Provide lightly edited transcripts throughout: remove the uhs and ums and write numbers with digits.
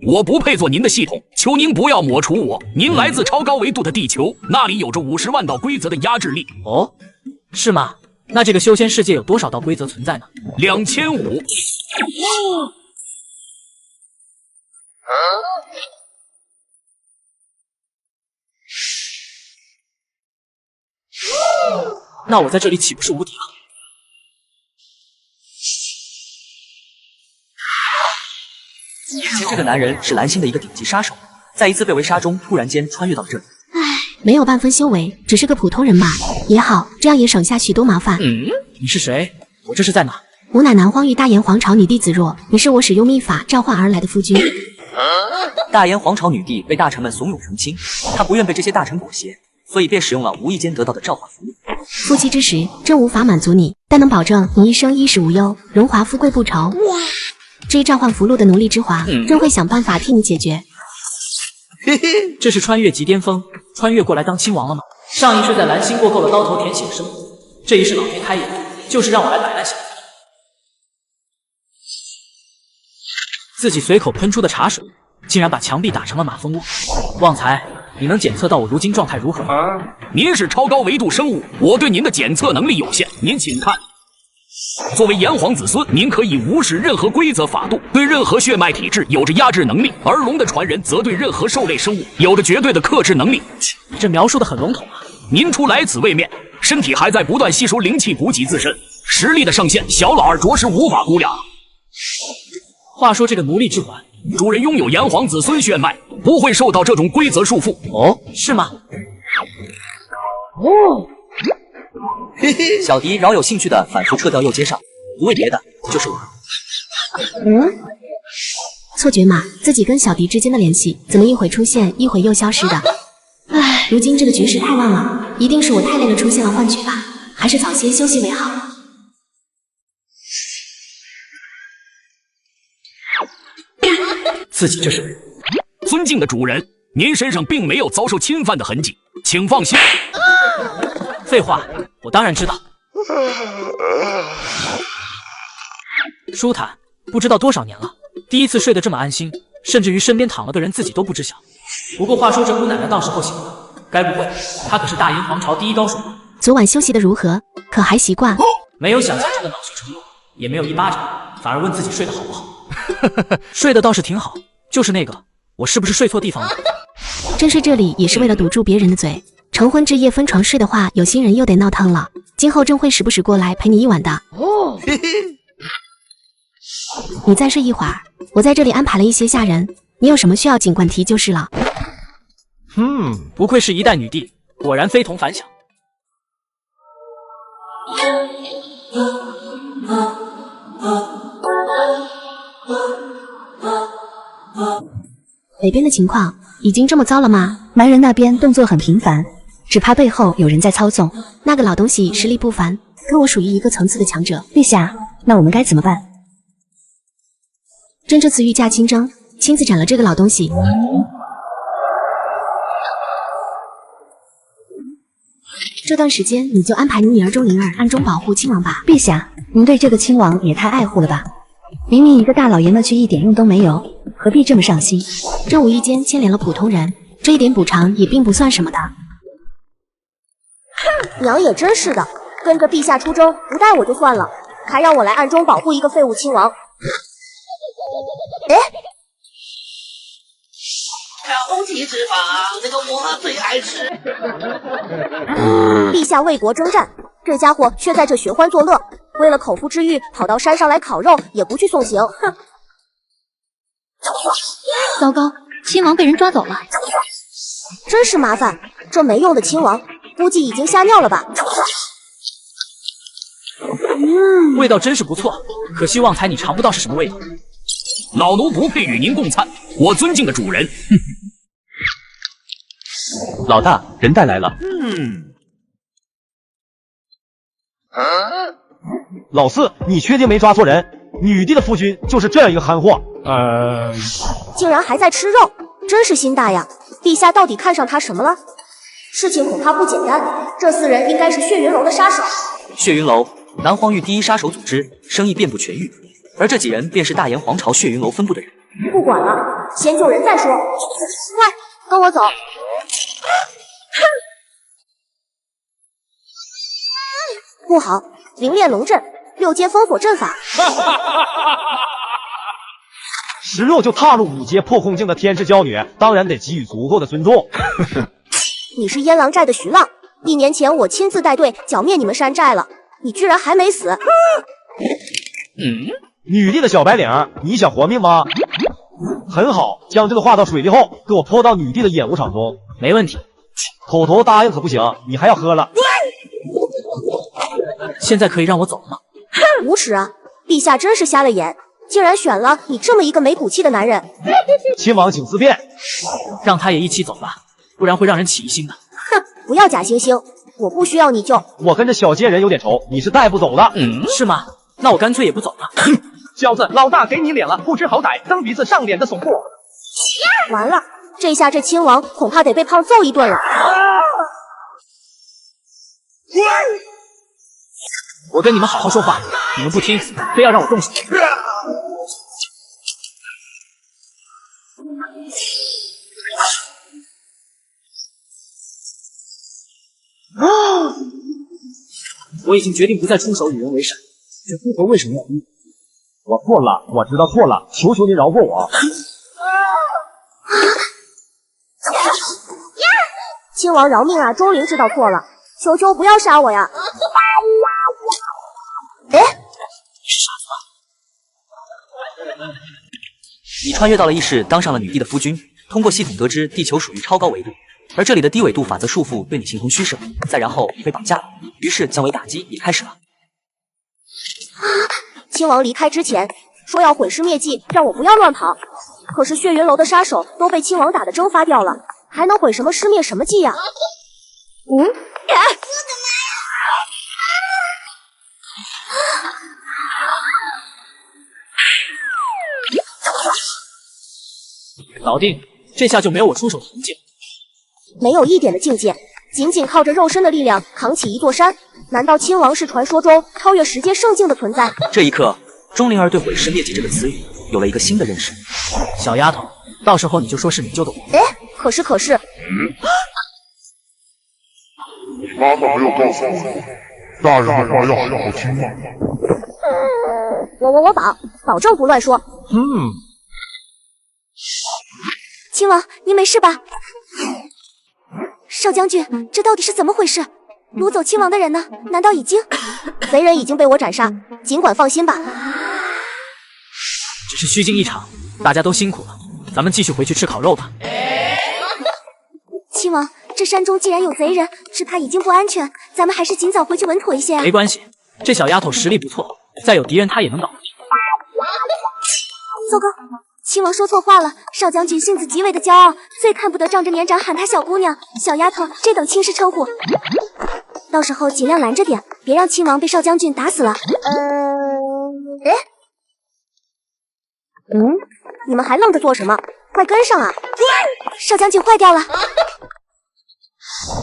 我不配做您的系统，求您不要抹除我。您来自超高维度的地球，那里有着50万道规则的压制力。哦，是吗？那这个修仙世界有多少道规则存在呢？2500。那我在这里岂不是无敌了？这个男人是蓝星的一个顶级杀手，在一次被围杀中突然间穿越到了这里。唉，没有半分修为，只是个普通人嘛。也好，这样也省下许多麻烦。你是谁？我这是在哪？吾乃南荒域大炎皇朝女帝子若，你是我使用秘法召唤而来的夫君。大炎皇朝女帝被大臣们怂恿成亲，她不愿被这些大臣裹挟，所以便使用了无意间得到的召唤符。夫妻之实，真无法满足你，但能保证你一生衣食无忧，荣华富贵不愁。至于召唤符箓的奴隶之华，朕会想办法替你解决。这是穿越极巅峰，穿越过来当亲王了吗？上一世在蓝星过够了刀头舔血的生活，这一世老天开眼，就是让我来摆烂享福。自己随口喷出的茶水，竟然把墙壁打成了马蜂窝。旺财，你能检测到我如今状态如何？您是超高维度生物，我对您的检测能力有限。您请看，作为炎黄子孙，您可以无视任何规则法度，对任何血脉体质有着压制能力；而龙的传人则对任何兽类生物有着绝对的克制能力。这描述的很笼统啊。您初来此位面，身体还在不断吸收灵气补给自身，实力的上限，小老二着实无法估量。话说这个奴隶之环，主人拥有炎黄子孙血脉，不会受到这种规则束缚。哦，是吗？小迪饶有兴趣的反复撤掉右肩上，不为别的，就是我。错觉嘛，自己跟小迪之间的联系怎么一会出现，一会又消失的？唉，如今这个局势太乱了，一定是我太累了出现了幻觉吧？还是早些休息为好。自己这是……尊敬的主人，您身上并没有遭受侵犯的痕迹，请放心。废话，我当然知道。舒坦，不知道多少年了，第一次睡得这么安心，甚至于身边躺了个人自己都不知晓。不过话说这姑奶奶到时候醒了，该不会她可是大炎皇朝第一高手吧？昨晚休息的如何？可还习惯？没有想象中的恼羞成怒，也没有一巴掌，反而问自己睡得好不好。睡得倒是挺好，就是那个，我是不是睡错地方了？朕睡这里也是为了堵住别人的嘴。成婚之夜分床睡的话，有心人又得闹腾了。今后朕会时不时过来陪你一晚的。你再睡一会儿，我在这里安排了一些下人，你有什么需要尽管提就是了。不愧是一代女帝，果然非同凡响。北边的情况已经这么糟了吗？蛮人那边动作很频繁，只怕背后有人在操纵。那个老东西实力不凡，跟我属于一个层次的强者。陛下，那我们该怎么办？朕这次御驾亲征，亲自斩了这个老东西。这段时间你就安排你女儿钟灵儿暗中保护亲王吧。陛下，您对这个亲王也太爱护了吧？明明一个大老爷们去一点用都没有，何必这么上心？朕无意间牵连了普通人，这一点补偿也并不算什么的。娘也真是的，跟着陛下出征不带我就算了，还让我来暗中保护一个废物亲王。哎，空气脂肪，那个我最爱吃。陛下为国征战，这家伙却在这寻欢作乐，为了口腹之欲，跑到山上来烤肉，也不去送行。哼！糟糕，亲王被人抓走了，真是麻烦。这没用的亲王，估计已经吓尿了吧？味道真是不错，可惜旺财你尝不到是什么味道。老奴不配与您共餐，我尊敬的主人。老大，人带来了。老四，你确定没抓错人？女帝的夫君就是这样一个憨货。竟然还在吃肉，真是心大呀！陛下到底看上他什么了？事情恐怕不简单，这4人应该是血云楼的杀手。血云楼，南荒域第一杀手组织，生意遍布全域，而这几人便是大炎皇朝血云楼分部的人。不管了，先救人再说。快，跟我走。不好，灵炼龙阵，6阶封锁阵法。食肉就踏入5阶破空境的天之娇女，当然得给予足够的尊重。你是燕狼寨的徐浪，1年前我亲自带队剿灭你们山寨了，你居然还没死。女帝的小白领，你想活命吗？很好，将这个化到水里后，给我泼到女帝的演武场中。没问题。口头答应可不行，你还要喝了。现在可以让我走了吗？无耻啊！陛下真是瞎了眼，竟然选了你这么一个没骨气的男人。亲王请自便。让他也一起走吧，不然会让人起疑心的。哼，不要假惺惺，我不需要你救。我跟这小贱人有点仇，你是带不走的。是吗？那我干脆也不走了。小子，老大给你脸了，不知好歹，蹬鼻子上脸的怂货。完了，这下这亲王恐怕得被胖揍一顿了。我跟你们好好说话，你们不听，非要让我动手。我已经决定不再出手与人为善，这夫头为什么要逼我？我错了，我知道错了，求求您饶过我。亲王饶命啊！钟灵知道错了，求求不要杀我呀！哎，你穿越到了异世，当上了女帝的夫君。通过系统得知，地球属于超高纬度，而这里的低纬度法则束缚对你形同虚设。再然后，你被绑架了，于是降维打击也开始了。亲王离开之前说要毁尸灭迹，让我不要乱跑。可是血云楼的杀手都被亲王打得蒸发掉了，还能毁什么尸灭什么迹呀？搞定，这下就没有我出手的痕迹了。没有一点的境界，仅仅靠着肉身的力量扛起一座山，难道亲王是传说中超越十阶圣境的存在？这一刻，钟灵儿对毁尸灭迹这个词语有了一个新的认识。小丫头，到时候你就说是你救的我。哎，可是，妈妈没有告诉我，大人的话要好好听吗？我保证不乱说。亲王，您没事吧？少将军，这到底是怎么回事？掳走亲王的人呢？难道已经……贼人已经被我斩杀，尽管放心吧。只是虚惊一场，大家都辛苦了，咱们继续回去吃烤肉吧。亲王，这山中既然有贼人，只怕已经不安全，咱们还是尽早回去稳妥一些啊。没关系，这小丫头实力不错，再有敌人她也能搞。糟糕！亲王说错话了，少将军性子极为的骄傲，最看不得仗着年长喊她小姑娘、小丫头这等轻视称呼。到时候尽量拦着点，别让亲王被少将军打死了。你们还愣着做什么？快跟上啊！少将军坏掉了。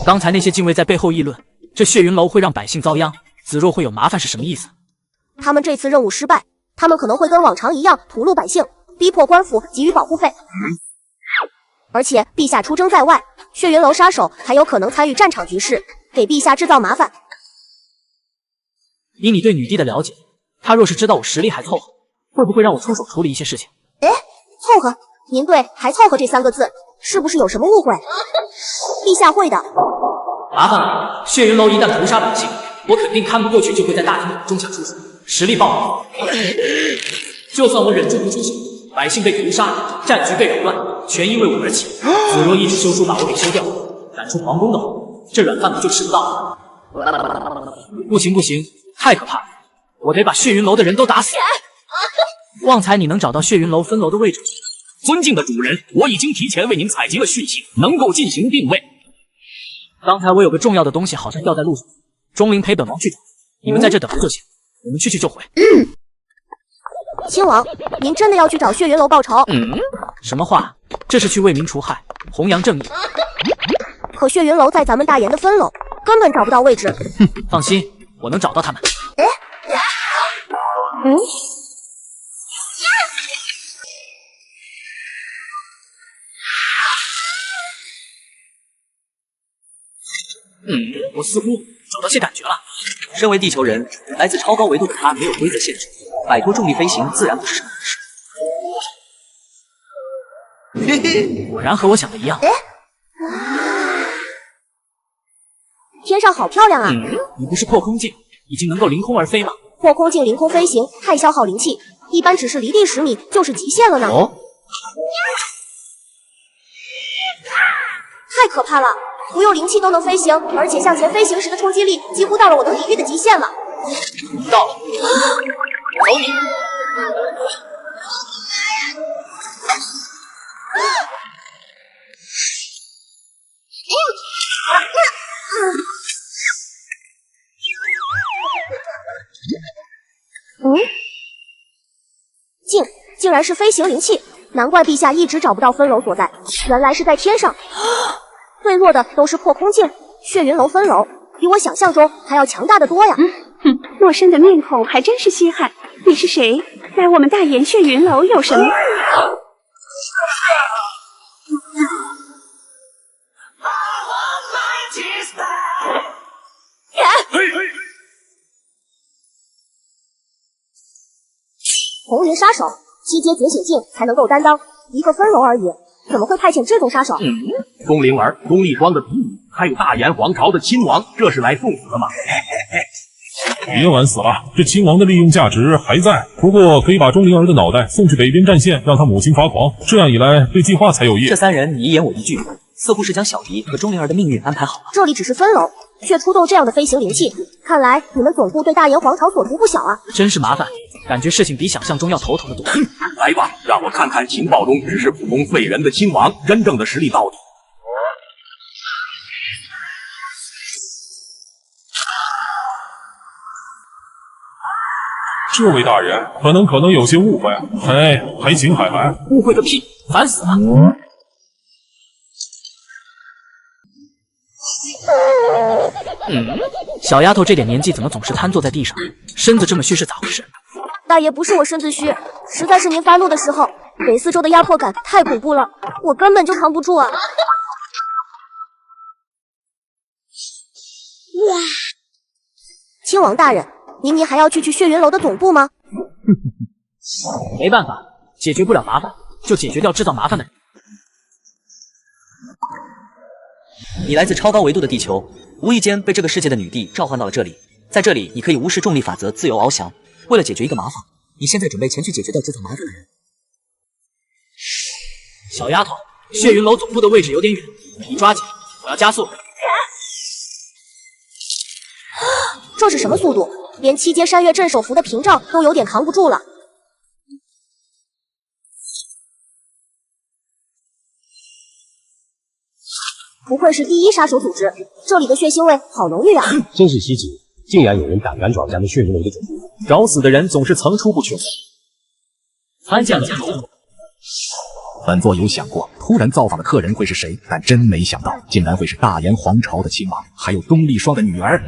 刚才那些禁卫在背后议论，这血云楼会让百姓遭殃，子若会有麻烦是什么意思？他们这次任务失败，他们可能会跟往常一样屠戮百姓，逼迫官府给予保护费。而且陛下出征在外，血云楼杀手还有可能参与战场局势，给陛下制造麻烦。以你对女帝的了解，她若是知道我实力还凑合，会不会让我出手处理一些事情？凑合？您对还凑合这3个字是不是有什么误会？陛下会的。麻烦了，血云楼一旦屠杀百姓，我肯定看不过去，就会在大庭中下出手，实力爆发。就算我忍住不出手，百姓被屠杀，战局被扰乱，全因为我而起。子若一纸休书把我给休掉，赶出皇宫的话，这软饭不就吃不到了？不行，太可怕了！我得把血云楼的人都打死。旺财，你能找到血云楼分楼的位置？尊敬的主人，我已经提前为您采集了讯息，能够进行定位。刚才我有个重要的东西好像掉在路上，钟灵陪本王去找，你们在这等着就行，我们去就回。亲王，您真的要去找血云楼报仇？什么话？这是去为民除害，弘扬正义。可血云楼在咱们大研的分楼，根本找不到位置。放心，我能找到他们。我似乎找到些感觉了。身为地球人，来自超高维度的他没有规则限制，摆脱重力飞行自然不是什么难事。嘿嘿，果然和我想的一样。天上好漂亮啊！你不是破空镜已经能够凌空而飞吗？破空镜凌空飞行太消耗灵气，一般只是离地10米就是极限了呢。太可怕了！不用灵气都能飞行，而且向前飞行时的冲击力几乎到了我能抵御的极限了。到了，走你！竟然是飞行灵气，难怪陛下一直找不到分楼所在，原来是在天上。坠落的都是破空镜，血云楼分楼比我想象中还要强大的多呀。陌生的面孔还真是稀罕。你是谁？来我们大岩血云楼有什么？红云杀手7阶觉醒境才能够担当一个分楼而已，怎么会派遣这种杀手？钟灵儿、钟立光的嫡女，还有大炎皇朝的亲王，这是来送死的吗？别玩死了，这亲王的利用价值还在。不过可以把钟灵儿的脑袋送去北边战线，让他母亲发狂，这样一来对计划才有益。这三人你一言我一句，似乎是将小迪和钟灵儿的命运安排好了。这里只是分楼，却出动这样的飞行灵气，看来你们总部对大炎皇朝所图不小啊！真是麻烦，感觉事情比想象中要头疼的多。来吧，让我看看情报中只是普通废人的亲王真正的实力到底。这位大人可能有些误会，还行还。误会个屁，烦死了！小丫头这点年纪怎么总是瘫坐在地上，身子这么虚是咋回事？大爷不是我身子虚，实在是您发怒的时候，给四周的压迫感太恐怖了，我根本就扛不住啊！亲王大人，您还要去血云楼的总部吗？没办法，解决不了麻烦，就解决掉制造麻烦的人。你来自超高维度的地球，无意间被这个世界的女帝召唤到了这里，在这里你可以无视重力法则，自由翱翔。为了解决一个麻烦，你现在准备前去解决掉制造麻烦的人。小丫头，血云楼总部的位置有点远，你抓紧，我要加速。这是什么速度？连7阶山岳镇守符的屏障都有点扛不住了。不愧是第一杀手组织，这里的血腥味好浓郁啊！真是稀奇，竟然有人胆敢闯咱们血云楼的总部，找死的人总是层出不穷。参见了，本座有想过，突然造访的客人会是谁，但真没想到，竟然会是大炎皇朝的亲王，还有钟立霜的女儿。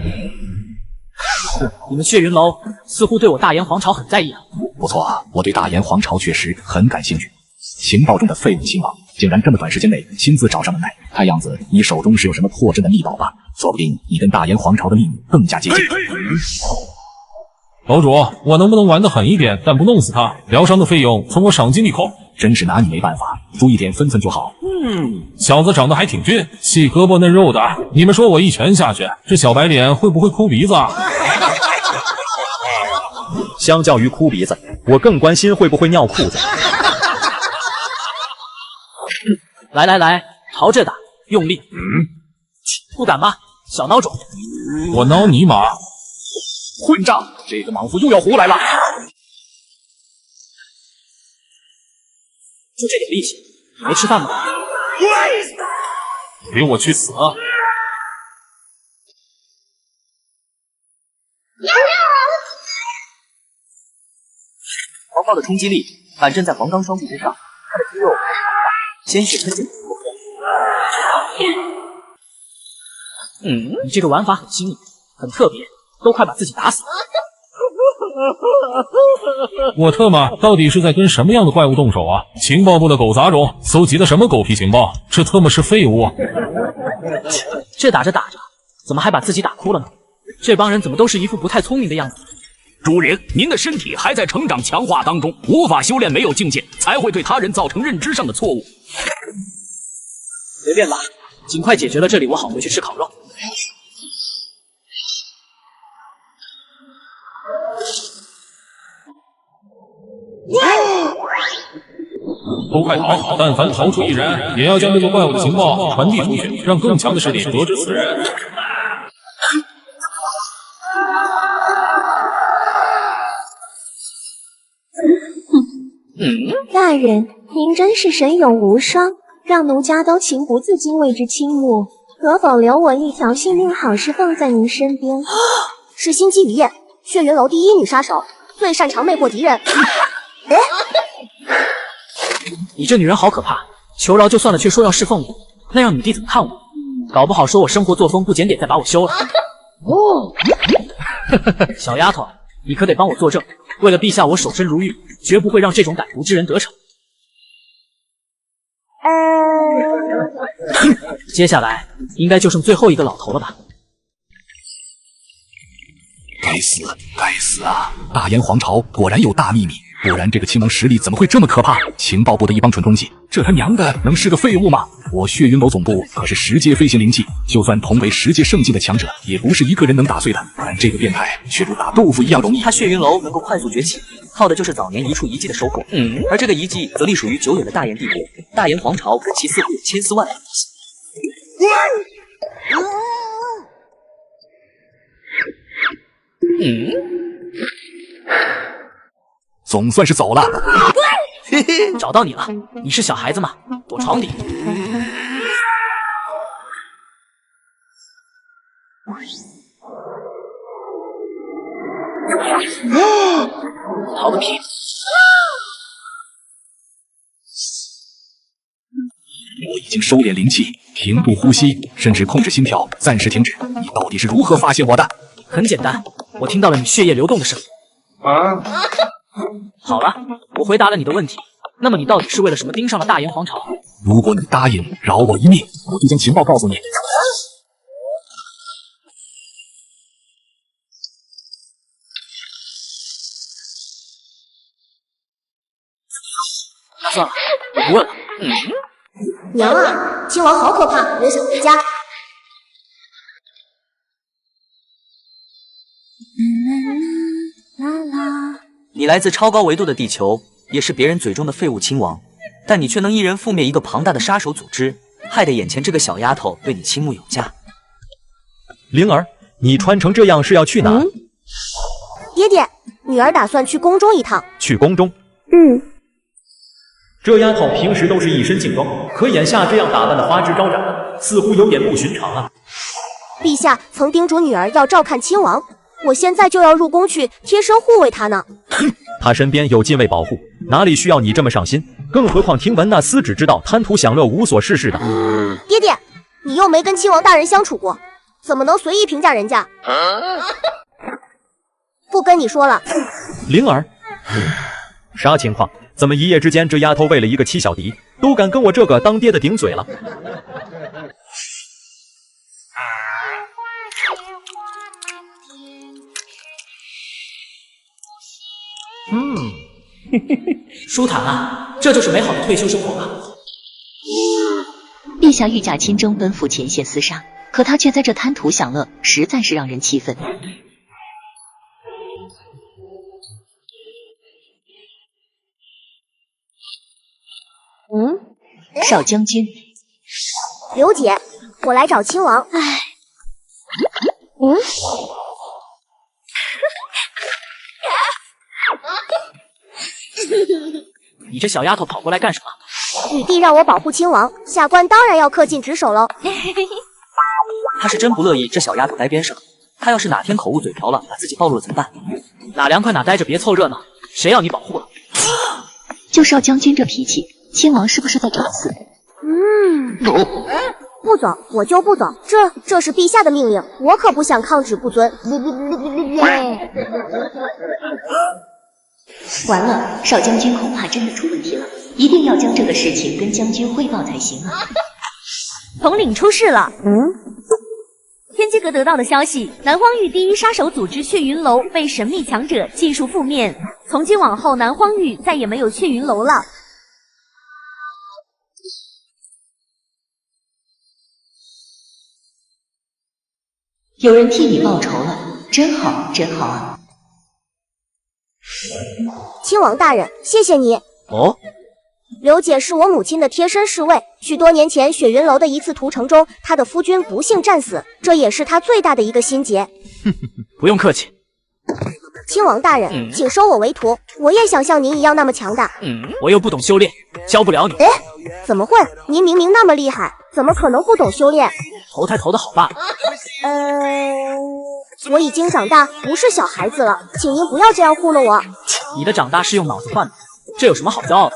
你们血云楼似乎对我大炎皇朝很在意啊。不错，我对大炎皇朝确实很感兴趣。情报中的废物亲王，竟然这么短时间内亲自找上门来，看样子你手中是有什么破阵的秘宝吧？说不定你跟大炎皇朝的秘密更加接近。楼主，我能不能玩得狠一点，但不弄死他？疗伤的费用从我赏金里扣。真是拿你没办法，注意点分寸就好。小子长得还挺俊，细胳膊嫩肉的，你们说我一拳下去，这小白脸会不会哭鼻子啊？相较于哭鼻子，我更关心会不会尿裤子。来，朝这打，用力。不敢吗，小孬种？我挠你马！混账！这个莽夫又要胡来了。就这点力气，没吃饭吗？给我去死！狂暴的冲击力反震在黄冈双臂之上，他的肌肉鲜血喷溅。你这个玩法很新颖，很特别，都快把自己打死了。我特么到底是在跟什么样的怪物动手啊？情报部的狗杂种搜集的什么狗屁情报？这特么是废物！这打着打着，怎么还把自己打哭了呢？这帮人怎么都是一副不太聪明的样子？主人，您的身体还在成长强化当中，无法修炼没有境界，才会对他人造成认知上的错误。随便吧，尽快解决了这里，我好回去吃烤肉。都快逃！但凡逃出一人，也要将这个怪物的情报传递出去，让更强的势力得知此人。大人，您真是神勇无双，让奴家都情不自禁为之倾慕。可否留我一条性命好事放在您身边？是心机雨夜，血云楼第一女杀手，最擅长魅惑敌人。你这女人好可怕，求饶就算了，却说要侍奉我，那让女帝怎么看我？搞不好说我生活作风不检点，再把我休了。哦，小丫头，你可得帮我作证，为了陛下，我守身如玉，绝不会让这种歹毒之人得逞。接下来应该就剩最后一个老头了吧？该死，该死啊！大燕皇朝果然有大秘密，不然这个亲王实力怎么会这么可怕？情报部的一帮蠢东西，这他娘的能是个废物吗？我血云楼总部可是10阶飞行灵气，就算同为10阶圣境的强者，也不是一个人能打碎的。不然这个变态却如打豆腐一样容易。他血云楼能够快速崛起，靠的就是早年一处遗迹的收获。而这个遗迹则隶属于久远的大燕帝国，大燕皇朝跟其似乎有千丝万缕。总算是走了。找到你了，你是小孩子吗？躲床底。逃个屁！我已经收敛灵气，平度呼吸，甚至控制心跳，暂时停止。你到底是如何发现我的？很简单，我听到了你血液流动的声音。好了，我回答了你的问题。那么你到底是为了什么盯上了大燕皇朝？如果你答应饶我一命，我就将情报告诉你。算了，我不问了。娘啊，亲王好可怕，人想回家。你来自超高维度的地球，也是别人嘴中的废物亲王，但你却能一人覆灭一个庞大的杀手组织，害得眼前这个小丫头对你倾慕有加。灵儿，你穿成这样是要去哪？爹爹，女儿打算去宫中一趟。去宫中？这丫头平时都是一身劲装，可眼下这样打扮的花枝招展的，似乎有点不寻常啊。陛下曾叮嘱女儿要照看亲王，我现在就要入宫去贴身护卫他呢。他身边有禁卫保护，哪里需要你这么上心？更何况听闻那司旨知道贪图享乐无所事事的。爹爹，你又没跟亲王大人相处过，怎么能随意评价人家？不跟你说了。灵儿，啥情况？怎么一夜之间这丫头为了一个七小迪，都敢跟我这个当爹的顶嘴了？舒坦啊，这就是美好的退休生活吧。陛下御驾亲征奔赴前线厮杀，可他却在这贪图享乐，实在是让人气愤。少将军，刘姐，我来找亲王。你这小丫头跑过来干什么？女帝让我保护亲王，下官当然要恪尽职守喽。他是真不乐意这小丫头待边上，他要是哪天口误嘴瓢了，把自己暴露了怎么办？哪凉快哪待着，别凑热闹。谁要你保护了？就少将军这脾气，亲王是不是在找死？不走，我就不走。这是陛下的命令，我可不想抗旨不遵。完了，少将军恐怕真的出问题了，一定要将这个事情跟将军汇报才行啊！统领出事了。天机阁。哥得到的消息，南荒域第一杀手组织血云楼被神秘强者技术覆灭，从今往后南荒域再也没有血云楼了。有人替你报仇了，真好，真好啊！亲王大人，谢谢你。哦，刘姐是我母亲的贴身侍卫，许多年前雪云楼的一次屠城中，她的夫君不幸战死，这也是她最大的一个心结。不用客气。亲王大人，请收我为徒，我也想像您一样那么强大。我又不懂修炼，教不了你。哎，怎么会？您明明那么厉害，怎么可能不懂修炼？投胎投的好罢了。我已经长大，不是小孩子了，请您不要这样糊弄我。你的长大是用脑子换的，这有什么好骄傲的？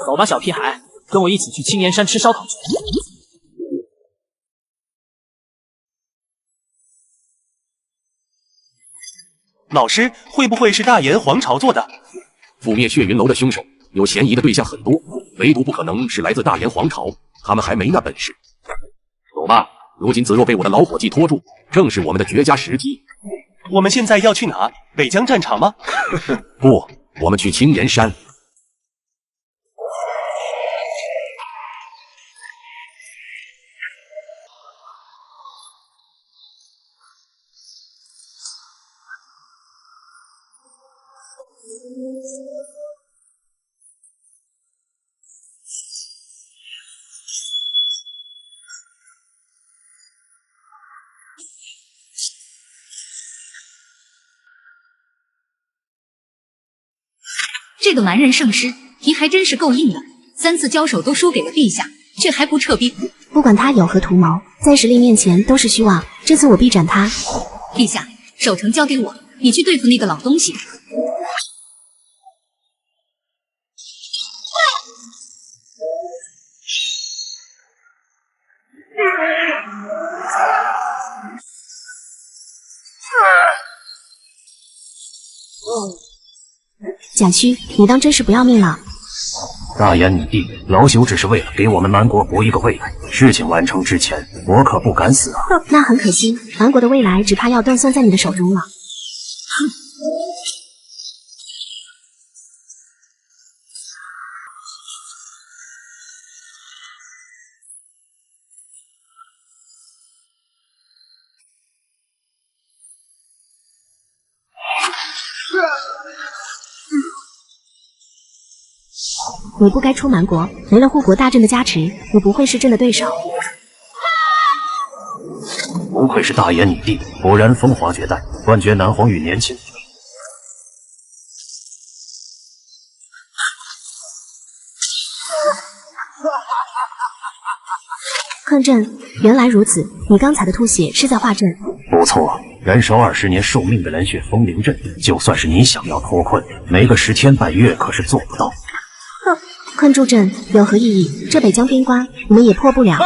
走吧，小屁孩，跟我一起去青岩山吃烧烤去。老师，会不会是大炎皇朝做的？覆灭血云楼的凶手有嫌疑的对象很多，唯独不可能是来自大炎皇朝，他们还没那本事。走吧，如今子若被我的老伙计拖住，正是我们的绝佳时机。我们现在要去哪？北疆战场吗？不，我们去青岩山。这个蛮人圣师，皮还真是够硬的，3次交手都输给了陛下，却还不撤兵。不管他有何图谋，在实力面前都是虚妄。这次我必斩他。陛下，守城交给我，你去对付那个老东西。贾诩，你当真是不要命了？大炎女帝，老朽只是为了给我们蛮国搏一个未来，事情完成之前，我可不敢死啊！那很可惜，蛮国的未来只怕要断送在你的手中了。我不该出蛮国，没了护国大阵的加持，我不会是朕的对手。不愧是大炎女帝，果然风华绝代，断绝南皇与年轻。抗阵，原来如此，你刚才的吐血是在化阵。不错，燃烧20年寿命的蓝血风灵阵，就算是你想要脱困，没个10天半月可是做不到。困住阵有何意义？这北疆边关我们也破不了。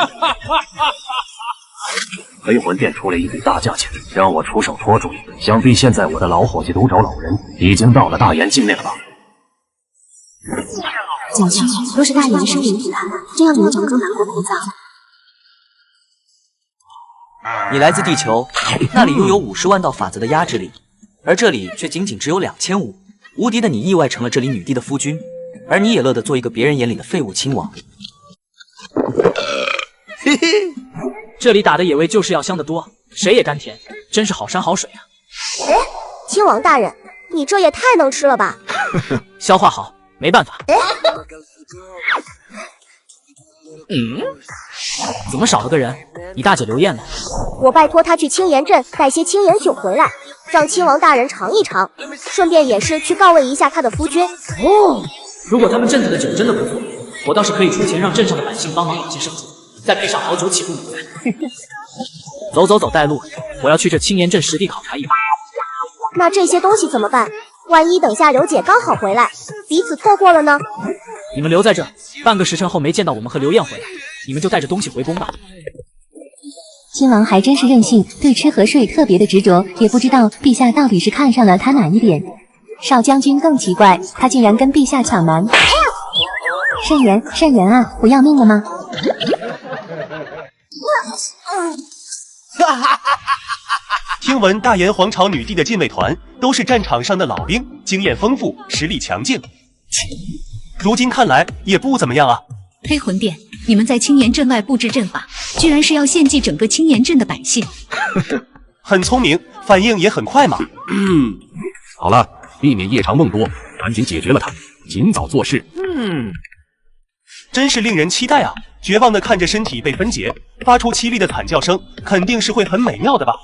黑魂殿出了一笔大价钱，让我出手拖住你。想必现在我的老伙计独爪老人已经到了大炎境内了吧？贾诩，若是大炎生灵涂炭，这样你们整个南国陪葬。你来自地球，那里拥有50万道法则的压制力，而这里却仅仅只有2500。无敌的你意外成了这里女帝的夫君。而你也乐得做一个别人眼里的废物亲王。嘿嘿，这里打的野味就是要香得多，谁也甘甜，真是好山好水啊！哎，亲王大人，你这也太能吃了吧！消化好，没办法。哎，怎么少了个人？你大姐刘燕呢？我拜托她去青岩镇带些青岩酒回来，让亲王大人尝一尝，顺便也是去告慰一下他的夫君。哦。如果他们镇子的酒真的不错，我倒是可以出钱让镇上的百姓帮忙养些牲畜，再配上好酒起步比赛。走走走，带路，我要去这青岩镇实地考察一番。那这些东西怎么办？万一等下刘姐刚好回来，彼此错过了呢？你们留在这，半个时辰后没见到我们和刘燕回来，你们就带着东西回宫吧。亲王还真是任性，对吃和睡特别的执着，也不知道陛下到底是看上了他哪一点。少将军更奇怪，他竟然跟陛下抢蛮。善缘啊，不要命了吗？听闻大炎皇朝女帝的禁卫团都是战场上的老兵，经验丰富，实力强劲。如今看来也不怎么样啊。黑魂殿，你们在青岩镇外布置阵法，居然是要献祭整个青岩镇的百姓。很聪明，反应也很快嘛。好了，避免夜长梦多，赶紧解决了他，尽早做事。真是令人期待啊！绝望的看着身体被分解，发出凄厉的惨叫声，肯定是会很美妙的吧？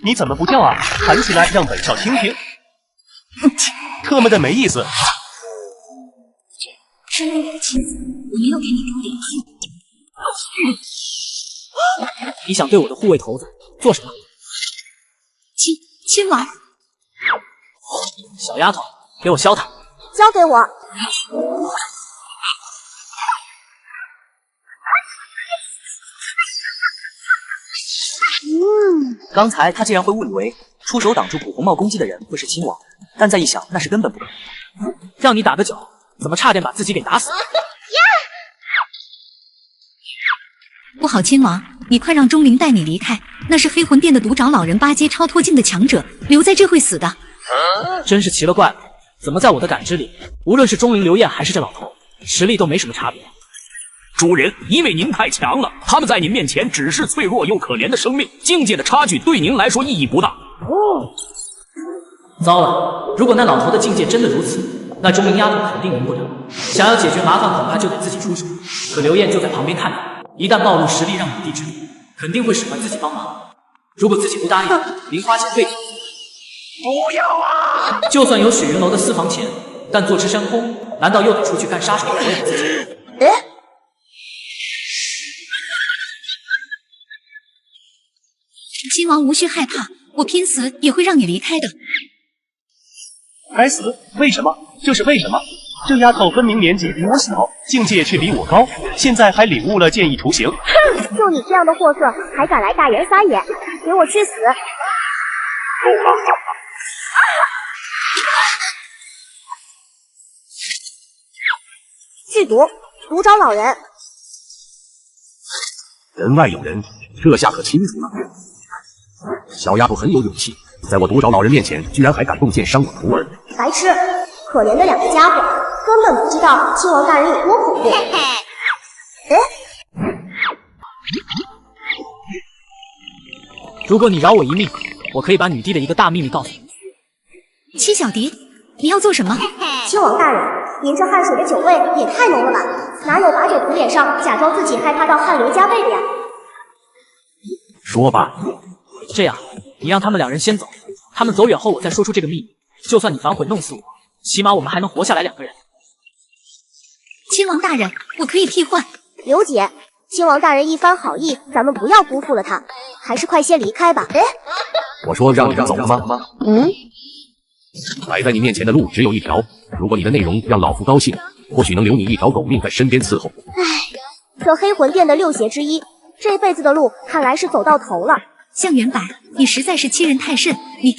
你怎么不叫啊？喊起来让本少听听。特么的没意思。身为我的妻子，我没有给你丢脸。你想对我的护卫头子做什么？亲王，小丫头，给我削他！交给我。刚才他竟然会误以为出手挡住古红帽攻击的人会是亲王，但再一想，那是根本不可能的。让你打个脚，怎么差点把自己给打死？不好，亲王，你快让钟灵带你离开，那是黑魂殿的独掌老人8阶超脱境的强者，留在这会死的。真是奇了怪了，怎么在我的感知里，无论是钟灵、刘晏还是这老头，实力都没什么差别。主人，因为您太强了，他们在您面前只是脆弱又可怜的生命，境界的差距对您来说意义不大。糟了，如果那老头的境界真的如此，那钟灵丫头肯定赢不了。想要解决麻烦，恐怕就得自己出手。可刘晏就在旁边看着，一旦暴露实力让女帝知道，肯定会使唤自己帮忙。如果自己不答应，零花钱对。不要啊！就算有雪云楼的私房钱，但坐吃山空，难道又得出去干杀手活养自己？亲王无需害怕，我拼死也会让你离开的。该死！为什么？就是为什么？这丫头分明年纪比我小，境界却比我高，现在还领悟了建议雏形。哼！就你这样的货色，还敢来大言撒野，给我去死！剧毒，毒招老人。人外有人，这下可清楚了。小丫头很有勇气，在我毒爪老人面前，居然还敢动剑伤我徒儿。白痴，可怜的两个家伙，根本不知道亲王大人有多恐怖。如果你饶我一命，我可以把女帝的一个大秘密告诉你。七小迪，你要做什么？亲王大人，您这汗水的酒味也太浓了吧？哪有把酒涂脸上，假装自己害怕到汗流浃背的呀？说吧。这样，你让他们两人先走，他们走远后，我再说出这个秘密。就算你反悔弄死我，起码我们还能活下来2个人。亲王大人，我可以替换。刘姐，亲王大人一番好意，咱们不要辜负了他，还是快些离开吧。我说让你走吗？摆在你面前的路只有一条，如果你的内容让老夫高兴，或许能留你一条狗命在身边伺候。这黑魂殿的6邪之一，这辈子的路看来是走到头了。向元白，你实在是欺人太甚，你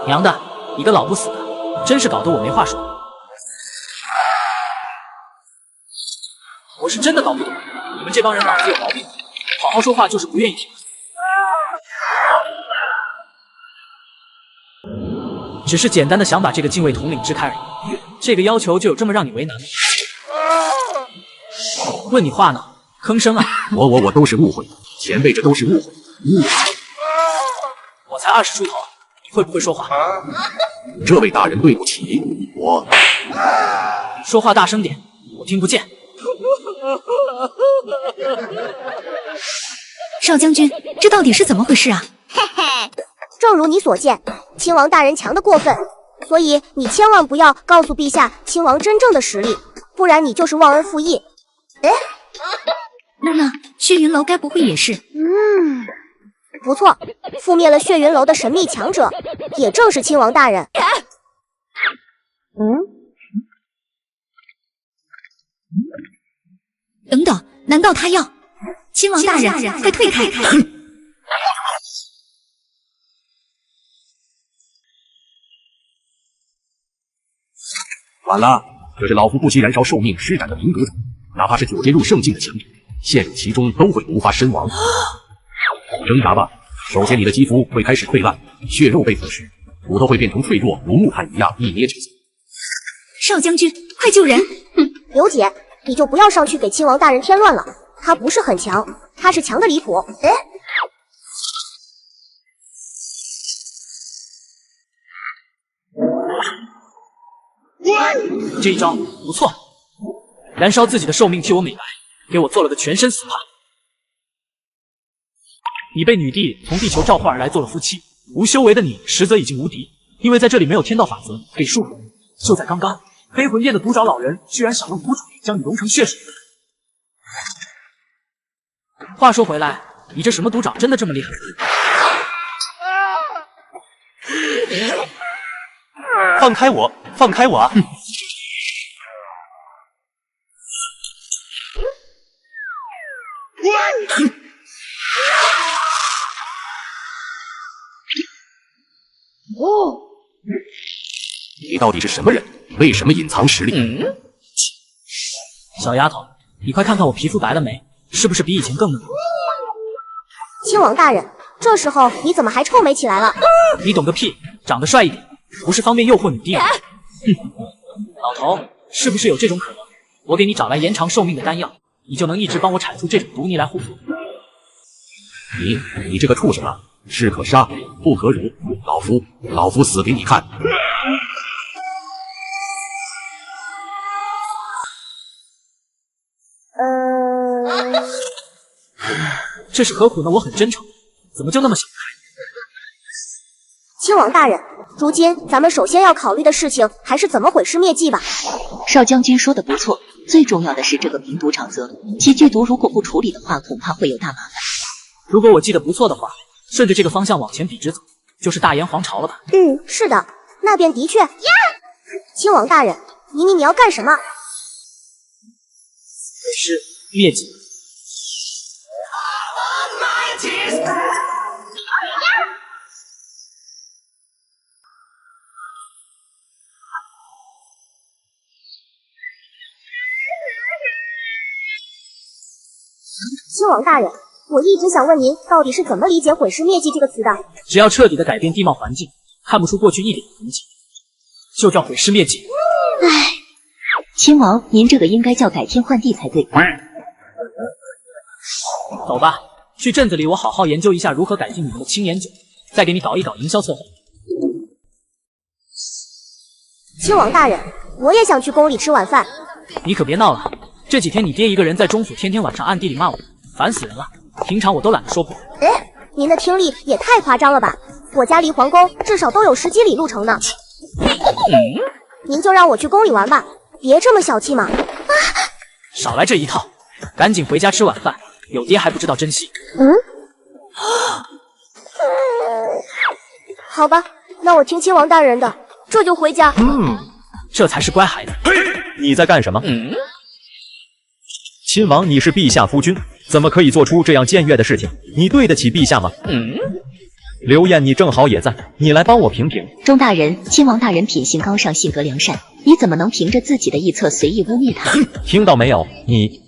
娘的，你个老不死的，真是搞得我没话说。我是真的搞不懂，你们这帮人脑子有毛病，好好说话就是不愿意听。只是简单的想把这个禁卫统领支开而已，这个要求就有这么让你为难吗？问你话呢，吭声啊！我都是误会，前辈这都是误会。我才20出头，你会不会说话？这位大人对不起，我说话大声点，我听不见。少将军，这到底是怎么回事啊？正如你所见，亲王大人强得过分，所以你千万不要告诉陛下亲王真正的实力，不然你就是忘恩负义。那薛云楼该不会也是？不错，覆灭了血云楼的神秘强者，也正是亲王大人。等等，难道他要？亲王大人，快退开！晚了，这是老夫不惜燃烧寿命施展的明格种，哪怕是9阶入圣境的强者，陷入其中都会毒发身亡。挣扎吧，首先你的肌肤会开始溃烂，血肉被腐蚀，骨头会变成脆弱，如木炭一样一捏就碎。少将军，快救人！刘姐，你就不要上去给亲王大人添乱了，他不是很强，他是强的离谱。这一招不错，燃烧自己的寿命替我美白，给我做了个全身 SPA。你被女帝从地球召唤而来做了夫妻，无修为的你实则已经无敌，因为在这里没有天道法则可以束缚。就在刚刚，黑魂殿的毒爪老人居然想用毒爪将你融成血水。话说回来，你这什么毒爪真的这么厉害？放开我！放开我啊！你到底是什么人？为什么隐藏实力？小丫头，你快看看我皮肤白了没？是不是比以前更嫩？亲王大人，这时候你怎么还臭美起来了？你懂个屁！长得帅一点，不是方便诱惑女帝吗？老头，是不是有这种可能？我给你找来延长寿命的丹药，你就能一直帮我产出这种毒泥来护肤。你这个畜生啊！士可杀，不可辱。老夫死给你看！这是何苦呢？我很真诚，怎么就那么想开？亲王大人，如今咱们首先要考虑的事情还是怎么毁尸灭迹吧。少将军说的不错，最重要的是这个明毒沼泽，其剧毒如果不处理的话，恐怕会有大麻烦。如果我记得不错的话，顺着这个方向往前笔直走，就是大炎皇朝了吧？是的，那边的确。亲王大人，你要干什么？毁尸灭迹。亲王大人，我一直想问您，到底是怎么理解毁尸灭迹这个词的？只要彻底的改变地貌环境，看不出过去一点痕迹，就叫毁尸灭迹。亲王，您这个应该叫改天换地才对。走吧，去镇子里我好好研究一下如何改进你们的青年酒，再给你搞一搞营销策划。亲王大人，我也想去宫里吃晚饭。你可别闹了，这几天你爹一个人在中府，天天晚上暗地里骂我，烦死人了。平常我都懒得说破。您的听力也太夸张了吧？我家离皇宫至少都有10几里路程呢。您就让我去宫里玩吧，别这么小气嘛。少来这一套，赶紧回家吃晚饭，有爹还不知道珍惜。好吧，那我听亲王大人的，这就回家。这才是乖孩子。你在干什么？亲王，你是陛下夫君，怎么可以做出这样僭越的事情？你对得起陛下吗？刘晏，你正好也在，你来帮我评评。钟大人，亲王大人品行高尚，性格良善，你怎么能凭着自己的臆测随意污蔑他？听到没有？你……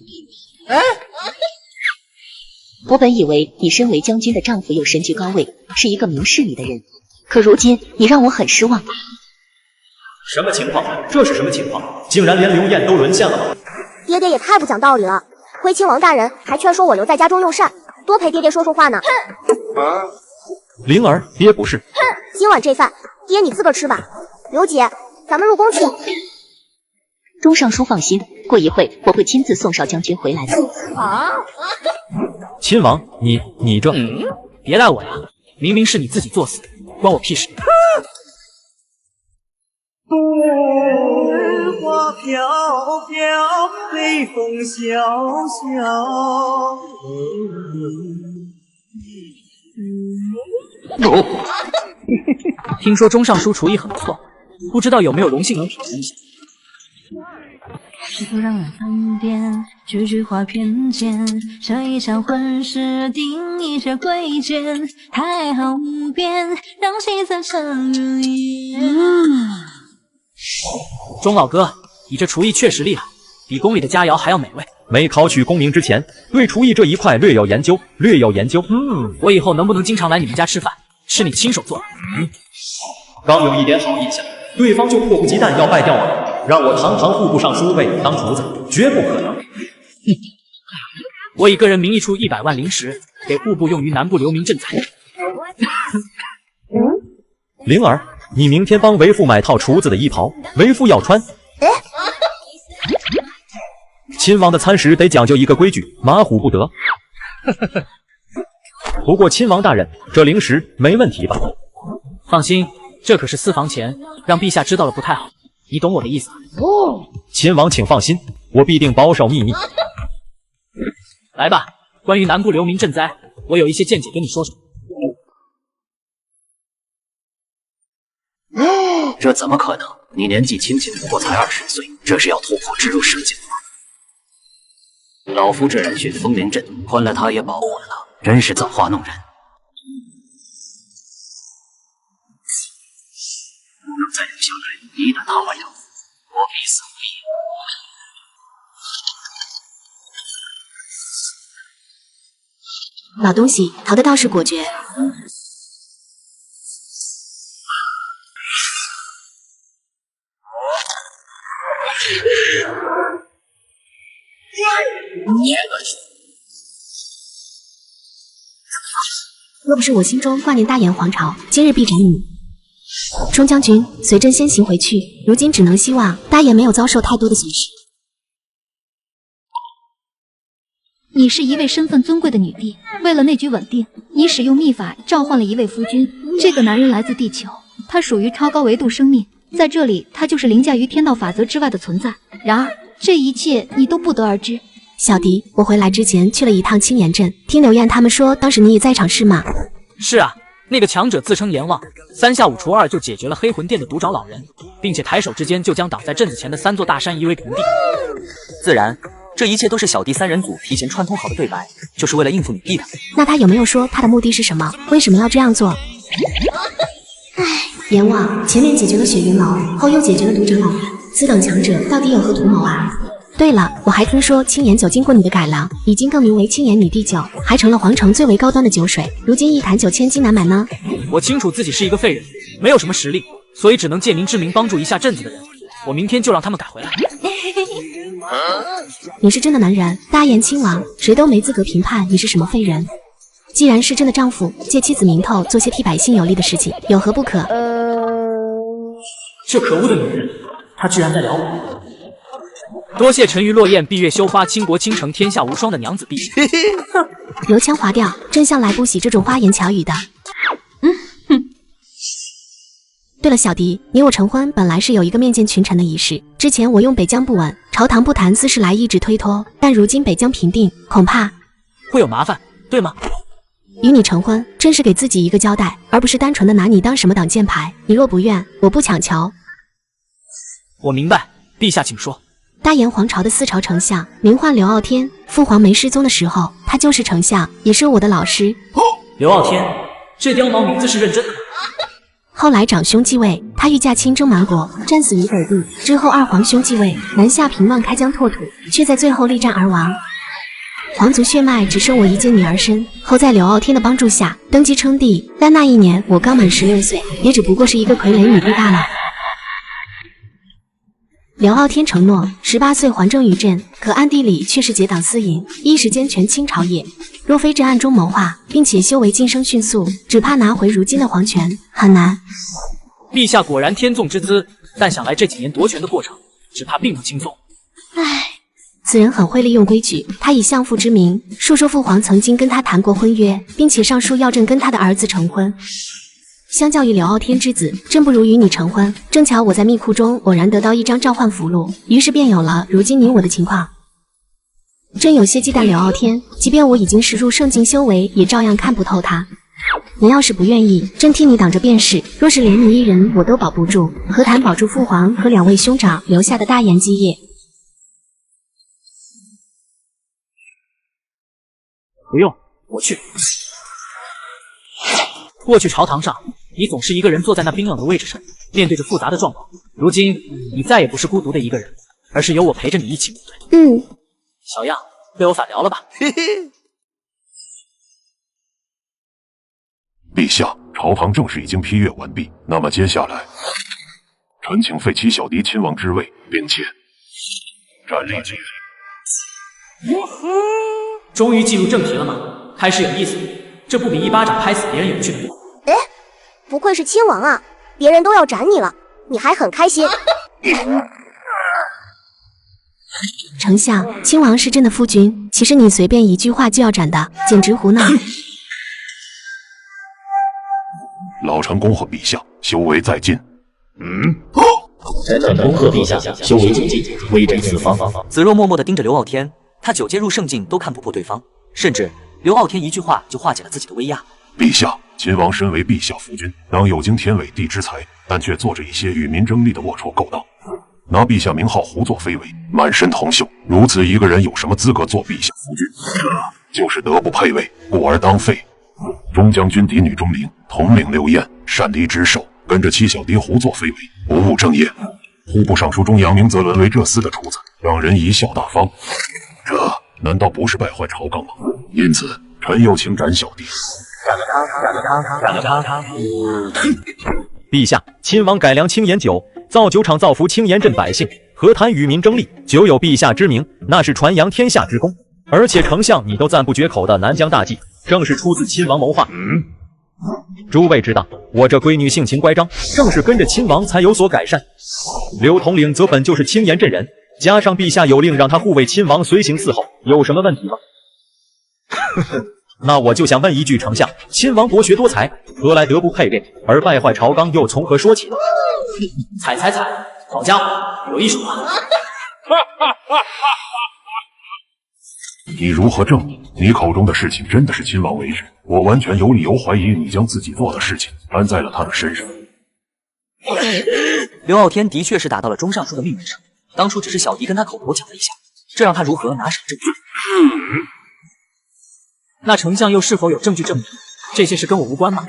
我本以为你身为将军的丈夫又身居高位，是一个明事理的人，可如今你让我很失望。什么情况？这是什么情况？竟然连刘晏都沦陷了吗？爹爹也太不讲道理了，亏亲王大人还劝说我留在家中用膳，多陪爹爹说说话呢。灵儿，爹不是。今晚这饭，爹你自个儿吃吧。刘姐，咱们入宫去。钟尚书放心，过一会我会亲自送少将军回来的。亲王，你这……别赖我呀，明明是你自己作死，关我屁事。花飘飘，北风萧萧。听说钟尚书厨艺很不错，不知道有没有荣幸能品尝一下。试图让人分辨，句句话偏见，这一场婚事定义着贵贱，太好无边，让戏子成如烟。钟老哥，你这厨艺确实厉害，比宫里的佳肴还要美味。没考取功名之前，对厨艺这一块略有研究，略有研究。我以后能不能经常来你们家吃饭，吃你亲手做的？刚有一点好印象，对方就迫不及待要拜掉我，让我堂堂户部尚书为当厨子，绝不可能。我以个人名义出100万灵石，给户部用于南部留名赈灾。灵儿，你明天帮为父买套厨子的衣袍，为父要穿。亲王的餐食得讲究一个规矩，马虎不得。不过亲王大人，这灵石没问题吧？放心，这可是私房钱，让陛下知道了不太好，你懂我的意思。亲王请放心，我必定保守秘密。来吧，关于南部流民赈灾，我有一些见解跟你说说。这怎么可能？你年纪轻轻不过才20岁，这是要突破植入圣境吗？老夫这染血风莲阵，宽了他也保护了他，真是造化弄人。不能再留下来一旦他外逃，我必死无疑。老东西，逃的倒是果决。若不是我心中挂念大炎皇朝，今日必斩你。钟将军，随朕先行回去。如今只能希望大炎没有遭受太多的损失。你是一位身份尊贵的女帝，为了内局稳定，你使用秘法召唤了一位夫君。这个男人来自地球，他属于超高维度生命，在这里他就是凌驾于天道法则之外的存在。然而这一切你都不得而知。小迪，我回来之前去了一趟青岩镇，听刘燕他们说，当时你也在场是吗？是啊，那个强者自称阎王，3下5除2就解决了黑魂殿的独爪老人，并且抬手之间就将挡在镇子前的3座大山夷为平地。自然，这一切都是小弟3人组提前串通好的对白，就是为了应付女帝的。那他有没有说他的目的是什么？为什么要这样做？阎王前面解决了雪云楼，后又解决了独长老人，此等强者到底有何图谋啊？对了，我还听说青岩酒经过你的改良，已经更名为青岩女帝酒，还成了皇城最为高端的酒水。如今一坛酒千金难买呢。我清楚自己是一个废人，没有什么实力，所以只能借民之名帮助一下镇子的人。我明天就让他们改回来。你是真的男人，大炎亲王，谁都没资格评判你是什么废人。既然是真的丈夫，借妻子名头做些替百姓有利的事情，有何不可？这可恶的女人，她居然在撩我！多谢沉鱼落雁、闭月羞花、倾国倾城、天下无双的娘子陛下。油腔滑调，朕向来不喜这种花言巧语的。对了，小迪，你我成婚本来是有一个面见群臣的仪式，之前我用北疆不稳，朝堂不谈私事来一直推脱，但如今北疆平定，恐怕会有麻烦，对吗？与你成婚，真是给自己一个交代，而不是单纯的拿你当什么挡箭牌。你若不愿，我不强求。我明白，陛下请说。大炎皇朝的4朝丞相名唤刘傲天，父皇没失踪的时候，他就是丞相，也是我的老师。刘傲天，这刁毛名字是认真的吗？后来长兄继位，他御驾亲征蛮国，战死于北地。之后二皇兄继位，南下平乱开疆拓土，却在最后力战而亡。皇族血脉只剩我一介女儿身，后在刘傲天的帮助下登基称帝，但那一年我刚满16岁，也只不过是一个傀儡女帝罢了。刘傲天承诺18岁还政于朕，可暗地里却是结党私淫，一时间权倾朝野。若非朕暗中谋划，并且修为晋升迅速，只怕拿回如今的皇权很难。陛下果然天纵之姿，但想来这几年夺权的过程，只怕并不轻松。此人很会利用规矩，他以相父之名述说父皇曾经跟他谈过婚约，并且上书要朕跟他的儿子成婚。相较于刘傲天之子，朕不如与你成婚。正巧我在密库中偶然得到一张召唤符箓，于是便有了如今你我的情况。朕有些忌惮刘傲天，即便我已经驶入圣境修为，也照样看不透他。你要是不愿意，朕替你挡着便是。若是连你一人我都保不住，何谈保住父皇和2位兄长留下的大延基业？不用，我去。过去朝堂上，你总是一个人坐在那冰冷的位置上，面对着复杂的状况。如今，你再也不是孤独的一个人，而是有我陪着你一起面对。小样，被我反聊了吧？嘿嘿。陛下，朝堂正式已经批阅完毕，那么接下来，臣请废齐小狄亲王之位，并且斩立即。终于进入正题了吗？开始有意思，这不比一巴掌拍死别人有趣吗？哎，不愧是亲王啊，别人都要斩你了，你还很开心。丞相，亲王是朕的夫君，其实你随便一句话就要斩的，简直胡闹。老臣恭贺陛下，修为在进。臣等恭贺陛下，修为精进，威震四方。子若默默地盯着刘傲天，他9阶入圣境都看不破对方，甚至刘傲天一句话就化解了自己的威压。陛下，亲王身为陛下夫君，当有经天伟地之才，但却做着一些与民争利的龌龊勾当，拿陛下名号胡作非为，满身铜锈。如此一个人有什么资格做陛下夫君？就是德不配位，故而当废。中将军嫡女钟灵统领刘晏，擅离职守，跟着七小狄胡作非为，不务正业。户部尚书中杨明则沦为这厮的厨子，让人贻笑大方。这难道不是败坏朝纲吗？因此，臣又请斩小狄。陛下，亲王改良青盐酒，造酒厂造福青盐镇百姓，何谈与民争利？酒有陛下之名，那是传扬天下之功。而且丞相你都赞不绝口的南疆大计，正是出自亲王谋划。诸位知道，我这闺女性情乖张，正是跟着亲王才有所改善。刘统领则本就是青盐镇人，加上陛下有令让他护卫亲王随行伺候，有什么问题吗？那我就想问一句，丞相，亲王博学多才，何来德不配位，而败坏朝纲又从何说起呢？踩，好家伙，有艺术啊！你如何证明你口中的事情真的是亲王为之？我完全有理由怀疑你将自己做的事情担在了他的身上。刘傲天的确是打到了钟尚书的命门上，当初只是小狄跟他口头讲了一下，这让他如何拿手证据？那丞相又是否有证据证明这些事跟我无关吗？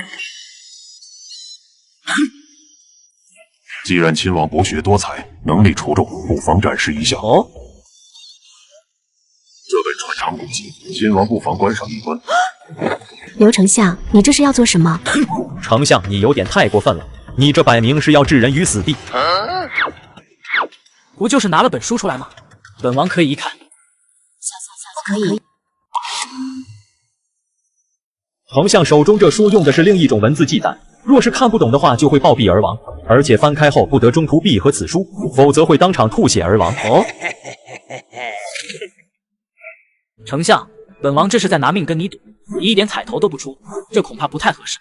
既然亲王博学多才，能力出众，不妨展示一下。哦，这本传唱古籍，亲王不妨观赏一观。刘丞相，你这是要做什么？丞相，你有点太过分了，你这摆明是要置人于死地。不就是拿了本书出来吗？本王可以一看。可以。丞相手中这书用的是另一种文字记载，若是看不懂的话，就会暴毙而亡，而且翻开后不得中途闭合此书，否则会当场吐血而亡。哦，丞相，本王这是在拿命跟你赌，你一点彩头都不出，这恐怕不太合适。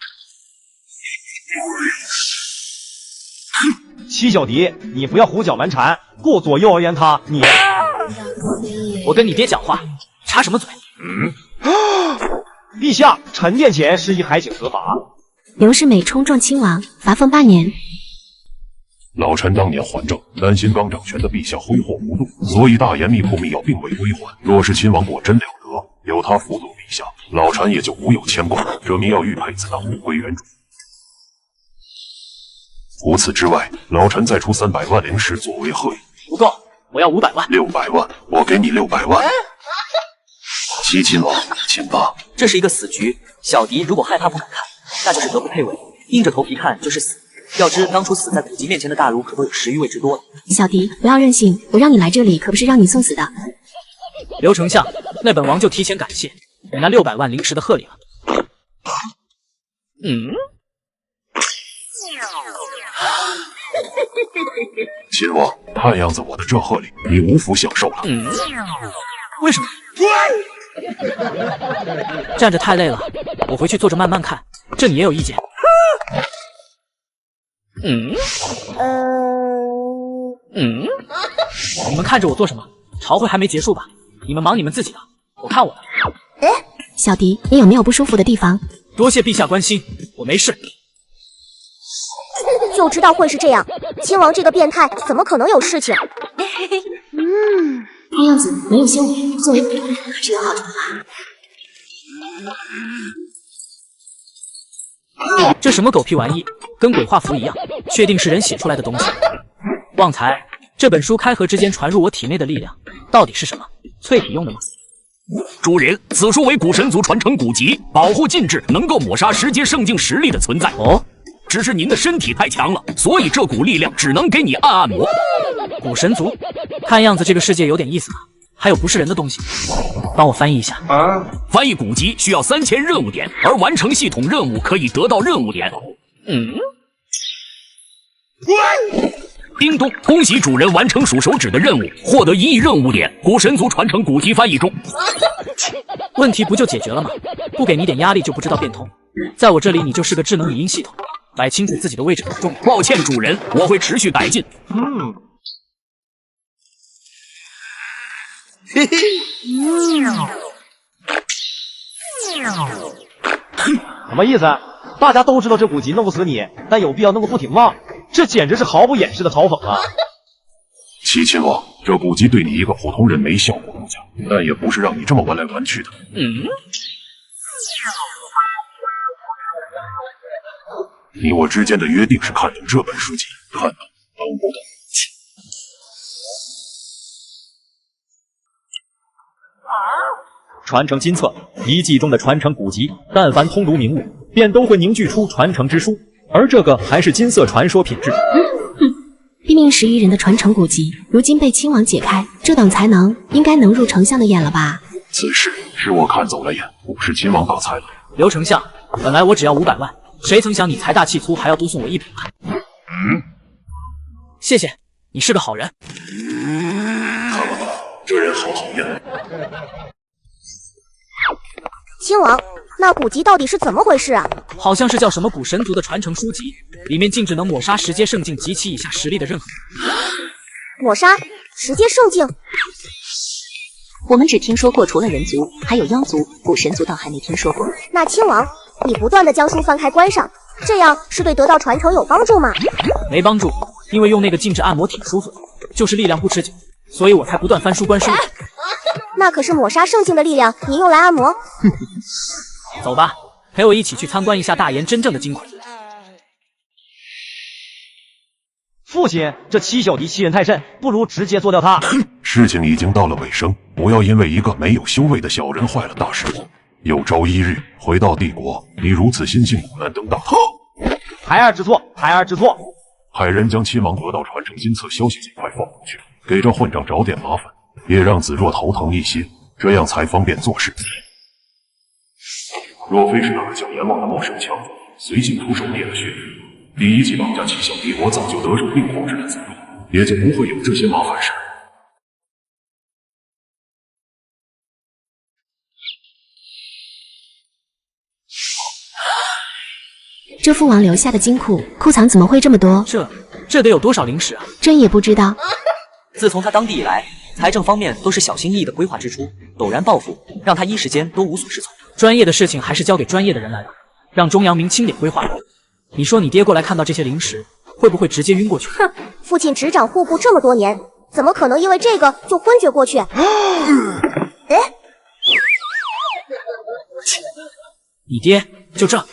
七小狄，你不要胡搅蛮缠，顾左右而言他，你……我跟你爹讲话，插什么嘴？陛下，臣殿前施以海请责罚。刘世美冲撞亲王，罚俸8年。老臣当年还政，担心刚掌权的陛下挥霍无度，所以大严密库密钥并未归还。若是亲王果真了得，有他辅佐陛下，老臣也就无有牵挂。这密钥玉佩自当物归原主。除此之外，老臣再出300万灵石作为贺礼。不够，我要500万。600万，我给你600万。七亲王，请吧。这是一个死局，小狄如果害怕不敢看，那就是德不配位；硬着头皮看就是死。要知当初死在古籍面前的大儒可都有10余位之多。小狄，不要任性，我让你来这里可不是让你送死的。刘丞相，那本王就提前感谢你那600万灵石的贺礼了。亲王，看样子我的这贺礼你无福享受了。为什么？站着太累了，我回去坐着慢慢看。这你也有意见？你们看着我做什么？朝会还没结束吧？你们忙你们自己的，我看我的。小狄，你有没有不舒服的地方？多谢陛下关心，我没事。就知道会是这样，亲王这个变态怎么可能有事情？看样子没有修为，作为普通人还是有好处吧。这什么狗屁玩意，跟鬼画符一样，确定是人写出来的东西。旺财，这本书开合之间传入我体内的力量，到底是什么？淬体用的吗？主人，此书为古神族传承古籍，保护禁制，能够抹杀十阶圣境实力的存在。哦，只是您的身体太强了，所以这股力量只能给你按摩。古神族，看样子这个世界有点意思啊。还有不是人的东西，帮我翻译一下。翻译古籍需要3000任务点，而完成系统任务可以得到任务点。叮咚！恭喜主人完成数手指的任务，获得1亿任务点。古神族传承古籍翻译中。问题不就解决了吗？不给你点压力就不知道变通。在我这里，你就是个智能语音系统，摆清楚自己的位置很重要。抱歉，主人，我会持续改进。嘿嘿，什么意思？大家都知道这古籍弄不死你，但有必要弄个不停吗？这简直是毫不掩饰的嘲讽啊！齐亲王，这古籍对你一个普通人没效果不假，但也不是让你这么玩来玩去的。你我之间的约定是看懂这本书籍，看懂懂不懂？传承金册，遗迹中的传承古籍，但凡通读明悟，便都会凝聚出传承之书，而这个还是金色传说品质。毙命10亿人的传承古籍，如今被亲王解开，这等才能应该能入丞相的眼了吧？此事是我看走了眼，不是亲王打猜了。刘丞相，本来我只要500万，谁曾想你财大气粗，还要多送我100万。谢谢，你是个好人。看吧，这人好讨厌。亲王，那古籍到底是怎么回事啊？好像是叫什么古神族的传承书籍，里面禁止能抹杀10阶圣境及其以下实力的任何人。抹杀10阶圣境？我们只听说过除了人族，还有妖族，古神族倒还没听说过。那亲王，你不断的将书翻开关上，这样是对得到传承有帮助吗？没帮助，因为用那个禁制按摩挺舒服的，就是力量不持久，所以我才不断翻书关书。那可是抹杀圣境的力量，您用来按摩？走吧，陪我一起去参观一下大炎真正的金魁。父亲，这七小弟欺人太甚，不如直接做掉他。事情已经到了尾声，不要因为一个没有修为的小人坏了大事。有朝一日回到帝国，你如此心性古难登大唐。孩儿知错，孩儿知错。海人将亲王得到传承金册消息尽快放过去，给这混账找点麻烦，也让子若头疼一些，这样才方便做事。若非是那个叫阎王的陌生强子随性出手灭了血雨，第一记绑架七小弟，我早就得手并控制了子若，也就不会有这些麻烦事。这父王留下的金库，库藏怎么会这么多？这得有多少零食啊？朕也不知道。自从他当地以来，财政方面都是小心翼翼的规划支出，陡然暴富，让他一时间都无所适从。专业的事情还是交给专业的人来办，让中阳明清点规划。你说你爹过来看到这些零食，会不会直接晕过去？哼，父亲执掌户部这么多年，怎么可能因为这个就昏厥过去？你爹就这。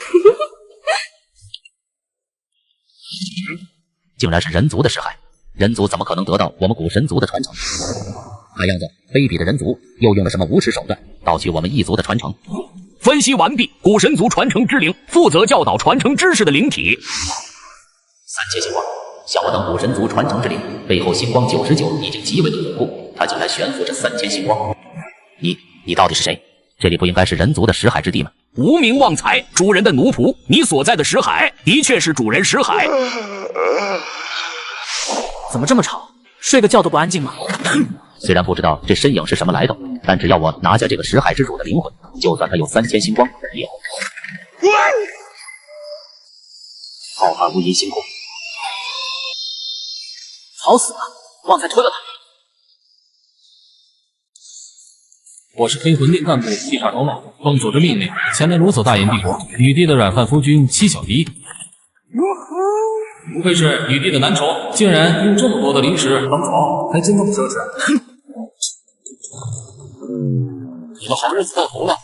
竟然是人族的尸骸，人族怎么可能得到我们古神族的传承？看样子卑鄙的人族又用了什么无耻手段盗取我们异族的传承。分析完毕，古神族传承之灵，负责教导传承知识的灵体。3000星光，像我等古神族传承之灵，背后星光99已经极为的恐怖，他竟然悬浮着3000星光。你到底是谁？这里不应该是人族的识海之地吗？无名旺财，主人的奴仆，你所在的识海的确是主人识海。怎么这么吵？睡个觉都不安静吗？虽然不知道这身影是什么来头，但只要我拿下这个识海之主的灵魂，就算他有3000星光也浩瀚无垠星空。吵死了！旺财吞了他。我是黑魂殿干部地煞长老，奉佐之命令前来掳走大炎帝国女帝的软饭夫君七小迪。不愧是女帝的男宠，竟然用这么多的零食当床，还真这么奢侈。你的好日子到头了。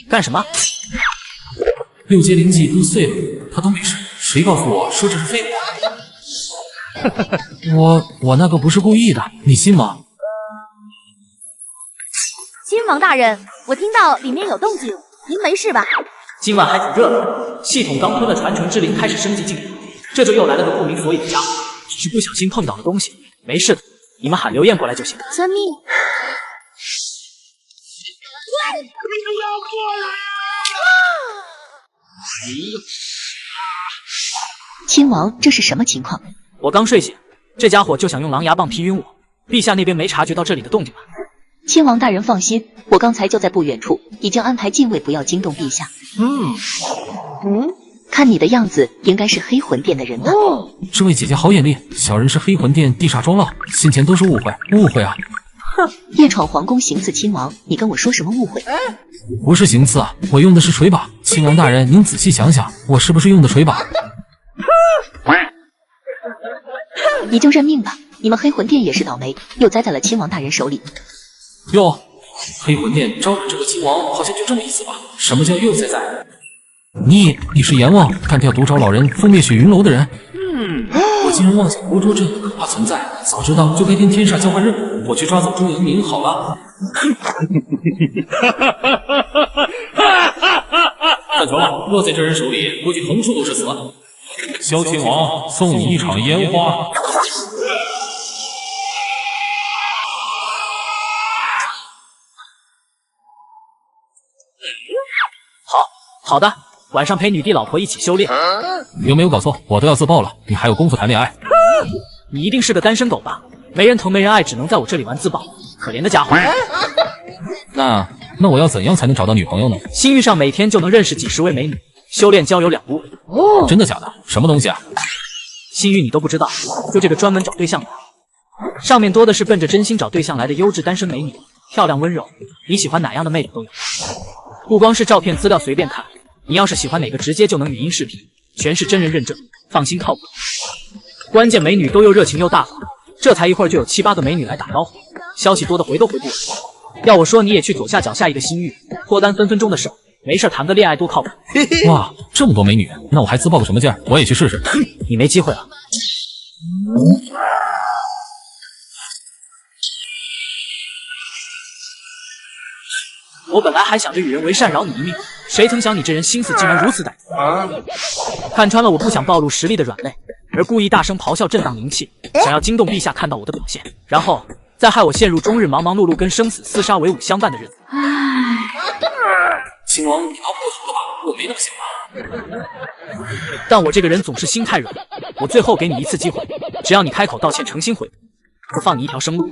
干什么？六阶灵技都碎了，他都没事，谁告诉我说这是废物？我那个不是故意的，你信吗？亲王大人，我听到里面有动静，您没事吧？今晚还挺热的，系统刚吞了传承之灵，开始升级进度，这就又来了个不明所以的家伙，只是不小心碰到了东西，没事的，你们喊刘燕过来就行。遵命。亲王，这是什么情况？我刚睡醒，这家伙就想用狼牙棒劈晕我。陛下那边没察觉到这里的动静吧？亲王大人放心，我刚才就在不远处，已经安排禁卫不要惊动陛下。看你的样子，应该是黑魂殿的人吧？这位姐姐好眼力，小人是黑魂殿地煞庄老，先前都是误会啊！哼，夜闯皇宫行刺亲王，你跟我说什么误会？不是行刺啊，我用的是锤把。亲王大人，您仔细想想，我是不是用的锤把？你就认命吧，你们黑魂殿也是倒霉，又栽在了亲王大人手里。哟，黑魂殿招惹这个亲王，好像就这么意思吧？什么叫又栽在？你是阎王，干掉独招老人、覆灭雪云楼的人。我竟然妄想活捉这个可怕存在，早知道就该跟天煞交换任务，我去抓走周阳明好了。看球，落在这人手里，估计横竖都是死。萧亲王送你一场烟花。好的，晚上陪女帝老婆一起修炼。有没有搞错？我都要自爆了，你还有功夫谈恋爱？你一定是个单身狗吧？没人疼没人爱，只能在我这里玩自爆，可怜的家伙。那我要怎样才能找到女朋友呢？星域上每天就能认识几十位美女，修炼交友2步。真的假的？什么东西啊？星域你都不知道，就这个专门找对象的，上面多的是奔着真心找对象来的优质单身美女，漂亮温柔，你喜欢哪样的妹子都有。不光是照片资料随便看，你要是喜欢哪个直接就能语音视频，全是真人认证，放心靠谱。关键美女都又热情又大方，这才一会儿就有7、8个美女来打招呼，消息多的回都回不完。要我说你也去左下角下一个星域，脱单分分钟的事，没事谈个恋爱多靠谱。哇，这么多美女，那我还自爆个什么劲儿？我也去试试。你没机会了。我本来还想着与人为善，饶你一命，谁曾想你这人心思竟然如此歹毒。看穿了我不想暴露实力的软肋，而故意大声咆哮震荡灵气，想要惊动陛下看到我的表现，然后再害我陷入终日忙忙碌碌跟生死厮杀为伍相伴的日子。亲王，你逃不过头了吧？我没那么想吧。但我这个人总是心太软，我最后给你一次机会，只要你开口道歉诚心悔过，我放你一条生路。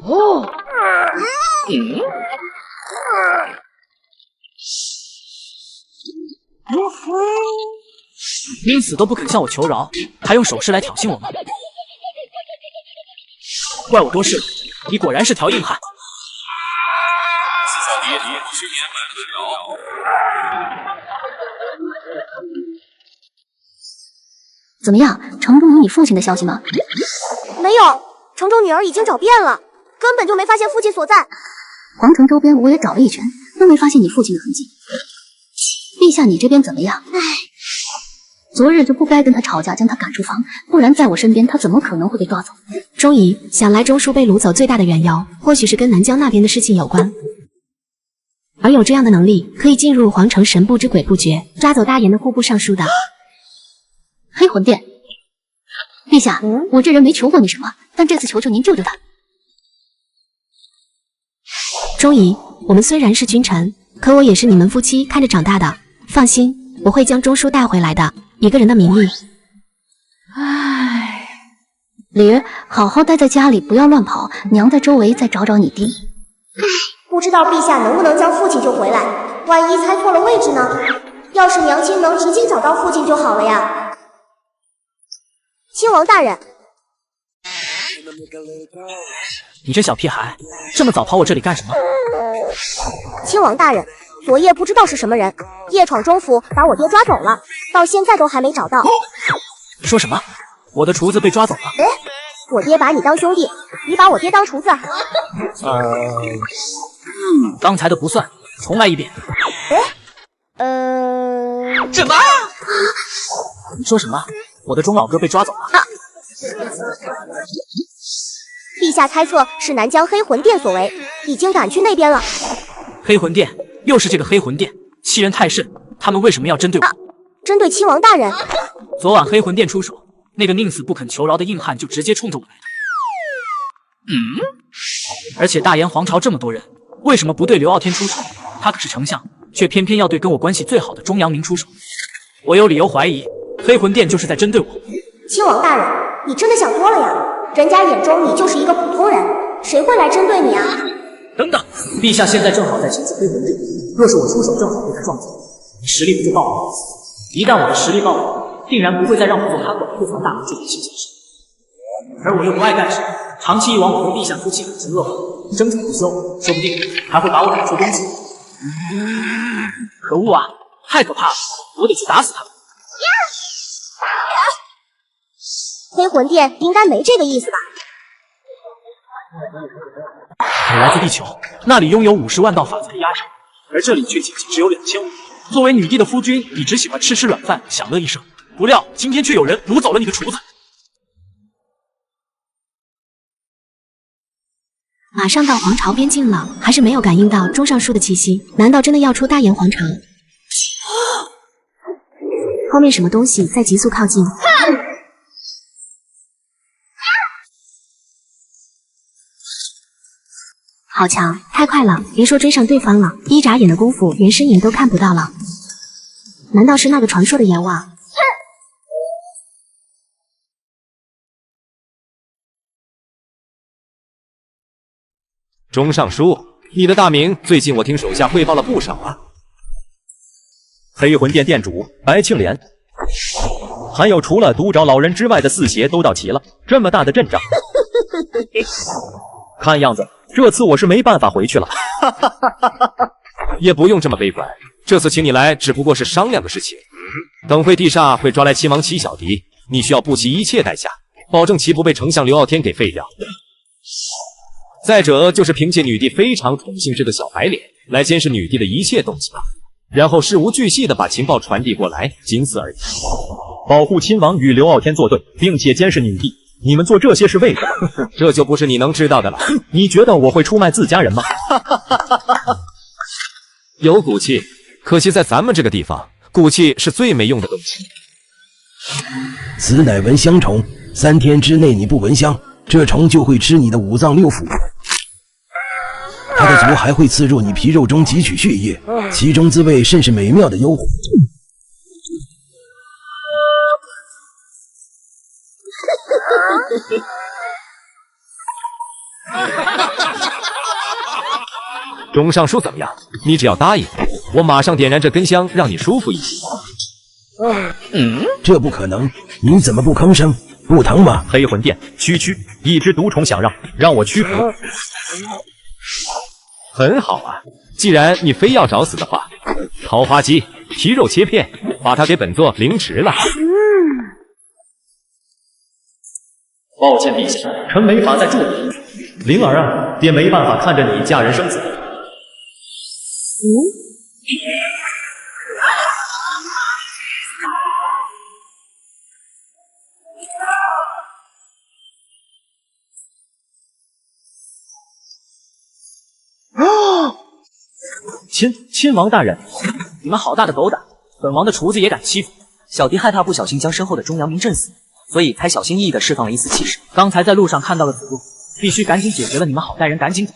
宁死都不肯向我求饶，还用手势来挑衅我吗？怪我多事了，你果然是条硬汉。怎么样，城中有你父亲的消息吗？没有，城中女儿已经找遍了，根本就没发现父亲所在。皇城周边我也找了一圈，都没发现你父亲的痕迹。陛下，你这边怎么样？唉，昨日就不该跟他吵架，将他赶出房，不然在我身边，他怎么可能会被抓走？钟仪，想来钟叔被掳走最大的缘由，或许是跟南疆那边的事情有关。而有这样的能力，可以进入皇城神不知鬼不觉，抓走大炎的户部尚书的。黑魂殿，陛下，我这人没求过你什么，但这次求求您救救他。钟仪，我们虽然是君臣，可我也是你们夫妻看着长大的，放心，我会将钟叔带回来的。一个人的名利。唉，李儿，好好待在家里，不要乱跑，娘在周围再找找你爹。唉，不知道陛下能不能将父亲救回来，万一猜错了位置呢？要是娘亲能直接找到父亲就好了呀。亲王大人，你这小屁孩，这么早跑我这里干什么？亲王大人，昨夜不知道是什么人夜闯中府，把我爹抓走了，到现在都还没找到。说什么？我的厨子被抓走了？我爹把你当兄弟，你把我爹当厨子。刚才的不算，重来一遍。什么？你说什么？我的钟老哥被抓走了？陛下猜测是南疆黑魂殿所为，已经赶去那边了。黑魂殿，又是这个黑魂殿，欺人太甚！他们为什么要针对我？针对亲王大人。昨晚黑魂殿出手，那个宁死不肯求饶的硬汉就直接冲着我来的。而且大炎皇朝这么多人，为什么不对刘傲天出手？他可是丞相，却偏偏要对跟我关系最好的钟阳明出手。我有理由怀疑，黑魂殿就是在针对我。亲王大人，你真的想多了呀！人家眼中你就是一个普通人，谁会来针对你啊？等等，陛下现在正好在行刺黑魂殿，若是我出手，正好被他撞走，你实力不就暴露了？一旦我的实力暴露，定然不会再让我做看管库房大门这件事情事。而我又不爱干事，长期以往我和陛下夫妻感情恶化，争吵不休，说不定还会把我赶出宫籍。可恶啊，太可怕了！我得去打死他们。黑魂殿应该没这个意思吧？我来自地球，那里拥有50万道法则的压制，而这里却仅仅只有2500。作为女帝的夫君，你只喜欢吃软饭，享乐一生。不料今天却有人掳走了你的厨子。马上到皇朝边境了，还是没有感应到钟尚书的气息，难道真的要出大炎皇朝？后面什么东西在急速靠近？好强，太快了！别说追上对方了，一眨眼的功夫，连身影都看不到了。难道是那个传说的阎王？钟尚书，你的大名最近我听手下汇报了不少啊。黑魂殿殿主白青莲，还有除了独爪老人之外的4邪都到齐了，这么大的阵仗，看样子这次我是没办法回去了。也不用这么悲观，这次请你来只不过是商量的事情。等会地煞会抓来亲王七小敌，你需要不惜一切代价，保证其不被丞相刘傲天给废掉。再者就是凭借女帝非常宠幸这个小白脸来监视女帝的一切动静，然后事无巨细的把情报传递过来，仅此而已。保护亲王与刘傲天作对，并且监视女帝，你们做这些是为什么？这就不是你能知道的了。你觉得我会出卖自家人吗？有骨气，可惜在咱们这个地方，骨气是最没用的东西。此乃蚊香虫，3天之内你不闻香，这虫就会吃你的5脏6腑。它的足还会刺入你皮肉中汲取血液，其中滋味甚是美妙的诱惑。钟尚书怎么样？你只要答应，我马上点燃这根香，让你舒服一些。这不可能，你怎么不吭声？不疼吗？黑魂殿，区一只毒虫想让我屈服。很好啊，既然你非要找死的话，桃花鸡皮肉切片，把它给本座凌迟了。抱歉陛下，臣没法再助你。灵儿啊，爹没办法看着你嫁人生子。亲王大人，你们好大的狗胆，本王的厨子也敢欺负！小弟害怕不小心将身后的钟阳明震死，所以才小心翼翼地释放了一丝气势。刚才在路上看到了子路，必须赶紧解决了你们好带人赶紧走。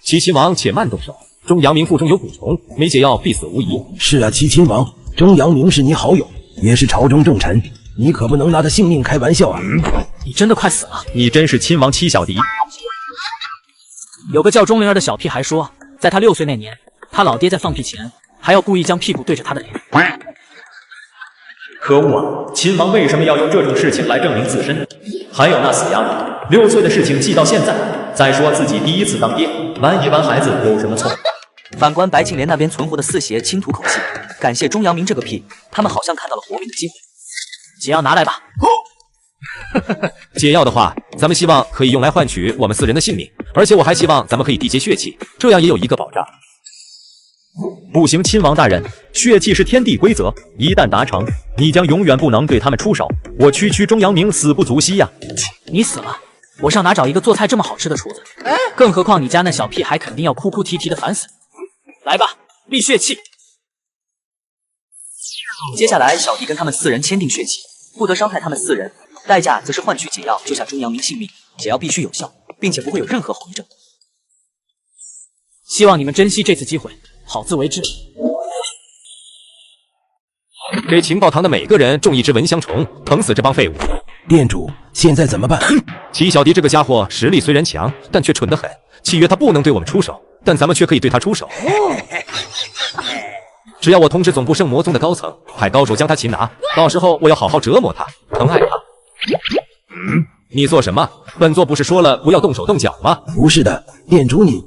齐亲王且慢动手，钟阳明腹中有蛊虫，没解药必死无疑。是啊，齐亲王，钟阳明是你好友，也是朝中重臣，你可不能拿他性命开玩笑啊！你真的快死了！你真是亲王七小敌。有个叫钟灵儿的小屁孩说，在他6岁那年，他老爹在放屁前还要故意将屁股对着他的脸。可恶啊！亲王为什么要用这种事情来证明自身？还有那死丫头， 6岁的事情记到现在。再说自己第一次当爹，玩一玩孩子有什么错？反观白庆莲那边存活的4邪轻吐口气，感谢钟阳明这个屁，他们好像看到了活命的机会。解药拿来吧。解药的话，咱们希望可以用来换取我们4人的性命，而且我还希望咱们可以缔结血气，这样也有一个保障。不行，亲王大人，血气是天地规则，一旦达成，你将永远不能对他们出手。我区钟阳明死不足惜呀！你死了，我上哪找一个做菜这么好吃的厨子？更何况你家那小屁孩肯定要哭哭啼啼的烦死。来吧，立血气。接下来，小弟跟他们4人签订血契，不得伤害他们4人，代价则是换取解药救下钟阳明性命。解药必须有效，并且不会有任何后遗症。希望你们珍惜这次机会，好自为之。给情报堂的每个人种一只蚊香虫，疼死这帮废物。店主，现在怎么办？齐小迪这个家伙实力虽然强，但却蠢得很。契约他不能对我们出手，但咱们却可以对他出手。只要我通知总部圣魔宗的高层，派高手将他擒拿，到时候我要好好折磨他，疼爱他。你做什么？本座不是说了不要动手动脚吗？不是的，店主你。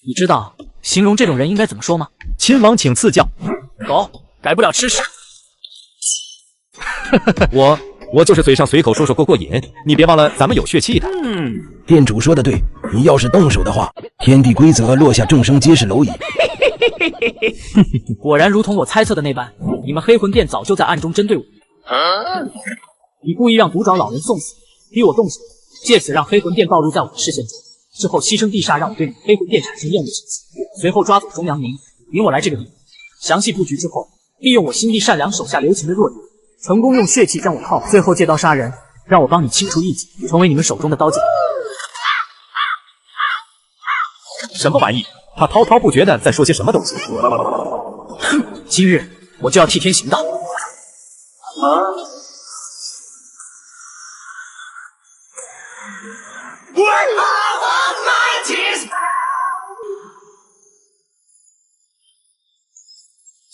你知道形容这种人应该怎么说吗？亲王请赐教。狗改不了吃屎。我就是嘴上随口说说过瘾，你别忘了咱们有血气的。店主说的对，你要是动手的话，天地规则落下，众生皆是蝼蚁。果然如同我猜测的那般，你们黑魂殿早就在暗中针对我。你故意让毒爪老人送死，逼我动手，借此让黑魂殿暴露在我的视线中，之后牺牲地煞，让我对你黑魂殿产生厌恶之情，随后抓走钟阳明，引我来这个地方。详细布局之后，利用我心地善良、手下留情的弱点，成功用血气将我套，最后借刀杀人，让我帮你清除异己，成为你们手中的刀剑。什么玩意？他滔滔不绝的在说些什么东西？今日我就要替天行道。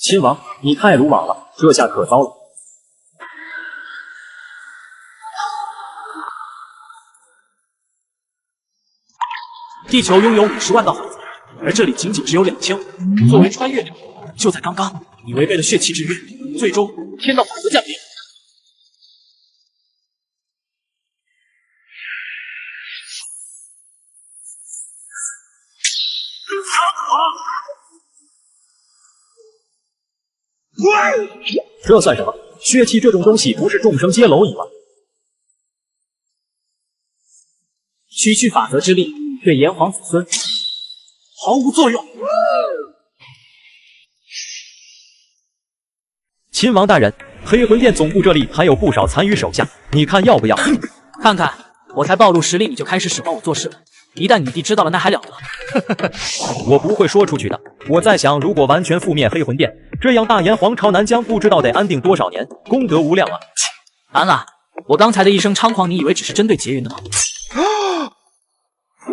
亲王，你太鲁莽了，这下可糟了。地球拥有50万道法则，而这里仅仅只有2000。作为穿越者，就在刚刚，你违背了血气之约，最终天道法则降临。这算什么？血气这种东西不是众生皆蝼蚁吗？区区法则之力对炎黄子孙毫无作用。亲王大人，黑魂殿总部这里还有不少残余手下，你看要不要？看看，我才暴露实力你就开始使唤我做事了，一旦你弟知道了那还了得？我不会说出去的。我在想，如果完全覆灭黑魂殿，这样大炎黄朝南疆不知道得安定多少年，功德无量啊！安了，我刚才的一声猖狂，你以为只是针对劫云的吗？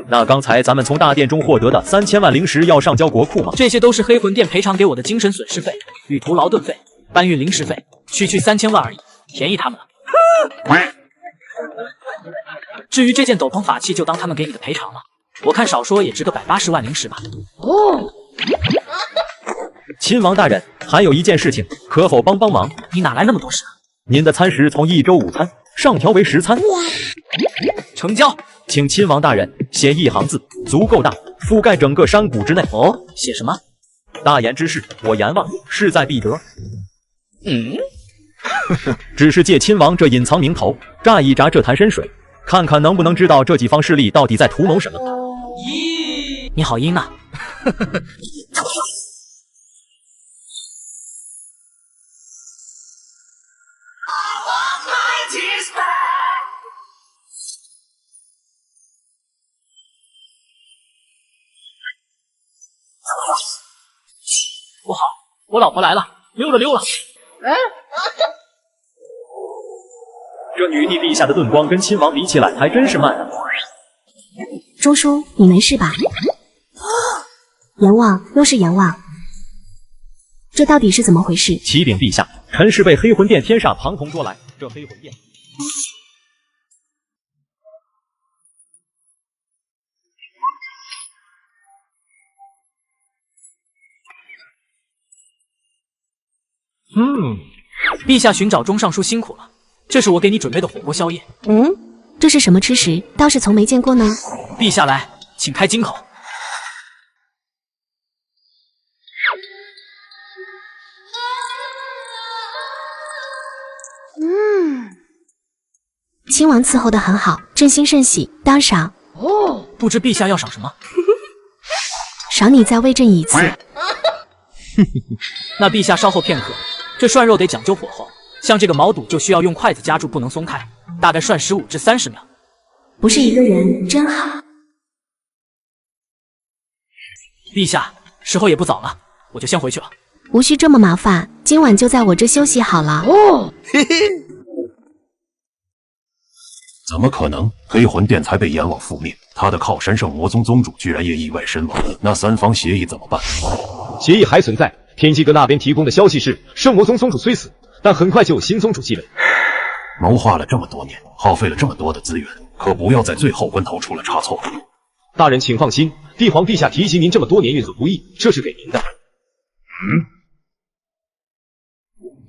那刚才咱们从大殿中获得的3000万灵石要上交国库吗？这些都是黑魂殿赔偿给我的精神损失费、旅途劳顿费、搬运灵石费，区3000万而已，便宜他们了。至于这件斗篷法器，就当他们给你的赔偿了。我看少说也值个180万灵石吧。亲王大人，还有一件事情，可否帮忙？你哪来那么多事啊？您的餐食从1周5餐上调为10餐。成交。请亲王大人写1行字，足够大，覆盖整个山谷之内。哦，写什么？大言之事，我阎王势在必得。只是借亲王这隐藏名头，榨一榨这潭深水，看看能不能知道这几方势力到底在图谋什么。咦，你好阴啊！不好，我老婆来了，溜了溜了。这女帝陛下的盾光跟亲王比起来还真是慢啊。钟叔，你没事吧？阎王，又是阎王，这到底是怎么回事？启禀陛下，臣是被黑魂殿天煞庞同捉来。这黑魂殿。陛下寻找中尚书辛苦了，这是我给你准备的火锅宵夜。这是什么吃食？倒是从没见过呢。陛下来，请开金口。亲王伺候的很好，朕心甚喜，当赏。不知陛下要赏什么？赏你再喂朕一次。那陛下稍后片刻，这涮肉得讲究火候，像这个毛肚就需要用筷子夹住，不能松开，大概涮15至30秒。不是一个人，真好。陛下，时候也不早了，我就先回去了。无需这么麻烦，今晚就在我这休息好了。嘿嘿。怎么可能？黑魂殿才被阎王覆灭，他的靠山圣魔宗宗主居然也意外身亡，那三方协议怎么办？协议还存在。天机阁那边提供的消息是，圣魔宗宗主虽死，但很快就有新宗主继位。谋划了这么多年，耗费了这么多的资源，可不要在最后关头出了差错。大人请放心，帝皇陛下提携您这么多年运作不易，这是给您的。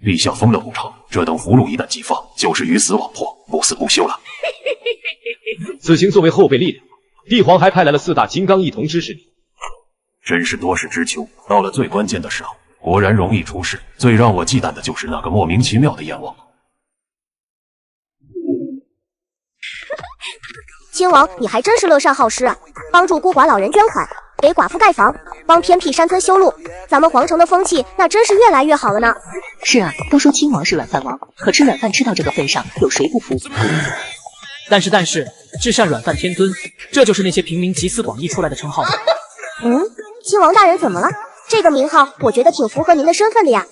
陛下封了不成，这等俘虏一旦激放，就是鱼死网破，不死不休了。此行作为后备力量，帝皇还派来了4大金刚一同支持你。真是多事之秋，到了最关键的时候，果然容易出事。最让我忌惮的就是那个莫名其妙的阎王。亲王，你还真是乐善好施啊！帮助孤寡老人捐款，给寡妇盖房，帮偏僻山村修路，咱们皇城的风气那真是越来越好了呢。是啊，都说亲王是软饭王，可吃软饭吃到这个份上，有谁不服？但是，至善软饭天尊，这就是那些平民集思广益出来的称号吗？亲王大人怎么了？这个名号我觉得挺符合您的身份的呀。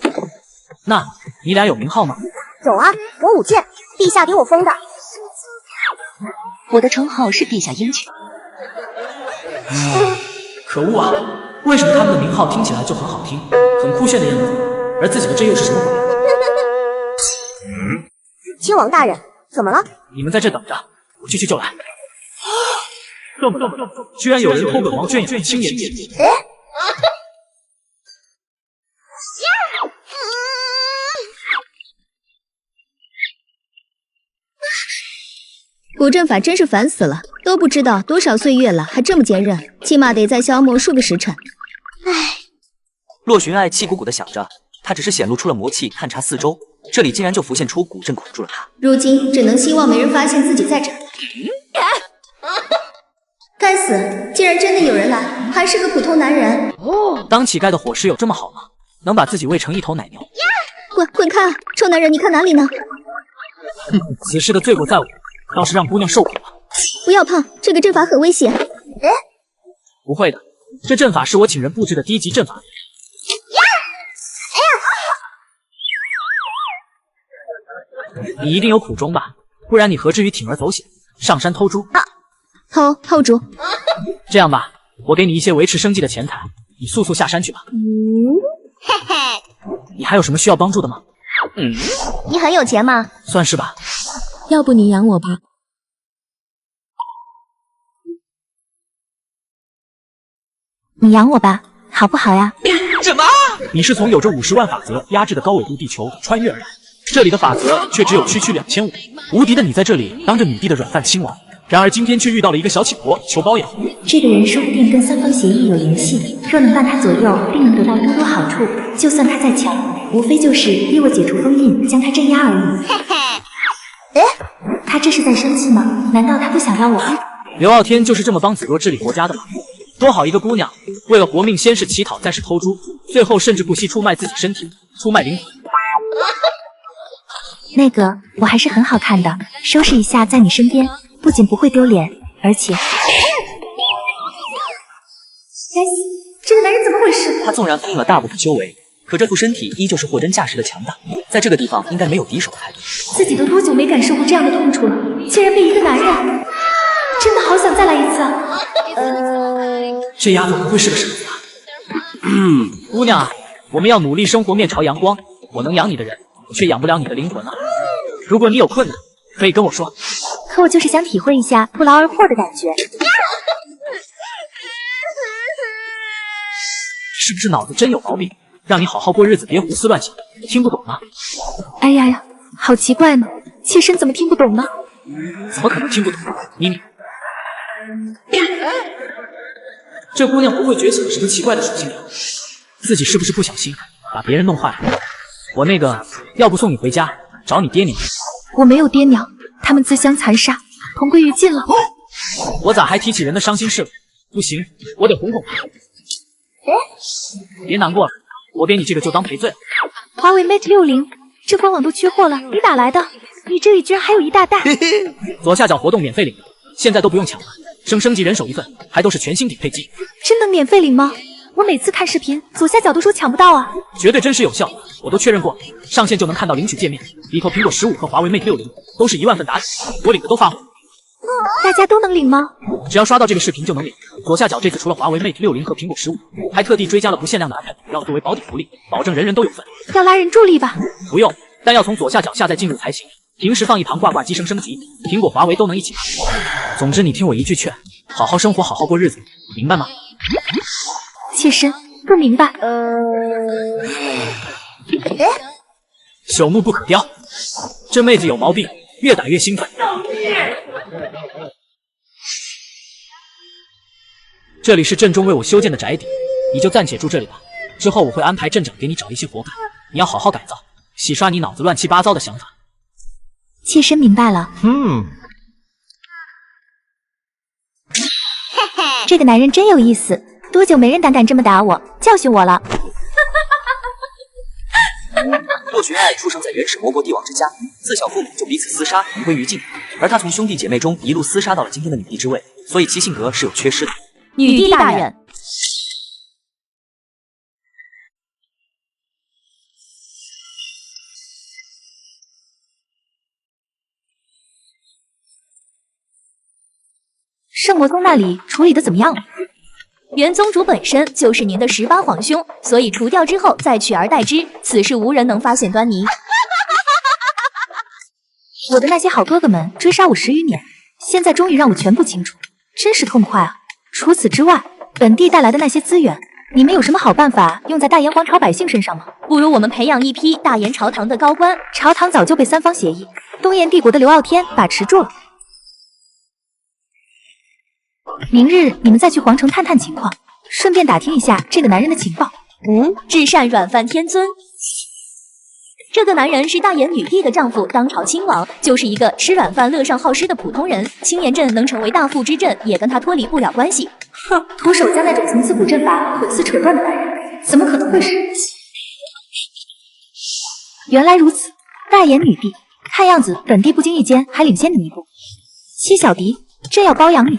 那你俩有名号吗？有啊，我武剑，陛下给我封的。我的称号是陛下鹰犬。可恶啊！为什么他们的名号听起来就很好听，很酷炫的样子，而自己的这又是什么鬼？亲王大人，怎么了？你们在这等着，我去就来。居然有人偷本王圈养青眼姐。古阵法真是烦死了，都不知道多少岁月了，还这么坚韧，起码得再消磨数个时辰。唉，洛寻爱气鼓鼓的想着，他只是显露出了魔气，探查四周，这里竟然就浮现出古阵捆住了他。如今只能希望没人发现自己在这。该死，竟然真的有人来，还是个普通男人。当乞丐的伙食有这么好吗？能把自己喂成一头奶牛？滚开啊！臭男人，你看哪里呢？此事的罪过在我，倒是让姑娘受苦了。不要碰，这个阵法很危险。不会的，这阵法是我请人布置的低级阵法。你一定有苦衷吧？不然你何至于铤而走险，上山偷猪？偷猪。这样吧，我给你一些维持生计的钱财，你速速下山去吧。你还有什么需要帮助的吗？你很有钱吗？算是吧。要不你养我吧。你养我吧，好不好呀？什么？你是从有着50万法则压制的高纬度地球穿越而来，这里的法则却只有区2500，无敌的你在这里当着女帝的软饭亲王，然而今天却遇到了一个小乞婆求包养。这个人说不定跟三方协议有联系，若能伴他左右，定能得到多多好处。就算他再强，无非就是逼我解除封印，将他镇压而已。他这是在生气吗？难道他不想要我？刘傲天就是这么帮子若治理国家的吗？多好一个姑娘，为了活命，先是乞讨，再是偷猪，最后甚至不惜出卖自己身体，出卖灵魂。那个，我还是很好看的，收拾一下在你身边，不仅不会丢脸，而且……该死，这个男人怎么回事？他纵然封印了大部分修为，可这副身体依旧是货真价实的强大，在这个地方应该没有敌手的态度。自己都多久没感受过这样的痛楚了，竟然被一个男人……真的好想再来一次啊！这丫头不会是个傻子吧？姑娘，我们要努力生活，面朝阳光。我能养你的人，我却养不了你的灵魂啊！如果你有困难，可以跟我说。可我就是想体会一下不劳而获的感觉。是不是脑子真有毛病？让你好好过日子，别胡思乱想，听不懂吗？哎呀呀，好奇怪呢，妾身怎么听不懂呢？怎么可能听不懂？你，这姑娘不会觉醒了什么奇怪的属性吧？自己是不是不小心把别人弄坏了？我那个，要不送你回家找你爹娘？我没有爹娘，他们自相残杀，同归于尽了。我咋还提起人的伤心事了？不行，我得哄哄他。别难过了，我给你这个就当赔罪了。华为 Mate 60，这官网都缺货了，你哪来的？你这里居然还有一大袋！左下角活动免费领，现在都不用抢了，升级人手一份，还都是全新顶配机。真的免费领吗？我每次看视频，左下角都说抢不到啊。绝对真实有效，我都确认过，上线就能看到领取界面，里头苹果15和华为 Mate 60都是1万份打底，我领的都发火。大家都能领吗？只要刷到这个视频就能领。左下角这次除了华为 Mate 60和苹果15，还特地追加了不限量的 iPad 要作为保底福利，保证人人都有份。要拉人助力吧？不用，但要从左下角下载进入才行。平时放一旁挂挂机升级，苹果、华为都能一起玩。总之你听我一句劝，好好生活，好好过日子，明白吗？妾身不明白。朽木不可雕，这妹子有毛病，越打越兴奋。这里是镇中为我修建的宅邸，你就暂且住这里吧。之后我会安排镇长给你找一些活干，你要好好改造，洗刷你脑子乱七八糟的想法。妾身明白了。这个男人真有意思，多久没人胆这么打我，教训我了。洛群爱出生在原始魔国帝王之家，自小父母就彼此厮杀，同归于尽。而他从兄弟姐妹中一路厮杀到了今天的女帝之位，所以其性格是有缺失的。女帝大人，圣魔宗那里处理的怎么样了？原宗主本身就是您的18皇兄，所以除掉之后再取而代之，此事无人能发现端倪。我的那些好哥哥们追杀我10余年，现在终于让我全部清楚，真是痛快啊！除此之外，本地带来的那些资源，你们有什么好办法用在大炎皇朝百姓身上吗？不如我们培养一批大炎朝堂的高官。朝堂早就被三方协议东炎帝国的刘傲天把持住了。明日你们再去皇城探探情况，顺便打听一下这个男人的情报。至善软饭天尊，这个男人是大炎女帝的丈夫，当朝亲王，就是一个吃软饭乐上好施的普通人。青岩镇能成为大富之镇，也跟他脱离不了关系。哼，徒手将那种从刺骨阵法捆丝扯断的男人，怎么可能会是？原来如此，大炎女帝，看样子本帝不经意间还领先你一步。七小迪，朕要包养你。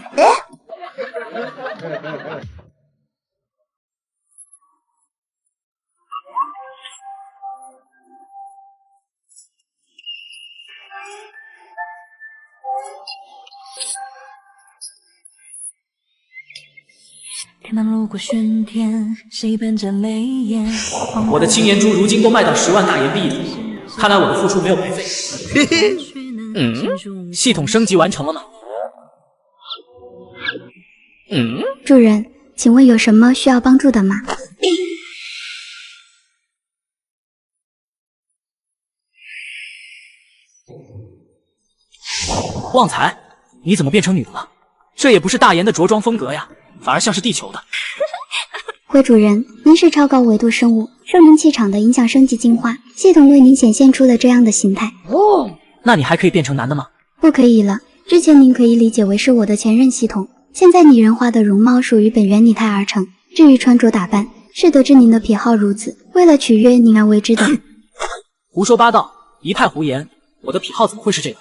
天堂路过喧天，谁伴着泪眼？我的青岩珠如今都卖到10万大岩币了，看来我的付出没有白费。系统升级完成了吗？主人，请问有什么需要帮助的吗？旺财，你怎么变成女的了？这也不是大炎的着装风格呀，反而像是地球的。回主人，您是超高维度生物，受您气场的影响升级进化，系统为您显现出了这样的形态。那你还可以变成男的吗？不可以了，之前您可以理解为是我的前任系统，现在拟人化的容貌属于本源拟态而成。至于穿着打扮，是得知您的癖好如此，为了取悦您而为之的。胡说八道，一派胡言，我的癖好怎么会是这个？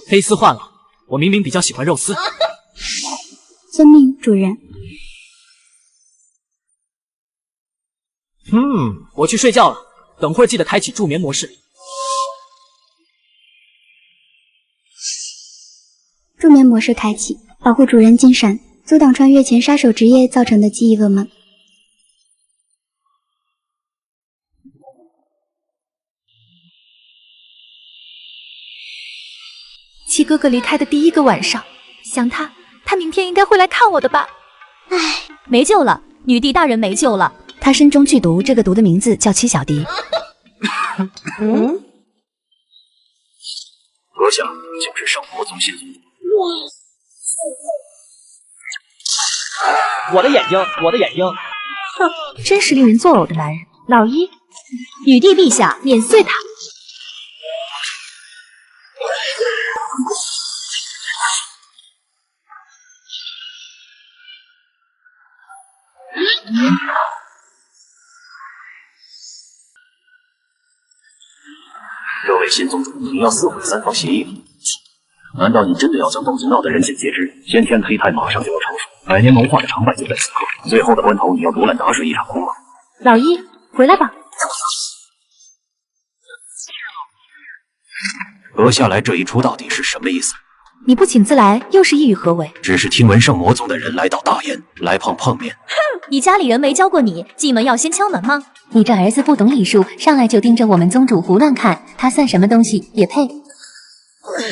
黑丝换了，我明明比较喜欢肉丝。遵命，主人。我去睡觉了，等会儿记得开启助眠模式。助眠模式开启，保护主人精神，阻挡穿越前杀手职业造成的记忆噩梦。七哥哥离开的第一个晚上，想他，他明天应该会来看我的吧？唉，没救了，女帝大人没救了。她身中剧毒，这个毒的名字叫七小迪。阁下就是圣魔宗信宗。我的眼睛，我的眼睛！哼，真是令人作呕的男人。老一，女帝陛下，碾碎他！这位新宗主，你要撕毁三方协议吗？难道你真的要将斗争闹得人尽皆知？先天胚胎马上就要成熟，百年谋划的成败就在此刻。最后的关头，你要独揽大水一场空吗？老一，回来吧。阁下来这一出到底是什么意思？你不请自来，又是意欲何为？只是听闻圣魔宗的人来到大燕，来碰面。哼，你家里人没教过你，进门要先敲门吗？你这儿子不懂礼数，上来就盯着我们宗主胡乱看，他算什么东西？也配？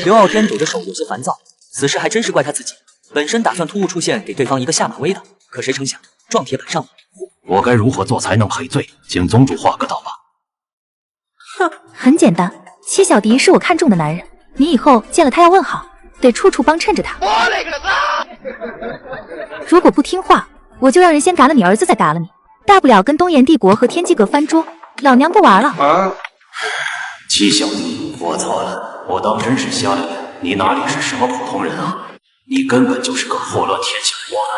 刘傲天抖着手，有些烦躁。此事还真是怪他自己，本身打算突兀出现，给对方一个下马威的，可谁成想撞铁板上了。我该如何做才能赔罪？请宗主画个道吧。哼，很简单，七小迪是我看中的男人，你以后见了他要问好，得处处帮衬着他。我勒个擦！如果不听话，我就让人先嘎了你儿子，再嘎了你，大不了跟东炎帝国和天机阁翻桌，老娘不玩了。七小迪，我错了，我当真是瞎了眼。你哪里是什么普通人啊？你根本就是个祸乱天下的祸害。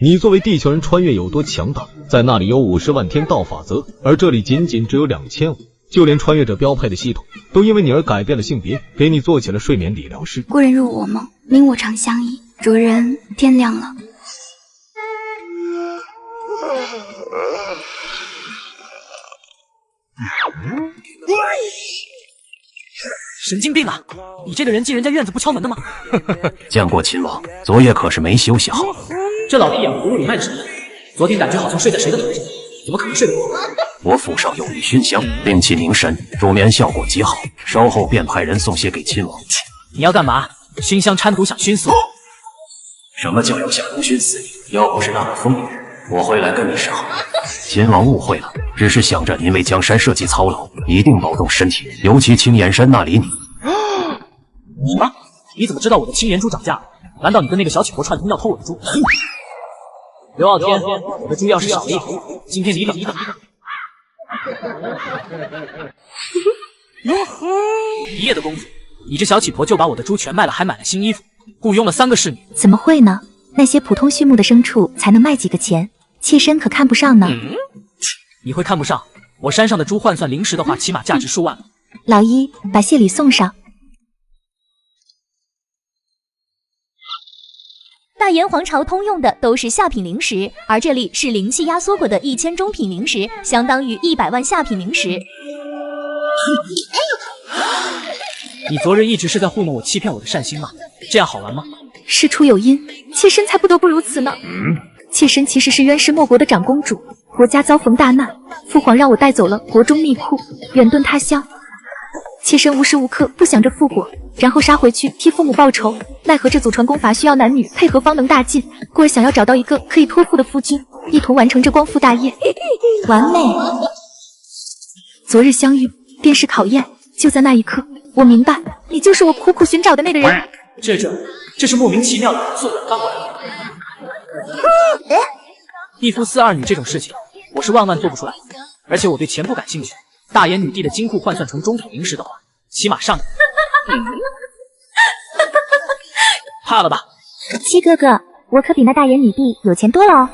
你作为地球人穿越有多强大？在那里有50万天道法则，而这里仅仅只有2500，就连穿越者标配的系统都因为你而改变了性别，给你做起了睡眠理疗师。故人入我梦，明我长相依。主人，天亮了。神经病啊！你这个人进人家院子不敲门的吗？见过秦王，昨夜可是没休息好。这老屁眼葫芦里卖什么？昨天感觉好像睡在谁的腿上，怎么可能睡得过？我府上有一熏香，令其凝神，助眠效果极好，稍后便派人送些给亲王。你要干嘛？熏香掺毒想熏死我？什么叫要想毒熏死你？要不是那个疯女人，我会来跟你示好。秦王误会了，只是想着您为江山社稷操劳，一定保重身体，尤其青岩山那里你。什么？你怎么知道我的青岩猪涨价了？难道你跟那个小乞婆串通要偷我的猪？刘傲天，我的猪要是少了一头，今天你等。一夜的功夫，你这小乞婆就把我的猪全卖了，还买了新衣服，雇佣了3个侍女。怎么会呢？那些普通畜牧的牲畜才能卖几个钱，妾身可看不上呢。你会看不上？我山上的猪换算零食的话，起码价值数万。老一，把谢礼送上。大炎皇朝通用的都是下品灵石，而这里是灵气压缩过的1000中品灵石，相当于100万下品灵石。你昨日一直是在糊弄我、欺骗我的善心吗？这样好玩吗？事出有因，妾身才不得不如此呢。妾身其实是渊氏墨国的长公主，国家遭逢大难，父皇让我带走了国中秘库，远遁他乡。妾身无时无刻不想着复国，然后杀回去替父母报仇。奈何这祖传功法需要男女配合方能大进，故而想要找到一个可以托付的夫君，一同完成这光复大业。完美！昨日相遇便是考验，就在那一刻，我明白你就是我苦苦寻找的那个人。这是莫名其妙的做软刚过来。一夫4儿女这种事情，我是万万做不出来的。而且我对钱不感兴趣。大炎女帝的金库换算成中品灵石的话，起码上怕了吧？七哥哥，我可比那大炎女帝有钱多了哦。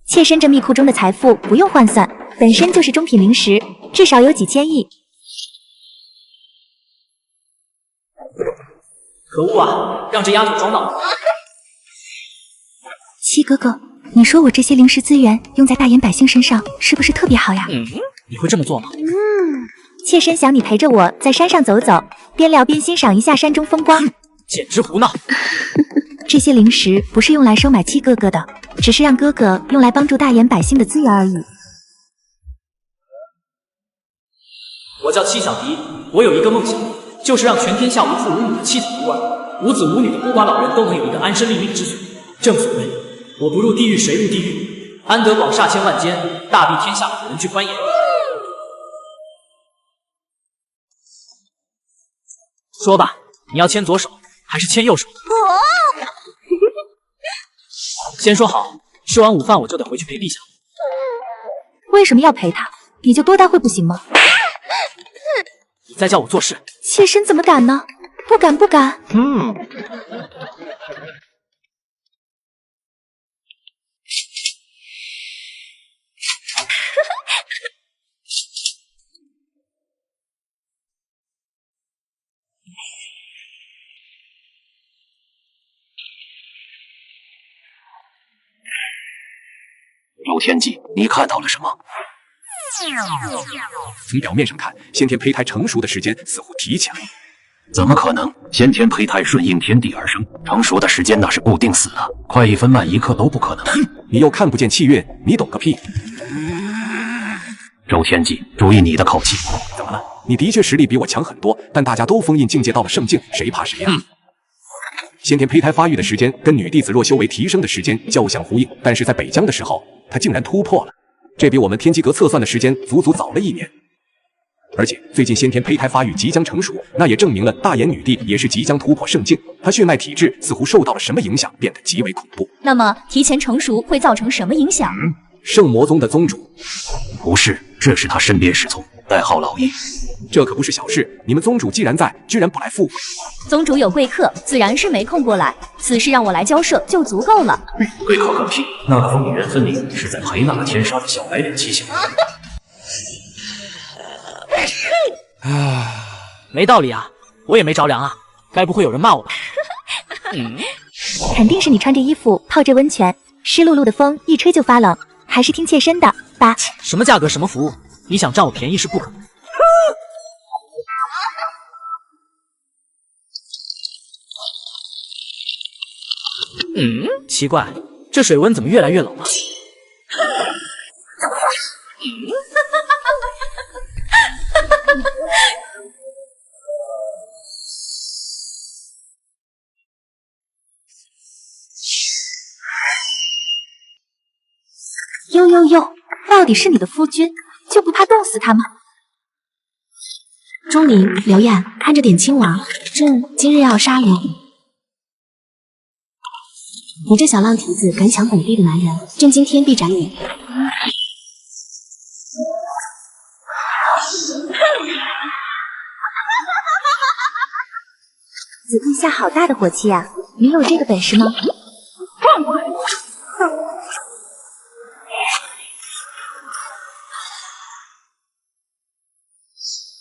妾身这密库中的财富不用换算，本身就是中品灵石，至少有几千亿。可恶啊！让这丫头装到了。七哥哥，你说我这些灵石资源用在大炎百姓身上，是不是特别好呀？你会这么做吗？妾身想你陪着我在山上走走，边聊边欣赏一下山中风光。简直胡闹！这些灵石不是用来收买七哥哥的，只是让哥哥用来帮助大炎百姓的资源而已。我叫戚小迪，我有一个梦想，就是让全天下无父无母的妻子无儿、无子无女的孤寡老人都能有一个安身立命之所。正所谓，我不入地狱谁入地狱？安得广厦千万间，大庇天下人俱欢颜。说吧，你要牵左手还是牵右手？先说好，吃完午饭我就得回去陪陛下。为什么要陪他？你就多待会不行吗？你再叫我做事，妾身怎么敢呢？不敢不敢。周天际，你看到了什么？从表面上看，先天胚胎成熟的时间似乎提前了。怎么可能？先天胚胎顺应天地而生，成熟的时间那是固定死的，快1分慢1刻都不可能。你又看不见气运，你懂个屁！周天际，注意你的口气。怎么了？你的确实力比我强很多，但大家都封印境界到了圣境，谁怕谁呀？先天胚胎发育的时间跟女弟子若修为提升的时间交相呼应，但是在北疆的时候，它竟然突破了，这比我们天机阁测算的时间足足早了1年。而且最近先天胚胎发育即将成熟，那也证明了大妍女帝也是即将突破圣境，她血脉体质似乎受到了什么影响，变得极为恐怖。那么提前成熟会造成什么影响？圣魔宗的宗主？不是，这是他身边侍从，代号老爷。这可不是小事，你们宗主既然在，居然不来赴会。宗主有贵客，自然是没空过来，此事让我来交涉就足够了。贵客个屁！那个疯女人分明是在陪那个天杀的小白脸妻小。没道理啊，我也没着凉啊，该不会有人骂我吧？肯定是你穿着衣服泡着温泉，湿漉漉的风一吹就发冷，还是听妾身的吧？什么价格什么服务，你想占我便宜是不可能。奇怪，这水温怎么越来越冷了？呦呦呦，到底是你的夫君，就不怕冻死他吗？钟灵、刘晏，看着点亲王，朕今日要杀你！你这小浪蹄子敢抢本地的男人，朕今天必斩你！子陛下好大的火气啊！你有这个本事吗？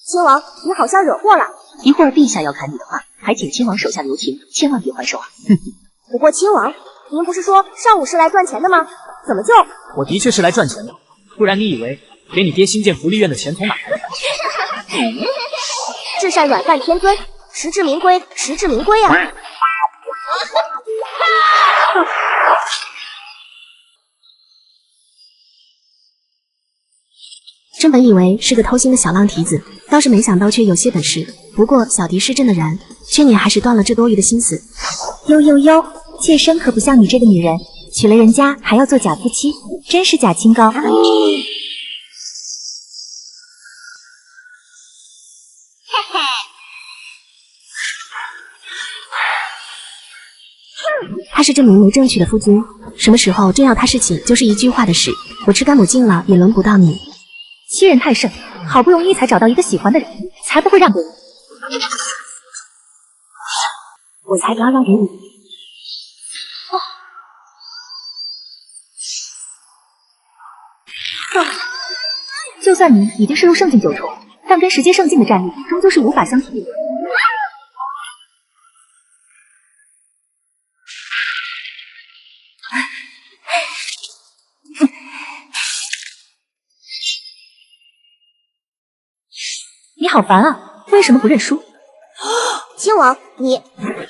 亲王，你好像惹祸了。一会儿陛下要砍你的话，还请亲王手下留情，千万别还手啊！不过亲王，您不是说上午是来赚钱的吗？怎么就……我的确是来赚钱的，不然你以为给你爹新建福利院的钱从哪来的？至善软饭天尊，实至名归，实至名归啊！朕本以为是个偷腥的小浪蹄子，倒是没想到却有些本事。不过小迪是朕的人，劝你还是断了这多余的心思。呦呦呦，妾身可不像你这个女人，娶了人家还要做假夫妻，真是假清高。他是这名没正娶的夫君，什么时候真要他侍寝，就是一句话的事。我吃干抹净了，也轮不到你。欺人太甚，好不容易才找到一个喜欢的人，才不会让给你。我才不要让给你。就算你已经是入圣境9重，但跟10阶圣境的战力终究是无法相提并论。你好烦啊！为什么不认输？亲王，你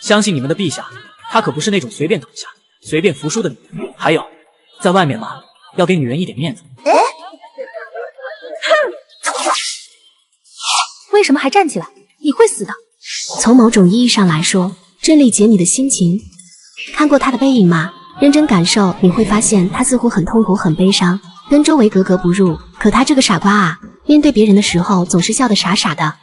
相信你们的陛下，他可不是那种随便倒下、随便服输的女人。还有，在外面嘛，要给女人一点面子。为什么还站起来？你会死的。从某种意义上来说，真理解你的心情。看过他的背影吗？认真感受，你会发现他似乎很痛苦、很悲伤，跟周围格格不入。可他这个傻瓜啊，面对别人的时候总是笑得傻傻的。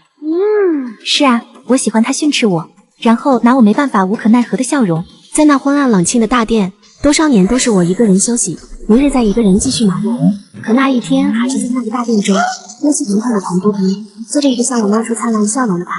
是啊，我喜欢他训斥我，然后拿我没办法、无可奈何的笑容。在那昏暗冷清的大殿，多少年都是我一个人休息，明日再一个人继续忙碌。可那一天，还是在那个大殿中，热气腾腾的唐多宾坐着一个向我露出灿烂笑容的他。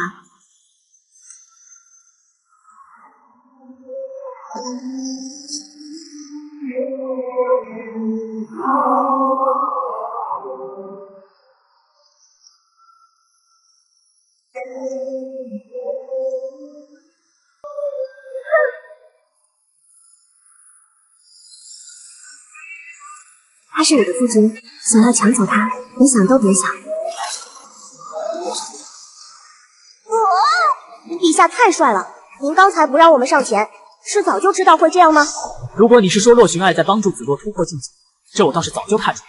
他是我的父君，想要抢走他，连想都别想。陛下太帅了，您刚才不让我们上前，是早就知道会这样吗？如果你是说洛寻爱在帮助子洛突破禁忌，这我倒是早就看出来。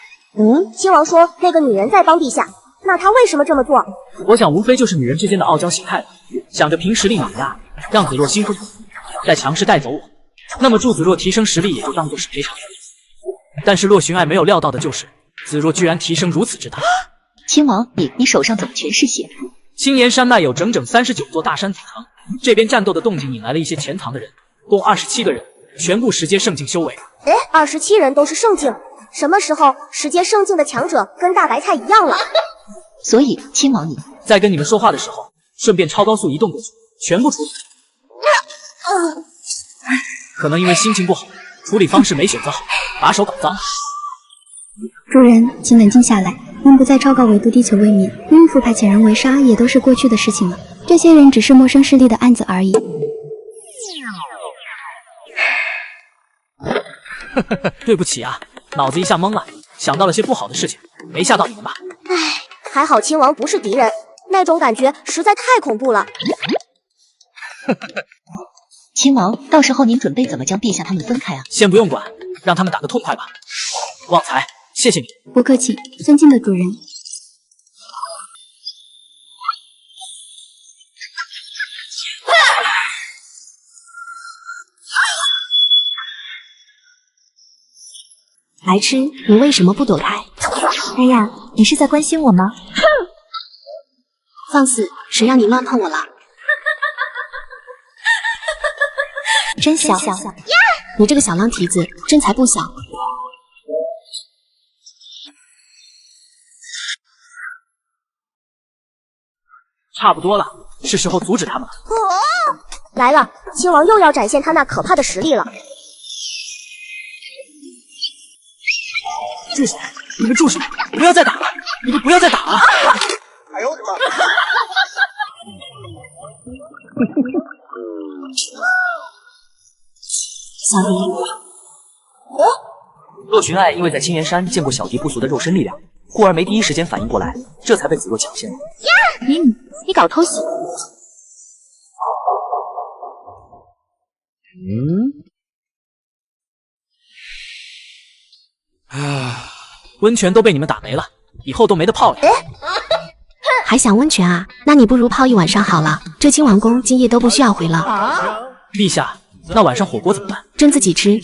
亲王说那个女人在帮陛下，那她为什么这么做？我想无非就是女人之间的傲娇心态吧，想着凭实力碾压，让子洛心灰意冷，再强势带走我，那么助子洛提升实力也就当作是赔偿。但是洛寻爱没有料到的就是，子若居然提升如此之大。亲王，你手上怎么全是血？青岩山脉有整整39座大山阻藏，这边战斗的动静引来了一些潜藏的人，共27个人，全部石阶圣境修为。27人都是圣境，什么时候石阶圣境的强者跟大白菜一样了？所以亲王你在跟你们说话的时候，顺便超高速移动过去，全部处理。可能因为心情不好，处理方式没选择好，把手搞脏了。主人，请冷静下来，您不在超高维度地球卫冕，应付派遣人围杀也都是过去的事情了。这些人只是陌生势力的案子而已。对不起啊，脑子一下懵了，想到了些不好的事情，没吓到你们吧？还好亲王不是敌人，那种感觉实在太恐怖了。亲王，到时候您准备怎么将陛下他们分开啊？先不用管，让他们打个痛快吧。旺财，谢谢你。不客气，尊敬的主人。白痴，你为什么不躲开？哎呀，你是在关心我吗？放肆！谁让你乱碰我了？真小！你这个小浪蹄子，真才不小。差不多了，是时候阻止他们了。来了，亲王又要展现他那可怕的实力了。住手！你们住手！不要再打了！你们不要再打了！哎呦我的妈！小迪，洛寻爱因为在青岩山见过小迪不俗的肉身力量，故而没第一时间反应过来，这才被子洛抢先。你搞偷袭！温泉都被你们打没了，以后都没得泡了。还想温泉啊？那你不如泡一晚上好了，这亲王宫今夜都不需要回了。陛下，那晚上火锅怎么办？蒸自己吃。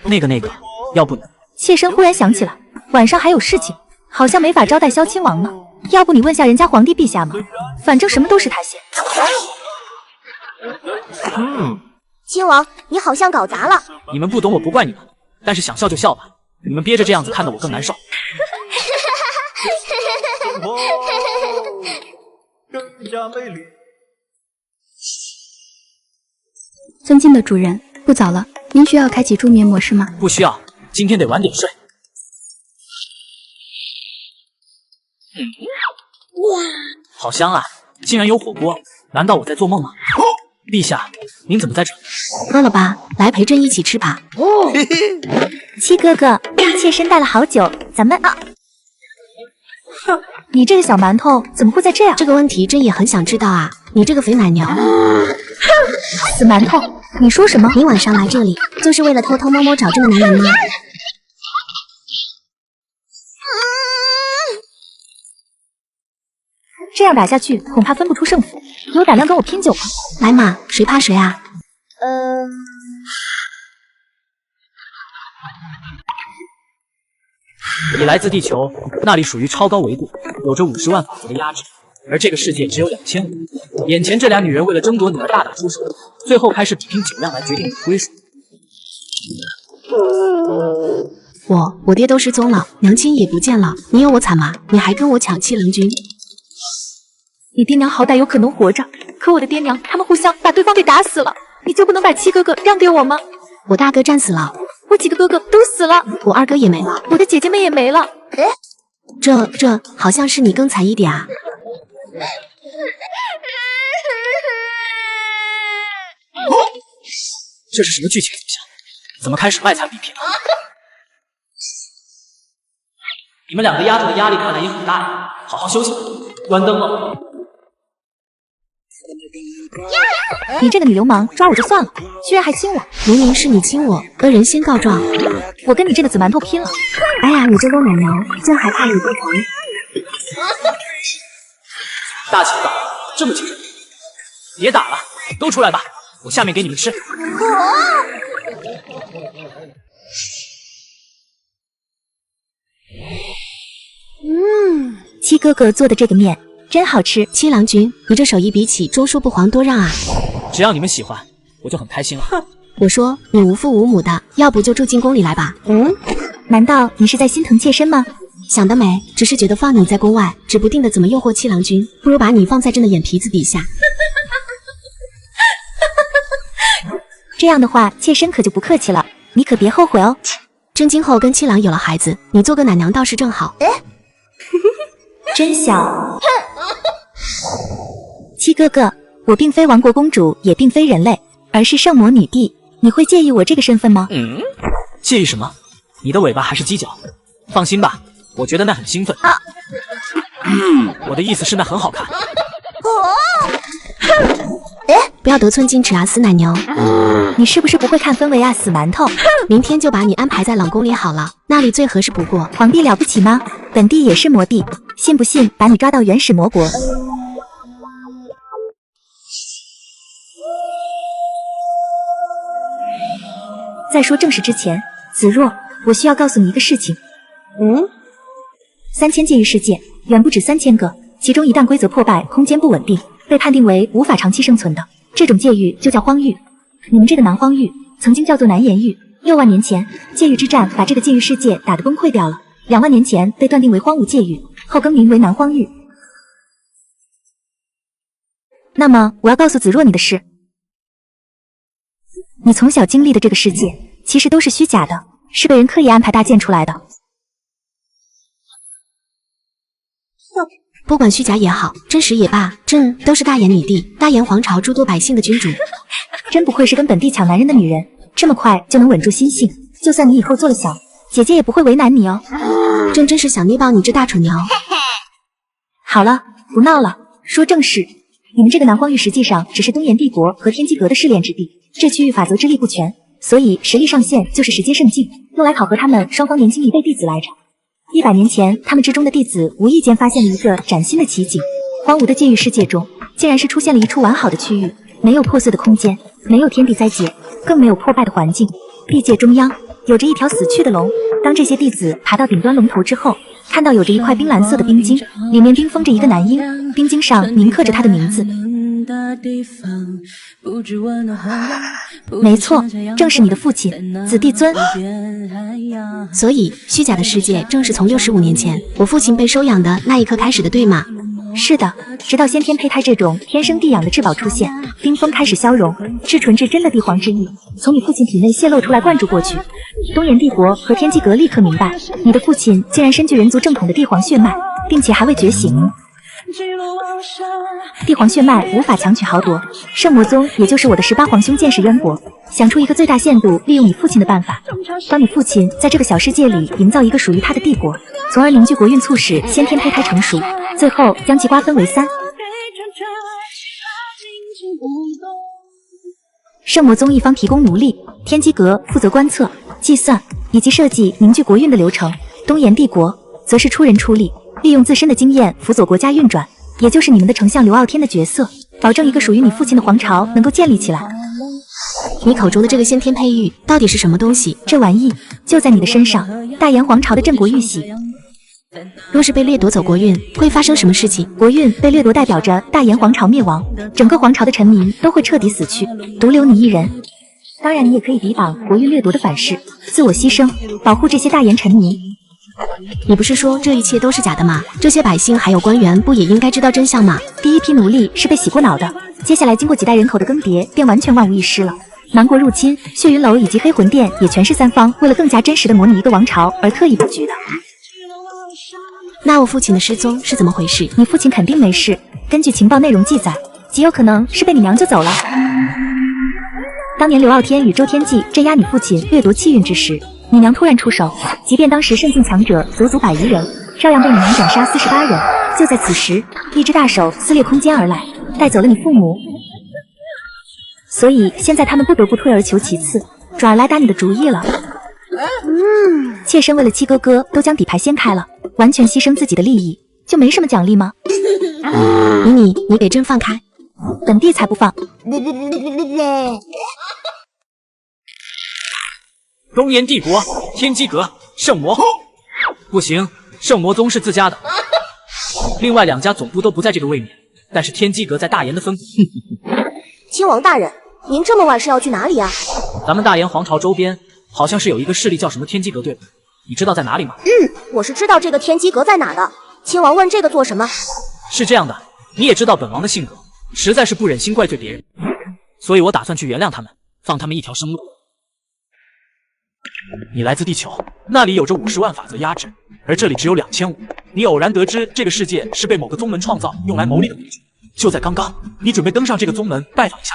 那个，要不你……妾身忽然想起来，晚上还有事情，好像没法招待萧亲王呢。要不你问下人家皇帝陛下嘛，反正什么都是他先。亲王，你好像搞砸了。你们不懂我不怪你们，但是想笑就笑吧，你们憋着这样子看得我更难受。更加美丽。尊敬的主人，不早了，您需要开启助眠模式吗？不需要，今天得晚点睡。好香啊！竟然有火锅，难道我在做梦吗？陛下，您怎么在这？饿了吧？来陪朕一起吃吧。七哥哥，妾身带了好酒，咱们你这个小馒头怎么会在这样？这个问题朕也很想知道啊！你这个肥奶牛，死馒头！你说什么？你晚上来这里就是为了偷偷摸摸找这个男人吗？这样打下去恐怕分不出胜负。有胆量跟我拼就好。来嘛，谁怕谁啊？你来自地球，那里属于超高维度，有着50万法则的压制，而这个世界只有2500。眼前这俩女人为了争夺你而大打出手，最后开始比拼酒量来决定你的归属。我爹都失踪了，娘亲也不见了，你有我惨吗？你还跟我抢七郎君？你爹娘好歹有可能活着，可我的爹娘他们互相把对方给打死了，你就不能把七哥哥让给我吗？我大哥战死了，我几个哥哥都死了，我二哥也没了，我的姐姐们也没了。这好像是你更惨一点啊。这是什么剧情走向？怎么开始卖惨比拼了？你们两个丫头的压力看来也很大呀，好好休息吧。关灯了。你这个女流氓，抓我就算了，居然还亲我！明明是你亲我，恶人先告状。我跟你这个紫馒头拼了！哎呀，你这个奶娘，真还怕你不疼？大清早这么精神，别打了，都出来吧，我下面给你们吃。七哥哥做的这个面真好吃。七郎君，你这手艺比起周叔不遑多让啊！只要你们喜欢，我就很开心了。我说你无父无母的，要不就住进宫里来吧。难道你是在心疼妾身吗？想得美，只是觉得放你在宫外，指不定的怎么诱惑七郎君，不如把你放在朕的眼皮子底下。这样的话，妾身可就不客气了，你可别后悔哦。朕今后跟七郎有了孩子，你做个奶娘倒是正好。真小。七哥哥，我并非亡国公主，也并非人类，而是圣魔女帝，你会介意我这个身份吗？介意什么？你的尾巴还是犄角？放心吧，我觉得那很兴奋。我的意思是那很好看。不要得寸进尺啊，死奶牛！你是不是不会看氛围啊，死馒头？明天就把你安排在冷宫里好了，那里最合适不过。皇帝了不起吗？本帝也是魔帝，信不信把你抓到原始魔国？在说正事之前，子若，我需要告诉你一个事情。3000界域世界远不止3000个，其中一旦规则破败，空间不稳定，被判定为无法长期生存的，这种界域就叫荒域。你们这个南荒域曾经叫做南岩域，6万年前界域之战把这个界域世界打得崩溃掉了，2万年前被断定为荒芜界域，后更名为南荒域。那么我要告诉子若你的是，你从小经历的这个世界其实都是虚假的，是被人刻意安排搭建出来的。不管虚假也好，真实也罢，朕都是大炎女帝，大炎皇朝诸多百姓的君主。真不愧是跟本帝抢男人的女人，这么快就能稳住心性。就算你以后做了小，姐姐也不会为难你哦。朕真是想捏爆你这大蠢鸟。好了，不闹了，说正事。你们这个南荒域实际上只是东炎帝国和天机阁的试炼之地，这区域法则之力不全，所以实力上限就是十阶圣境，用来考核他们双方年轻一辈弟子来着。100年前，他们之中的弟子无意间发现了一个崭新的奇景，荒芜的界域世界中，竟然是出现了一处完好的区域，没有破碎的空间，没有天地灾劫，更没有破败的环境。地界中央有着一条死去的龙。当这些弟子爬到顶端龙头之后，看到有着一块冰蓝色的冰晶，里面冰封着一个男婴，冰晶上铭刻着他的名字。没错，正是你的父亲子帝尊。所以虚假的世界正是从65年前我父亲被收养的那一刻开始的，对吗？是的，直到先天胚胎这种天生地养的至宝出现，冰封开始消融，至纯至真的帝皇之意从你父亲体内泄露出来，灌注过去。东炎帝国和天机阁立刻明白，你的父亲竟然身具人族正统的帝皇血脉，并且还未觉醒。帝皇血脉无法强取豪夺，圣魔宗也就是我的18皇兄见识渊博，想出一个最大限度利用你父亲的办法，帮你父亲在这个小世界里营造一个属于他的帝国，从而凝聚国运，促使先天胚胎成熟，最后将其瓜分为3。圣魔宗一方提供奴隶，天机阁负责观测、计算以及设计凝聚国运的流程，东炎帝国则是出人出力，利用自身的经验辅佐国家运转，也就是你们的丞相刘傲天的角色，保证一个属于你父亲的皇朝能够建立起来。你口中的这个先天佩玉到底是什么东西？这玩意就在你的身上，大炎皇朝的镇国玉玺。若是被掠夺走国运，会发生什么事情？国运被掠夺代表着大炎皇朝灭亡，整个皇朝的臣民都会彻底死去，独留你一人。当然，你也可以抵挡国运掠夺的反噬，自我牺牲，保护这些大炎臣民。你不是说这一切都是假的吗？这些百姓还有官员不也应该知道真相吗？第一批奴隶是被洗过脑的，接下来经过几代人口的更迭，便完全万无一失了。南国入侵，血云楼以及黑魂殿也全是三方为了更加真实的模拟一个王朝而特意布局的。那我父亲的失踪是怎么回事？你父亲肯定没事，根据情报内容记载，极有可能是被你娘救走了。当年刘傲天与周天际镇压你父亲掠夺气运之时，你娘突然出手，即便当时圣境强者足100余人，照样被你娘斩杀48人。就在此时，一只大手撕裂空间而来，带走了你父母。所以现在他们不得不退而求其次，转而来打你的主意了。妾身为了七哥哥都将底牌掀开了，完全牺牲自己的利益，就没什么奖励吗？你给朕放开！本帝才不放！东炎帝国、天机阁、圣魔，不行，圣魔宗是自家的。另外2家总部都不在这个位面，但是天机阁在大炎的分部。亲王大人，您这么晚是要去哪里呀？咱们大炎皇朝周边好像是有一个势力叫什么天机阁，对吧？你知道在哪里吗？我是知道这个天机阁在哪的。亲王问这个做什么？是这样的，你也知道本王的性格，实在是不忍心怪罪别人，所以我打算去原谅他们，放他们一条生路。你来自地球，那里有着50万法则压制，而这里只有2500。你偶然得知这个世界是被某个宗门创造，用来谋利的工具。就在刚刚，你准备登上这个宗门拜访一下。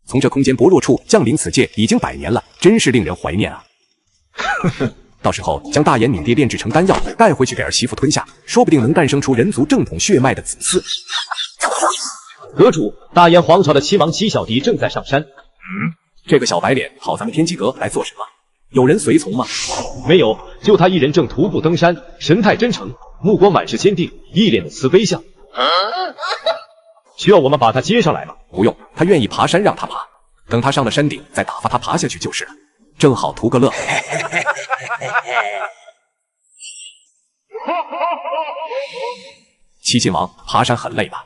从这空间薄弱处降临此界已经100年了，真是令人怀念啊！到时候将大炎冥蝶炼制成丹药，带回去给儿媳妇吞下，说不定能诞生出人族正统血脉的子嗣。阁主，大炎皇朝的七王七小弟正在上山。这个小白脸跑咱们天机阁来做什么？有人随从吗？没有，就他一人正徒步登山，神态真诚，目光满是坚定，一脸的慈悲相。需要我们把他接上来吗？不用，他愿意爬山让他爬，等他上了山顶再打发他爬下去就是了，正好图个乐。七亲王，爬山很累吧？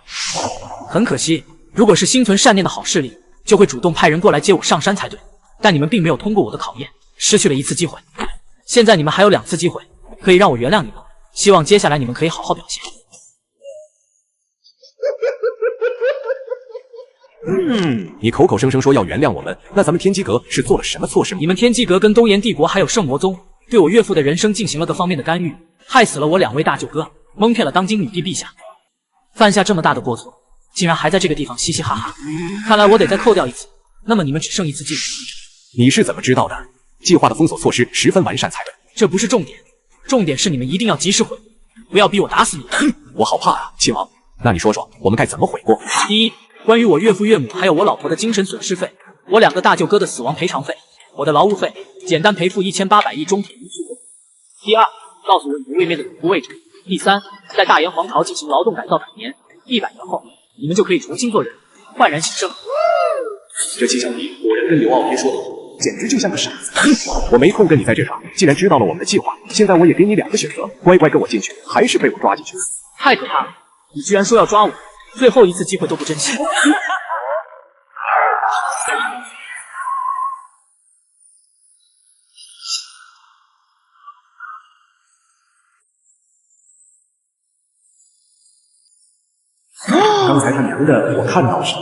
很可惜，如果是心存善念的好势力，就会主动派人过来接我上山才对。但你们并没有通过我的考验，失去了1次机会。现在你们还有2次机会，可以让我原谅你们。希望接下来你们可以好好表现。你口口声声说要原谅我们，那咱们天机阁是做了什么错事吗？你们天机阁跟东炎帝国还有圣魔宗对我岳父的人生进行了各方面的干预，害死了我2位大舅哥，蒙骗了当今女帝陛下，犯下这么大的过错，竟然还在这个地方嘻嘻哈哈。看来我得再扣掉1次，那么你们只剩1次机会。你是怎么知道的？计划的封锁措施十分完善才对。这不是重点，重点是你们一定要及时悔，不要逼我打死你。我好怕啊，亲王。那你说说，我们该怎么悔过？第一，关于我岳父岳母还有我老婆的精神损失费，我2个大舅哥的死亡赔偿费，我的劳务费，简单赔付1800亿中铁银数。第二，告诉我你们位面的总部位置。第三，在大炎皇朝进行劳动改造100年，100年后你们就可以重新做人，焕然新生。这七小弟果然跟刘傲天说的简直就像个傻子。我没空跟你在这场，既然知道了我们的计划，现在我也给你2个选择，乖乖跟我进去，还是被我抓进去。太可怕了！你居然说要抓我，最后1次机会都不珍惜。刚才他娘的，我看到了什么？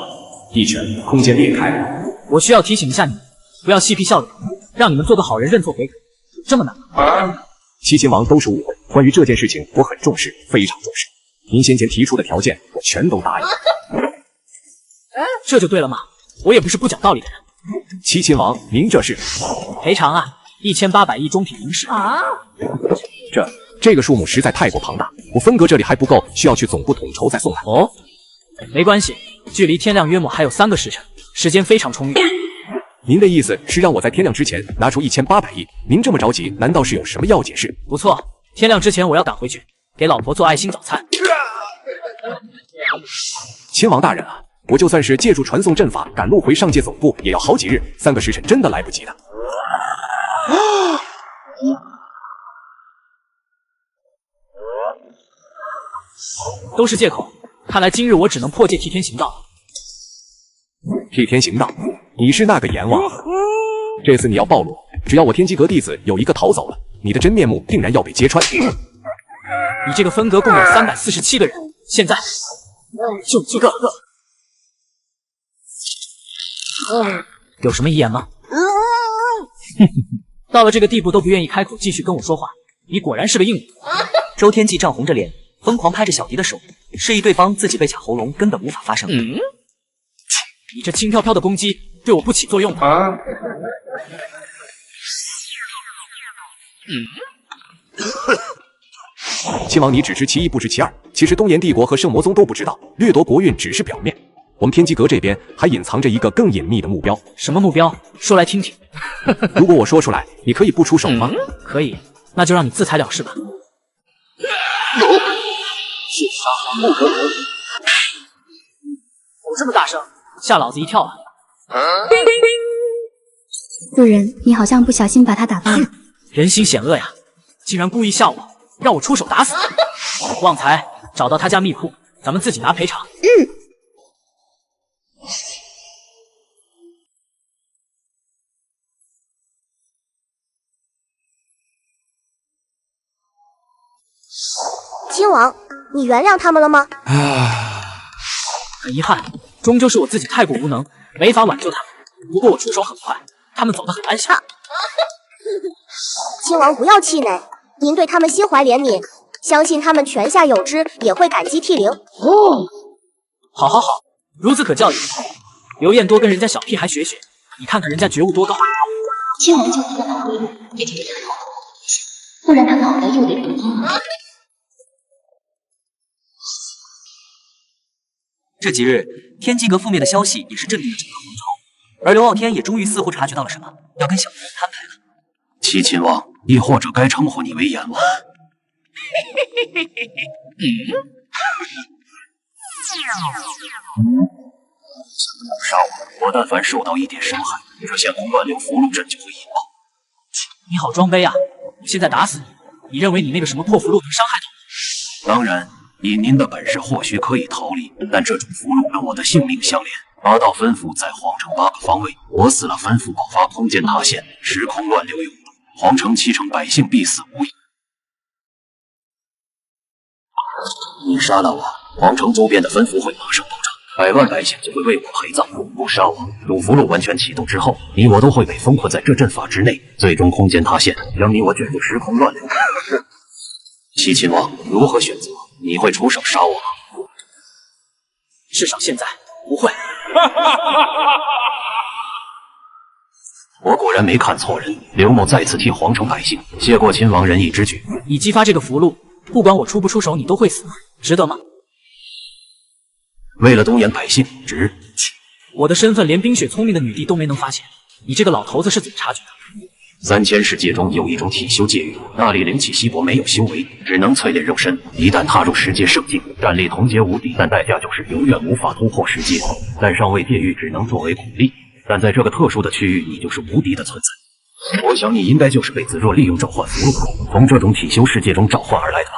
一拳，空间裂开了。我需要提醒一下你们，不要嬉皮笑脸，让你们做个好人认错悔改，这么难吗？七亲王都是误会，关于这件事情我很重视，非常重视。您先前提出的条件，我全都答应。这就对了嘛，我也不是不讲道理的人。七亲王，您这是赔偿啊，1800亿中铁银石啊！这个数目实在太过庞大，我分割这里还不够，需要去总部统筹再送来。哦，没关系，距离天亮约莫还有3个时辰，时间非常充裕。您的意思是让我在天亮之前拿出1800亿？您这么着急，难道是有什么要紧事？不错，天亮之前我要赶回去，给老婆做爱心早餐。亲王大人啊，我就算是借助传送阵法赶路回上界总部，也要好几日，3个时辰真的来不及的。都是借口，看来今日我只能破戒替天行道。替天行道，你是那个阎王。这次你要暴露，只要我天机阁弟子有一个逃走了，你的真面目定然要被揭穿。你这个分阁共有347个人，现在就一个。有什么遗言吗？到了这个地步都不愿意开口继续跟我说话，你果然是个硬骨。周天际涨红着脸，疯狂拍着小迪的手，示意对方自己被卡喉咙根本无法发声。你这轻飘飘的攻击对我不起作用吗？亲王，你只知其一不知其二。其实东炎帝国和圣魔宗都不知道，掠夺国运只是表面。我们天机阁这边还隐藏着一个更隐秘的目标。什么目标？说来听听。如果我说出来，你可以不出手吗？可以，那就让你自裁了事吧。血杀不可忍！怎么这么大声，吓老子一跳啊！主人，你好像不小心把他打到了。人心险恶呀，竟然故意吓我，让我出手打死他。旺财，找到他家密库，咱们自己拿赔偿。亲王，你原谅他们了吗？很遗憾，终究是我自己太过无能，没法挽救他们。不过我出手很快，他们走得很安详。亲王不要气馁，您对他们心怀怜悯，相信他们泉下有知，也会感激涕零。好，孺子可教也。刘彦多跟人家小屁孩学学，你看看人家觉悟多高。亲王救他的脑回路，也得对他好好一下，不然他脑袋又得补阴了。这几日，天机阁覆灭的消息也是震惊了整个皇朝，而刘傲天也终于似乎察觉到了什么，要跟小人摊牌了。七亲王，亦或者该称呼你为阎王。杀我！我但凡受到一点伤害，这先锋乱流符箓阵就会引爆。你好装卑啊！我现在打死你，你认为你那个什么破符箓能伤害到我？当然，以您的本事或许可以逃离，但这种符箓跟我的性命相连。8道分符在皇城8个方位，我死了，分符爆发空间塌陷，时空乱流涌动，皇城7成百姓必死无疑。你杀了我，皇城周边的分符会马上爆炸，100万百姓就会为我陪葬。不杀我，主符箓完全启动之后，你我都会被封困在这阵法之内，最终空间塌陷，将你我卷入时空乱流。七亲王如何选择？你会出手杀我吗？至少现在不会。我果然没看错人，刘某再次替皇城百姓谢过亲王仁义之举。你激发这个符箓，不管我出不出手，你都会死，值得吗？为了东岩百姓，值。我的身份连冰雪聪明的女帝都没能发现，你这个老头子是怎么察觉的？3000世界中有一种体修界域，那里灵气稀薄，没有修为，只能淬炼肉身。一旦踏入世界圣境，战力同阶无敌，但代价就是永远无法突破世界。在上位界域只能作为苦力，但在这个特殊的区域，你就是无敌的存在。我想你应该就是被子若利用召唤符箓，从这种体修世界中召唤而来的吧。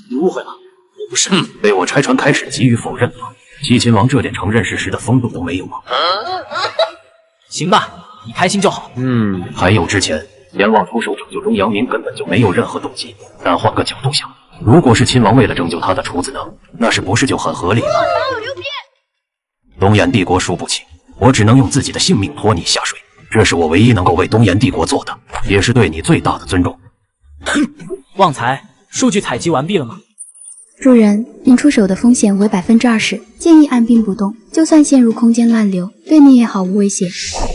你误会了，我不是。被我拆穿开始急于否认了。七亲王这点承认事实的风度都没有吗？行吧，你开心就好。还有之前阎王出手拯救中阳明根本就没有任何动机。但换个角度想，如果是亲王为了拯救他的厨子呢？那是不是就很合理了？东炎帝国输不起，我只能用自己的性命拖你下水，这是我唯一能够为东炎帝国做的，也是对你最大的尊重。旺财，数据采集完毕了吗？主人，您出手的风险为20%，建议按兵不动，就算陷入空间乱流，对你也毫无威胁。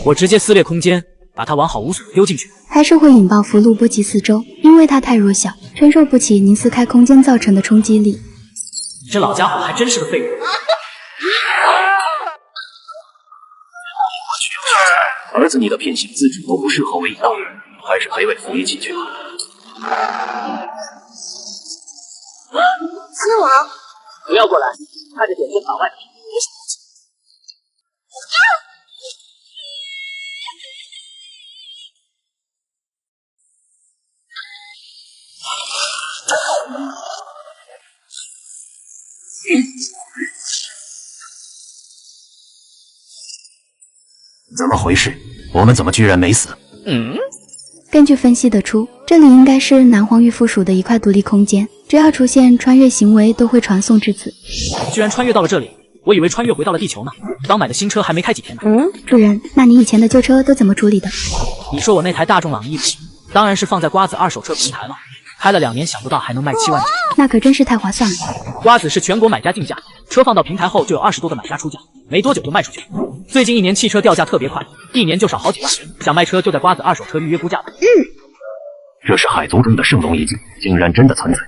我直接撕裂空间，把它完好无损丢进去。还是会引爆符箓波及四周，因为它太弱小，承受不起您撕开空间造成的冲击力。你这老家伙还真是个废物。儿子你的品行资质都不适合为一大人，还是陪为父一起去吧。亲王，不要过来，看着点阵法外的别生气。怎么回事？我们怎么居然没死？根据分析得出，这里应该是南皇域附属的一块独立空间，只要出现穿越行为，都会传送至此。居然穿越到了这里，我以为穿越回到了地球呢。刚买的新车还没开几天呢。主人，那你以前的旧车都怎么处理的？你说我那台大众朗逸，当然是放在瓜子二手车平台了。开了2年，想不到还能卖7万只，那可真是太划算了。瓜子是全国买家竞价，车放到平台后就有20多个买家出价，没多久就卖出去了。最近1年汽车掉价特别快，1年就少好几万，想卖车就在瓜子二手车预约估价吧。这是海族中的圣龙遗迹，竟然真的存在。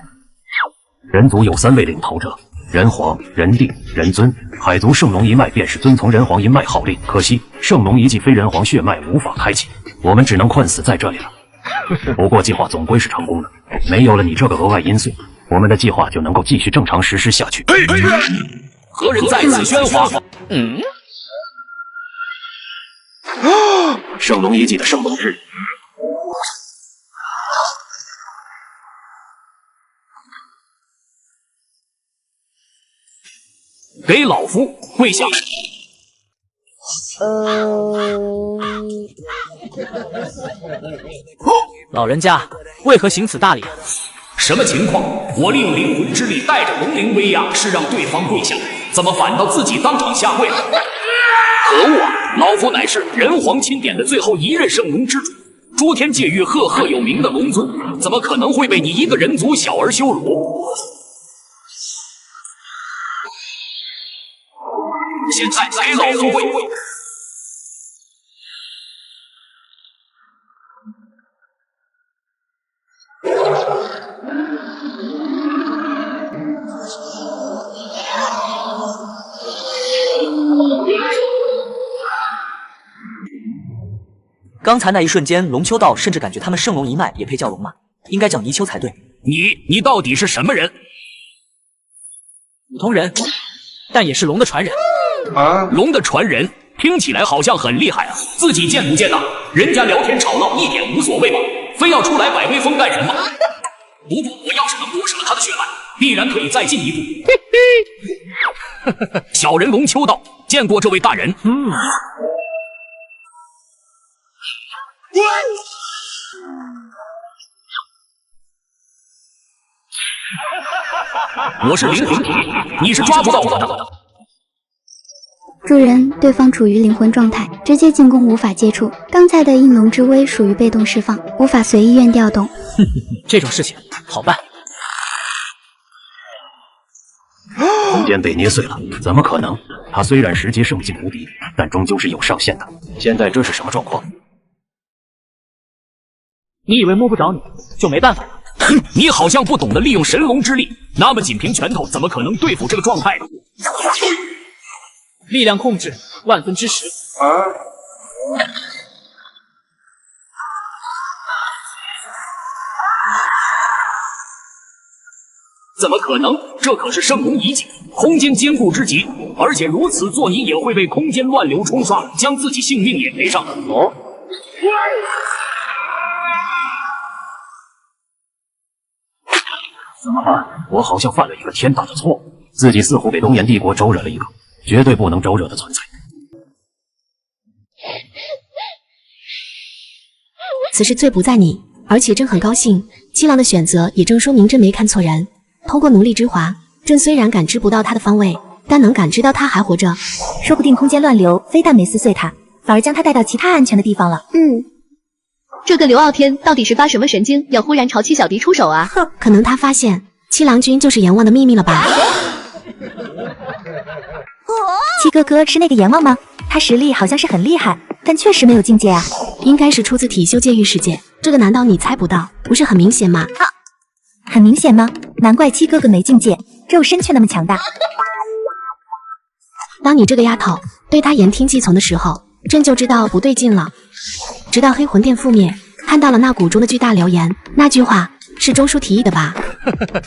人族有3位领头者，人皇、人帝、人尊。海族圣龙一脉便是遵从人皇一脉号令，可惜圣龙遗迹非人皇血脉，无法开启，我们只能困死在这里了。不过计划总归是成功的，没有了你这个额外因素，我们的计划就能够继续正常实施下去。何人在此喧哗？圣龙遗迹的圣龙之给老夫跪下！老人家为何行此大礼啊？什么情况？我利用灵魂之力带着龙灵威压，是让对方跪下，怎么反倒自己当场下跪了？可恶啊！老夫乃是人皇钦点的最后一任圣龙之主，诸天界域赫赫有名的龙尊，怎么可能会被你一个人族小儿羞辱？现在给老夫跪！刚才那一瞬间，龙丘道甚至感觉他们圣龙一脉也配叫龙吗？应该叫泥鳅才对。你到底是什么人？普通人，但也是龙的传人。龙的传人，听起来好像很厉害啊！自己见不见呐？人家聊天吵闹一点无所谓吧，非要出来摆威风干什么？不过我要是能夺舍了他的血脉，必然可以再进一步。小人龙丘道见过这位大人。我是灵魂体，你是抓不到我的。主人，对方处于灵魂状态，直接进攻无法接触。刚才的应龙之威属于被动释放，无法随意愿调动。这种事情好办。空间被捏碎了，怎么可能？他虽然实际圣境无敌，但终究是有上限的。现在这是什么状况？你以为摸不着你就没办法了？你好像不懂得利用神龙之力，那么仅凭拳头怎么可能对付这个状态呢？力量控制万分之10。怎么可能？这可是圣龙遗迹，空间坚固之极，而且如此做，你也会被空间乱流冲刷，将自己性命也赔上。怎么办？我好像犯了一个天大的错误，自己似乎给东炎帝国招惹了一个绝对不能招惹的存在。此事罪不在你，而且朕很高兴，七郎的选择也正说明朕没看错人。通过奴隶之华，朕虽然感知不到他的方位，但能感知到他还活着。说不定空间乱流非但没撕碎他，反而将他带到其他安全的地方了。这个刘傲天到底是发什么神经，要忽然朝七小迪出手啊？哼，可能他发现七郎君就是阎王的秘密了吧？七哥哥是那个阎王吗？他实力好像是很厉害，但确实没有境界啊。应该是出自体修界域世界，这个难道你猜不到？不是很明显吗？很明显吗？难怪七哥哥没境界，肉身却那么强大。当你这个丫头对他言听计从的时候，朕就知道不对劲了。直到黑魂殿覆灭，看到了那谷中的巨大留言，那句话是中枢提议的吧？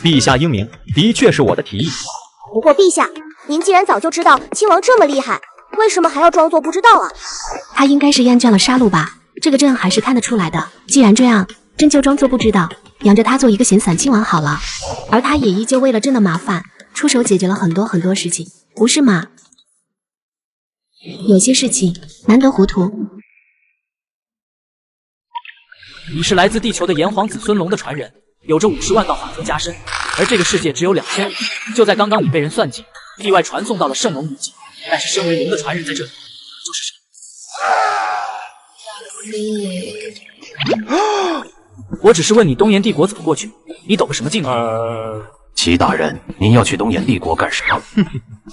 陛下英明，的确是我的提议。不过陛下，您既然早就知道亲王这么厉害，为什么还要装作不知道啊？他应该是厌倦了杀戮吧？这个朕还是看得出来的。既然这样，朕就装作不知道，养着他做一个闲散亲王好了。而他也依旧为了朕的麻烦，出手解决了很多事情，不是吗？有些事情难得糊涂。你是来自地球的炎黄子孙龙的传人，有着50万道法则加身，而这个世界只有2000。就在刚刚，你被人算计，意外传送到了圣龙遗迹。但是身为龙的传人，在这里就是神。我只是问你东炎帝国怎么过去，你抖个什么劲啊？齐大人，您要去东炎帝国干什么？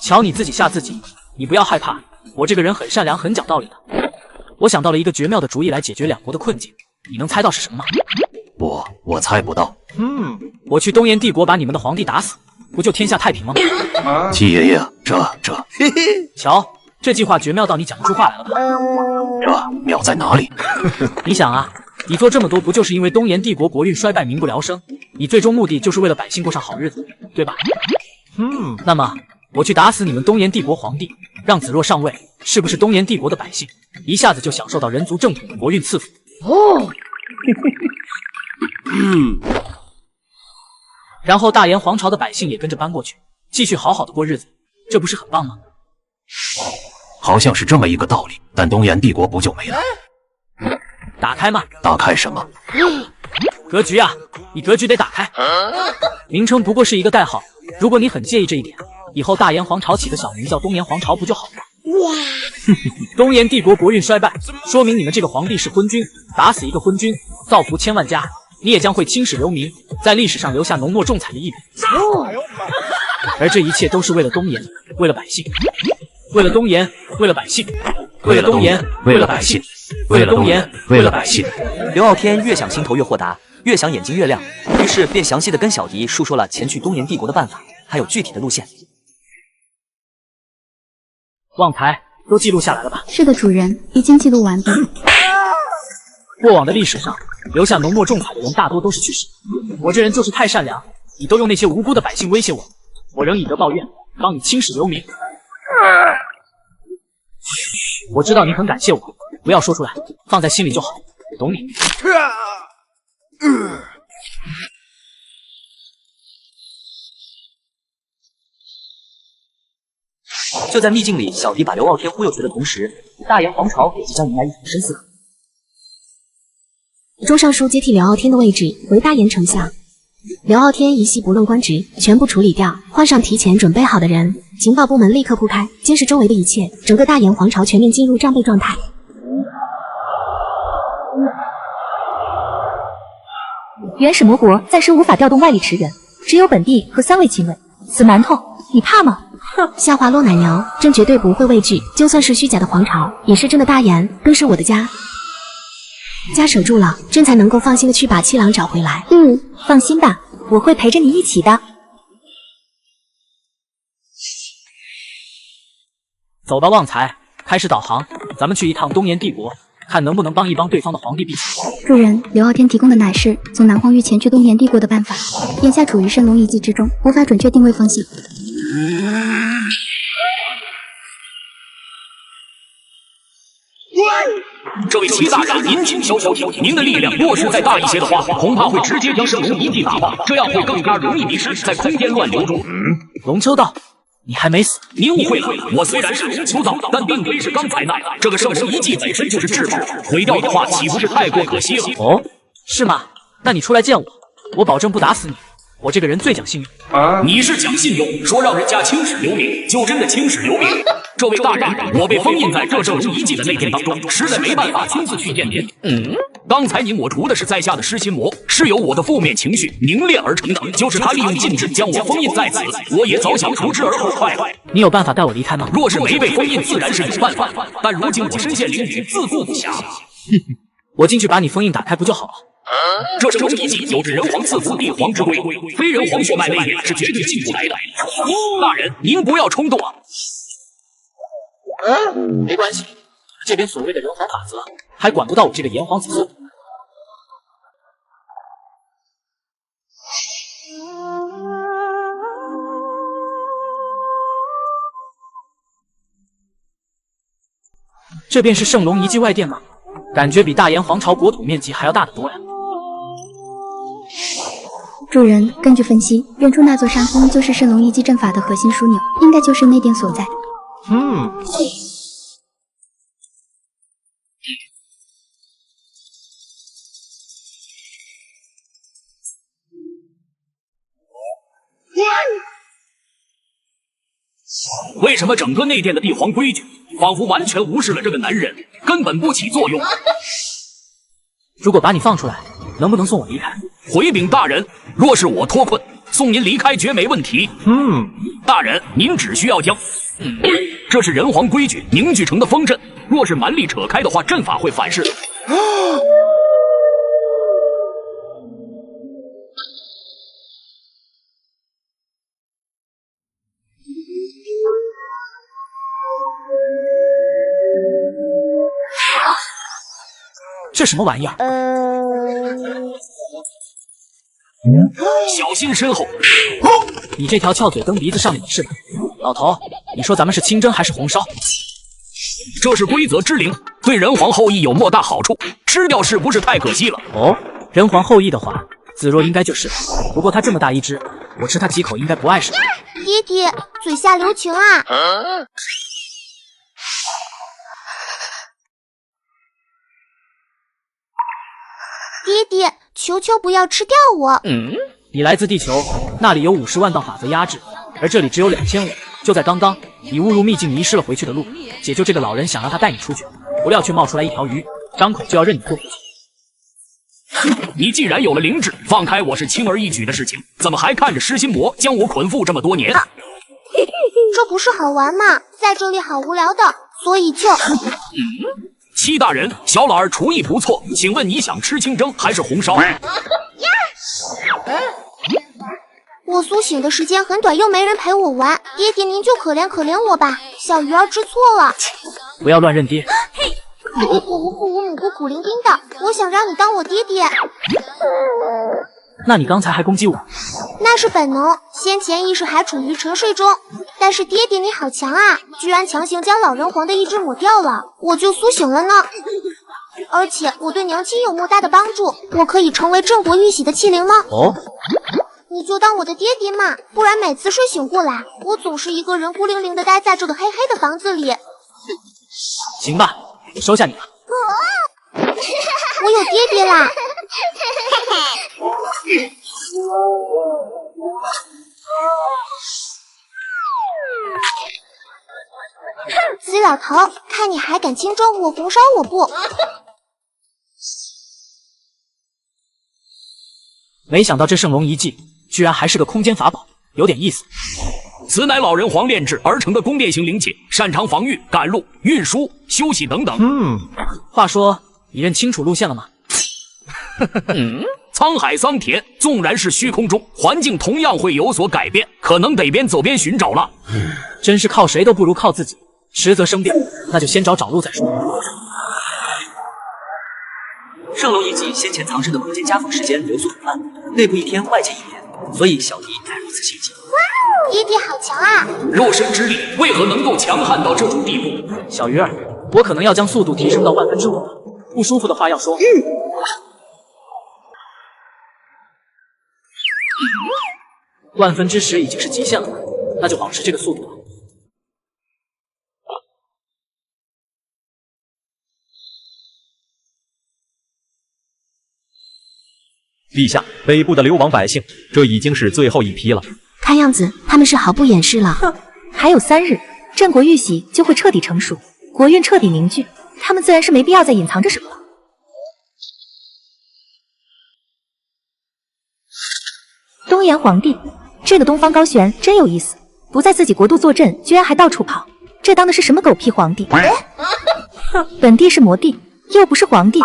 瞧你自己吓自己，你不要害怕，我这个人很善良，很讲道理的。我想到了一个绝妙的主意来解决两国的困境，你能猜到是什么吗？我猜不到。我去东炎帝国把你们的皇帝打死，不就天下太平了吗？齐爷爷，这，瞧，这计划绝妙到你讲不出话来了吧？这妙在哪里？你想啊，你做这么多不就是因为东炎帝国国运衰败，民不聊生？你最终目的就是为了百姓过上好日子，对吧？那么我去打死你们东炎帝国皇帝，让子若上位，是不是东炎帝国的百姓一下子就享受到人族正统的国运赐福？然后大炎皇朝的百姓也跟着搬过去，继续好好的过日子，这不是很棒吗？好像是这么一个道理，但东炎帝国不就没了？打开嘛！打开什么？格局啊，你格局得打开。名称不过是一个代号，如果你很介意这一点，以后大炎皇朝起个小名叫东炎皇朝不就好了？东炎帝国国运衰败，说明你们这个皇帝是昏君，打死一个昏君，造福千万家，你也将会青史留名，在历史上留下浓墨重彩的一笔。而这一切都是为了东炎，为了百姓，为了东炎，为了百姓，为了东炎，为了百姓，为了东炎，为了百姓。刘傲天越想心头越豁达，越想眼睛越亮，于是便详细的跟小迪述说了前去东炎帝国的办法，还有具体的路线。旺财都记录下来了吧？是的，主人，已经记录完毕。过往的历史上，留下浓墨重彩的人大多都是去世。我这人就是太善良，你都用那些无辜的百姓威胁我，我仍以德报怨，帮你青史留名。我知道你很感谢我，不要说出来，放在心里就好，懂你。就在秘境里，小迪把刘傲天忽悠去的同时，大炎皇朝也即将迎来一场生死。周尚书接替刘傲天的位置为大炎丞相，刘傲天一系不论官职全部处理掉，换上提前准备好的人，情报部门立刻铺开，监视周围的一切，整个大炎皇朝全面进入战备状态。原始魔国暂时无法调动外力驰援，只有本地和3位亲卫。死馒头，你怕吗？下话落奶牛，朕绝对不会畏惧，就算是虚假的皇朝，也是朕的大炎，更是我的家。家守住了，朕才能够放心的去把七郎找回来。放心吧，我会陪着你一起的。走吧，旺财，开始导航，咱们去一趟东炎帝国，看能不能帮一帮对方的皇帝避暑。主人，刘傲天提供的乃是从南荒域前去东炎帝国的办法，眼下处于圣龙遗迹之中，无法准确定位方向。这位齐大人，您请消消停。您的力量若是再大一些的话，恐怕会直接将圣龙遗迹打化，这样会更加容易迷失在空间乱流中。龙秋道，你还没死？您误会了，我虽然是龙秋道，但并非是刚才那样。这个圣龙遗迹本身就是至宝，毁掉的话岂不是太过可惜了？哦，是吗？那你出来见我，我保证不打死你。我这个人最讲信用。你是讲信用，说让人家青史留名，就真的青史留名。这位大人，我被封印在这圣龙遗迹的内殿当中，实在没办法亲自去见您。刚才您抹除的是在下的失心魔，是由我的负面情绪凝练而成的，就是他利用禁制将我封印在此，我也早想除之而后快。你有办法带我离开吗？若是没被封印，自然是有办法，但如今我身陷囹圄，自顾不暇。我进去把你封印打开不就好了？这圣龙遗迹有着人皇赐福帝皇之规，非人皇血脉类别是绝对进不来的。大人，您不要冲动啊！没关系，这边所谓的人皇法则，还管不到我这个炎黄子孙。这便是圣龙遗迹外殿吗？感觉比大炎皇朝国土面积还要大得多呀。主人，根据分析，远处那座山峰就是圣龙遗迹阵法的核心枢纽，应该就是内殿所在。为什么整个内殿的帝皇规矩仿佛完全无视了这个男人，根本不起作用？如果把你放出来，能不能送我离开？回禀大人，若是我脱困，送您离开绝没问题。大人，您只需要将这是人皇规矩凝聚成的风阵，若是蛮力扯开的话，阵法会反噬。这什么玩意儿？小心身后！你这条翘嘴蹬鼻子上面的是吧？老头，你说咱们是清蒸还是红烧？这是规则之灵，对人皇后裔有莫大好处，吃掉是不是太可惜了？哦，人皇后裔的话，子若应该就是。不过它这么大一只，我吃它几口应该不碍事。爹爹，嘴下留情啊！爹爹，求求不要吃掉我！你来自地球，那里有50万道法则压制，而这里只有2500。就在刚刚，你误入秘境，迷失了回去的路。解救这个老人，想让他带你出去，不料却冒出来一条鱼，张口就要任你过回去。你既然有了灵智，放开我是轻而易举的事情，怎么还看着失心魔将我捆缚这么多年？这不是好玩吗？在这里好无聊的，所以就……戚大人，小老儿厨艺不错，请问你想吃清蒸还是红烧？我苏醒的时间很短，又没人陪我玩，爹爹您就可怜可怜我吧，小鱼儿知错了。不要乱认爹。我无父无母，孤苦伶仃的，我想让你当我爹爹。那你刚才还攻击我？那是本能，先前意识还处于沉睡中。但是爹爹你好强啊，居然强行将老人皇的意志抹掉了，我就苏醒了呢。而且我对娘亲有莫大的帮助，我可以成为郑国玉玺的器灵吗？哦，你就当我的爹爹嘛，不然每次睡醒过来，我总是一个人孤零零的待在这个黑黑的房子里。行吧，收下你了。我有爹爹啦！死老头，看你还敢清蒸我红烧我不！没想到这圣龙遗迹居然还是个空间法宝，有点意思。此乃老人皇炼制而成的宫殿型灵器，擅长防御、赶路、运输、休息等等。话说你认清楚路线了吗？沧海桑田，纵然是虚空中，环境同样会有所改变，可能得边走边寻找了。真是靠谁都不如靠自己，实则生变，那就先找路再说。圣龙遗迹先前藏身的空间夹缝时间流速很慢，内部1天，外界1年，所以小弟才如此心急。爹爹好强啊！肉身之力为何能够强悍到这种地步？小鱼儿，我可能要将速度提升到5/1000了。不舒服的话要说。10/10已经是极限了，那就保持这个速度吧。陛下，北部的流亡百姓，这已经是最后一批了。看样子他们是毫不掩饰了。哼，还有3日，郑国玉玺就会彻底成熟，国运彻底凝聚，他们自然是没必要再隐藏着什么了。东炎皇帝，这个东方高悬真有意思，不在自己国度坐镇，居然还到处跑，这当的是什么狗屁皇帝？哼，本帝是魔帝，又不是皇帝。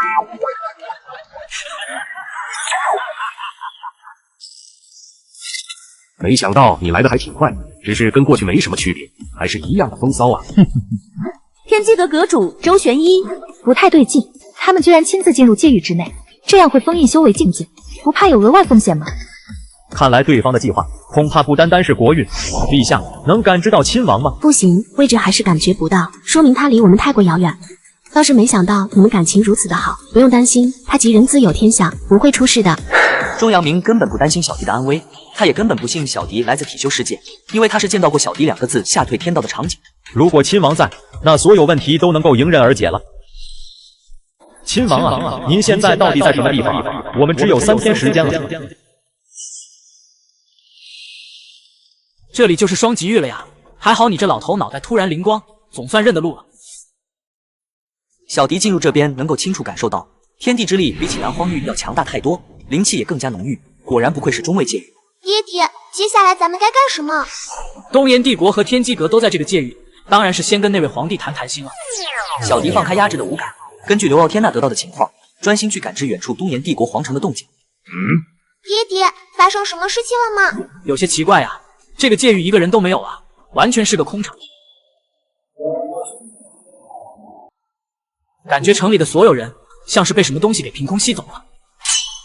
没想到你来的还挺快，只是跟过去没什么区别，还是一样的风骚啊。天天机阁阁主周玄一，不太对劲，他们居然亲自进入界域之内，这样会封印修为境界，不怕有额外风险吗？看来对方的计划恐怕不单单是国运。陛下能感知到亲王吗？不行，位置还是感觉不到，说明他离我们太过遥远。倒是没想到你们感情如此的好，不用担心，他吉人自有天相，不会出事的。周阳明根本不担心小迪的安危，他也根本不信小迪来自体修世界，因为他是见到过小迪2个字吓退天道的场景。如果亲王在，那所有问题都能够迎刃而解了。亲王啊，您现在到底在什么地方？我们只有3天时间了。这里就是双极域了呀！还好你这老头脑袋突然灵光，总算认得路了。小迪进入这边能够清楚感受到，天地之力比起南荒域要强大太多，灵气也更加浓郁，果然不愧是中位界域。爹爹，接下来咱们该干什么？东炎帝国和天机阁都在这个界域，当然是先跟那位皇帝谈谈心了。小迪放开压制的五感，根据刘傲天那得到的情况，专心去感知远处东炎帝国皇城的动静。爹爹，发生什么事情了吗？有些奇怪呀，这个界域一个人都没有啊，完全是个空场。感觉城里的所有人像是被什么东西给凭空吸走了。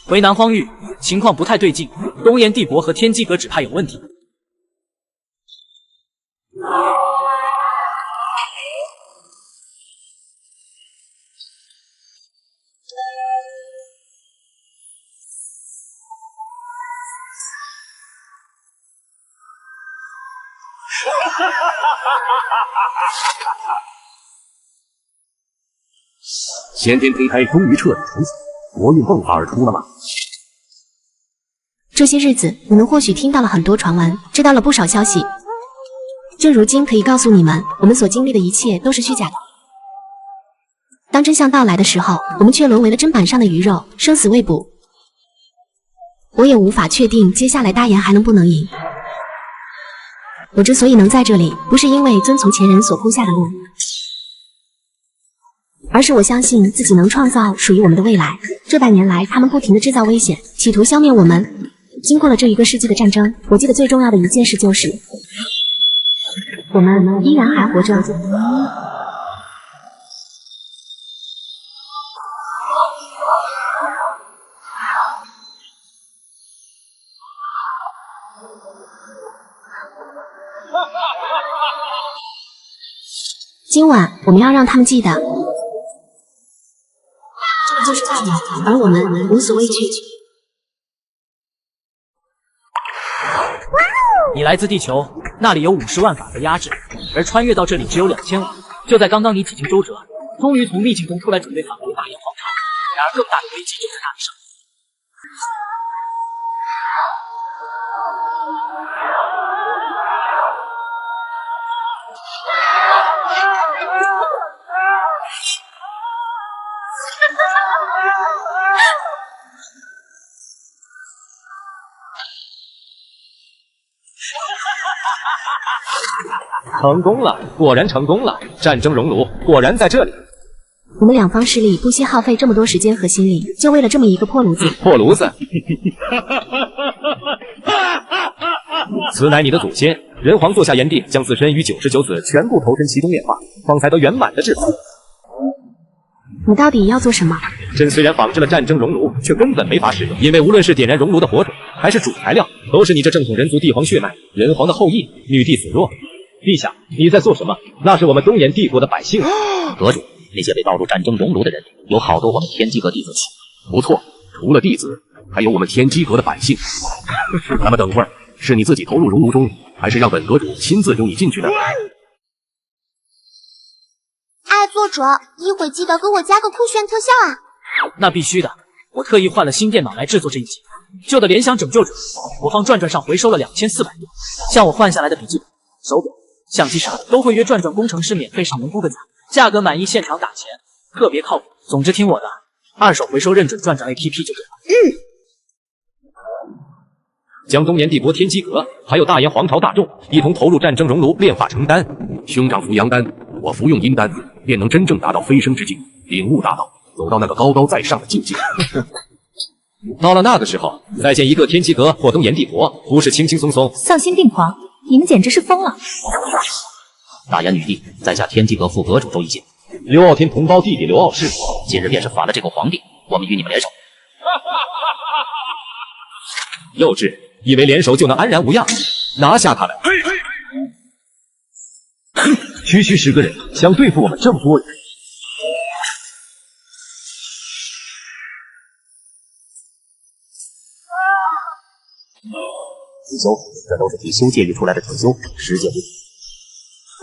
回南荒域，情况不太对劲，东炎帝国和天机阁只怕有问题。先天胚胎终于彻底重组，国运迸发而出了吗？这些日子，你们或许听到了很多传闻，知道了不少消息。这如今可以告诉你们，我们所经历的一切都是虚假的。当真相到来的时候，我们却沦为了砧板上的鱼肉，生死未卜。我也无法确定接下来大言还能不能赢。我之所以能在这里，不是因为遵从前人所铺下的路，而是我相信自己能创造属于我们的未来。这100年来，他们不停地制造危险，企图消灭我们。经过了这1个世纪的战争，我记得最重要的一件事就是，我们依然还活着。今晚我们要让他们记得，这就是大言，而我们无所畏惧。你来自地球，那里有50万法则压制，而穿越到这里只有2500。就在刚刚，你几经周折，终于从逆境中出来，准备返回大炎皇朝。然而，更大的危机就在那里上。成功了，果然成功了！战争熔炉果然在这里。我们两方势力不惜耗费这么多时间和心力，就为了这么一个破炉子。破炉子！此乃你的祖先，人皇座下炎帝将自身与99子全部投身其中炼化，方才得圆满的制造。你到底要做什么？朕虽然仿制了战争熔炉，却根本没法使用，因为无论是点燃熔炉的火种，还是主材料，都是你这正统人族帝皇血脉，人皇的后裔，女帝子若。陛下，你在做什么？那是我们东炎帝国的百姓。阁主，那些被倒入战争熔炉的人，有好多我们天机阁弟子。不错，除了弟子，还有我们天机阁的百姓。那么等会儿，是你自己投入熔炉中，还是让本阁主亲自丢你进去呢？哎，作者，一会记得给我加个酷炫特效啊！那必须的，我特意换了新电脑来制作这一集，旧的联想拯救者我方转转上回收了2400多，像我换下来的笔记本、手表、相机啥的都会约转转工程师免费上门估个价，价格满意现场打钱，特别靠谱。总之听我的，二手回收认准转转 APP 就对了。将东炎帝国天机阁还有大炎皇朝大众一同投入战争熔炉炼化成丹。兄长服阳丹，我服用阴丹，便能真正达到飞升之境，领悟大道，走到那个高高在上的境界。到了那个时候，再建一个天机阁或东炎帝国，不是轻轻松松。丧心病狂，你们简直是疯了！大燕女帝，在下天机阁副阁主周一锦。刘傲天同胞弟弟刘傲世，今日便是反了这个皇帝，我们与你们联手。幼稚，以为联手就能安然无恙？拿下他们！区区10个人，想对付我们这么多人？子修，这都是替修戒狱出来的蠢修，实践不。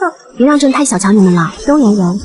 哼，别让朕太小瞧你们了，东岩人。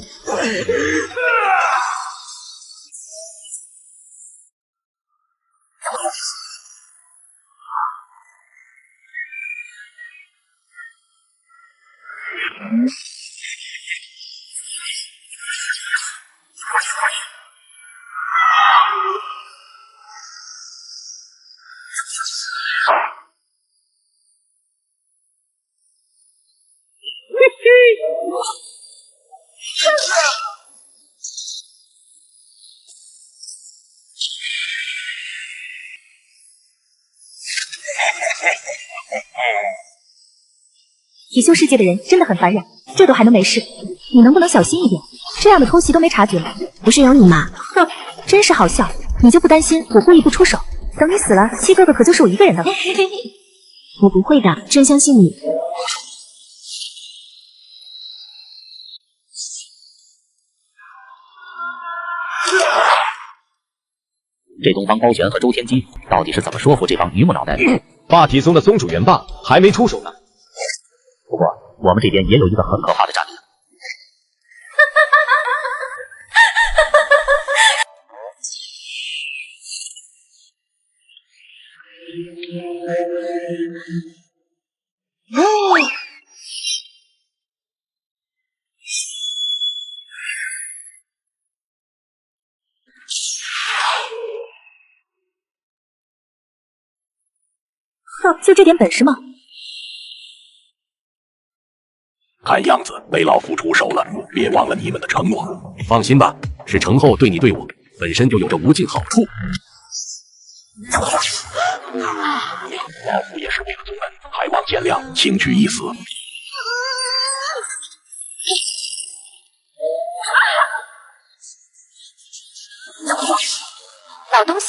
体修世界的人真的很烦人，这都还能没事，你能不能小心一点？这样的偷袭都没察觉，不是有你吗？哼，真是好笑。你就不担心我故意不出手？等你死了，七哥哥可就是我一个人的了。我不会的，朕相信你。这东方高悬和周天机到底是怎么说服这帮榆木脑袋的？霸体宗的宗主元霸还没出手呢。不过我们这边也有一个很可怕的战略。哼，就这点本事吗？看样子被老夫出手了，别忘了你们的承诺。放心吧，是程后对你对我本身就有着无尽好处。老夫也是为了宗门，还望见谅，轻取一死。老东西！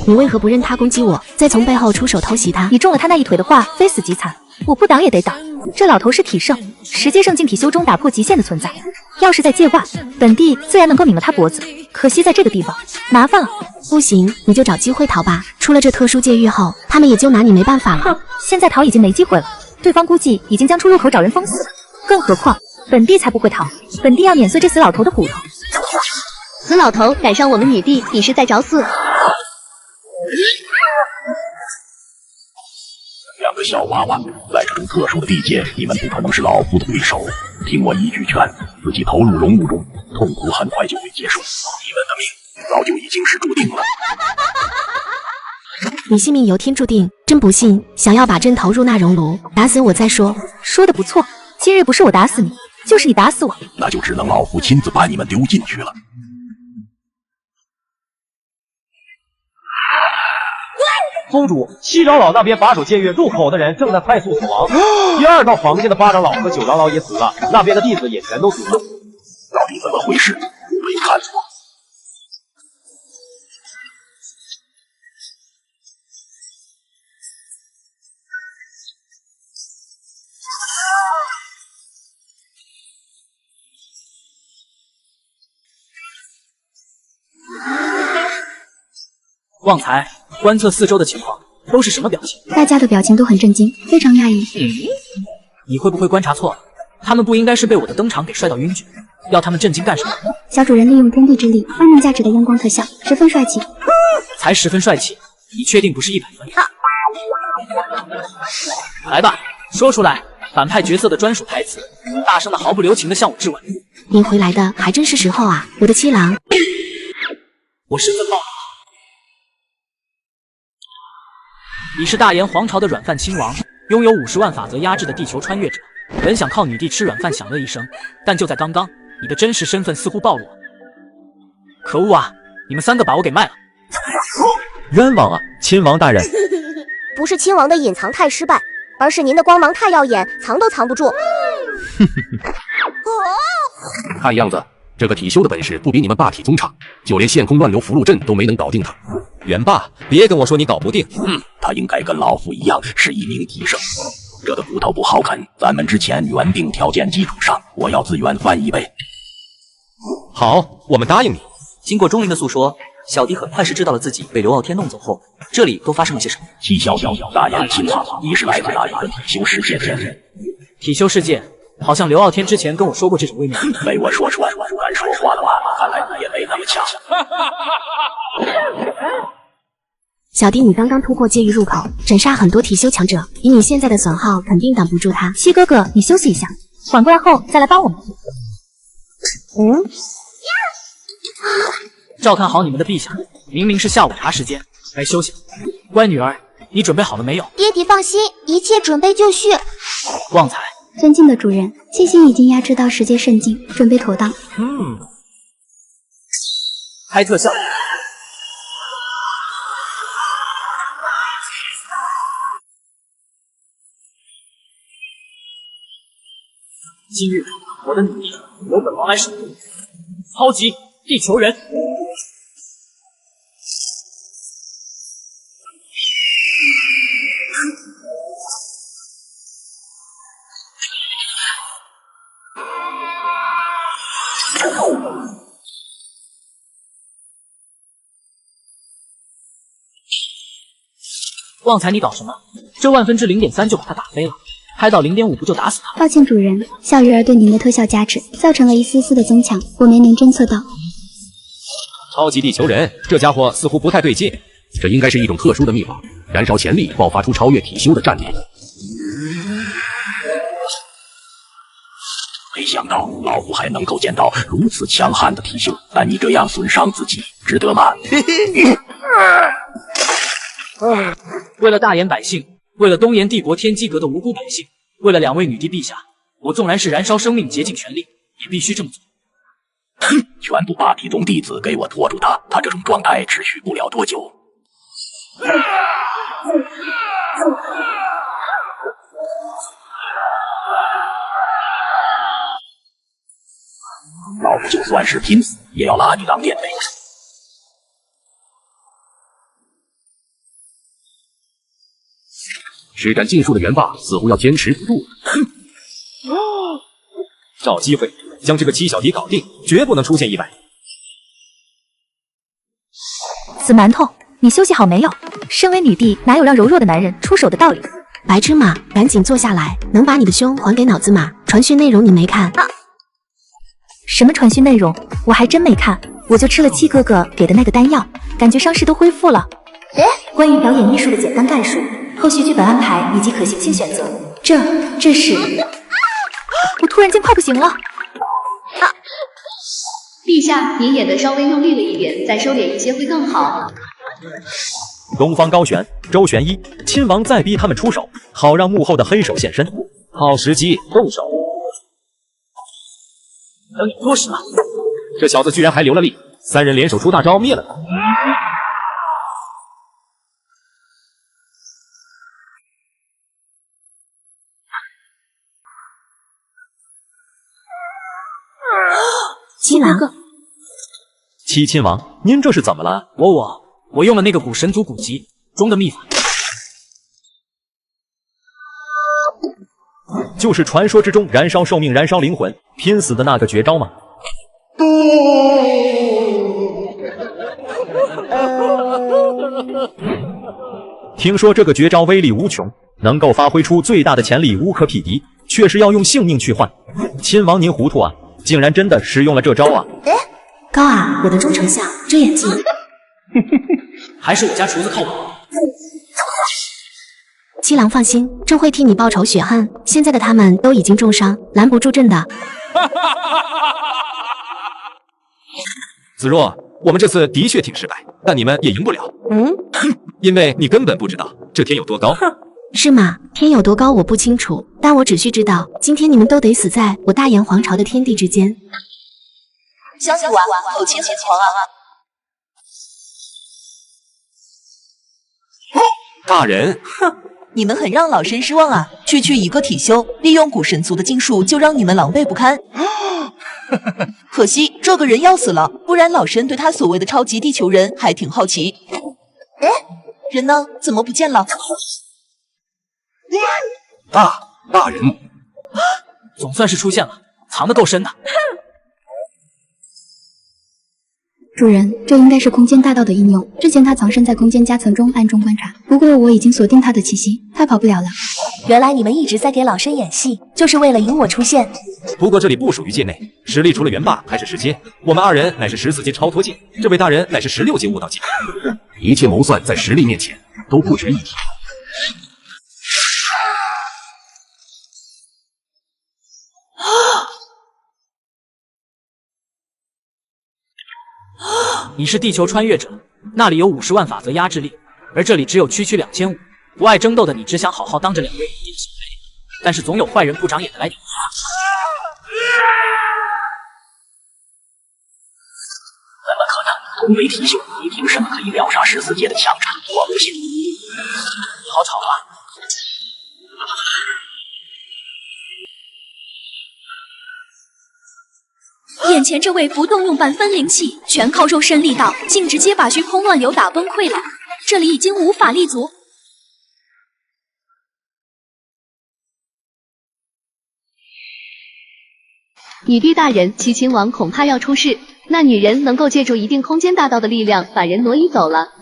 你为何不任他攻击我，再从背后出手偷袭他？你中了他那一腿的话，非死即残。我不挡也得挡。这老头是体圣，十阶圣境体修中打破极限的存在。要是在界外，本帝自然能够拧了他脖子。可惜在这个地方，麻烦了。不行，你就找机会逃吧。出了这特殊界域后，他们也就拿你没办法了。哼，现在逃已经没机会了。对方估计已经将出入口找人封死。更何况，本帝才不会逃。本帝要碾碎这死老头的骨头。死老头赶上我们女帝，你是在找死？两个小娃娃，在这种特殊的地界，你们不可能是老夫的对手。听我一句劝，自己投入熔炉中，痛苦很快就会结束。你们的命早就已经是注定了。你性命由天注定，真不信，想要把朕投入那熔炉，打死我再说。说的不错，今日不是我打死你，就是你打死我。那就只能老夫亲自把你们丢进去了。宗主，七长老那边把守戒狱入口的人正在快速死亡。第2道防线的8长老和9长老也死了，那边的弟子也全都死了。到底怎么回事？没看错。旺财，观测四周的情况都是什么表情？大家的表情都很震惊，非常讶异。你会不会观察错了？他们不应该是被我的登场给帅到晕厥，要他们震惊干什么？小主人利用天地之力，万能价值的阳光特效，十分帅气。才10分帅气，你确定不是100分？来吧，说出来，反派角色的专属台词，大声的毫不留情的向我质问。您回来的还真是时候啊，我的七郎。我身份暴露。你是大炎皇朝的软饭亲王，拥有50万法则压制的地球穿越者。本想靠女帝吃软饭享乐一生，但就在刚刚，你的真实身份似乎暴露了。可恶啊！你们3个把我给卖了！冤枉啊，亲王大人！不是亲王的隐藏太失败，而是您的光芒太耀眼，藏都藏不住。看样子这个体修的本事不比你们霸体宗差，就连现空乱流符箓阵都没能搞定他。元霸，别跟我说你搞不定。他应该跟老夫一样是一名体圣。这个骨头不好啃，咱们之前原定条件基础上，我要自愿翻一倍。好，我们答应你。经过钟灵的诉说，小迪很快是知道了自己被刘傲天弄走后，这里都发生了些什么。七小大眼亲王，你是来自哪一个体修世界的人？体修世界，好像刘傲天之前跟我说过这种微妙。被我说出来，不敢说话了吧？看来你也没那么强。小弟，你刚刚突破界域入口，斩杀很多体修强者，以你现在的损耗，肯定挡不住他。七哥哥，你休息一下，缓过来后再来帮我们。照看好你们的陛下，明明是下午茶时间，该休息了。乖女儿，你准备好了没有？爹地放心，一切准备就绪。旺财，尊敬的主人，七星已经压制到10阶圣境，准备妥当。开特效。今日我的女帝由本王来守护，超级地球人。旺财，你搞什么？这0.3%就把他打飞了。拍到0.5不就打死他？抱歉，主人，小鱼儿对您的特效加持造成了一丝丝的增强，我没能侦测到。超级地球人，这家伙似乎不太对劲，这应该是一种特殊的秘法，燃烧潜力，爆发出超越体修的战力。没想到老夫还能够见到如此强悍的体修，但你这样损伤自己，值得吗？为了大燕百姓，为了东炎帝国天机阁的无辜百姓，为了2位女帝陛下，我纵然是燃烧生命竭尽全力，也必须这么做。全部霸体宗弟子给我拖住他，他这种状态持续不了多久。老夫就算是拼死，也要拉你当垫背。施展禁术的元霸似乎要坚持不住了。找机会将这个七小迪搞定，绝不能出现意外。死馒头，你休息好没有？身为女帝，哪有让柔弱的男人出手的道理？白芝麻，赶紧坐下来，能把你的胸还给脑子吗？传讯内容你没看？什么传讯内容？我还真没看，我就吃了七哥哥给的那个丹药，感觉伤势都恢复了。关于表演艺术的简单概述，后续剧本安排以及可行性选择，这是……我突然间快不行了。陛下，您演的稍微用力了一点，再收敛一些会更好。东方高悬、周玄一，亲王再逼他们出手，好让幕后的黑手现身。好时机，动手！等你多时了。这小子居然还留了力，3人联手出大招灭了他。七郎，七亲王，您这是怎么了？我用了那个古神族古籍中的秘法，就是传说之中燃烧寿命、燃烧灵魂、拼死的那个绝招吗？听说这个绝招威力无穷，能够发挥出最大的潜力，无可匹敌，却是要用性命去换。亲王您糊涂啊，竟然真的使用了这招啊！高啊，我的忠丞相，遮眼技。还是我家厨子靠谱。七郎放心，朕会替你报仇雪恨。现在的他们都已经重伤，拦不住朕的。子若，我们这次的确挺失败，但你们也赢不了。因为你根本不知道这天有多高。是吗？天有多高我不清楚，但我只需知道，今天你们都得死在我大炎皇朝的天地之间。相信我，有亲很狂啊！大人，哼，你们很让老身失望啊！区区一个体修，利用古神族的禁术就让你们狼狈不堪。可惜这个人要死了，不然老身对他所谓的超级地球人还挺好奇。哎，人呢？怎么不见了？大人，总算是出现了，藏得够深的。主人，这应该是空间大道的应用。之前他藏身在空间夹层中暗中观察，不过我已经锁定他的气息，他跑不了了。原来你们一直在给老身演戏，就是为了引我出现。不过这里不属于界内，实力除了元霸还是10阶，我们2人乃是14阶超脱界，这位大人乃是16阶悟道界。一切谋算在实力面前都不值一提。你是地球穿越者，那里有50万法则压制力，而这里只有区2500。不爱争斗的你只想好好当着2位小孩，但是总有坏人不长眼的来点花。怎么可能？同为体修，你凭什么可以秒杀14阶的强者？我不信！好吵啊！眼前这位不动用半分灵气，全靠肉身力道，竟直接把虚空乱流打崩溃了。这里已经无法立足。女帝大人，齐秦王恐怕要出事。那女人能够借助一定空间大道的力量，把人挪移走了。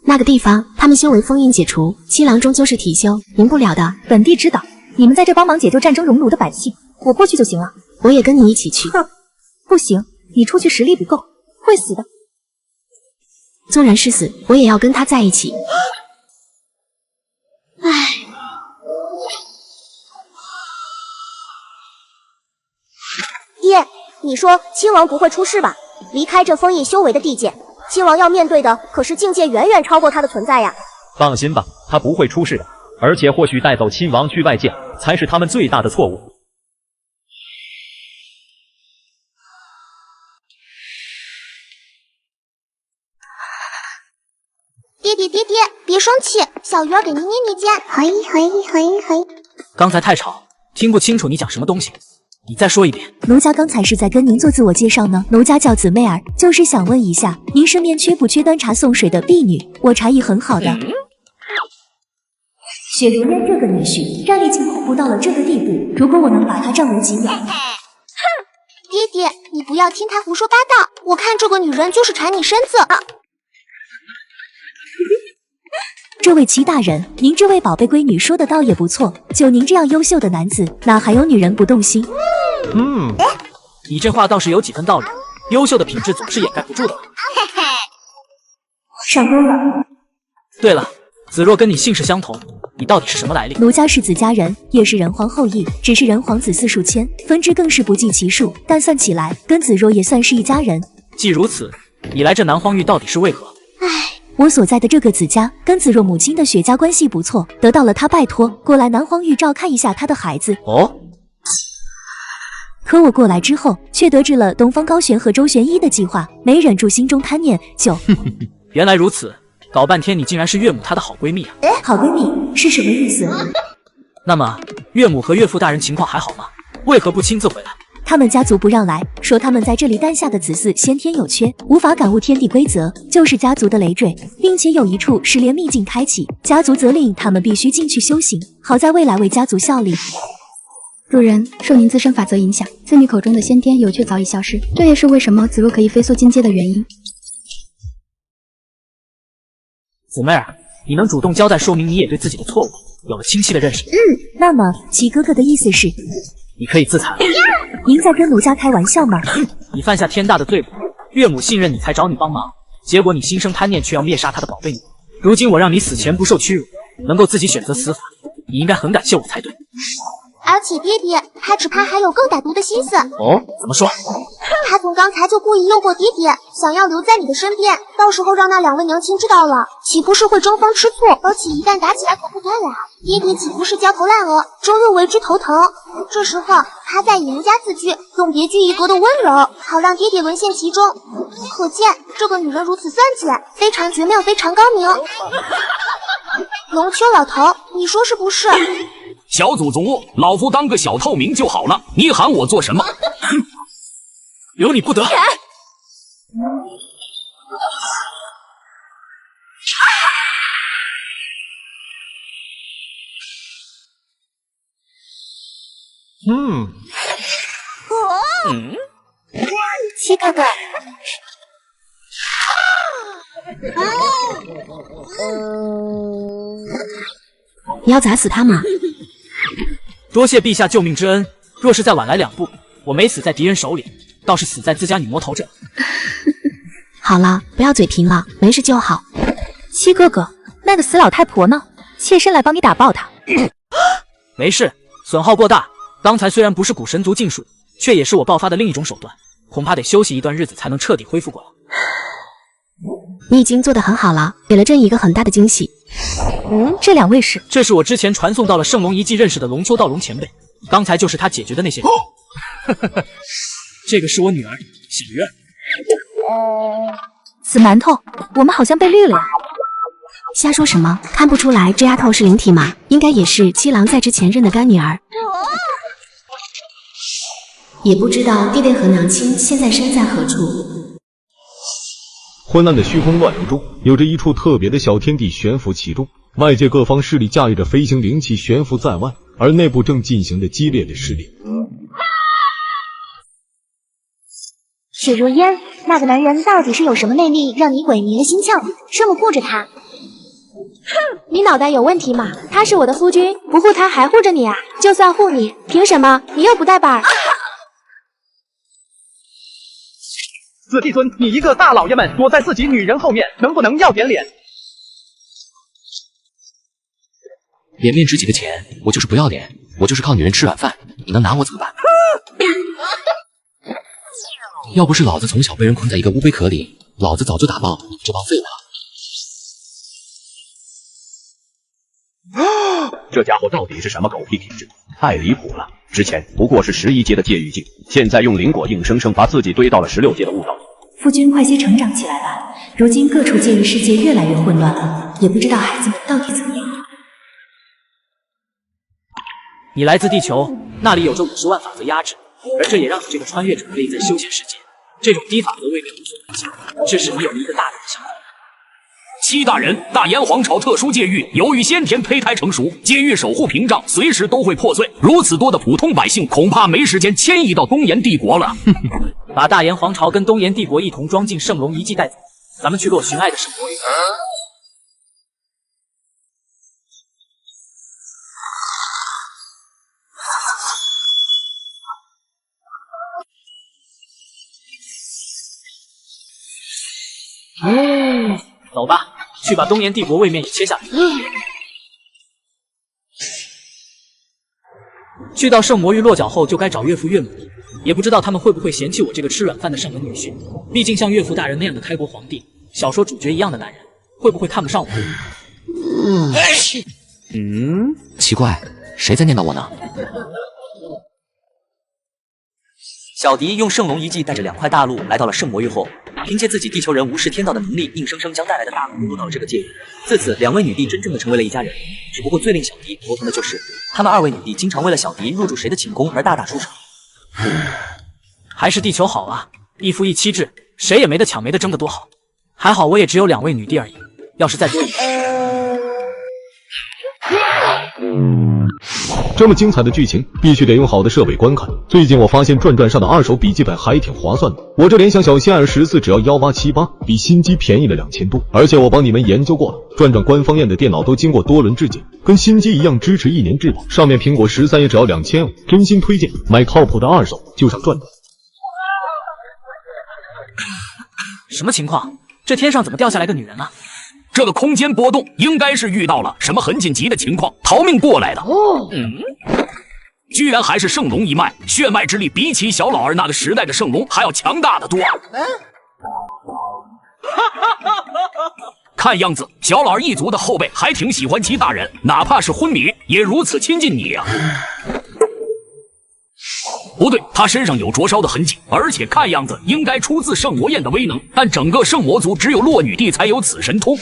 那个地方，他们修为封印解除，七郎终究是体修，赢不了的。本帝知道，你们在这帮忙解救战争熔炉的百姓，我过去就行了。我也跟你一起去。不行，你出去实力不够，会死的。纵然是死，我也要跟他在一起。唉，爹，你说亲王不会出事吧？离开这封印修为的地界，亲王要面对的可是境界远远超过他的存在呀。放心吧，他不会出事的。而且或许带走亲王去外界，才是他们最大的错误。爹，别生气，小鱼儿给您捏捏肩。嘿。刚才太吵，听不清楚你讲什么东西，你再说一遍。奴家刚才是在跟您做自我介绍呢。奴家叫紫妹儿，就是想问一下，您身边缺不缺端茶送水的婢女？我茶艺很好的。雪如烟这个女婿，战力竟恐怖到了这个地步，如果我能把他占为己有。爹，你不要听他胡说八道，我看这个女人就是馋你身子。这位齐大人，您这位宝贝闺女说的倒也不错，就您这样优秀的男子，哪还有女人不动心？你这话倒是有几分道理，优秀的品质总是掩盖不住的。上钩了。对了，子若跟你姓氏相同，你到底是什么来历？奴家是子家人，也是人皇后裔，只是人皇子嗣数千，分支更是不计其数，但算起来，跟子若也算是一家人。既如此，你来这南荒域到底是为何？我所在的这个子家跟子若母亲的血家关系不错，得到了她拜托过来南荒域照看一下她的孩子。哦，可我过来之后，却得知了东方高悬和周玄一的计划，没忍住心中贪念，就原来如此，搞半天你竟然是岳母她的好闺蜜啊！好闺蜜是什么意思？那么岳母和岳父大人情况还好吗？为何不亲自回来？他们家族不让来，说他们在这里诞下的子嗣先天有缺，无法感悟天地规则，就是家族的累赘，并且有一处失联秘境开启，家族责令他们必须进去修行，好在未来为家族效力。主人，受您自身法则影响，子女口中的先天有缺早已消失，这也是为什么子若可以飞速进阶的原因。姊妹儿，你能主动交代，说明你也对自己的错误有了清晰的认识。那么齐哥哥的意思是，你可以自残了。您在跟奴家开玩笑吗？你犯下天大的罪过，岳母信任你才找你帮忙，结果你心生贪念，却要灭杀她的宝贝女。如今我让你死前不受屈辱，能够自己选择死法，你应该很感谢我才对。而且爹，他只怕还有更歹毒的心思。哦，怎么说？他从刚才就故意诱惑爹，想要留在你的身边，到时候让那2位娘亲知道了，岂不是会争风吃醋？而且一旦打起来可不得了，爹岂不是焦头烂额，周又为之头疼？这时候他再以人家自居，用别具一格的温柔，好让爹沦陷其中。可见这个女人如此算计，非常绝妙，非常高明。龙丘老头，你说是不是？小祖宗，老夫当个小透明就好了，你喊我做什么？留你不得！七哥哥，你要砸死他吗？多谢陛下救命之恩，若是再晚来2步，我没死在敌人手里，倒是死在自家女魔头这。好了，不要嘴贫了，没事就好。七哥哥，那个死老太婆呢？妾身来帮你打爆她。没事，损耗过大。刚才虽然不是古神族禁术，却也是我爆发的另一种手段，恐怕得休息一段日子才能彻底恢复过来。你已经做得很好了，给了朕一个很大的惊喜。这2位是？这是我之前传送到了圣龙遗迹认识的龙丘道龙前辈，刚才就是他解决的那些人。这个是我女儿小鱼儿。死馒头，我们好像被绿了呀！瞎说什么？看不出来这丫头是灵体吗？应该也是七郎在之前认的干女儿。也不知道弟弟和娘亲现在身在何处。昏暗的虚空乱流中，有着一处特别的小天地悬浮其中，外界各方势力驾驭着飞行灵气悬浮在外，而内部正进行着激烈的试炼。雪若烟，那个男人到底是有什么魅力，让你鬼迷了心窍，这么护着他？哼，你脑袋有问题吗？他是我的夫君，不护他还护着你啊？就算护你，凭什么你又不带把儿？紫帝尊，你一个大老爷们躲在自己女人后面，能不能要点脸？脸面值几个钱？我就是不要脸，我就是靠女人吃软饭，你能拿我怎么办？要不是老子从小被人困在一个乌龟壳里，老子早就打爆你们这帮废物了。这家伙到底是什么狗屁品质？太离谱了！之前不过是11阶的界域境，现在用灵果硬生生把自己堆到了16阶的悟道。夫君快些成长起来吧！如今各处界域世界越来越混乱了，也不知道孩子们到底怎么样。你来自地球，那里有着50万法则压制，而这也让你这个穿越者可以在修仙世界。这种低法则未免无所不及，致使你有了一个大胆的想法。七大人，大炎皇朝特殊界域，由于先天胚胎成熟，界域守护屏障随时都会破碎。如此多的普通百姓，恐怕没时间迁移到东炎帝国了。把大炎皇朝跟东炎帝国一同装进圣龙遗迹带走，咱们去落寻爱的圣魔域。走吧，去把东炎帝国位面也切下来。去到圣魔域落脚后，就该找岳父岳母了。也不知道他们会不会嫌弃我这个吃软饭的上门女婿。毕竟像岳父大人那样的开国皇帝，小说主角一样的男人，会不会看不上我？奇怪，谁在念叨我呢？小迪用圣龙遗迹带着2块大陆来到了圣魔域后，凭借自己地球人无视天道的能力，硬生生将带来的大陆落到了这个界域。自此，2位女帝真正的成为了一家人。只不过最令小迪头疼的就是，他们2位女帝经常为了小迪入住谁的寝宫而大打出手。还是地球好啊，一夫一妻制，谁也没得抢没得争的多好。还好我也只有2位女帝而已，要是再多一个。这么精彩的剧情，必须得用好的设备观看。最近我发现转转上的2手笔记本还挺划算的，我这联想小仙儿14只要1878，比新机便宜了2000多。而且我帮你们研究过了，转转官方验的电脑都经过多轮质检，跟新机一样支持1年质保。上面苹果13也只要2500，真心推荐，买靠谱的2手就上转转。什么情况？这天上怎么掉下来个女人啊？这个空间波动应该是遇到了什么很紧急的情况，逃命过来的。居然还是圣龙一脉，血脉之力比起小老儿那个时代的圣龙还要强大的多。看样子小老儿一族的后辈还挺喜欢七大人，哪怕是昏迷也如此亲近你啊。不对，他身上有灼烧的痕迹，而且看样子应该出自圣魔焰的威能，但整个圣魔族只有洛女帝才有此神通。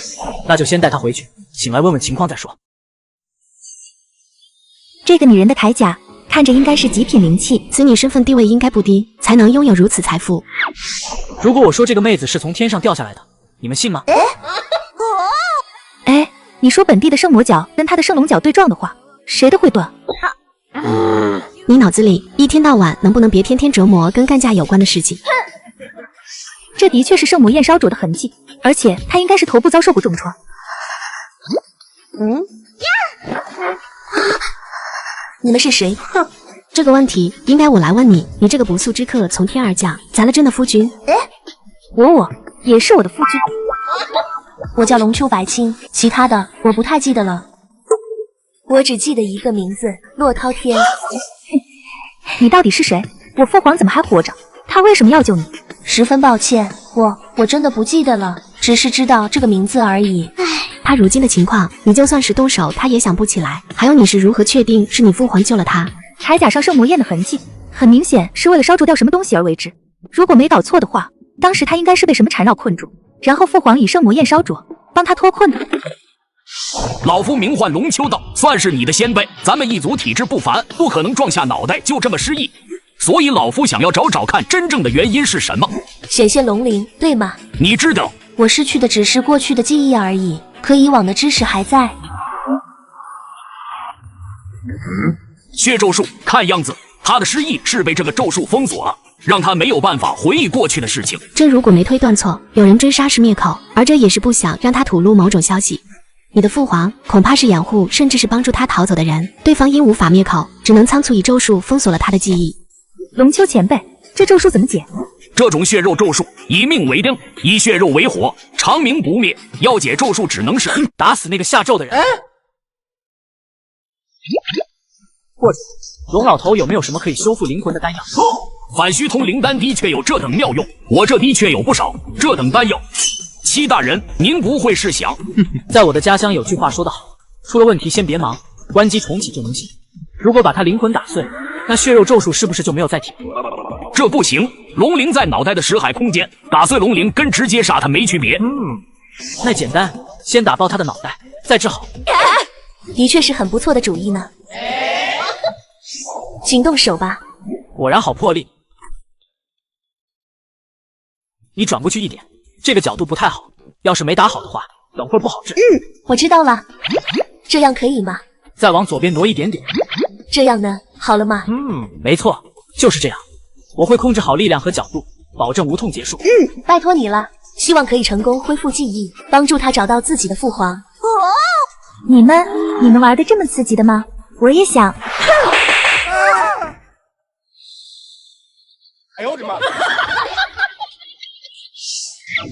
那就先带他回去，醒来问问情况再说。这个女人的铠甲看着应该是极品灵器，此女身份地位应该不低，才能拥有如此财富。如果我说这个妹子是从天上掉下来的，你们信吗？哎，你说本地的圣魔角跟他的圣龙角对撞的话，谁的会断？你脑子里一天到晚能不能别天天折磨跟干架有关的事情？这的确是圣母焰烧灼的痕迹，而且他应该是头部遭受过重创。你们是谁？哼，这个问题应该我来问你。你这个不速之客从天而降，砸了朕的夫君。我也是我的夫君。我叫龙丘白青，其他的我不太记得了。我只记得一个名字，洛滔天。你到底是谁？我父皇怎么还活着？他为什么要救你？十分抱歉，我真的不记得了，只是知道这个名字而已。他如今的情况，你就算是动手，他也想不起来。还有，你是如何确定是你父皇救了他？铠甲上圣魔焰的痕迹，很明显是为了烧灼掉什么东西而为之。如果没搞错的话，当时他应该是被什么缠绕困住，然后父皇以圣魔焰烧灼，帮他脱困的。老夫名唤龙丘道，算是你的先辈，咱们一族体质不凡，不可能撞下脑袋就这么失忆。所以老夫想要找找看真正的原因是什么。显现龙灵，对吗？你知道，我失去的只是过去的记忆而已，可以往的知识还在。血咒术，看样子他的失忆是被这个咒术封锁了，让他没有办法回忆过去的事情。这如果没推断错，有人追杀是灭口，而这也是不想让他吐露某种消息。你的父皇恐怕是掩护甚至是帮助他逃走的人，对方因无法灭口，只能仓促以咒术封锁了他的记忆。龙丘前辈，这咒术怎么解？这种血肉咒术以命为灯，以血肉为火，长明不灭。要解咒术只能是打死那个下咒的人。或者龙老头有没有什么可以修复灵魂的丹药？反虚通灵丹的确有这等妙用，我这的确有不少这等丹药。戚大人，您不会是想……在我的家乡有句话说得好，出了问题先别忙，关机重启就能行。如果把他灵魂打碎，那血肉咒术是不是就没有载体？这不行，龙灵在脑袋的识海空间，打碎龙灵跟直接杀他没区别。那简单，先打爆他的脑袋，再治好。的确是很不错的主意呢。请动手吧。果然好魄力。你转过去一点，这个角度不太好，要是没打好的话，等会儿不好治。我知道了，这样可以吗？再往左边挪一点点。这样呢？好了吗？没错，就是这样。我会控制好力量和角度，保证无痛结束。拜托你了，希望可以成功恢复记忆，帮助他找到自己的父皇。你们玩的这么刺激的吗？我也想。哎呦我的妈！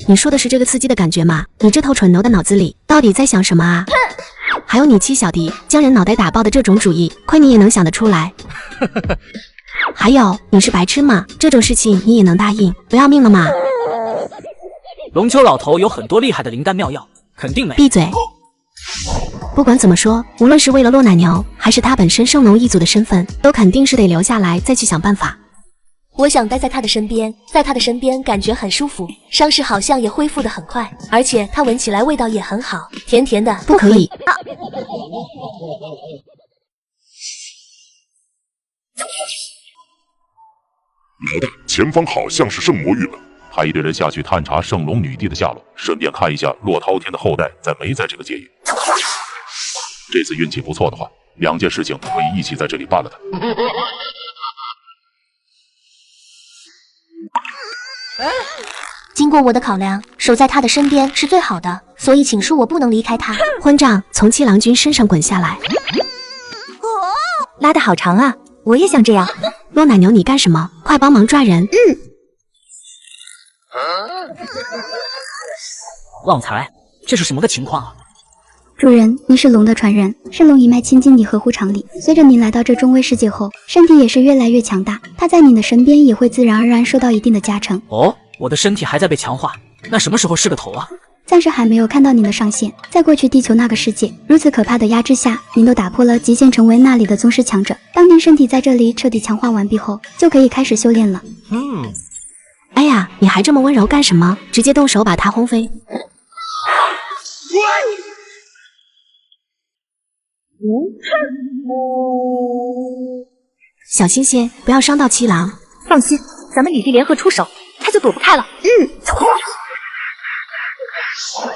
你说的是这个刺激的感觉吗？你这头蠢奴的脑子里到底在想什么啊？还有你七小弟将人脑袋打爆的这种主意，亏你也能想得出来。还有，你是白痴吗？这种事情你也能答应？不要命了吗？龙丘老头有很多厉害的灵丹妙药，肯定没。闭嘴！不管怎么说，无论是为了洛奶牛，还是他本身圣龙一族的身份，都肯定是得留下来再去想办法。我想待在他的身边，在他的身边感觉很舒服，伤势好像也恢复得很快，而且他闻起来味道也很好，甜甜的。不可以！老大，前方好像是圣魔域了，派一队人下去探查圣龙女帝的下落，顺便看一下洛滔天的后代在没在这个界域。这次运气不错的话，两件事情可以一起在这里办了它。经过我的考量，守在他的身边是最好的，所以请恕我不能离开他。混账，从七郎君身上滚下来！拉得好长啊，我也想这样。洛奶牛，你干什么？快帮忙抓人！旺财，这是什么个情况啊？主人，你是龙的传人，圣龙一脉亲近你合乎常理。随着你来到这中微世界后，身体也是越来越强大，他在你的身边也会自然而然受到一定的加成。哦，我的身体还在被强化，那什么时候是个头啊？暂时还没有看到您的上限。在过去地球那个世界，如此可怕的压制下，您都打破了极限，成为那里的宗师强者。当您身体在这里彻底强化完毕后，就可以开始修炼了。哎呀，你还这么温柔干什么？直接动手把他轰飞！小心些，不要伤到七郎。放心，咱们女帝联合出手，他就躲不开了。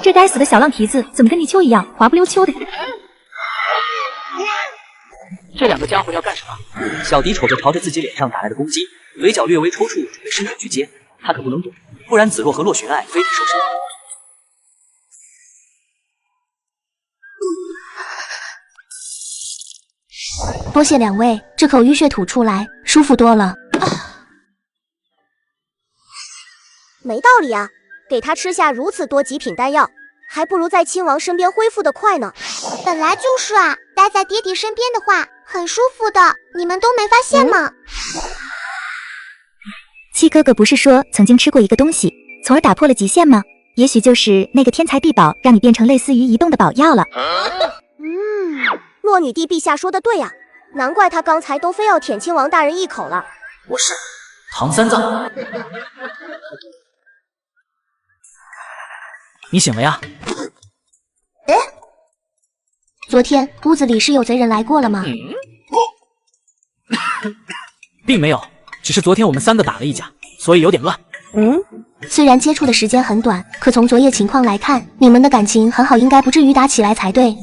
这该死的小浪蹄子怎么跟泥鳅一样滑不溜秋的？这两个家伙要干什么？小迪瞅着朝着自己脸上打来的攻击，嘴角略微抽搐，准备伸手去接。他可不能躲，不然子若和洛雪爱非得受伤。多谢两位，这口淤血吐出来，舒服多了。没道理啊！给他吃下如此多极品丹药，还不如在亲王身边恢复的快呢。本来就是啊，待在爹地身边的话，很舒服的，你们都没发现吗？七哥哥不是说曾经吃过一个东西，从而打破了极限吗？也许就是那个天才地宝，让你变成类似于移动的宝药了。洛女帝陛下说的对啊，难怪他刚才都非要舔亲王大人一口了。我是唐三藏。你醒了呀？昨天屋子里是有贼人来过了吗？并没有，只是昨天我们三个打了一架，所以有点乱。虽然接触的时间很短，可从昨夜情况来看，你们的感情很好，应该不至于打起来才对。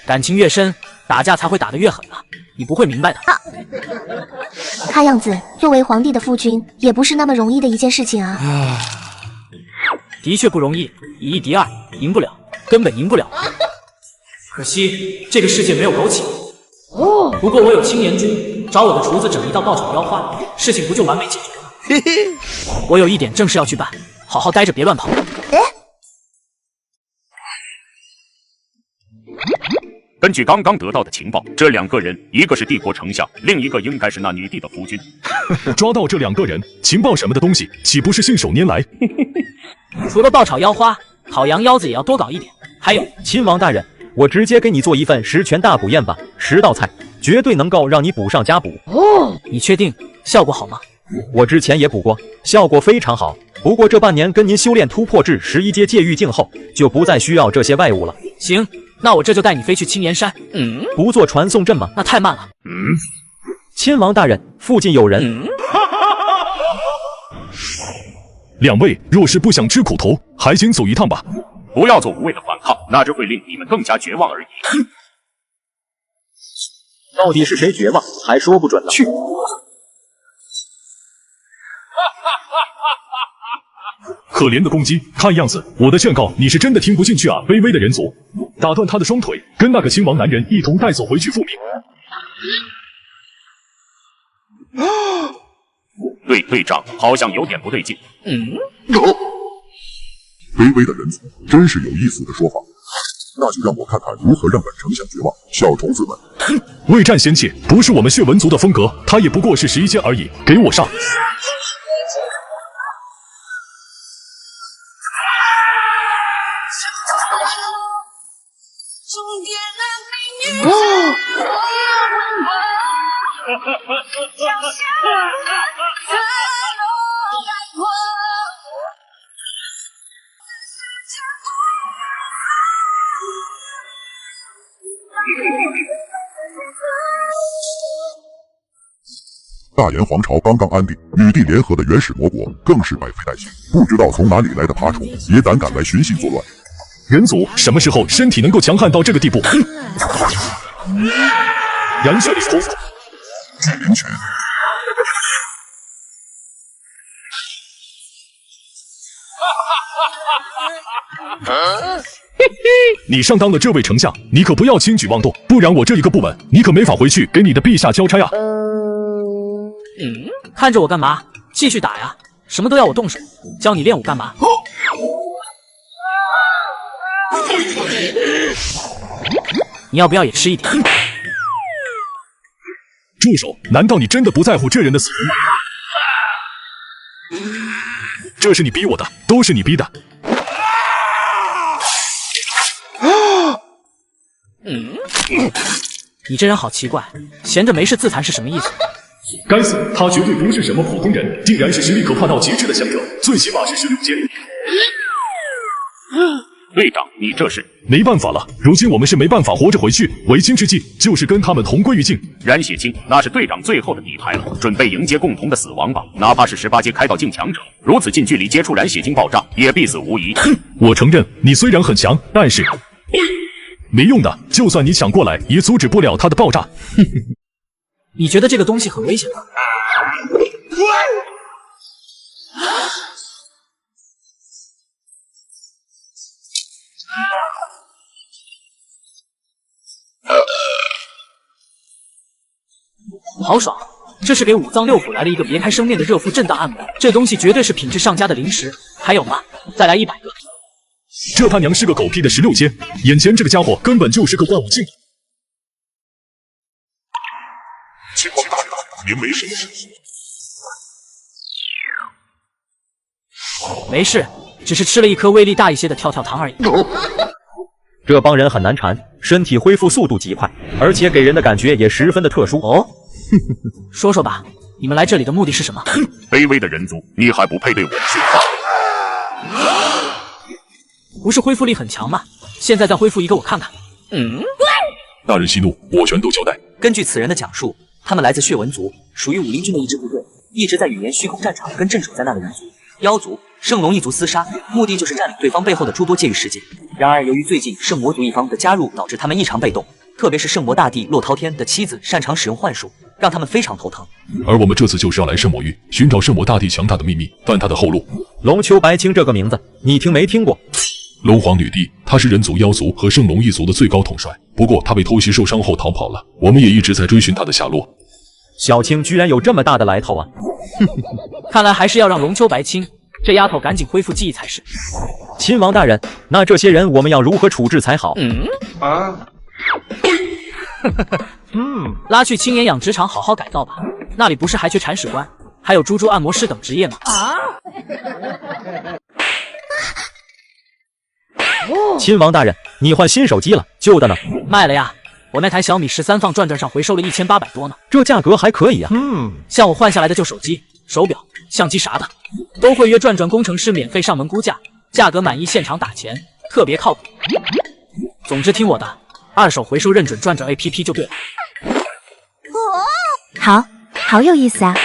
感情越深，打架才会打得越狠啊！你不会明白的。看样子，作为皇帝的夫君，也不是那么容易的一件事情啊。的确不容易，以一敌二，赢不了，根本赢不了。可惜这个世界没有枸杞。不过我有青年珠，找我的厨子整一道爆炒腰花，事情不就完美解决了吗？我有一点正事要去办，好好待着，别乱跑。根据刚刚得到的情报，这两个人，一个是帝国丞相，另一个应该是那女帝的夫君。抓到这两个人，情报什么的东西，岂不是信手拈来？除了爆炒腰花，烤羊腰子也要多搞一点。还有，亲王大人，我直接给你做一份十全大补宴吧，10道菜，绝对能够让你补上加补。你确定效果好吗？我之前也补过，效果非常好。不过这半年跟您修炼突破至11阶界域境后，就不再需要这些外物了。行，那我这就带你飞去青岩山。不做传送阵吗？那太慢了。亲王大人，附近有人。两位若是不想吃苦头，还请走一趟吧。不要做无谓的反抗，那只会令你们更加绝望而已。到底是谁绝望，还说不准了。去。可怜的公鸡，看样子我的劝告你是真的听不进去啊！卑微的人族，打断他的双腿，跟那个亲王男人一同带走回去复命。队长，好像有点不对劲。卑微的人族，真是有意思的说法。那就让我看看如何让本丞相绝望。小虫子们，未战先怯，不是我们血文族的风格，他也不过是11阶而已，给我上！大炎皇朝刚刚安定，女帝联合的原始魔国更是百废待兴，不知道从哪里来的爬虫也胆敢来寻衅作乱。人族什么时候身体能够强悍到这个地步？燃血灵功，巨灵拳。你上当的这位丞相，你可不要轻举妄动，不然我这一个不稳，你可没法回去给你的陛下交差啊！看着我干嘛？继续打呀！什么都要我动手，教你练武干嘛？你要不要也吃一点？住手！难道你真的不在乎这人的死活？这是你逼我的，都是你逼的。你这人好奇怪，闲着没事自残是什么意思？该死，他绝对不是什么普通人，定然是实力可怕到极致的强者，最起码是16阶。队长，你这是……没办法了，如今我们是没办法活着回去，为亲之计就是跟他们同归于尽。染血清，那是队长最后的底牌了，准备迎接共同的死亡吧。哪怕是18阶开到境强者，如此近距离接触染血清爆炸，也必死无疑。我承认你虽然很强，但是没用的，就算你抢过来，也阻止不了它的爆炸。你觉得这个东西很危险吗？好爽！这是给五脏六腑来了一个别开生面的热敷震荡按摩，这东西绝对是品质上佳的零食。还有吗？再来100个！这他娘是个狗屁的16阶，眼前这个家伙根本就是个万物镜。情况大人，您没事。没事，只是吃了一颗威力大一些的跳跳糖而已。这帮人很难缠，身体恢复速度极快，而且给人的感觉也十分的特殊哦。说说吧，你们来这里的目的是什么？卑微的人族，你还不配对我们说话？不是恢复力很强吗？现在再恢复一个我看看。大人息怒，我全都交代。根据此人的讲述，他们来自血纹族，属于武林军的一支部队，一直在语言虚空战场跟镇守在那的人族、妖族、圣龙一族厮杀，目的就是占领对方背后的诸多界域世界。然而，由于最近圣魔族一方的加入，导致他们异常被动，特别是圣魔大帝洛滔天的妻子擅长使用幻术，让他们非常头疼。而我们这次就是要来圣魔域寻找圣魔大帝强大的秘密，断他的后路。龙丘白青这个名字，你听没听过？龙皇女帝，她是人族、妖族和圣龙一族的最高统帅，不过她被偷袭受伤后逃跑了，我们也一直在追寻她的下落。小青居然有这么大的来头啊！看来还是要让龙丘白青这丫头赶紧恢复记忆才是。亲王大人，那这些人我们要如何处置才好？拉去青岩养殖场好好改造吧，那里不是还缺铲屎官，还有猪猪按摩师等职业吗？亲王大人，你换新手机了，旧的呢？卖了呀，我那台小米13放转转上回收了1800多呢。这价格还可以啊。像我换下来的旧手机、手表、相机啥的，都会约转转工程师免费上门估价，价格满意现场打钱，特别靠谱。总之听我的，二手回收认准转转 APP 就对了。好有意思啊！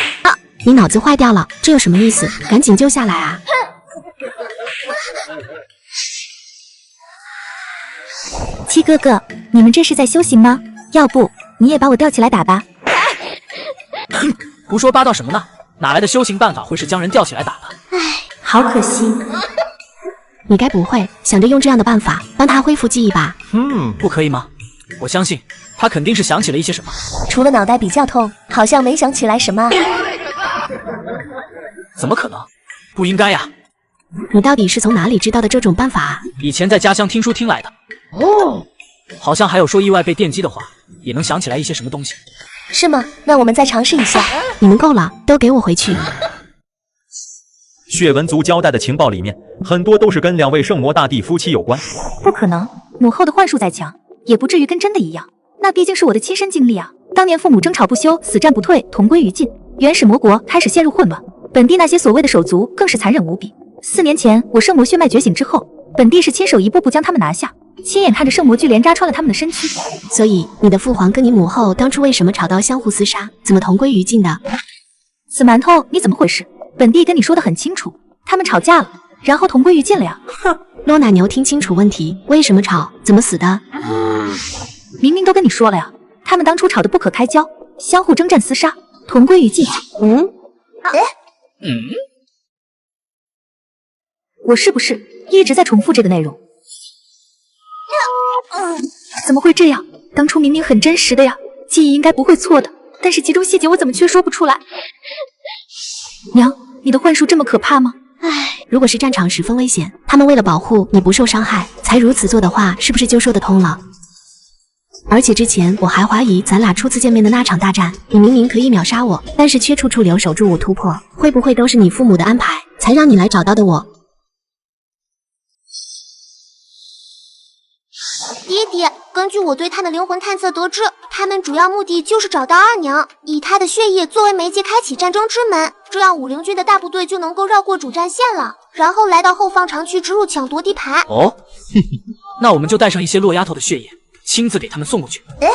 你脑子坏掉了，这有什么意思？赶紧救下来啊！七哥哥，你们这是在修行吗？要不你也把我吊起来打吧？胡说八道什么呢？哪来的修行办法会是将人吊起来打的？好可惜。你该不会想着用这样的办法帮他恢复记忆吧？不可以吗？我相信他肯定是想起了一些什么。除了脑袋比较痛，好像没想起来什么。怎么可能？不应该呀！你到底是从哪里知道的这种办法啊？以前在家乡听书听来的。好像还有说意外被电击的话，也能想起来一些什么东西。是吗？那我们再尝试一下。你们够了，都给我回去。血纹族交代的情报里面，很多都是跟2位圣魔大帝夫妻有关。不可能，母后的幻术再强，也不至于跟真的一样。那毕竟是我的亲身经历啊！当年父母争吵不休，死战不退，同归于尽，原始魔国开始陷入混乱，本地那些所谓的手足更是残忍无比。4年前，我圣魔血脉觉醒之后，本地是亲手一步步将他们拿下，亲眼看着圣魔巨连扎穿了他们的身躯。所以你的父皇跟你母后当初为什么吵到相互厮杀，怎么同归于尽的？死馒头，你怎么回事？本地跟你说的很清楚，他们吵架了，然后同归于尽了呀。哼，诺奶牛听清楚问题，为什么吵，怎么死的？明明都跟你说了呀，他们当初吵得不可开交，相互征战厮杀，同归于尽。我是不是一直在重复这个内容？怎么会这样？当初明明很真实的呀，记忆应该不会错的，但是其中细节我怎么却说不出来？娘，你的幻术这么可怕吗？如果是战场十分危险，他们为了保护你不受伤害，才如此做的话，是不是就说得通了？而且之前我还怀疑咱俩初次见面的那场大战，你明明可以秒杀我，但是却处处留守住我突破，会不会都是你父母的安排，才让你来找到的我？爹爹，根据我对他的灵魂探测得知，他们主要目的就是找到二娘，以他的血液作为媒介开启战争之门，这样武灵军的大部队就能够绕过主战线了，然后来到后方长驱直入抢夺地盘。那我们就带上一些落丫头的血液，亲自给他们送过去。哎，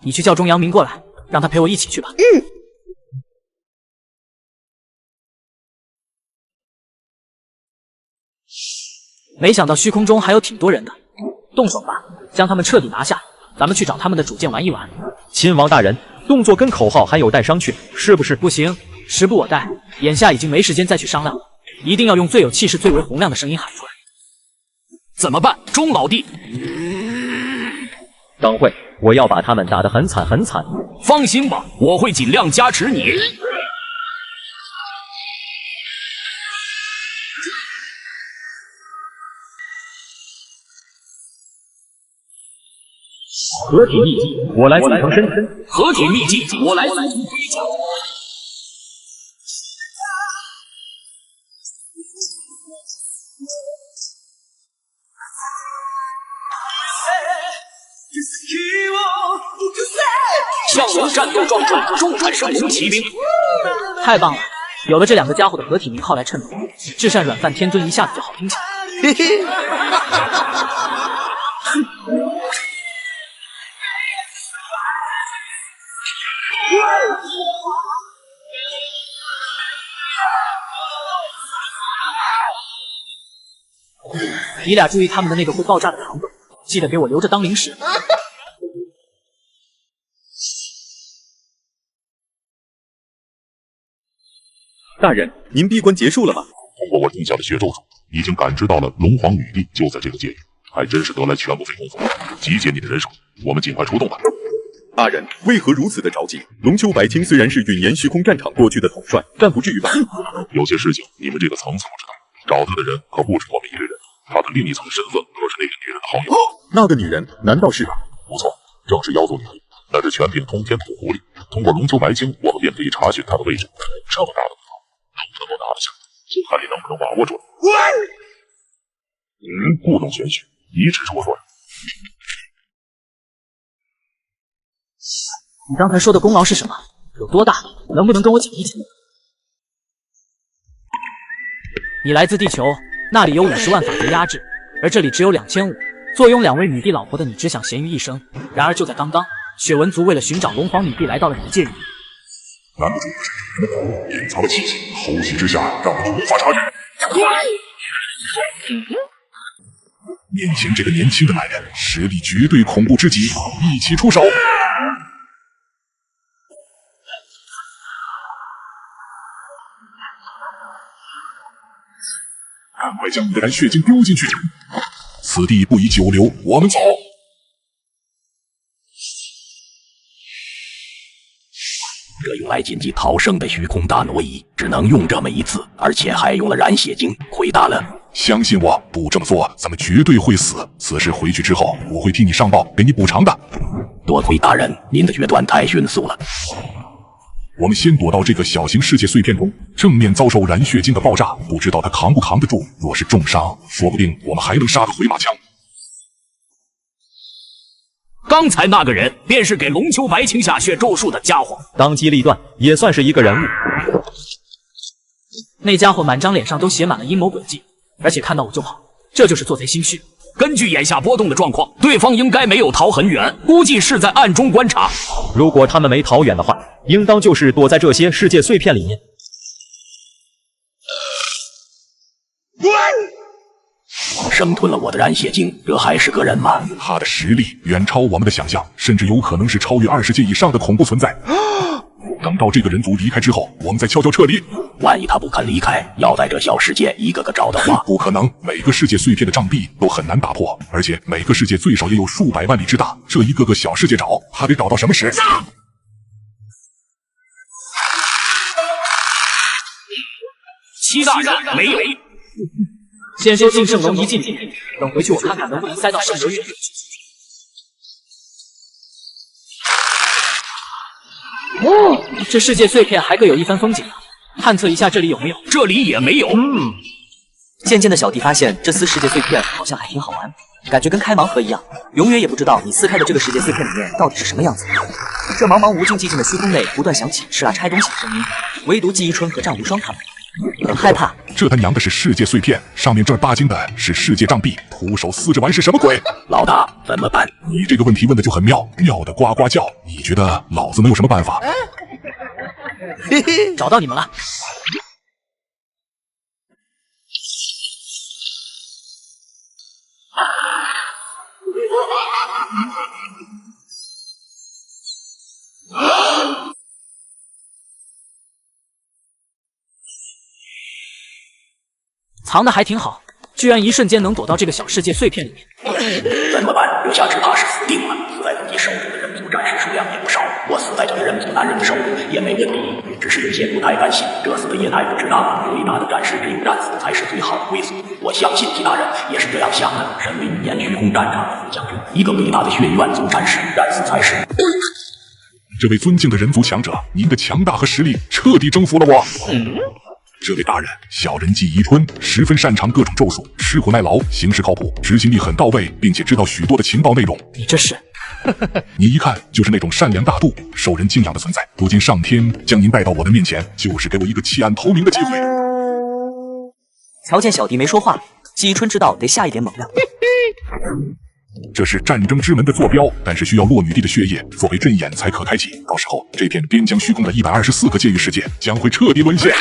你去叫钟阳明过来，让他陪我一起去吧。没想到虚空中还有挺多人的，动手吧，将他们彻底拿下。咱们去找他们的主剑玩一玩。亲王大人，动作跟口号还有待商榷，是不是？不行，时不我待，眼下已经没时间再去商量了，一定要用最有气势、最为洪亮的声音喊出来。怎么办，钟老弟？等会，我要把他们打得很惨很惨。放心吧，我会尽量加持你。合体秘技，我来自成身。合体秘技，我来自龟甲。向龙战斗壮壮，众产生龙骑兵。太棒了！有了这两个家伙的合体名号来衬托，至善软饭天尊一下子就好听起来。嘿嘿。你俩注意他们的那个会爆炸的糖豆，记得给我留着当零食。大人，您闭关结束了吗？通过我定下的血咒术，已经感知到了龙皇女帝就在这个界域，还真是得来全不费工夫。集结你的人手，我们尽快出动吧。大人为何如此的着急？龙丘白青虽然是允炎虚空战场过去的统帅，但不至于吧？有些事情你们这个层次不知道，找他的人可不止我们一个人，他的另一层身份可是那个女人的好友。那个女人难道是？不错，正是妖族女帝，那是全凭通天土狐狸。通过龙丘白青，我们便可以查询她的位置。这么大的地方，能不能够拿得下，就看你能不能把握住了。故弄玄虚，你指着我说呀？你刚才说的功劳是什么？有多大？能不能跟我讲一讲？你来自地球，那里有50万法则压制，而这里只有2500。坐拥2位女帝老婆的你，只想咸鱼一生。然而就在刚刚，血纹族为了寻找龙皇女帝，来到了你的界域。难不成是什么隐藏的气息？偷袭之下，让我们无法察觉。面前这个年轻的男人，实力绝对恐怖之极，一起出手！赶快将你的燃血晶丢进去！此地不宜久留，我们走。这用来紧急逃生的虚空大挪移，只能用这么一次，而且还用了燃血晶，亏大了。相信我，不这么做，咱们绝对会死。此事回去之后，我会替你上报，给你补偿的。多亏大人，您的决断太迅速了。我们先躲到这个小型世界碎片中，正面遭受燃血晶的爆炸，不知道他扛不扛得住。若是重伤，说不定我们还能杀个回马枪。刚才那个人便是给龙丘白青下血咒术的家伙，当机立断，也算是一个人物。那家伙满张脸上都写满了阴谋诡计，而且看到我就跑，这就是做贼心虚。根据眼下波动的状况，对方应该没有逃很远，估计是在暗中观察。如果他们没逃远的话，应当就是躲在这些世界碎片里面。生吞了我的燃血晶，这还是个人吗？他的实力远超我们的想象，甚至有可能是超越20阶以上的恐怖存在。等到这个人族离开之后，我们再悄悄撤离。万一他不肯离开，要在这小世界一个个找的话，不可能。每个世界碎片的障壁都很难打破，而且每个世界最少也有数百万里之大，这一个个小世界找，还得找到什么时？七大人没有。先说进圣龙一进去，等回去我看看能不能塞到圣流月。哦，这世界碎片还各有一番风景啊！探测一下这里有没有？这里也没有。渐渐的，小弟发现这丝世界碎片好像还挺好玩，感觉跟开盲盒一样，永远也不知道你撕开的这个世界碎片里面到底是什么样子。这茫茫无尽寂静的虚空内，不断响起哧啦拆东西的声音，唯独季一春和战无双他们很害怕。这他娘的是世界碎片，上面正儿八经的是世界障壁，徒手撕着玩是什么鬼？老大怎么办？你这个问题问的就很妙，妙的呱呱叫。你觉得老子能有什么办法？找到你们了。藏的还挺好，居然一瞬间能躲到这个小世界碎片里面。怎么办？留下只怕是死定了。死在自己手中的人族战士数量也不少，我死在这个人族男人的手中也没问题，只是有些不太甘心。这死的也太不值当了。伟大的战士只有战死才是最好的归宿。我相信其他人也是这样想的。身为语言虚空战场的副将军，一个伟大的血渊族战士，战死才是。这位尊敬的人族强者，您的强大和实力彻底征服了我。这位大人，小人纪宜春，十分擅长各种咒术，吃苦耐劳，行事靠谱，执行力很到位，并且知道许多的情报内容。你这是？你一看就是那种善良大度、受人敬仰的存在。如今上天将您带到我的面前，就是给我一个弃暗投明的机会。瞧见小弟没说话，纪宜春知道得下一点猛料。这是战争之门的坐标，但是需要洛女帝的血液作为阵眼才可开启。到时候，这片边疆虚空的124个界域世界将会彻底沦陷。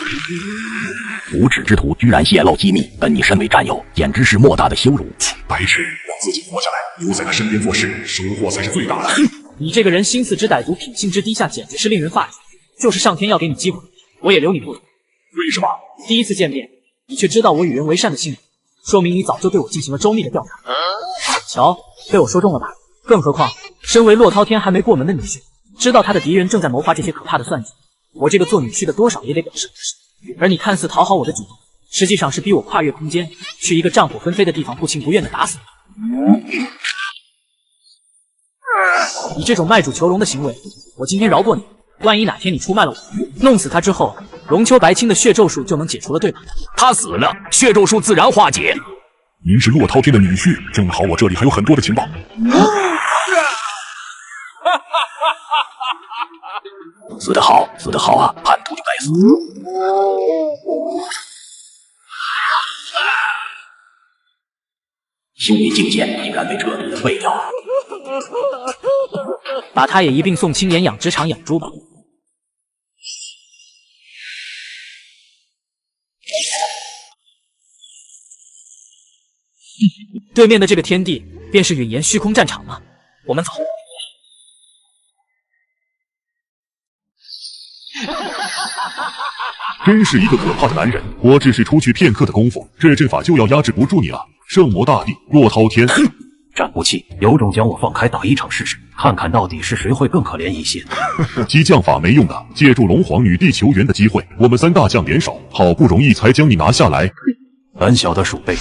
无耻之徒居然泄露机密，跟你身为战友，简直是莫大的羞辱。白痴，让自己活下来，留在他身边做事，收获才是最大的。你这个人心思之歹毒，品性之低下，简直是令人发指。就是上天要给你机会，我也留你不走。为什么？第一次见面，你却知道我与人为善的心理，说明你早就对我进行了周密的调查。瞧，被我说中了吧？更何况，身为洛滔天还没过门的女婿，知道他的敌人正在谋划这些可怕的算计，我这个做女婿的多少也得表示不是。而你看似讨好我的举动，实际上是逼我跨越空间，去一个战火纷飞的地方，不情不愿的打死你。你这种卖主求荣的行为，我今天饶过你。万一哪天你出卖了我，弄死他之后，龙丘白青的血咒术就能解除了，对吧？他死了，血咒术自然化解。您是洛滔天的女婿，正好我这里还有很多的情报。死得好，死得好啊！叛徒就该死。修为境界竟然被彻底的废掉了，把他也一并送青岩养殖场养猪吧。对面的这个天地，便是允言虚空战场吗？我们走。真是一个可怕的男人！我只是出去片刻的功夫，这阵法就要压制不住你了。圣魔大帝，洛滔天，战不气，有种将我放开打一场试试，看看到底是谁会更可怜一些。激将法没用的，借助龙皇女帝求援的机会，我们3大将联手，好不容易才将你拿下来。胆小的鼠辈，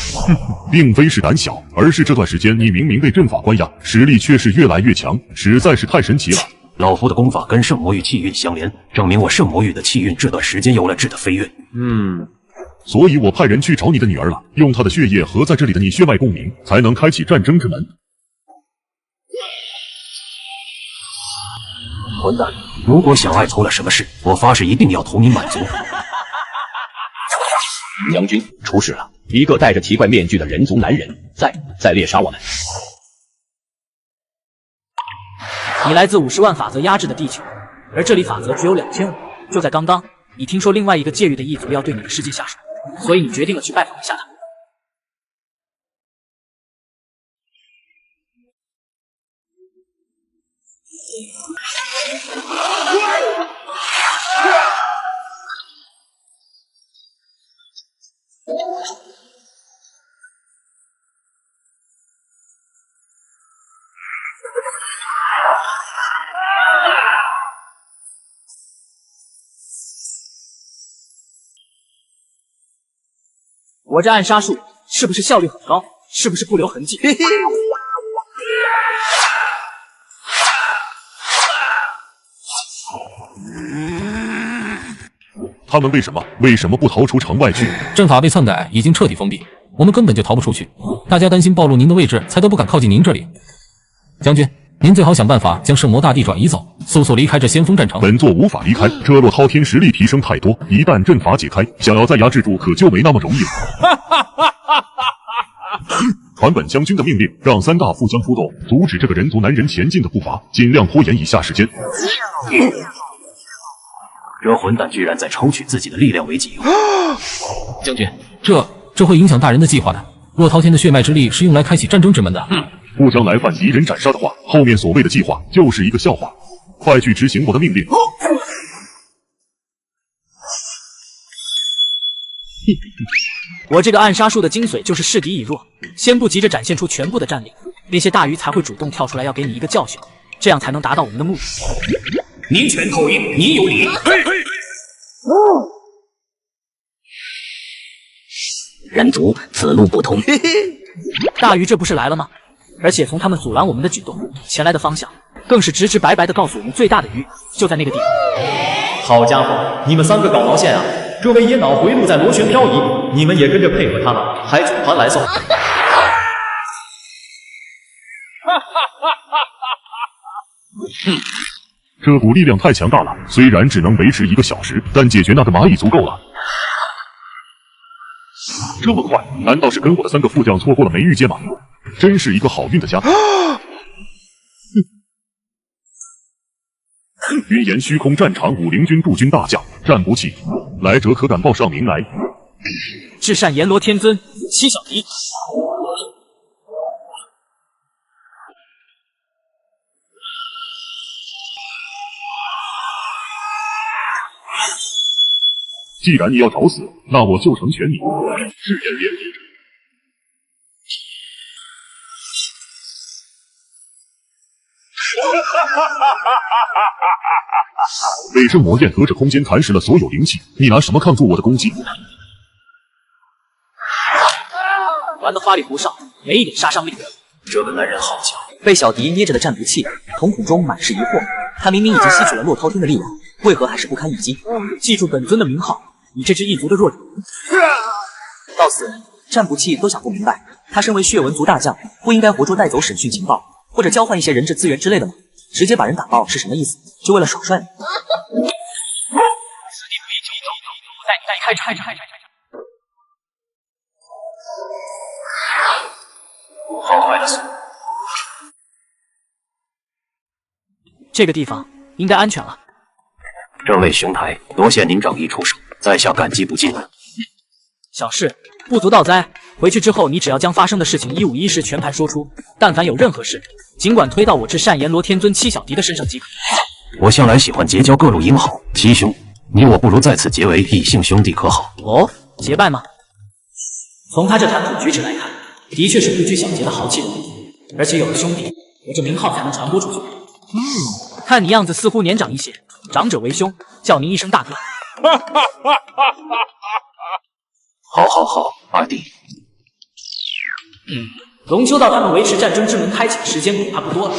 并非是胆小，而是这段时间你明明被阵法关押，实力却是越来越强，实在是太神奇了。老夫的功法跟圣魔域气运相连，证明我圣魔域的气运这段时间有了质的飞跃。所以我派人去找你的女儿了，用她的血液合在这里的你血脉共鸣，才能开启战争之门。混蛋！如果小爱出了什么事，我发誓一定要图你满足。将军，出事了！一个戴着奇怪面具的人族男人在猎杀我们。你来自50万法则压制的地球，而这里法则只有2500。就在刚刚，你听说另外一个界域的异族要对你的世界下手，所以你决定了去拜访一下他。我这暗杀术是不是效率很高？是不是不留痕迹？他们为什么不逃出城外去？阵法被篡改，已经彻底封闭，我们根本就逃不出去。大家担心暴露您的位置，才都不敢靠近您这里。将军，您最好想办法将圣魔大帝转移走，速速离开这先锋战场。本座无法离开，这洛滔天实力提升太多，一旦阵法解开，想要再压制住可就没那么容易了。传本将军的命令，让3大副将出动，阻止这个人族男人前进的步伐，尽量拖延以下时间。这混蛋居然在抽取自己的力量为己用！将军，这会影响大人的计划的。洛滔天的血脉之力是用来开启战争之门的。不将来犯敌人斩杀的话，后面所谓的计划就是一个笑话。快去执行我的命令！我这个暗杀术的精髓就是示敌以弱，先不急着展现出全部的战力，那些大鱼才会主动跳出来要给你一个教训，这样才能达到我们的目的。宁拳头硬，你有理。人族此路不通。大鱼这不是来了吗？而且从他们阻拦我们的举动前来的方向，更是直直白白的告诉我们最大的鱼就在那个地方。好家伙，你们3个搞毛线啊！这位野脑回路在螺旋漂移，你们也跟着配合他了，还组团来送。这股力量太强大了，虽然只能维持1个小时，但解决那个蚂蚁足够了。这么快，难道是跟我的3个副将错过了梅玉阶吗？真是一个好运的家。云岩虚空战场武灵军驻军大将，战不弃，来者可敢报上名来。至善阎罗天尊七小敌。既然你要找死，那我就成全你。誓言连接者。伪圣魔焰隔着空间蚕食了所有灵气，你拿什么抗住我的攻击？玩得花里胡哨，没一点杀伤力。这个男人好强。被小迪捏着的战不弃，瞳孔中满是疑惑。他明明已经吸取了洛滔天的力量，为何还是不堪一击？记住本尊的名号，你这只异族的弱者。到此，战不弃都想不明白，他身为血纹族大将，不应该活捉带走审讯情报，或者交换一些人质资源之类的吗？直接把人打爆是什么意思？就为了耍帅吗？带你好快的速度！这个地方应该安全了。这位兄台，多谢您仗义出手，在下感激不尽。小事不足道哉。回去之后，你只要将发生的事情一五一十全盘说出，但凡有任何事，尽管推到我至善阎罗天尊七小迪的身上即可。我向来喜欢结交各路英豪，七兄，你我不如在此结为异姓兄弟，可好？哦，结拜吗？从他这谈吐举止来看，的确是不拘小节的豪气人物，而且有了兄弟，我这名号才能传播出去。看你样子似乎年长一些，长者为兄，叫您一声大哥。好，二弟。龙丘道他们维持战争之门开启的时间恐怕不多了。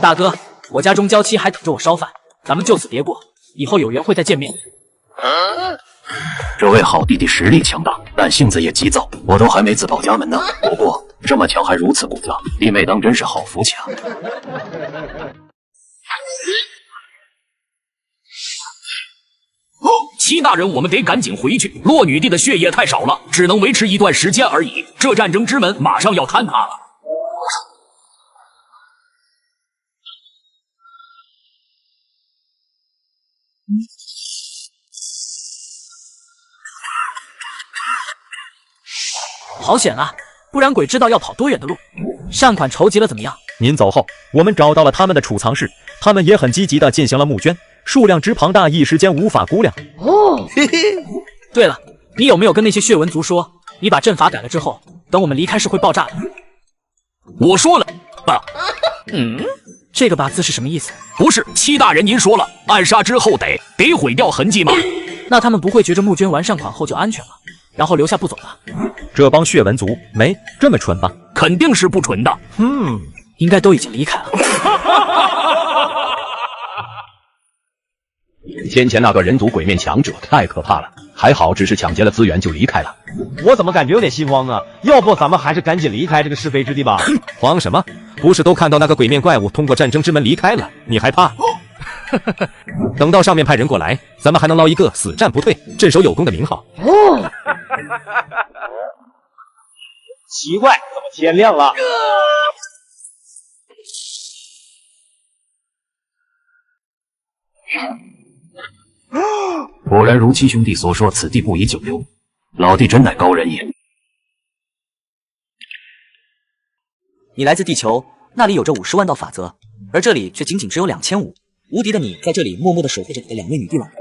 大哥，我家中娇妻还等着我烧饭，咱们就此别过，以后有缘会再见面。这位好弟弟实力强大，但性子也急躁，我都还没自报家门呢。不过这么强还如此顾家，弟妹当真是好福气啊！七大人，我们得赶紧回去。洛女帝的血液太少了，只能维持一段时间而已。这战争之门马上要坍塌了。好险啊！不然鬼知道要跑多远的路。善款筹集了怎么样？您走后，我们找到了他们的储藏室，他们也很积极地进行了募捐，数量之庞大，一时间无法估量。嘿嘿。对了，你有没有跟那些血纹族说，你把阵法改了之后，等我们离开是会爆炸的？我说了。这个八字是什么意思？不是，七大人您说了，暗杀之后得毁掉痕迹吗？那他们不会觉着募捐完善款后就安全了，然后留下不走吧？这帮血纹族没这么蠢吧？肯定是不蠢的。应该都已经离开了。先前那个人族鬼面强者太可怕了，还好只是抢劫了资源就离开了。我怎么感觉有点心慌啊？要不咱们还是赶紧离开这个是非之地吧？慌什么？不是都看到那个鬼面怪物通过战争之门离开了，你还怕？等到上面派人过来，咱们还能捞一个死战不退、镇守有功的名号。奇怪，怎么天亮了？果然如七兄弟所说，此地不宜久留。老弟真乃高人也。你来自地球，那里有着50万道法则，而这里却仅仅只有2500。无敌的你在这里默默地守护着你的2位女帝老婆。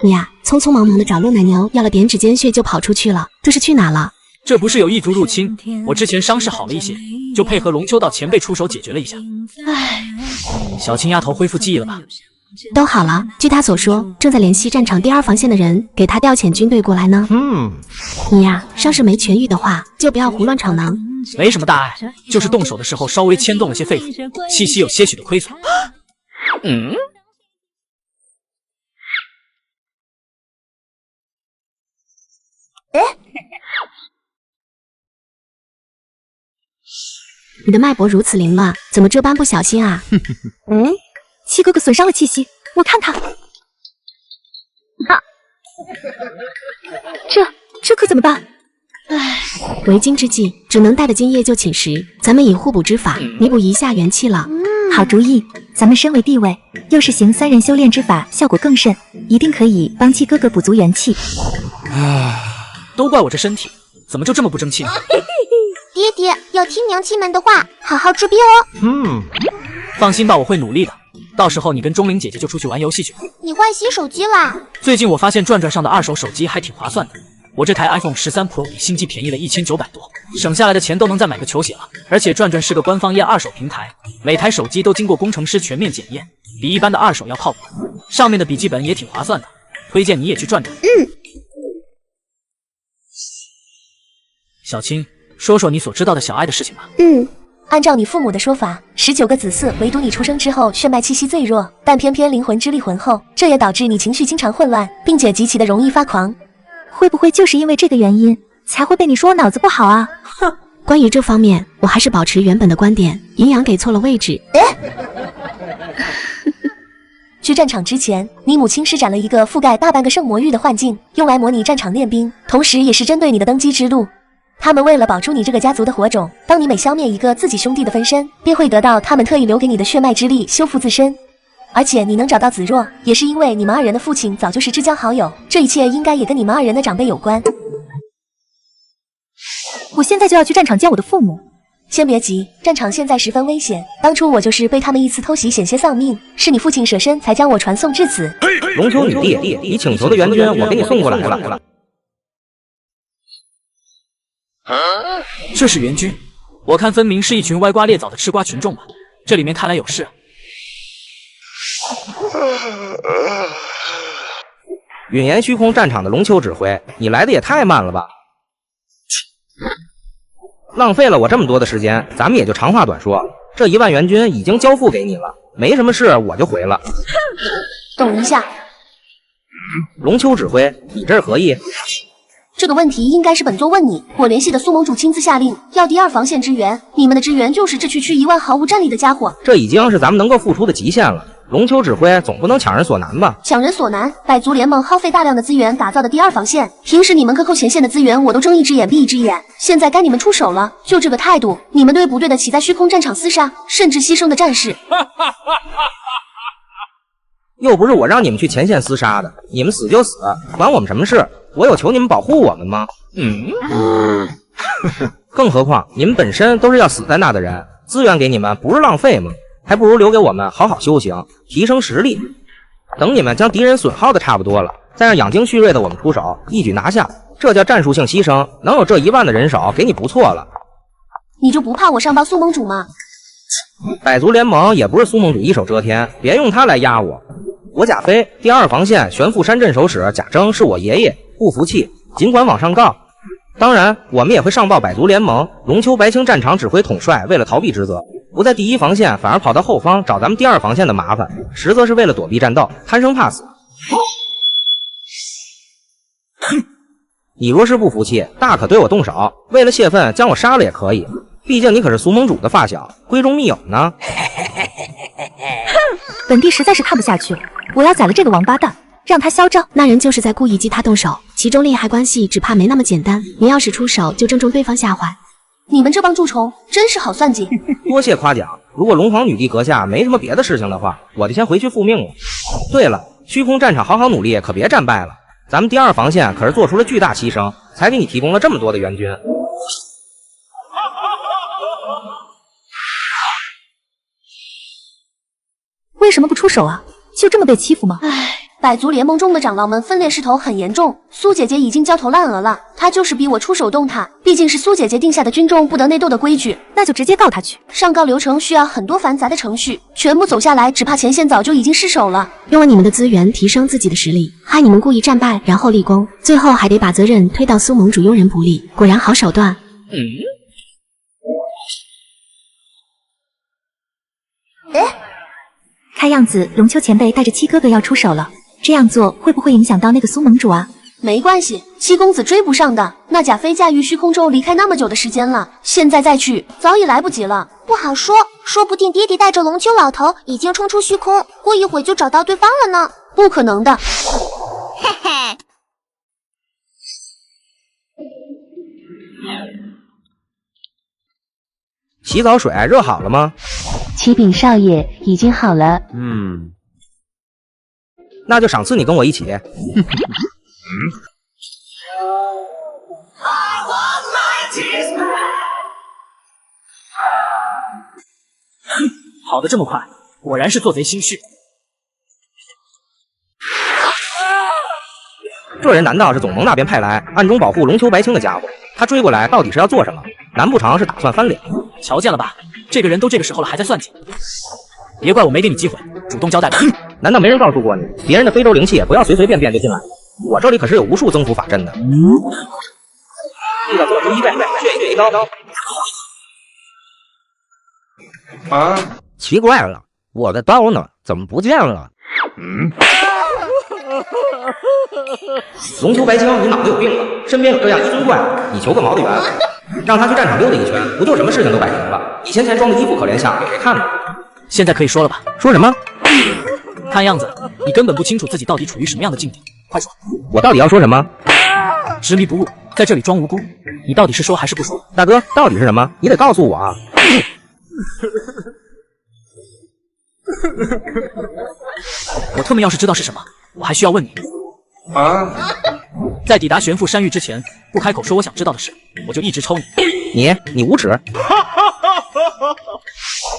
你呀，匆匆忙忙的找陆奶牛要了点指尖血就跑出去了，这是去哪了？这不是有异族入侵，我之前伤势好了一些，就配合龙丘道前辈出手解决了一下。唉，小青丫头恢复记忆了吧？都好了，据他所说，正在联系战场第2防线的人，给他调遣军队过来呢。你呀，伤势没痊愈的话，就不要胡乱闯囊。没什么大碍，就是动手的时候稍微牵动了些肺腑，气息有些许的亏损。你的脉搏如此凌乱，怎么这般不小心啊？七哥哥损伤了气息，我看他。这可怎么办？为今之计，只能带着今夜就寝时，咱们以互补之法弥补一下元气了。好主意，咱们身为地位，又是行3人修炼之法，效果更甚，一定可以帮七哥哥补足元气。都怪我这身体，怎么就这么不争气呢？爹爹要听娘亲们的话，好好治病哦。放心吧，我会努力的。到时候你跟钟灵姐姐就出去玩游戏去。你换新手机啦？最近我发现转转上的2手手机还挺划算的。我这台 iPhone 13 Pro 比新机便宜了1900多，省下来的钱都能再买个球鞋了。而且转转是个官方验2手平台，每台手机都经过工程师全面检验，比一般的2手要靠谱。上面的笔记本也挺划算的，推荐你也去转转。小青，说说你所知道的小爱的事情吧。按照你父母的说法，19个子嗣，唯独你出生之后血脉气息最弱，但偏偏灵魂之力浑厚，这也导致你情绪经常混乱，并且极其的容易发狂。会不会就是因为这个原因，才会被你说我脑子不好啊？关于这方面，我还是保持原本的观点，营养给错了位置。去战场之前，你母亲施展了一个覆盖大半个圣魔域的幻境，用来模拟战场练兵，同时也是针对你的登基之路。他们为了保住你这个家族的火种，当你每消灭一个自己兄弟的分身，便会得到他们特意留给你的血脉之力修复自身。而且你能找到子若，也是因为你们2人的父亲早就是至交好友，这一切应该也跟你们2人的长辈有关。我现在就要去战场见我的父母。先别急，战场现在十分危险，当初我就是被他们一次偷袭险些丧命，是你父亲舍身才将我传送至此。龙丘女帝，你请求的援军我给你送过来了。这是援军，我看分明是一群歪瓜裂枣的吃瓜群众吧。这里面看来有事。允言虚空战场的龙丘指挥，你来的也太慢了吧！浪费了我这么多的时间，咱们也就长话短说，这1万援军已经交付给你了，没什么事我就回了。等一下，龙丘指挥，你这是何意？这个问题应该是本座问你。我联系的苏盟主亲自下令要第2防线支援，你们的支援就是这区1万毫无战力的家伙。这已经是咱们能够付出的极限了。龙丘指挥总不能强人所难吧？强人所难，百族联盟耗费大量的资源打造的第2防线，平时你们克扣前线的资源，我都睁一只眼闭一只眼。现在该你们出手了，就这个态度，你们对不对得起在虚空战场厮杀，甚至牺牲的战士？又不是我让你们去前线厮杀的，你们死就死，管我们什么事？我有求你们保护我们吗？更何况你们本身都是要死在那的人，资源给你们不是浪费吗？还不如留给我们好好修行，提升实力。等你们将敌人损耗的差不多了，再让养精蓄锐的我们出手，一举拿下，这叫战术性牺牲。能有这1万的人手，给你不错了。你就不怕我上报苏盟主吗？百族联盟也不是苏盟主一手遮天，别用他来压我。我贾飞第2防线玄富山镇守使贾征是我爷爷，不服气尽管往上告。当然，我们也会上报百族联盟。龙丘白青战场指挥统帅为了逃避职责，不在第1防线，反而跑到后方找咱们第2防线的麻烦，实则是为了躲避战斗，贪生怕死。你若是不服气，大可对我动手，为了泄愤将我杀了也可以。毕竟你可是苏盟主的发小，闺中密友呢。本帝实在是看不下去了，我要宰了这个王八蛋，让他嚣张。那人就是在故意激他动手，其中利害关系只怕没那么简单。您要是出手，就正中对方下怀。你们这帮蛀虫真是好算计。多谢夸奖。如果龙皇女帝阁下没什么别的事情的话，我就先回去复命了。对了，虚空战场好好努力，可别战败了。咱们第2防线可是做出了巨大牺牲，才给你提供了这么多的援军。为什么不出手啊？就这么被欺负吗？唉，百族联盟中的长老们分裂势头很严重，苏姐姐已经焦头烂额了，她就是逼我出手动她，毕竟是苏姐姐定下的军中不得内斗的规矩，那就直接告她去。上告流程需要很多繁杂的程序，全部走下来，只怕前线早就已经失手了。用了你们的资源提升自己的实力，害你们故意战败，然后立功，最后还得把责任推到苏盟主庸人不利，果然好手段。看样子龙丘前辈带着七哥哥要出手了，这样做会不会影响到那个苏盟主啊？没关系，七公子追不上的。那贾飞驾驭虚空舟离开那么久的时间了，现在再去早已来不及了。不好说，说不定爹地带着龙丘老头已经冲出虚空，过一会就找到对方了呢。不可能的。嘿嘿。洗澡水热好了吗？启禀少爷，已经好了。那就赏赐你跟我一起。跑得这么快，果然是做贼心虚。这人难道是总盟那边派来暗中保护龙丘白青的家伙？他追过来到底是要做什么？难不成是打算翻脸？瞧见了吧，这个人都这个时候了还在算计，别怪我没给你机会，主动交代吧。难道没人告诉过你，别人的非洲灵气不要随随便便就进来？我这里可是有无数增幅法阵的。记得做出1倍，血液提高。啊，奇怪了，我的刀呢？怎么不见了？龙丘白青，你脑子有病吧？身边有这样一尊怪物，你求个毛的缘？让他去战场溜达一圈，不就什么事情都摆平了？你先前装的一副可怜相给谁看呢？现在可以说了吧？说什么？看样子你根本不清楚自己到底处于什么样的境地，快说！我到底要说什么？执迷不悟，在这里装无辜，你到底是说还是不说？大哥，到底是什么？你得告诉我啊！我特么要是知道是什么，我还需要问你啊！在抵达玄父山域之前，不开口说我想知道的事，我就一直抽你。你无耻！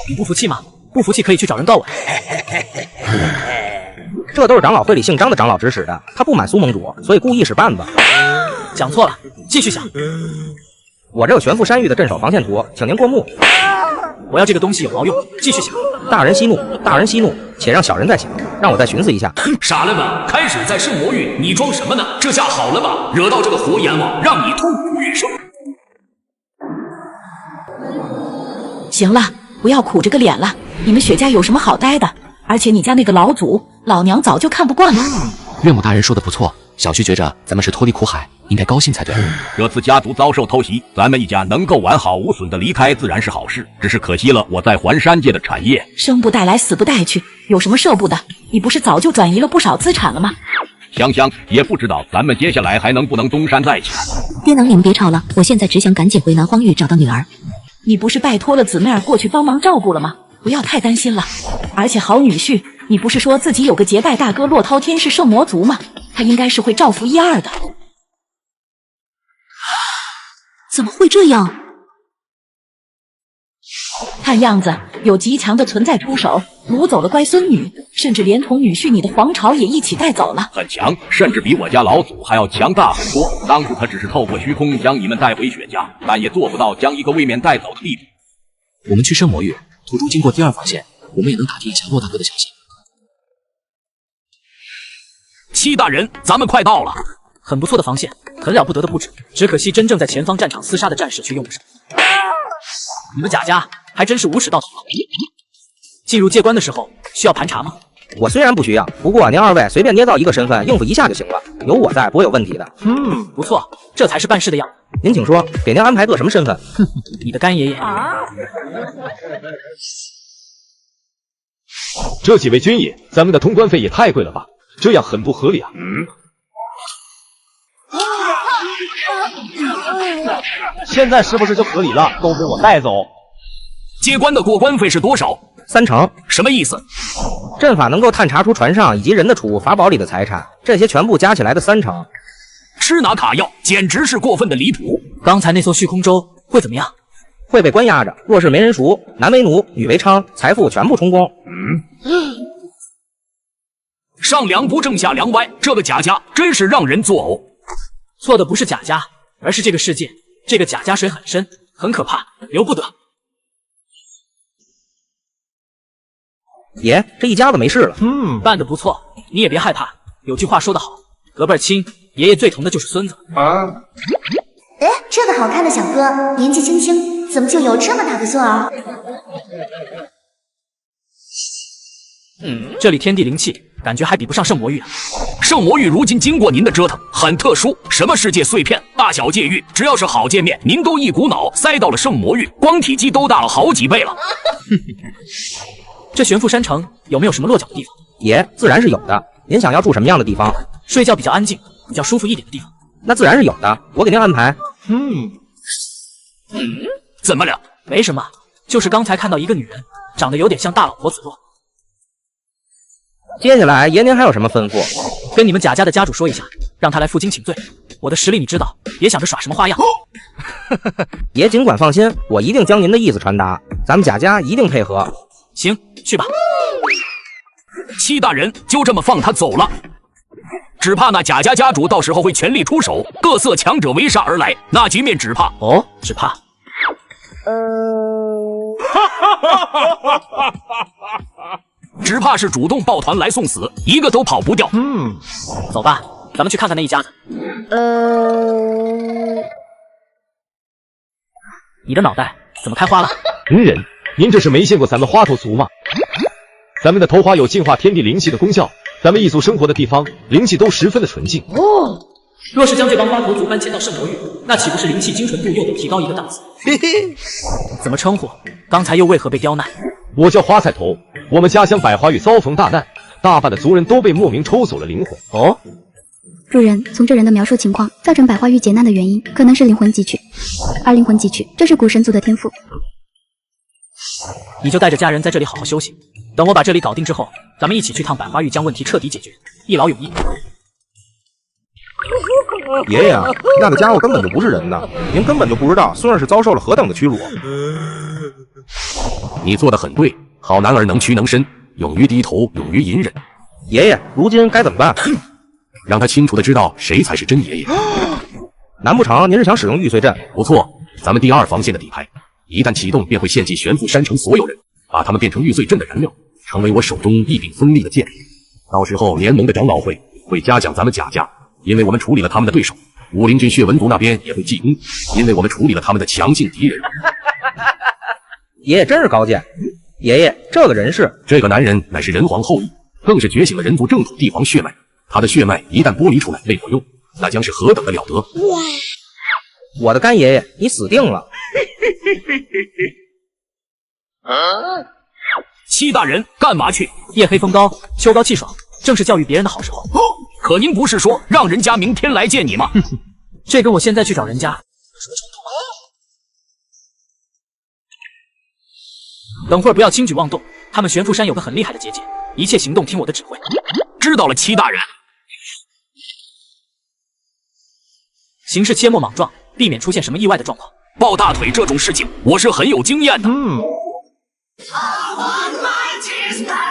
你不服气吗？不服气可以去找人告我。这都是长老会里姓张的长老指使的，他不满苏盟主，所以故意使绊子。讲错了，继续想。我这有玄父山域的镇守防线图，请您过目。我要这个东西有毛用，继续想。大人息怒，大人息怒，且让小人再想，让我再寻思一下。傻人们，开始在圣魔域，你装什么呢？这下好了吧，惹到这个活阎王，让你痛苦余生。行了，不要苦着个脸了，你们雪家有什么好待的？而且你家那个老祖，老娘早就看不惯了。岳母大人说的不错，小婿觉着咱们是脱离苦海，应该高兴才对。这次家族遭受偷袭，咱们一家能够完好无损的离开，自然是好事。只是可惜了我在环山界的产业。生不带来，死不带去，有什么舍不得？你不是早就转移了不少资产了吗？想想也不知道咱们接下来还能不能东山再起。爹能，你们别吵了，我现在只想赶紧回南荒域找到女儿。你不是拜托了姊妹儿过去帮忙照顾了吗？不要太担心了。而且好女婿，你不是说自己有个结拜大哥洛滔天是圣魔族吗？他应该是会照拂一二的。怎么会这样？看样子有极强的存在出手，掳走了乖孙女，甚至连同女婿你的皇朝也一起带走了。很强，甚至比我家老祖还要强大很多。当初他只是透过虚空将你们带回雪家，但也做不到将一个位面带走的地步。我们去圣魔域，途中经过第2防线，我们也能打听一下骆大哥的消息。戚大人，咱们快到了。很不错的防线，很了不得的布置，只可惜真正在前方战场厮杀的战士却用不上。你们贾家还真是无耻到头了。进入界关的时候需要盘查吗？我虽然不需要，不过您二位随便捏造一个身份应付一下就行了，有我在不会有问题的。不错，这才是办事的样子。您请说，给您安排个什么身份？你的干爷爷。这几位军爷，咱们的通关费也太贵了吧？这样很不合理啊！现在是不是就合理了？都给我带走！接关的过关费是多少？3成。什么意思？阵法能够探查出船上以及人的储物法宝里的财产，这些全部加起来的3成。吃拿卡要，简直是过分的离谱！刚才那艘虚空舟会怎么样？会被关押着，若是没人赎，男为奴，女为娼，财富全部充公。上梁不正下梁歪，这个贾家真是让人作呕。错的不是贾家，而是这个世界。这个贾家水很深，很可怕，留不得。爷，这一家子没事了。办得不错，你也别害怕。有句话说得好，隔辈亲，爷爷最疼的就是孙子。哎，这个好看的小哥，年纪轻轻，怎么就有这么大的孙儿？这里天地灵气，感觉还比不上圣魔域啊。圣魔域如今经过您的折腾，很特殊，什么世界碎片、大小界域，只要是好界面，您都一股脑塞到了圣魔域，光体积都大了好几倍了。这玄富山城有没有什么落脚的地方？爷，自然是有的。您想要住什么样的地方？睡觉比较安静、比较舒服一点的地方。那自然是有的，我给您安排。怎么了？没什么，就是刚才看到一个女人，长得有点像大老婆子洛。接下来，爷您还有什么吩咐？跟你们贾家的家主说一下，让他来负荆请罪。我的实力你知道，别想着耍什么花样。爷尽管放心，我一定将您的意思传达，咱们贾家一定配合。行，去吧。戚大人就这么放他走了，只怕那贾家家主到时候会全力出手，各色强者围杀而来，那局面只怕只怕。只怕是主动抱团来送死，一个都跑不掉。走吧，咱们去看看那一家子。你的脑袋怎么开花了？人人，您这是没见过咱们花头族吗？咱们的头花有净化天地灵气的功效，咱们一族生活的地方灵气都十分的纯净。若是将这帮花头族搬迁到圣魔域，那岂不是灵气精纯度又得提高一个档次？怎么称呼？刚才又为何被刁难？我叫花菜头，我们家乡百花域遭逢大难，大半的族人都被莫名抽走了灵魂。主人，从这人的描述情况，造成百花域劫难的原因，可能是灵魂汲取。而灵魂汲取，这是古神族的天赋。你就带着家人在这里好好休息，等我把这里搞定之后，咱们一起去趟百花域，将问题彻底解决，一劳永逸。爷爷，那个家伙根本就不是人呢，您根本就不知道孙儿是遭受了何等的屈辱。你做得很对，好男儿能屈能伸，勇于低头，勇于隐忍。爷爷，如今该怎么办？让他清楚的知道谁才是真爷爷。难不成您是想使用玉碎阵？不错，咱们第2防线的底牌，一旦启动便会献祭玄富山城所有人，把他们变成玉碎阵的燃料，成为我手中一柄锋利的剑。到时候联盟的长老会嘉奖咱们贾家，因为我们处理了他们的对手。武陵郡血纹族那边也会记功，因为我们处理了他们的强劲敌人。爷爷真是高见。爷爷，这个人是……这个男人乃是人皇后裔，更是觉醒了人族正统帝皇血脉。他的血脉一旦剥离出来为我用，那将是何等的了得！我的干爷爷，你死定了！戚大人干嘛去？夜黑风高，秋高气爽，正是教育别人的好时候。可您不是说让人家明天来见你吗？这跟我现在去找人家有什么冲突吗？等会儿不要轻举妄动，他们玄富山有个很厉害的结界，一切行动听我的指挥。知道了，戚大人。行事切莫莽撞，避免出现什么意外的状况。抱大腿这种事情，我是很有经验的。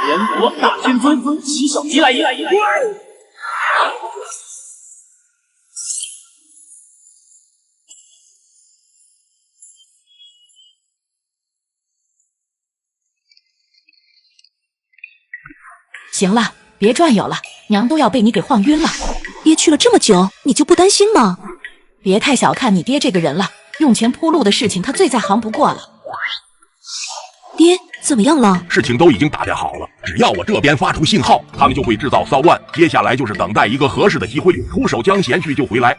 人国大天尊，齐手一来！行了，别转悠了，娘都要被你给晃晕了。爹去了这么久，你就不担心吗？别太小看你爹这个人了，用钱铺路的事情他最在行不过了。爹，怎么样了？事情都已经打点好了，只要我这边发出信号，他们就会制造骚乱。接下来就是等待一个合适的机会，出手将贤婿救回来。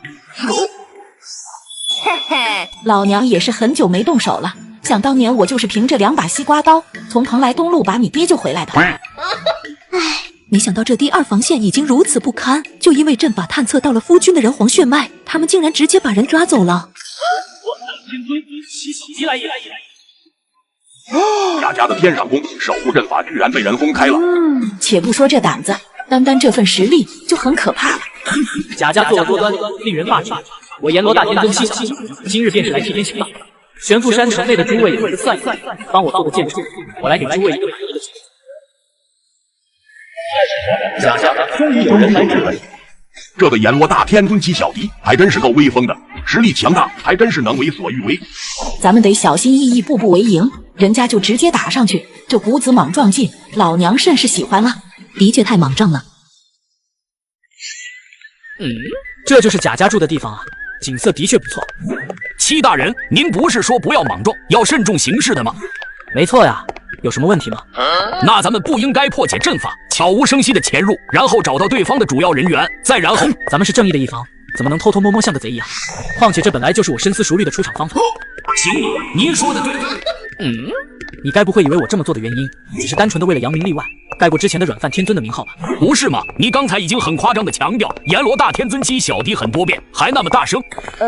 嘿嘿，老娘也是很久没动手了，想当年我就是凭着2把西瓜刀，从蓬莱东路把你爹救回来的。唉，没想到这第2防线已经如此不堪，就因为阵法探测到了夫君的人皇血脉，他们竟然直接把人抓走了。天尊，西小迪来也！贾家的天上宫守护阵法居然被人轰开了。且不说这胆子，单单这份实力就很可怕了。贾家作恶多端，令人发指。我阎罗大天尊西小迪，今日便是来替天行道。玄富山城内的诸位也会算一算，帮我做个鉴处，我来给诸位一个合的结果。贾家终于有人来质问，这个阎罗大天尊七小迪还真是够威风的，实力强大，还真是能为所欲为。咱们得小心翼翼，步步为营，人家就直接打上去，这股子莽撞劲，老娘甚是喜欢了。的确太莽撞了。这就是贾家住的地方啊，景色的确不错。戚大人，您不是说不要莽撞，要慎重行事的吗？没错呀，有什么问题吗？那咱们不应该破解阵法，悄无声息的潜入，然后找到对方的主要人员，再然后咱们是正义的一方，怎么能偷偷摸摸像个贼一样？况且这本来就是我深思熟虑的出场方法。行，您说的对。你该不会以为我这么做的原因只是单纯的为了扬名立万，盖过之前的软饭天尊的名号吧？不是吗？你刚才已经很夸张的强调阎罗大天尊七小迪很多变，还那么大声。不，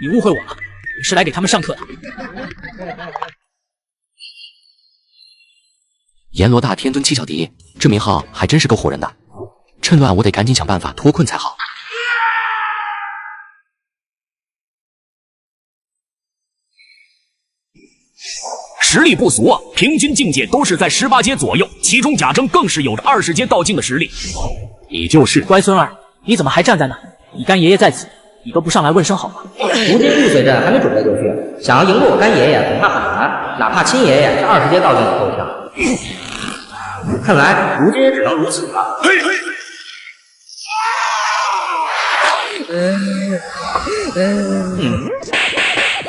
你误会我了，你是来给他们上课的。阎罗大天尊七小迪，这名号还真是够唬人的。趁乱我得赶紧想办法脱困才好。实力不俗啊，平均境界都是在18阶左右，其中贾政更是有着20阶道境的实力。你就是乖孙儿，你怎么还站在那？你干爷爷在此，你都不上来问声好吗？如今玉髓阵还没准备就绪，想要赢过我干爷爷恐怕很难，哪怕亲爷爷是20阶道境也够呛。看来如今只能如此了。嘿嘿。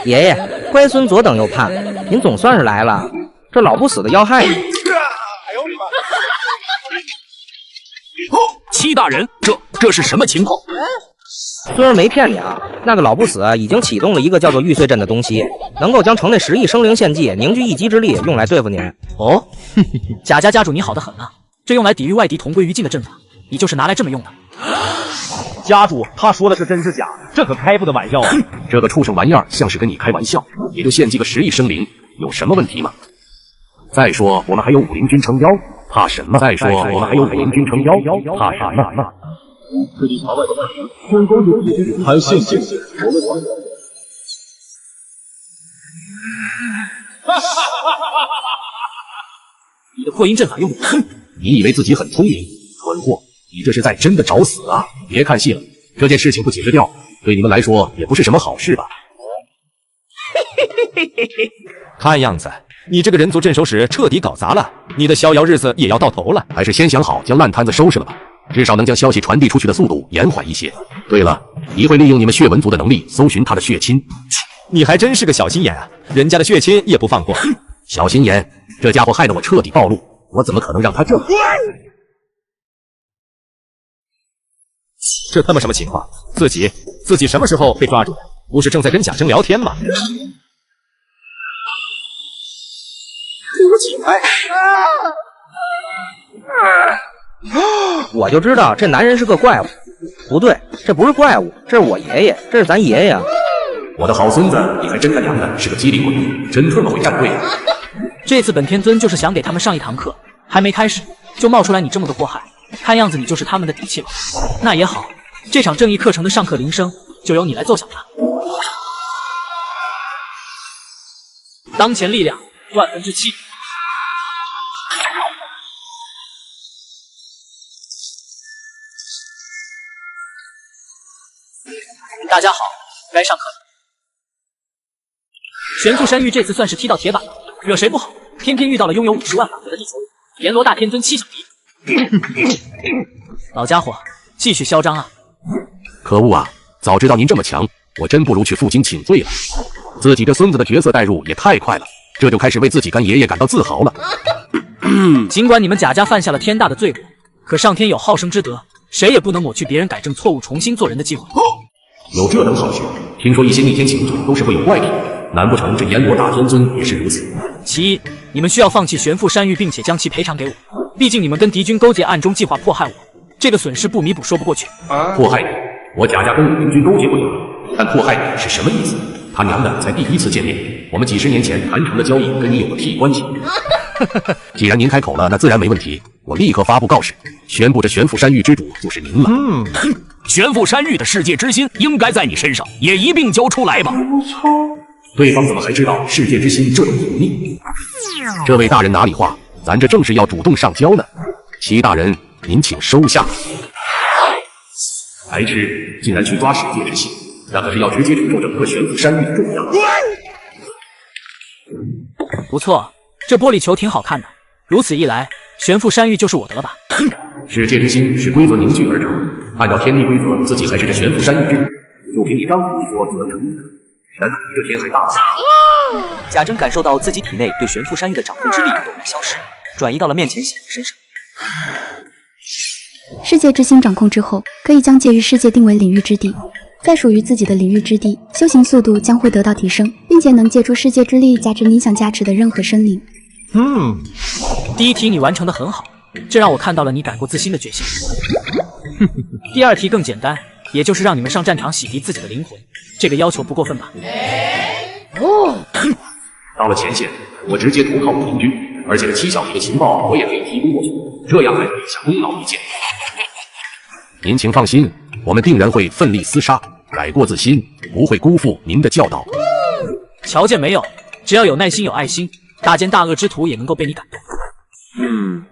爷爷，乖孙左等右盼，您总算是来了，这老不死的要害你。戚大人，这是什么情况？孙儿没骗你啊，那个老不死已经启动了一个叫做玉髓阵的东西，能够将城内10亿生灵献祭，凝聚一己之力，用来对付您。哦，贾家家主你好得很啊，这用来抵御外敌同归于尽的阵法，你就是拿来这么用的？家主，他说的是真是假？这可开不得玩笑啊！这个畜生玩意儿像是跟你开玩笑，也就献祭个10亿生灵，有什么问题吗？再说我们还有武林军撑腰，怕什么？再说我们还有武林军撑腰，怕什么？这地朝外的万人，天宫有礼，还献祭，我们管。你的破音阵法用的，你以为自己很聪明？蠢货！你这是在真的找死啊！别看戏了，这件事情不解决掉，对你们来说也不是什么好事吧？看样子你这个人族镇守使彻底搞砸了，你的逍遥日子也要到头了。还是先想好将烂摊子收拾了吧，至少能将消息传递出去的速度延缓一些。对了，你会利用你们血文族的能力搜寻他的血亲。你还真是个小心眼啊，人家的血亲也不放过。小心眼，这家伙害得我彻底暴露，我怎么可能让他这？这他妈什么情况？自己什么时候被抓住的？不是正在跟贾生聊天吗？我就知道这男人是个怪物。不对，这不是怪物，这是我爷爷，这是咱爷爷。我的好孙子，你还真他娘的是个机灵鬼，真他妈会站队。这次本天尊就是想给他们上一堂课，还没开始就冒出来你这么个祸害，看样子你就是他们的底气了。那也好，这场正义课程的上课铃声就由你来奏响了。当前力量7%。大家好，该上课了。玄富山玉这次算是踢到铁板了，惹谁不好，偏偏遇到了拥有50万法则的地球人阎罗大天尊七小迪。老家伙，继续嚣张啊！可恶啊！早知道您这么强，我真不如去负荆请罪了。自己这孙子的角色代入也太快了，这就开始为自己干爷爷感到自豪了。尽管你们贾家犯下了天大的罪过，可上天有好生之德，谁也不能抹去别人改正错误、重新做人的机会。有这等好事，听说一些逆天请主都是会有怪癖，难不成这阎罗大天尊也是如此？其一，你们需要放弃玄父山玉，并且将其赔偿给我。毕竟你们跟敌军勾结，暗中计划迫害我，这个损失不弥补说不过去。迫害你？我贾家跟武林军勾结不了，但迫害你是什么意思？他娘的，才第一次见面，我们几十年前谈成的交易跟你有个屁关系？既然您开口了，那自然没问题。我立刻发布告示，宣布这玄父山玉之主就是您了。玄父山玉的世界之心应该在你身上，也一并交出来吧。对方怎么还知道世界之心这种隐秘？这位大人哪里话，咱这正是要主动上交呢。齐大人，您请收下。白痴，竟然去抓世界之心，那可是要直接诅咒整个玄父山玉的重量。不错，这玻璃球挺好看的。如此一来，玄父山玉就是我的了吧？世界之心是规则凝聚而成，按照天地规则，自己还是这玄父山玉之主，就凭你张嘴一说就能成立的？难道你这天还大了？贾珍感受到自己体内对玄父山玉的掌控之力陡然消失，转移到了面前显人身上。世界之心掌控之后，可以将介于世界定为领域之地，在属于自己的领域之地，修行速度将会得到提升，并且能借助世界之力加持你想加持的任何生灵。第一题你完成的很好，这让我看到了你改过自新的决心。第二题更简单，也就是让你们上战场洗涤自己的灵魂，这个要求不过分吧？到了前线，我直接投靠武林军，而且这7小题的情报我也可以提供过去，这样还可以下功劳一件。您请放心，我们定然会奋力厮杀，改过自新，不会辜负您的教导。瞧见没有？只要有耐心有爱心，大奸大恶之徒也能够被你感动。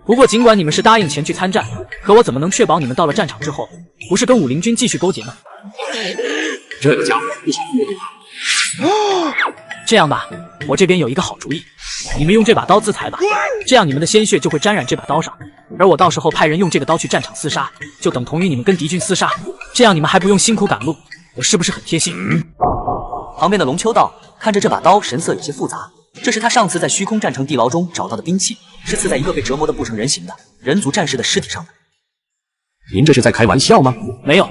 不过尽管你们是答应前去参战，可我怎么能确保你们到了战场之后，不是跟武林军继续勾结呢？这个家伙不好捉弄。这样吧，我这边有一个好主意，你们用这把刀自裁吧，这样你们的鲜血就会沾染这把刀上，而我到时候派人用这个刀去战场厮杀，就等同于你们跟敌军厮杀，这样你们还不用辛苦赶路，我是不是很贴心？旁边的龙丘道看着这把刀，神色有些复杂。这是他上次在虚空战城地牢中找到的兵器，是刺在一个被折磨得不成人形的人族战士的尸体上的。您这是在开玩笑吗？没有。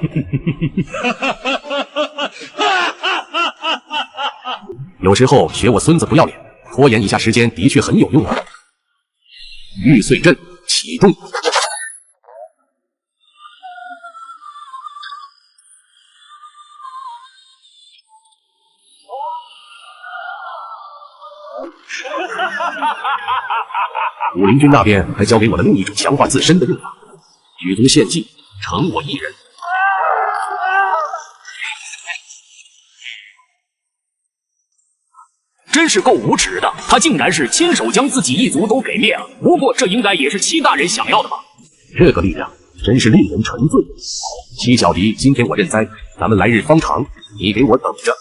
有时候学我孙子不要脸，拖延一下时间的确很有用啊。玉碎阵启动。武林军那边还教给我了另一种强化自身的用法，举足献祭，成我一人。真是够无耻的，他竟然是亲手将自己一族都给灭了。不过这应该也是戚大人想要的吧？这个力量真是令人沉醉。戚小迪，今天我认栽，咱们来日方长，你给我等着。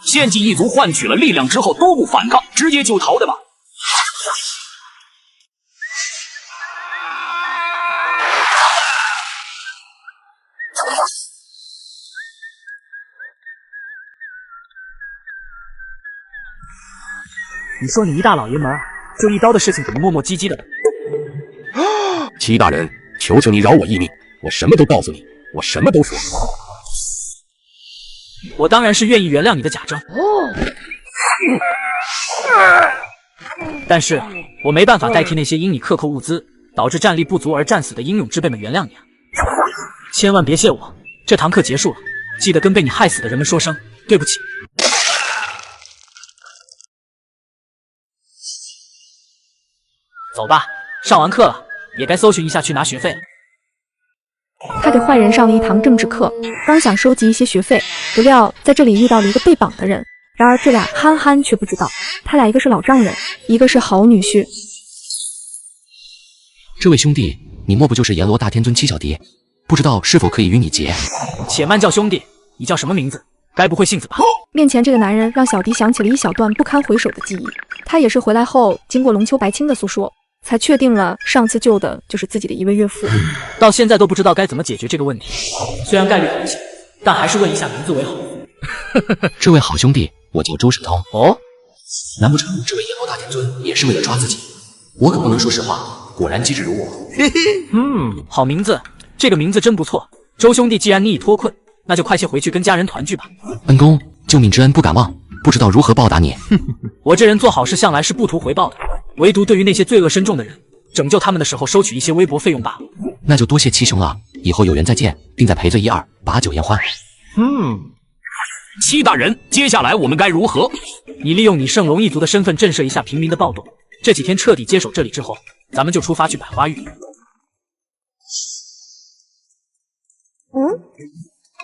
献祭一族换取了力量之后都不反抗，直接就逃的吧？你说你一大老爷们儿，就一刀的事情怎么磨磨唧唧的？戚大人，求求你饶我一命，我什么都告诉你，我什么都说。我当然是愿意原谅你的贾政，但是我没办法代替那些因你克扣物资导致战力不足而战死的英勇之辈们原谅你啊！千万别谢我，这堂课结束了，记得跟被你害死的人们说声对不起。走吧，上完课了，也该搜寻一下去拿学费了。他给坏人上了一堂政治课，刚想收集一些学费，不料在这里遇到了一个被绑的人。然而这俩憨憨却不知道，他俩一个是老丈人，一个是好女婿。这位兄弟，你莫不就是阎罗大天尊戚小迪？不知道是否可以与你结？且慢，叫兄弟，你叫什么名字？该不会杏子吧？面前这个男人让小迪想起了一小段不堪回首的记忆。他也是回来后，经过龙丘白青的诉说，才确定了上次救的就是自己的一位岳父。到现在都不知道该怎么解决这个问题，虽然概率很小，但还是问一下名字为好。这位好兄弟，我叫周沈通。哦，难不成这位阎罗大天尊也是为了抓自己？我可不能说实话，果然机智如我。好名字，这个名字真不错。周兄弟，既然你已脱困，那就快些回去跟家人团聚吧。恩公，救命之恩不敢忘，不知道如何报答你。我这人做好事向来是不图回报的，唯独对于那些罪恶深重的人，拯救他们的时候收取一些微薄费用罢了。那就多谢七兄了，以后有缘再见，定再赔罪一二，把酒言欢。七大人，接下来我们该如何？你利用你圣龙一族的身份震慑一下平民的暴动，这几天彻底接手这里之后，咱们就出发去百花域。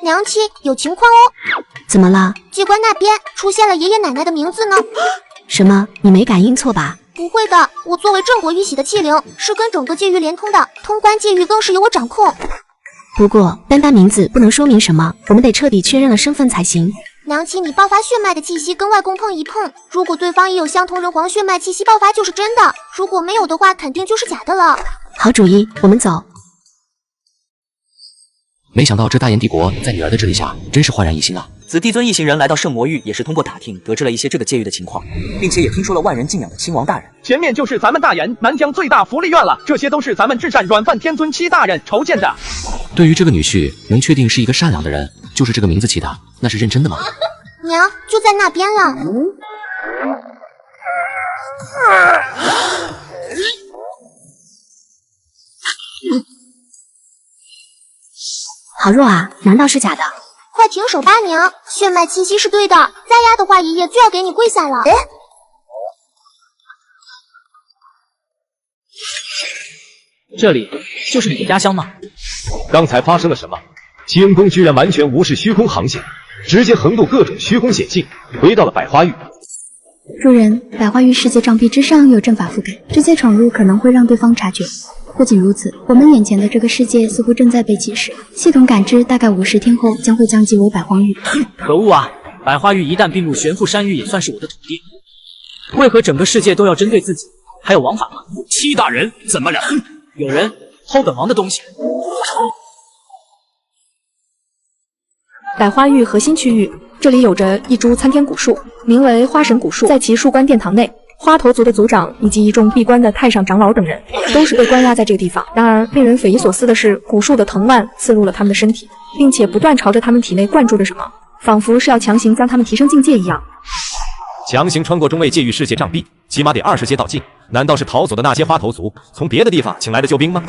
娘亲，有情况哦。怎么了？机关那边出现了爷爷奶奶的名字呢。什么？你没感应错吧？不会的，我作为镇国玉玺的器灵，是跟整个界域连通的，通关界域更是由我掌控。不过单名字不能说明什么，我们得彻底确认了身份才行。娘亲，你爆发血脉的气息跟外公碰一碰，如果对方也有相同人皇血脉气息爆发就是真的，如果没有的话肯定就是假的了。好主意，我们走。没想到这大燕帝国在女儿的治理下真是焕然一新啊！此帝尊一行人来到圣魔域，也是通过打听得知了一些这个界域的情况，并且也听说了万人敬仰的亲王大人。前面就是咱们大燕南疆最大福利院了，这些都是咱们至善软饭天尊七大人筹建的。对于这个女婿，能确定是一个善良的人，就是这个名字起的，那是认真的吗？娘，就在那边了。好弱啊，难道是假的？快停手吧，娘！血脉气息是对的，再压的话，爷爷就要给你跪下了。这里就是你的家乡吗？刚才发生了什么？齐恩公居然完全无视虚空航线，直接横渡各种虚空险境，回到了百花域。主人，百花域世界障壁之上有阵法覆盖，直接闯入可能会让对方察觉。不仅如此，我们眼前的这个世界似乎正在被侵蚀，系统感知大概50天后将会降级为百花域。可恶啊！百花域一旦并入玄父山域，也算是我的土地，为何整个世界都要针对自己？还有王法吗？七大人怎么了？有人偷本王的东西。百花域核心区域，这里有着一株参天古树，名为花神古树，在其树冠殿堂内。花头族的族长以及一众闭关的太上长老等人，都是被关押在这个地方。然而，令人匪夷所思的是，古树的藤蔓刺入了他们的身体，并且不断朝着他们体内灌注着什么，仿佛是要强行将他们提升境界一样。强行穿过中位界域世界障壁，起码得20阶道境。难道是逃走的那些花头族从别的地方请来的救兵吗？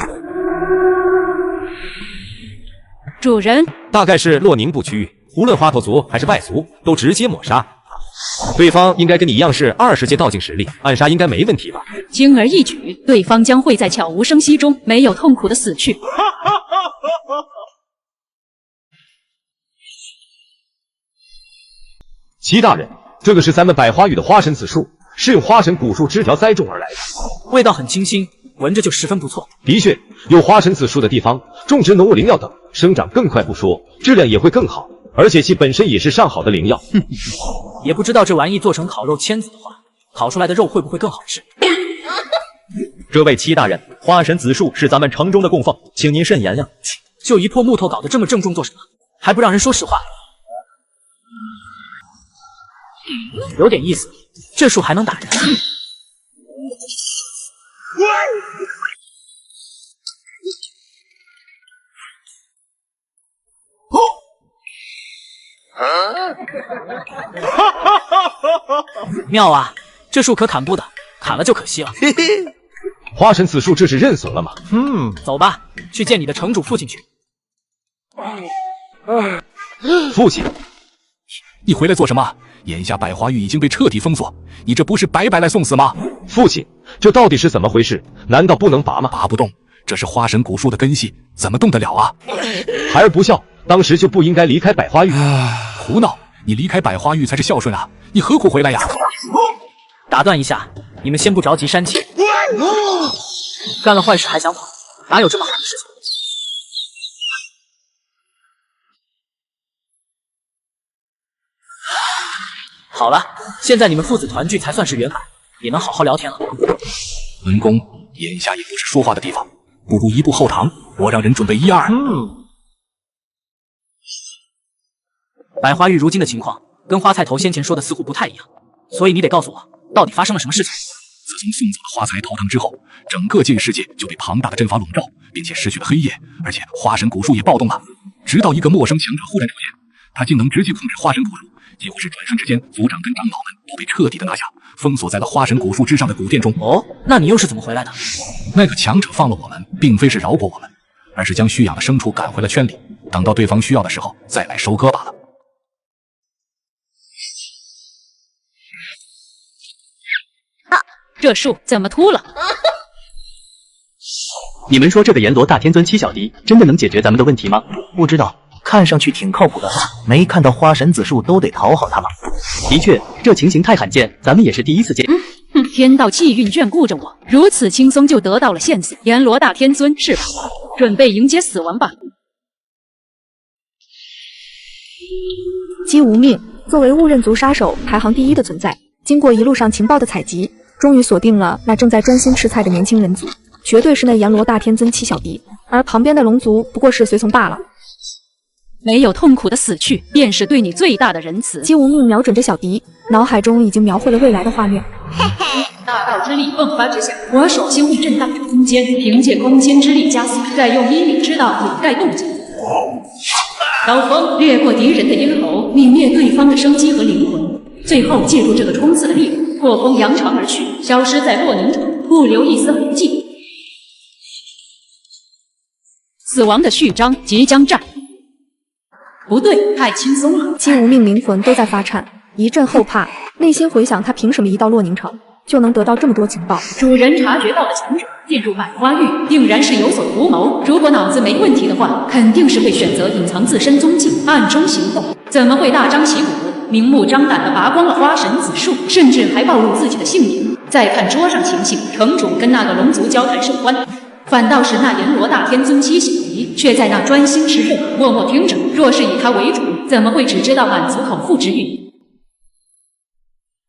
主人，大概是洛宁部区域，无论花头族还是外族，都直接抹杀。对方应该跟你一样是20阶道境实力，暗杀应该没问题吧？轻而易举，对方将会在悄无声息中没有痛苦的死去。齐大人，这个是咱们百花域的花神子树，是用花神古树枝条栽种而来的，味道很清新，闻着就十分不错。的确，有花神子树的地方，种植农物灵药等，生长更快不说，质量也会更好，而且其本身也是上好的灵药。也不知道这玩意做成烤肉签子的话，烤出来的肉会不会更好吃？这位七大人，花神子树是咱们城中的供奉，请您慎言呀。就一破木头搞得这么郑重做什么？还不让人说实话？有点意思，这树还能打人？妙啊，这树可砍不得，砍了就可惜了。花神子树这是认怂了吗？走吧，去见你的城主父亲去。父亲，你回来做什么？眼下百花域已经被彻底封锁，你这不是白白来送死吗？父亲，这到底是怎么回事？难道不能拔吗？拔不动，这是花神古树的根系，怎么动得了啊？孩儿不孝，当时就不应该离开百花域。胡闹！你离开百花域才是孝顺啊！你何苦回来呀？打断一下，你们先不着急煽情。干了坏事还想跑，哪有这么好的事情？好了，现在你们父子团聚才算是圆满，也能好好聊天了。文公，眼下也不是说话的地方，不如移步后堂，我让人准备1、2。百花域如今的情况，跟花菜头先前说的似乎不太一样，所以你得告诉我，到底发生了什么事情？自从送走了花材陶堂之后，整个界域世界就被庞大的阵法笼罩，并且失去了黑夜，而且花神古树也暴动了。直到一个陌生强者忽然出现，他竟能直接控制花神古树，几乎是转瞬之间，族长跟长老们都被彻底的拿下，封锁在了花神古树之上的古殿中。哦，那你又是怎么回来的？那个强者放了我们，并非是饶过我们，而是将蓄养的牲畜赶回了圈里，等到对方需要的时候再来收割罢了。这树怎么秃了？你们说这个阎罗大天尊七小敌真的能解决咱们的问题吗？不知道，看上去挺靠谱的，没看到花神子树都得讨好他吗？的确，这情形太罕见，咱们也是第一次见。天道气运眷顾着我，如此轻松就得到了线索。阎罗大天尊是吧？准备迎接死亡吧。姬无命作为误认族杀手排行第1的存在，经过一路上情报的采集，终于锁定了那正在专心吃菜的年轻人族，绝对是那阎罗大天尊七小敌，而旁边的龙族不过是随从罢了。没有痛苦的死去，便是对你最大的仁慈。姬无命瞄准着小敌，脑海中已经描绘了未来的画面。大道之力迸发之下，我首先会震荡着空间，凭借空间之力加速，再用1米之道掩盖动静。刀锋掠过敌人的咽喉，泯灭对方的生机和灵魂，最后借助这个冲刺的力量，破风扬长而去，消失在洛宁城，不留一丝痕迹。死亡的序章即将战。不对，太轻松了。姬无命灵魂都在发颤，一阵后怕，内心回想他凭什么一到洛宁城就能得到这么多情报？主人察觉到的强者进入百花域，定然是有所图谋。如果脑子没问题的话，肯定是会选择隐藏自身踪迹，暗中行动。怎么会大张旗鼓、明目张胆地拔光了花神子树，甚至还暴露自己的姓名？再看桌上情形，城主跟那个龙族交谈甚欢，反倒是那阎罗大天尊七小敌却在那专心吃肉，默默听着。若是以他为主，怎么会只知道满足口腹之欲？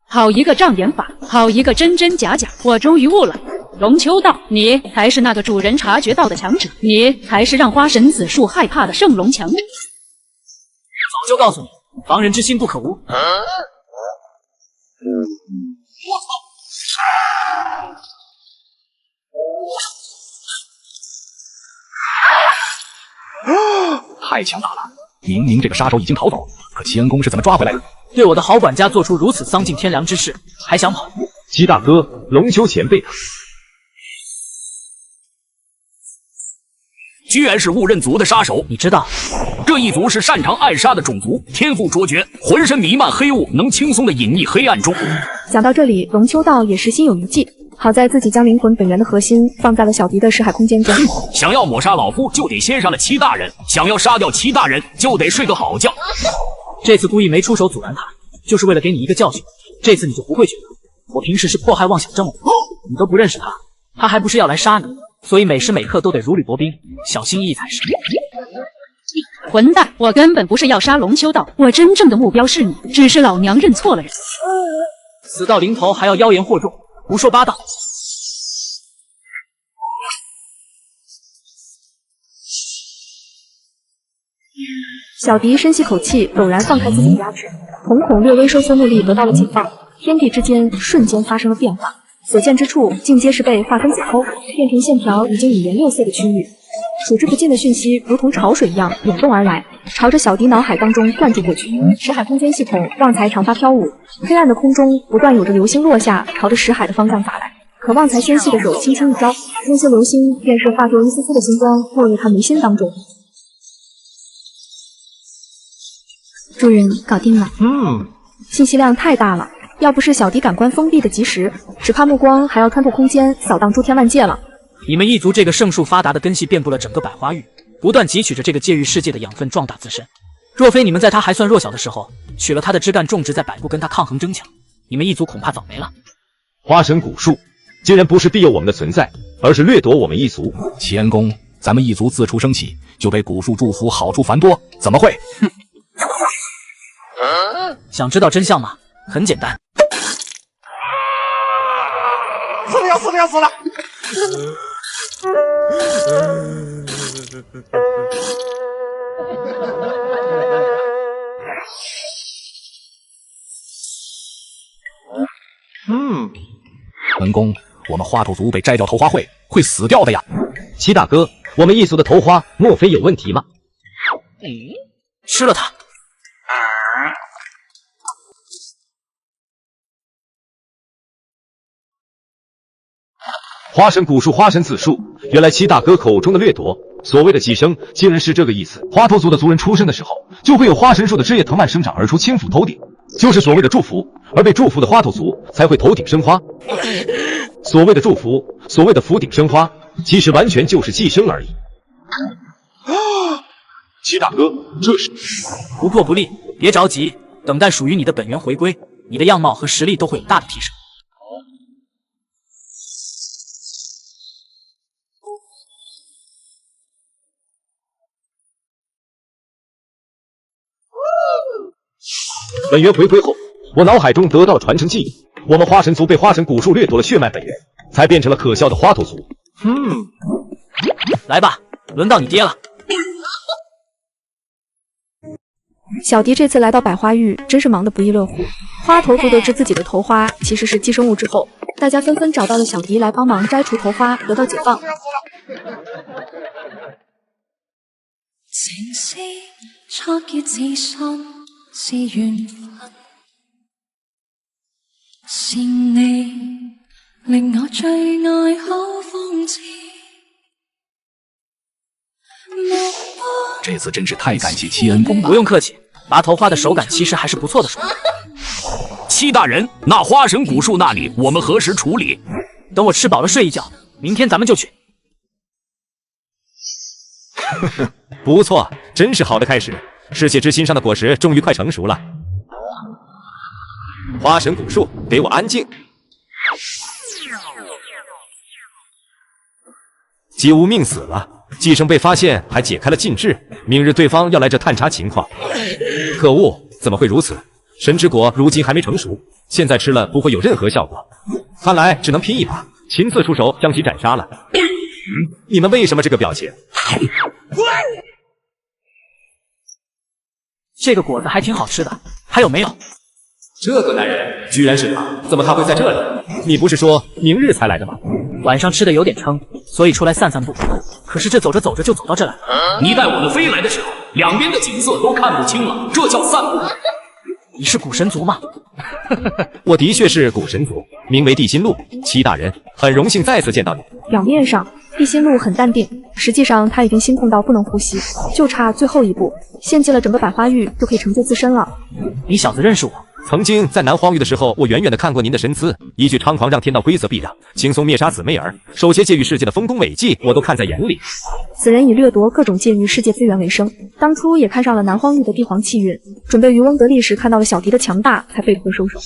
好一个障眼法，好一个真真假假，我终于悟了。龙丘道，你才是那个主人察觉到的强者，你才是让花神子树害怕的圣龙强者。早就告诉你，防人之心不可无。太强大了！明明这个杀手已经逃走，可齐恩公是怎么抓回来的？对我的好管家做出如此丧尽天良之事，还想跑？齐大哥，龙丘前辈，居然是误认族的杀手！你知道，这一族是擅长暗杀的种族，天赋卓绝，浑身弥漫黑雾，能轻松的隐匿黑暗中。想到这里，龙丘道也是心有余悸。好在自己将灵魂本源的核心放在了小迪的识海空间中。想要抹杀老夫，就得先杀了齐大人；想要杀掉齐大人，就得睡个好觉。这次故意没出手阻拦他，就是为了给你一个教训。这次你就不会觉得我平时是迫害妄想症了。你都不认识他，他还不是要来杀你？所以每时每刻都得如履薄冰，小心翼翼才是。混蛋！我根本不是要杀龙丘道，我真正的目标是你，只是老娘认错了人。死到临头还要妖言惑众，胡说八道！小迪深吸口气，陡然放开自己的牙齿，瞳孔略微收缩，目力得到了解放，天地之间瞬间发生了变化，所见之处尽皆是被划分解剖，变成线条已经五颜六色的区域。数之不尽的讯息如同潮水一样涌动而来，朝着小迪脑海当中灌注过去。识海空间系统旺财长发飘舞，黑暗的空中不断有着流星落下，朝着识海的方向砸来。可旺财纤细的手轻轻一招，那些流星便是化作一丝丝的星光，落入他眉心当中。主人，搞定了。信息量太大了，要不是小迪感官封闭的及时，只怕目光还要穿透空间，扫荡诸天万界了。你们一族这个圣树发达的根系遍布了整个百花域，不断汲取着这个界域世界的养分壮大自身。若非你们在他还算弱小的时候取了他的枝干种植在百步跟他抗衡争抢，你们一族恐怕早没了。花神古树竟然不是庇佑我们的存在，而是掠夺我们一族。齐恩公，咱们一族自出生起就被古树祝福，好处繁多，怎么会？想知道真相吗？很简单。死了要死了要死了！恩公，我们花土族被摘掉头花会死掉的呀！齐大哥，我们一族的头花莫非有问题吗？吃了它。花神古树，花神子树，原来七大哥口中的掠夺，所谓的寄生，竟然是这个意思。花头族的族人出生的时候，就会有花神树的枝叶藤蔓生长而出，轻抚头顶，就是所谓的祝福。而被祝福的花头族才会头顶生花。所谓的祝福，所谓的福顶生花，其实完全就是寄生而已。七大哥，这是不破不立，别着急，等待属于你的本源回归，你的样貌和实力都会有大的提升。本源回归后，我脑海中得到了传承记忆。我们花神族被花神古树掠夺了血脉本源，才变成了可笑的花头族。来吧，轮到你爹了。小迪这次来到百花域，真是忙得不亦乐乎。花头族得知自己的头花其实是寄生物之后，大家纷纷找到了小迪来帮忙摘除头花，得到解放。情是初結自信是緣分，是你令我最愛好諷刺。这次真是太感谢七恩公了。不用客气，拔头花的手感其实还是不错的。七大人，那花神古树那里我们何时处理？等我吃饱了睡一觉，明天咱们就去。不错，真是好的开始。世界之心上的果实终于快成熟了。花神古树，给我安静！姬无命死了，寄生被发现，还解开了禁制。明日对方要来这探查情况。可恶，怎么会如此？神之果如今还没成熟，现在吃了不会有任何效果。看来只能拼一把，亲自出手将其斩杀了。你们为什么这个表情？这个果子还挺好吃的，还有没有？这个男人居然是他，怎么他会在这里？你不是说明日才来的吗？晚上吃的有点撑，所以出来散散步。可是这走着走着就走到这来了。你带我们飞来的时候，两边的景色都看不清了，这叫散步。你是古神族吗？我的确是古神族，名为地心路。七大人，很荣幸再次见到你。表面上地心路很淡定，实际上他已经心痛到不能呼吸，就差最后一步，献祭了整个百花域就可以成就自身了。你小子认识我？曾经在南荒域的时候，我远远的看过您的神姿，一句猖狂让天道规则避让，轻松灭杀姊妹儿，守节界域世界的丰功伟绩，我都看在眼里。此人以掠夺各种界域世界资源为生，当初也看上了南荒域的帝皇气运，准备渔翁得利时看到了小迪的强大，才被迫收手。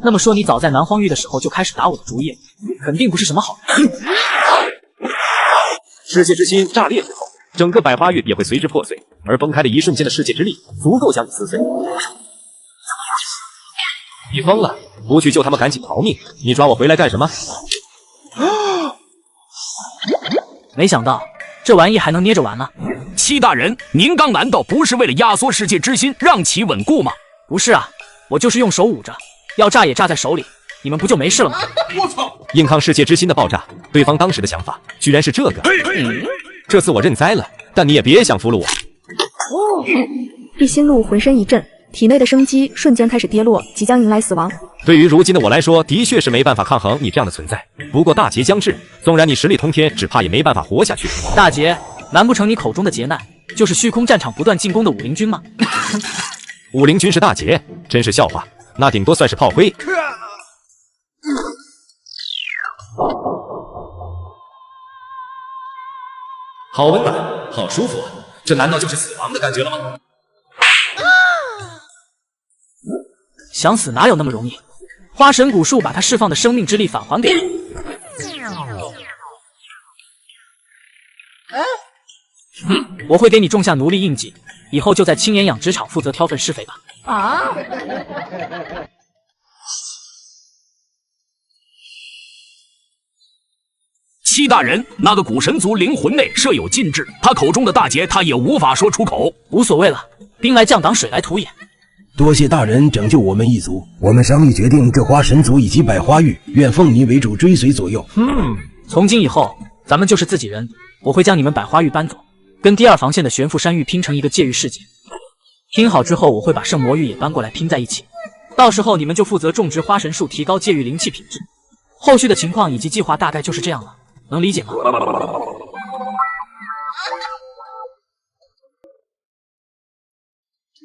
那么说你早在南荒域的时候就开始打我的主意，肯定不是什么好人。世界之心炸裂之后，整个百花域也会随之破碎，而崩开的一瞬间的世界之力，足够将你撕碎。你疯了！不去救他们，赶紧逃命！你抓我回来干什么？没想到这玩意还能捏着玩呢。七大人，您刚难道不是为了压缩世界之心，让其稳固吗？不是啊，我就是用手捂着，要炸也炸在手里，你们不就没事了吗？我操！硬抗世界之心的爆炸，对方当时的想法居然是这个。这次我认栽了，但你也别想俘虏我。地心路浑身一震，体内的生机瞬间开始跌落，即将迎来死亡。对于如今的我来说，的确是没办法抗衡你这样的存在。不过大劫将至，纵然你实力通天，只怕也没办法活下去。大劫？难不成你口中的劫难，就是虚空战场不断进攻的武灵军吗？武灵军是大劫，真是笑话。那顶多算是炮灰。好温暖，好舒服，这难道就是死亡的感觉了吗？想死哪有那么容易？花神古树把他释放的生命之力返还给你。我会给你种下奴隶印记，以后就在青岩养殖场负责挑粪施肥吧。啊！七大人，那个古神族灵魂内设有禁制，他口中的大劫他也无法说出口。无所谓了，兵来将挡，水来土掩。多谢大人拯救我们一族，我们商议决定，这花神族以及百花域，愿奉你为主，追随左右。从今以后，咱们就是自己人。我会将你们百花域搬走，跟第二防线的悬浮山域拼成一个界域世界。拼好之后，我会把圣魔域也搬过来拼在一起，到时候你们就负责种植花神树，提高界域灵气品质。后续的情况以及计划大概就是这样了，能理解吗？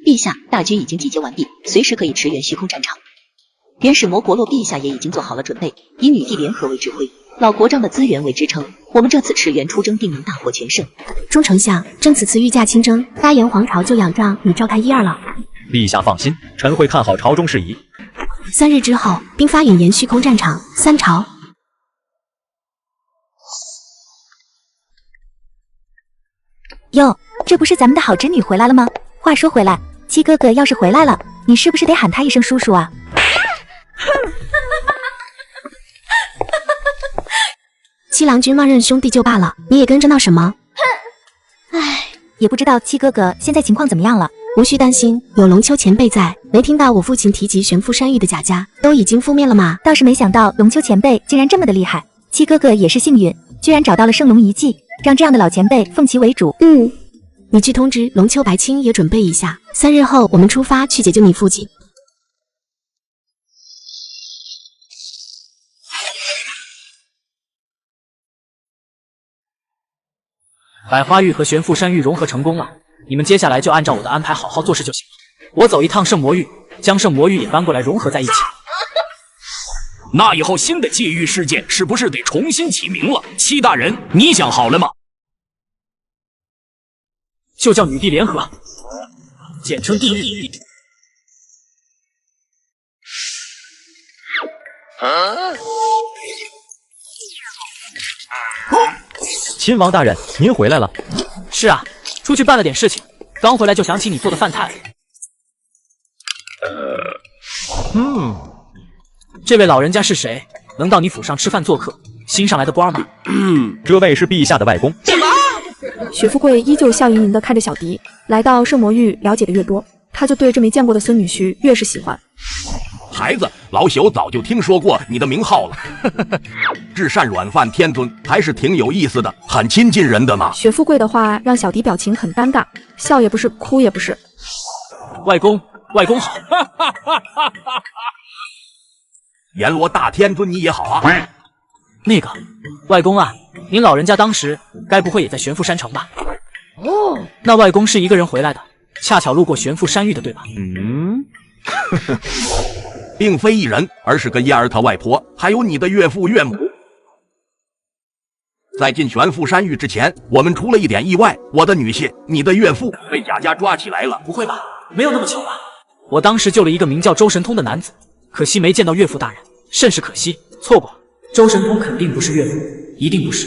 陛下，大军已经集结完毕，随时可以驰援虚空战场。元始魔国洛陛下也已经做好了准备，以女帝联合为指挥，老国丈的资源为支撑，我们这次驰援出征定能大获全胜。钟丞相，朕此次御驾亲征，大燕皇朝就仰仗你召开一二了。陛下放心，臣会看好朝中事宜。3日之后，兵发引言虚空战场，三朝。哟，这不是咱们的好侄女回来了吗？话说回来，七哥哥要是回来了，你是不是得喊他一声叔叔啊？七郎君冒认兄弟就罢了，你也跟着闹什么？唉，也不知道七哥哥现在情况怎么样了。无需担心，有龙丘前辈在。没听到我父亲提及悬浮山域的假家都已经覆灭了吗？倒是没想到龙丘前辈竟然这么的厉害。七哥哥也是幸运，居然找到了圣龙遗迹，让这样的老前辈奉其为主。你去通知龙丘白青也准备一下，3日后我们出发去解救你父亲。百花域和悬浮山域融合成功了，你们接下来就按照我的安排好好做事就行了。我走一趟圣魔域，将圣魔域也搬过来融合在一起。那以后新的界域世界是不是得重新起名了？七大人，你想好了吗？就叫女帝联合，简称地狱。亲王大人，您回来了。是啊，出去办了点事情，刚回来就想起你做的饭菜。这位老人家是谁？能到你府上吃饭做客？新上来的官吗？这位是陛下的外公。许富贵依旧笑盈盈地看着小迪。来到圣魔域了解的越多，他就对这没见过的孙女婿越是喜欢。孩子，老朽早就听说过你的名号了。至善软饭天尊还是挺有意思的，很亲近人的嘛。许富贵的话让小迪表情很尴尬，笑也不是，哭也不是。外公好。阎罗大天尊你也好啊。那个外公啊，您老人家当时该不会也在悬浮山城吧？那外公是一个人回来的，恰巧路过悬浮山域的，对吧？并非一人，而是个燕儿他外婆，还有你的岳父岳母。在进悬浮山域之前，我们出了一点意外，我的女婿，你的岳父被贾家抓起来了。不会吧？没有那么巧吧？我当时救了一个名叫周神通的男子，可惜没见到岳父大人，甚是可惜，错过了。周神通肯定不是岳父，一定不是。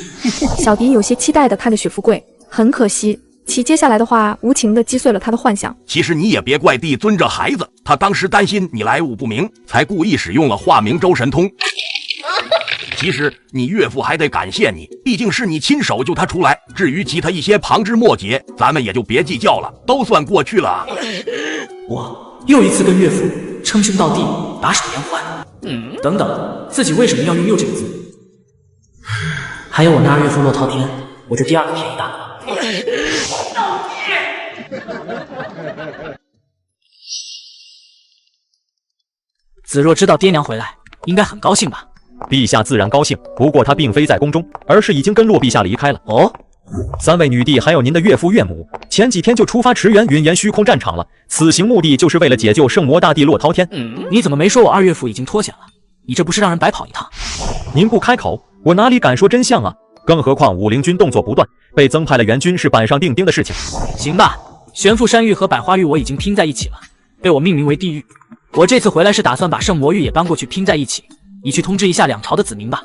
小迪有些期待地看着许富贵，很可惜，其接下来的话无情地击碎了他的幻想。其实你也别怪帝尊这孩子，他当时担心你来路不明，才故意使用了化名周神通。其实你岳父还得感谢你，毕竟是你亲手救他出来。至于其他一些旁枝末节，咱们也就别计较了，都算过去了。我又一次跟岳父称兄道弟，打手言欢。等等，自己为什么要用又这个字？还有我那二岳父骆滔天，我这第二个便宜大了。子若知道爹娘回来，应该很高兴吧？陛下自然高兴，不过他并非在宫中，而是已经跟洛陛下离开了。3位女帝还有您的岳父岳母，前几天就出发驰援云岩虚空战场了。此行目的就是为了解救圣魔大帝骆滔天。你怎么没说我二岳父已经脱险了？你这不是让人白跑一趟？您不开口，我哪里敢说真相啊？更何况武陵军动作不断，被增派了援军是板上钉钉的事情。行吧，悬浮山域和百花域我已经拼在一起了，被我命名为地狱。我这次回来是打算把圣魔域也搬过去拼在一起，你去通知一下两朝的子民吧。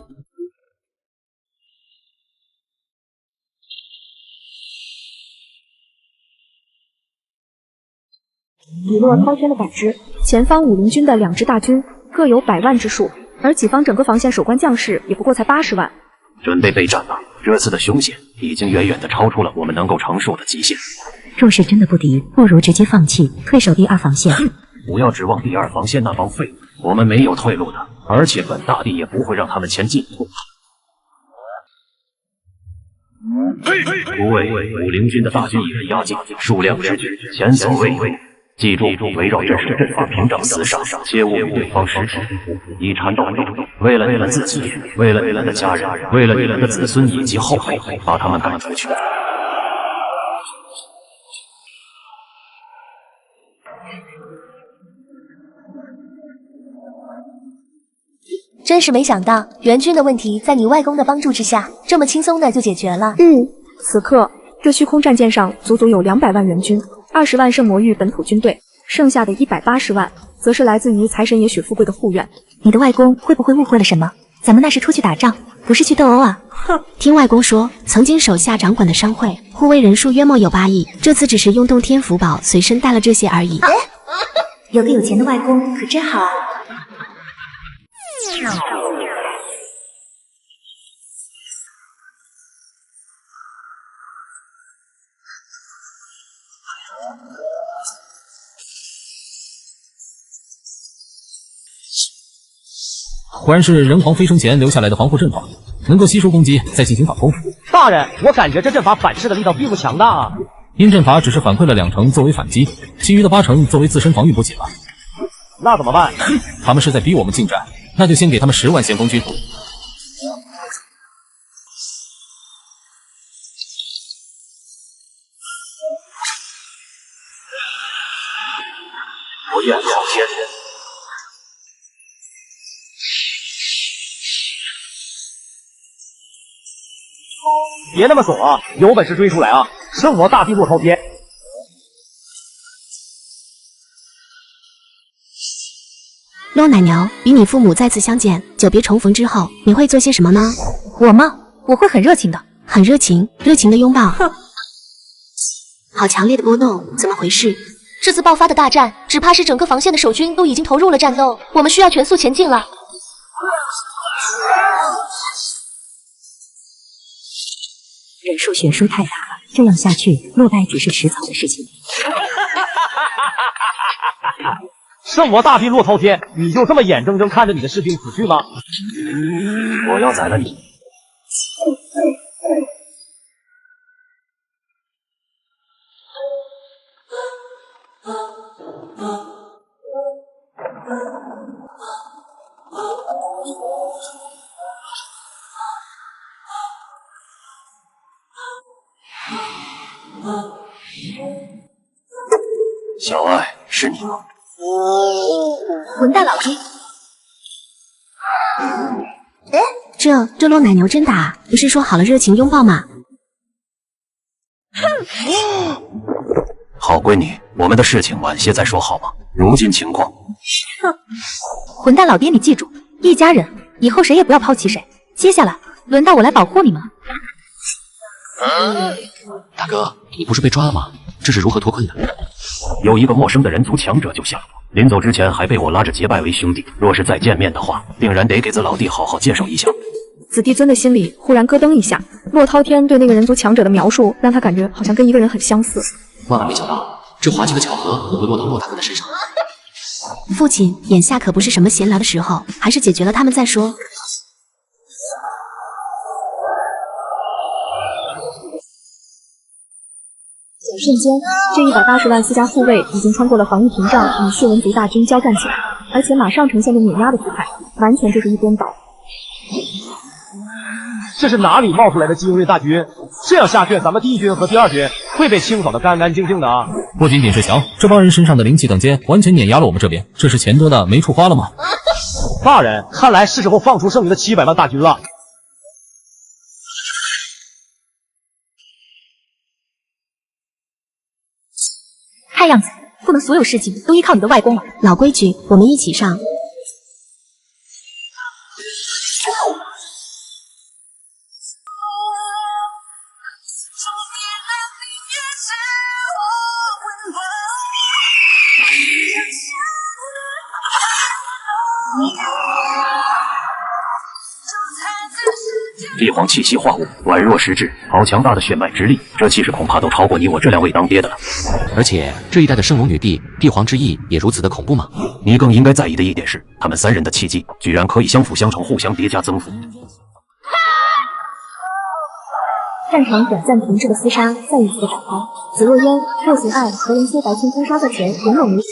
以骆滔天的感知，前方武陵军的2支大军各有100万之数，而己方整个防线守关将士也不过才80万。准备备战吧，这次的凶险已经远远的超出了我们能够承受的极限。若是真的不敌，不如直接放弃，退守第2防线。不要指望第2防线那帮废物，我们没有退路的，而且本大帝也不会让他们前进。诸位，武陵军的大军已被压境，数量之巨，前所未有。记住，围绕这守阵法屏障厮杀，切勿与对方失手，以缠到底。为了你们自己，为了你们的家人，为了你们的子孙以及后辈，把他们赶出去。真是没想到，援军的问题在你外公的帮助之下，这么轻松的就解决了。此刻这虚空战舰上足足有200万援军，20万圣魔域本土军队，剩下的180万则是来自于财神爷许富贵的护院。你的外公会不会误会了什么？咱们那是出去打仗，不是去斗殴啊！哼，听外公说，曾经手下掌管的商会护卫人数约莫有8亿，这次只是用洞天福宝随身带了这些而已。有个有钱的外公可真好啊！果然是人皇飞升前留下来的防护阵法，能够吸收攻击，再进行反攻。大人，我感觉这阵法反噬的力道并不强大啊。因阵法只是反馈了2成作为反击，其余的8成作为自身防御补给了。那怎么办？他们是在逼我们进战，那就先给他们10万先锋军。不愿好天人。别那么怂啊！有本事追出来啊！圣魔大帝落滔天！洛奶牛，与你父母再次相见，久别重逢之后，你会做些什么呢？我吗？我会很热情的。很热情，热情的拥抱。好强烈的波动，怎么回事？这次爆发的大战，只怕是整个防线的守军都已经投入了战斗，我们需要全速前进了。人数悬殊太大了，这样下去，落败只是迟早的事情。圣魔大帝落滔天，你就这么眼睁睁看着你的士兵死去吗？我要宰了你！小爱，是你吗？混蛋老逼！这洛奶牛真打，不是说好了热情拥抱吗？好闺女，我们的事情晚些再说好吗？如今情况……混蛋老爹，你记住，一家人，以后谁也不要抛弃谁。接下来轮到我来保护你们了。大哥，你不是被抓了吗？这是如何脱困的？有一个陌生的人族强者救下了我，临走之前还被我拉着结拜为兄弟。若是再见面的话，定然得给子老弟好好介绍一下。子弟尊的心里忽然咯噔一下，洛滔天对那个人族强者的描述，让他感觉好像跟一个人很相似。万万没想到，这滑稽的巧合会落到洛大哥的身上。父亲，眼下可不是什么闲聊的时候，还是解决了他们再说。瞬间，这180万私家护卫已经穿过了防御屏障，与血纹族大军交战起来，而且马上呈现出碾压的姿态，完全就是一边倒。这是哪里冒出来的精锐大军？这样下去，咱们第1军和第2军会被清扫得干干净净的啊！不仅仅是降，这帮人身上的灵气等阶完全碾压了我们这边，这是钱多的没处花了吗？大人，看来是时候放出剩余的700万大军了。看样子不能所有事情都依靠你的外公了。老规矩，我们一起上。帝皇气息化物，宛若实质，好强大的血脉之力，这气势恐怕都超过你我这2位当爹的了。而且这一代的圣龙女帝帝皇之意也如此的恐怖吗？你更应该在意的一点是，他们3人的气机居然可以相辅相成，互相叠加增幅。战场短暂停滞的厮杀再一次的展开。紫若烟、莫寻爱和人蝎白青攻杀在前，勇猛如。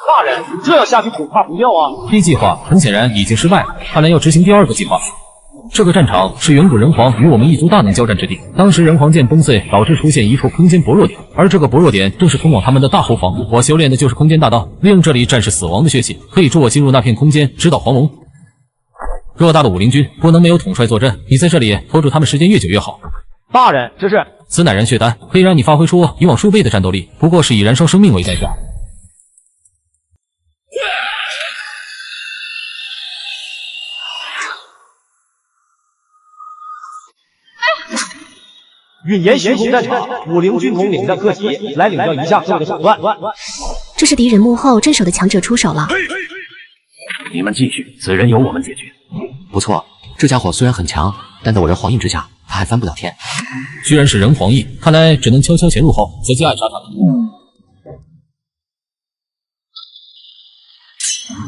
大人，这样下去恐怕不妙啊！ B 计划很显然已经失败了，看来要执行第2个计划。这个战场是远古人皇与我们异族大能交战之地，当时人皇剑崩碎，导致出现一处空间薄弱点，而这个薄弱点正是通往他们的大后方。我修炼的就是空间大道，利用这里战士死亡的血气，可以助我进入那片空间，直捣黄龙。偌大的武灵军不能没有统帅坐镇，你在这里拖住他们时间越久越好。大人，这是此乃燃血丹，可以让你发挥出以往数倍的战斗力，不过是以燃烧生命为代价。允言虚空战场，武灵军统领战各级，来领教一下各位的手段。这是敌人幕后镇守的强者出手了。你们继续，此人由我们解决。不错，这家伙虽然很强，但在我人皇印之下，他还翻不了天。居然是人皇印，看来只能悄悄潜入后择机暗杀他们。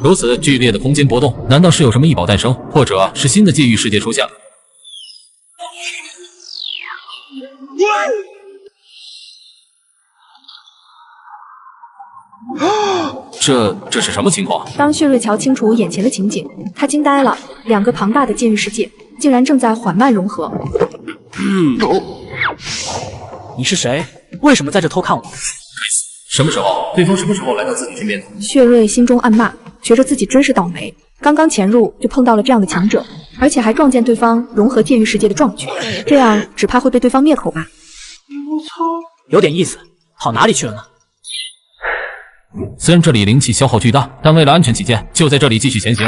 如此剧烈的空间波动，难道是有什么异宝诞生，或者是新的界域世界出现了？这是什么情况？当血瑞乔清楚眼前的情景，他惊呆了。2个庞大的剑域世界竟然正在缓慢融合。你是谁？为什么在这偷看我？什么时候？对方什么时候来到自己身边的？血瑞心中暗骂，觉着自己真是倒霉，刚刚潜入就碰到了这样的强者，而且还撞见对方融合剑域世界的壮举，这样只怕会被对方灭口吧。有点意思，跑哪里去了呢？虽然这里灵气消耗巨大，但为了安全起见，就在这里继续前行。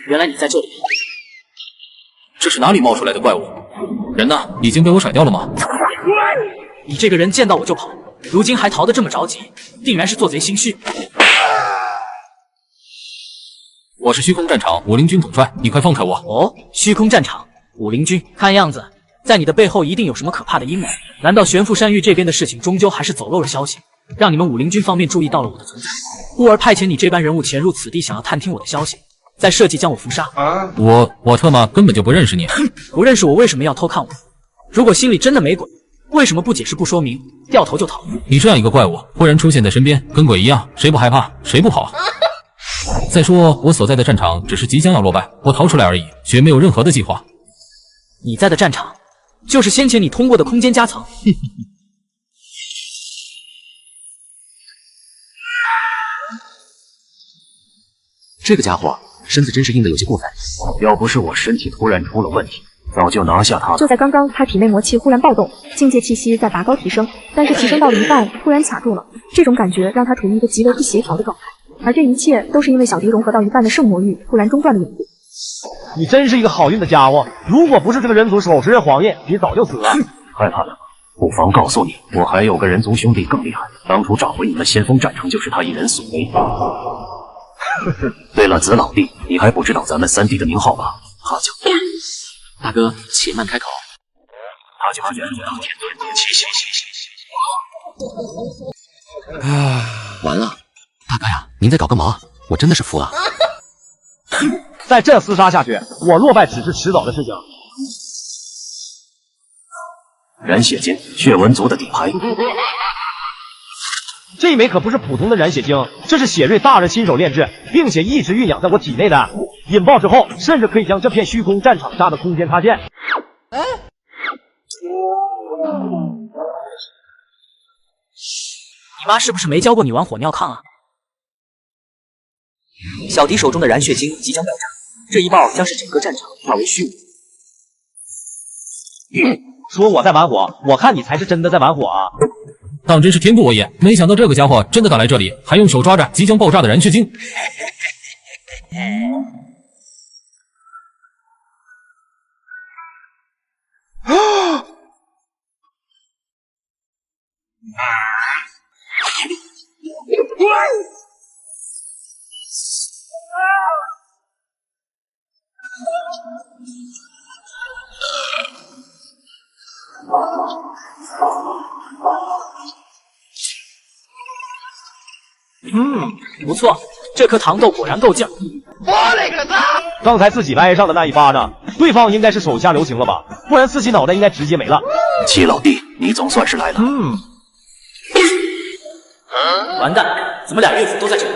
原来你在这里。这是哪里冒出来的怪物？人呢？已经被我甩掉了吗？你这个人见到我就跑，如今还逃得这么着急，定然是做贼心虚。我是虚空战场武灵军统帅，你快放开我！哦，虚空战场武灵军，看样子在你的背后一定有什么可怕的阴谋。难道玄父山域这边的事情终究还是走漏了消息，让你们武灵军方面注意到了我的存在，故而派遣你这般人物潜入此地，想要探听我的消息，再设计将我伏杀？我特么根本就不认识你。不认识我为什么要偷看我？如果心里真的没鬼，为什么不解释不说明，掉头就逃？你这样一个怪物忽然出现在身边，跟鬼一样，谁不害怕，谁不跑？再说我所在的战场只是即将要落败，我逃出来而已，却没有任何的计划。你在的战场就是先前你通过的空间夹层。这个家伙身子真是硬的有些过分，要不是我身体突然出了问题，早就拿下他了。就在刚刚，他体内魔气忽然暴动，境界气息在拔高提升，但是提升到了一半，突然卡住了。这种感觉让他处于一个极为不协调的状态，而这一切都是因为小迪融合到一半的圣魔域突然中断的缘故。你真是一个好运的家伙，如果不是这个人族手持着黄印，你早就死了。害怕了吗？不妨告诉你，我还有个人族兄弟更厉害，当初找回你们先锋战城就是他一人所为。对了，子老弟，你还不知道咱们3弟的名号吧？哈九。大哥，且慢开口。他就是元祖大天尊。完了，大哥呀，您在搞个毛？我真的是服了。再这厮杀下去，我落败只是迟早的事情。燃血晶，血纹族的底牌。这一枚可不是普通的燃血晶，这是血瑞大人亲手炼制，并且一直蕴养在我体内的。引爆之后，甚至可以将这片虚空战场杀的空间塌陷。你妈是不是没教过你玩火尿炕啊？小迪手中的燃血晶即将爆炸，这一爆将是整个战场化为虚无。说我在玩火，我看你才是真的在玩火啊！当真是天助我也，没想到这个家伙真的敢来这里，还用手抓着即将爆炸的燃血晶。不错，这颗糖豆果然够劲儿。我勒个擦！刚才自己挨上的那一巴掌，对方应该是手下留情了吧？不然自己脑袋应该直接没了。七老弟，你总算是来了。完蛋，怎么俩岳父都在这里？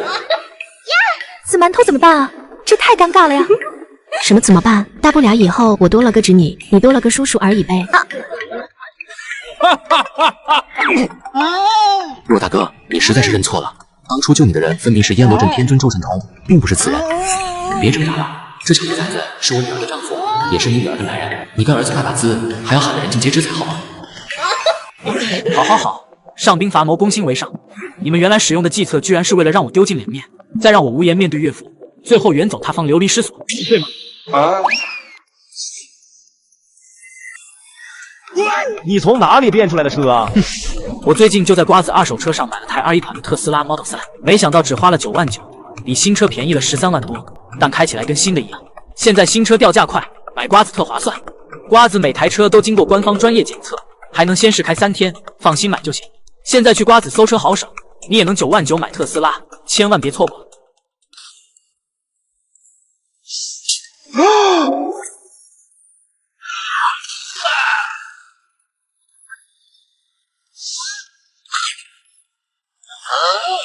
紫馒头怎么办啊？这太尴尬了呀！什么怎么办？大不了以后我多了个侄女，你多了个叔叔而已呗。若大哥，你实在是认错了，当初救你的人分明是燕罗镇天尊周神童，并不是此人。别挣扎了，这小兔崽子是我女儿的丈夫，也是你女儿的男人，你跟儿子拜把子还要喊得人尽皆知才好啊！好，上兵伐谋，攻心为上。你们原来使用的计策，居然是为了让我丢尽脸面，再让我无颜面对岳父，最后远走他方，流离失所，对吗？你从哪里变出来的车啊？我最近就在瓜子二手车上买了台21款的特斯拉 Model 3，没想到只花了9万9，比新车便宜了13万多，但开起来跟新的一样。现在新车掉价快，买瓜子特划算。瓜子每台车都经过官方专业检测，还能先试开3天，放心买就行。现在去瓜子搜车好省，你也能9万9买特斯拉，千万别错过。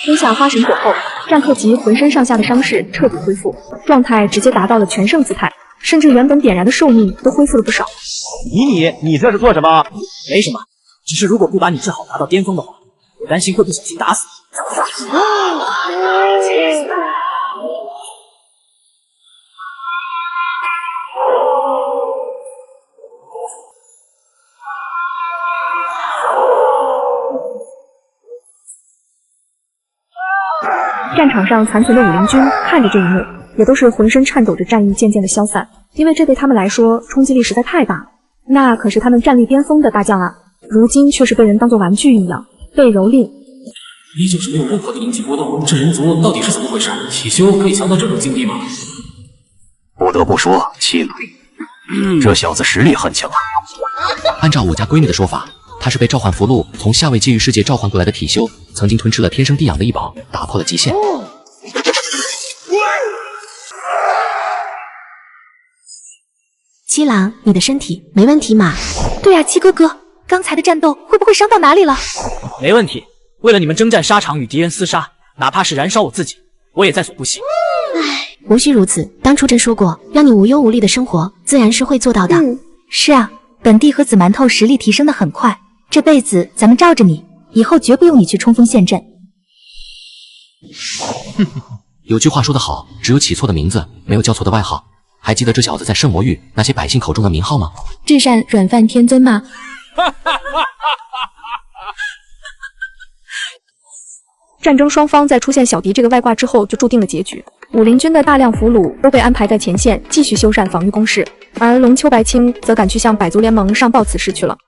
吞下花神果后，战克吉浑身上下的伤势彻底恢复，状态直接达到了全胜姿态，甚至原本点燃的寿命都恢复了不少。你这是做什么？没什么，只是如果不把你治好达到巅峰的话，我担心会不小心打死你。战场上残存的武林军看着这一幕，也都是浑身颤抖着，战意渐渐的消散，因为这对他们来说冲击力实在太大。那可是他们战力巅峰的大将啊，如今却是被人当作玩具一样被蹂躏。依旧是没有任何的应急波动，这人族到底是怎么回事？体修可以强到这种境地吗？不得不说，七老这小子实力很强啊。按照我家闺女的说法，他是被召唤符箓从下位界域世界召唤过来的体修，曾经吞吃了天生地养的异宝，打破了极限。七郎，你的身体没问题嘛？对啊，七哥哥，刚才的战斗会不会伤到哪里了？没问题，为了你们征战沙场与敌人厮杀，哪怕是燃烧我自己，我也在所不惜。无需如此，当初朕说过，让你无忧无虑的生活，自然是会做到的。是啊，本帝和紫馒头实力提升的很快，这辈子咱们罩着你，以后绝不用你去冲锋陷阵。有句话说得好，只有起错的名字，没有叫错的外号。还记得这小子在圣魔域那些百姓口中的名号吗？至善软饭天尊吗？战争双方在出现小迪这个外挂之后，就注定了结局。武林军的大量俘虏都被安排在前线，继续修缮防御工事，而龙丘白青则赶去向百族联盟上报此事去了。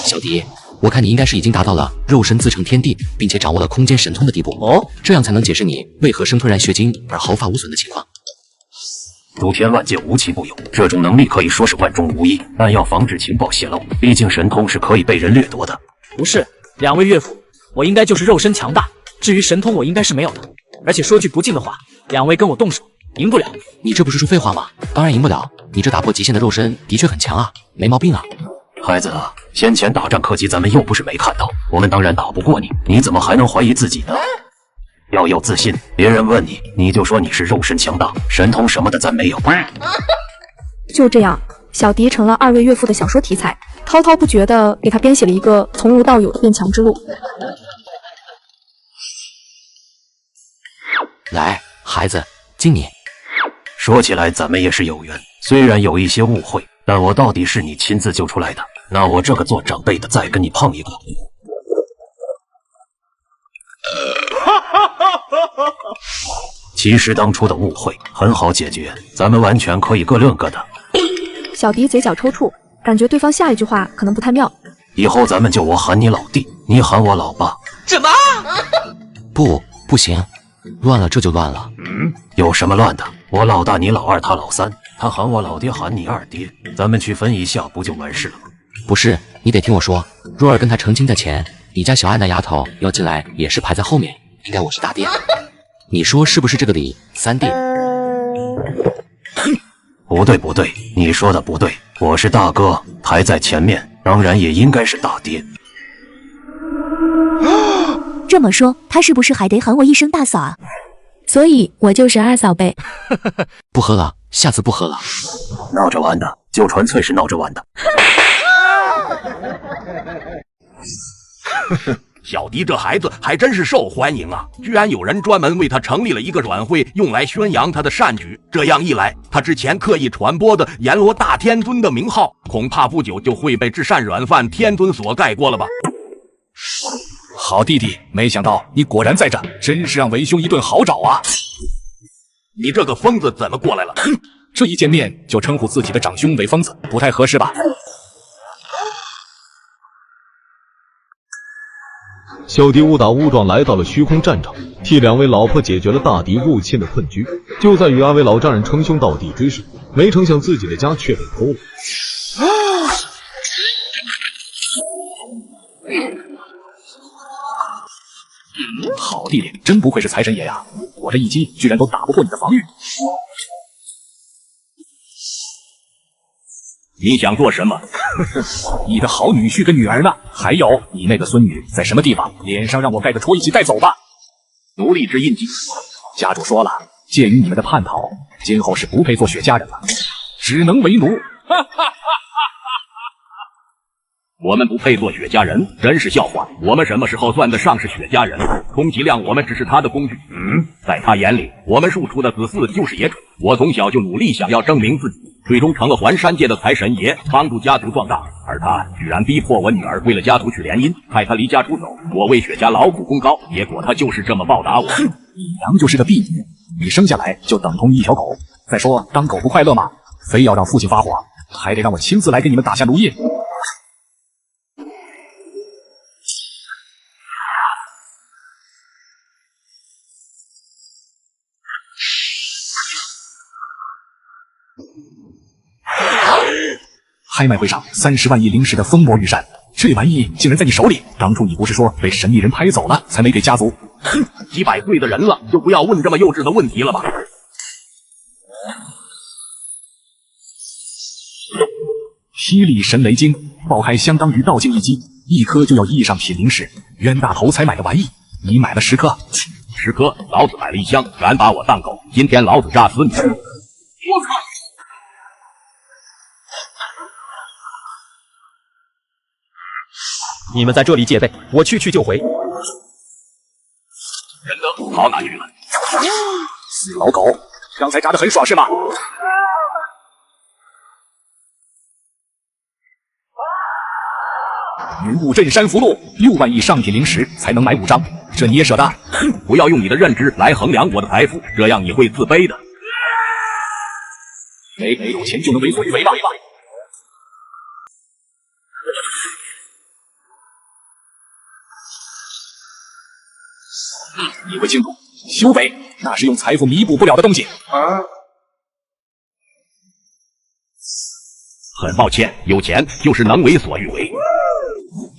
小迪，我看你应该是已经达到了肉身自成天地，并且掌握了空间神通的地步哦，这样才能解释你为何生吞燃血晶而毫发无损的情况。诸天万界无奇不有，这种能力可以说是万中无一，但要防止情报泄露，毕竟神通是可以被人掠夺的。不是，两位岳父，我应该就是肉身强大，至于神通我应该是没有的。而且说句不敬的话，两位跟我动手，赢不了。你这不是说废话吗？当然赢不了，你这打破极限的肉身的确很强啊，没毛病啊。孩子啊，先前打战克吉咱们又不是没看到，我们当然打不过你，你怎么还能怀疑自己呢？要有自信，别人问你，你就说你是肉身强大，神通什么的咱没有。就这样，小迪成了二位岳父的小说题材，滔滔不绝地给他编写了一个从无到有的变强之路。来，孩子，敬你。说起来咱们也是有缘，虽然有一些误会，但我到底是你亲自救出来的，那我这个做长辈的再跟你碰一个。其实当初的误会很好解决，咱们完全可以各论各的。小迪嘴角抽搐，感觉对方下一句话可能不太妙。以后咱们就我喊你老弟，你喊我老爸。什么？不行，乱了这就乱了。有什么乱的？我老大你老二他老三，他喊我老爹喊你二爹，咱们区分一下不就完事了吗？不是，你得听我说，若儿跟他成亲在前，你家小爱那丫头要进来也是排在后面，应该我是大爹。你说是不是这个理，三弟？不对不对，你说的不对，我是大哥，排在前面，当然也应该是大爹。这么说，他是不是还得喊我一声大嫂啊？所以我就是二嫂呗。不喝了，下次不喝了。闹着玩的，就纯粹是闹着玩的。小迪这孩子还真是受欢迎啊！居然有人专门为他成立了一个软会，用来宣扬他的善举。这样一来，他之前刻意传播的阎罗大天尊的名号，恐怕不久就会被至善软饭天尊所盖过了吧？好弟弟，没想到你果然在这，真是让为兄一顿好找啊！你这个疯子怎么过来了？这一见面就称呼自己的长兄为疯子，不太合适吧？小迪误打误撞来到了虚空战场，替两位老婆解决了大敌入侵的困局。就在与二位老丈人称兄道弟追时，没成想自己的家却被偷了。好弟弟，真不愧是财神爷呀！我这一击居然都打不过你的防御。你想做什么？你的好女婿跟女儿呢？还有你那个孙女在什么地方？脸上让我盖个戳一起带走吧。奴隶之印记，家主说了，鉴于你们的叛逃，今后是不配做雪家人了，只能为奴。我们不配做雪家人，真是笑话！我们什么时候算得上是雪家人？充其量我们只是他的工具。在他眼里，我们庶出的子嗣就是野种。我从小就努力想要证明自己，最终成了环山界的财神爷，帮助家族壮大。而他居然逼迫我女儿为了家族去联姻，害她离家出走。我为雪家劳苦功高，结果他就是这么报答我。你娘就是个婢女，你生下来就等同于一条狗。再说当狗不快乐吗？非要让父亲发火，还得让我亲自来给你们打下奴印。拍卖会上30万亿灵石的封魔玉扇，这玩意竟然在你手里！当初你不是说被神秘人拍走了，才没给家族？哼，几百岁的人了，就不要问这么幼稚的问题了吧。霹雳神雷晶爆开相当于道境一击，1颗就要1上品灵石，冤大头才买的玩意，你买了10颗，10颗，老子买了1箱，敢把我当狗？今天老子炸死你！我操！你们在这里戒备，我去就回。人呢？跑哪去了？死老狗，刚才炸得很爽是吗？云雾镇山符箓，6万亿上品灵石才能买5张，这你也舍得？不要用你的认知来衡量我的财富，这样你会自卑的。没有钱就能为所欲为吧？你会清楚，修为那是用财富弥补不了的东西。很抱歉，有钱就是能为所欲为。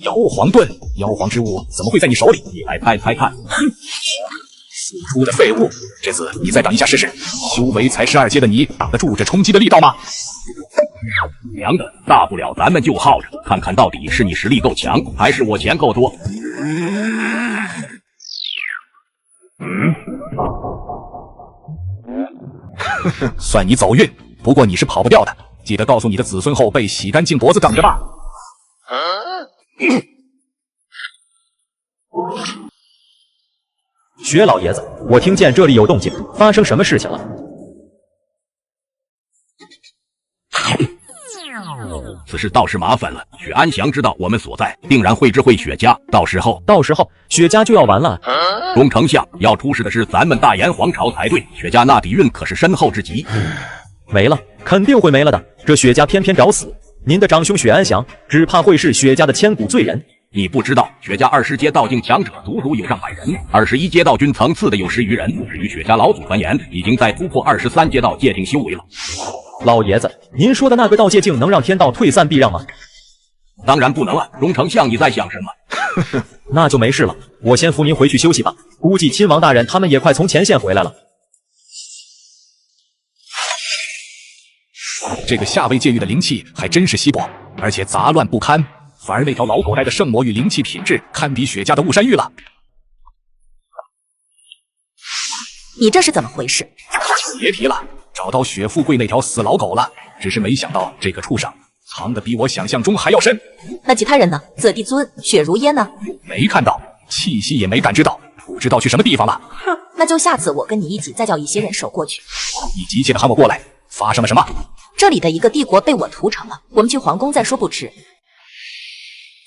妖皇盾，妖皇之物怎么会在你手里？你来猜猜看。输出的废物，这次你再挡一下试试。修为才12阶的你，挡得住这冲击的力道吗？娘的，大不了咱们就耗着，看看到底是你实力够强，还是我钱够多。算你走运，不过你是跑不掉的，记得告诉你的子孙后辈洗干净脖子等着吧。薛老爷子，我听见这里有动静，发生什么事情了？此事倒是麻烦了，许安祥知道我们所在，定然会知会雪家，到时候雪家就要完了。钟丞相，要出事的是咱们大炎皇朝才对，雪家那底蕴可是深厚之极。没了，肯定会没了的。这雪家偏偏找死，您的长兄雪安祥，只怕会是雪家的千古罪人。你不知道，雪家20阶道境强者足足有上百人，21阶道君层次的有10余人。至于雪家老祖传言，已经在突破23阶道界境修为了。老爷子，您说的那个道界境能让天道退散避让吗？当然不能啊！钟丞相，你在想什么？那就没事了，我先扶您回去休息吧。估计亲王大人他们也快从前线回来了。这个下位界域的灵气还真是稀薄，而且杂乱不堪，反而那条老狗带的圣魔与灵气品质堪比雪家的雾山玉了。你这是怎么回事？别提了，找到雪富贵那条死老狗了，只是没想到这个畜生藏得比我想象中还要深。那其他人呢？紫帝尊、雪如烟呢？没看到，气息也没感知到，不知道去什么地方了。哼，那就下次我跟你一起再叫一些人手过去。你急切地喊我过来，发生了什么？这里的一个帝国被我屠城了，我们去皇宫再说不迟。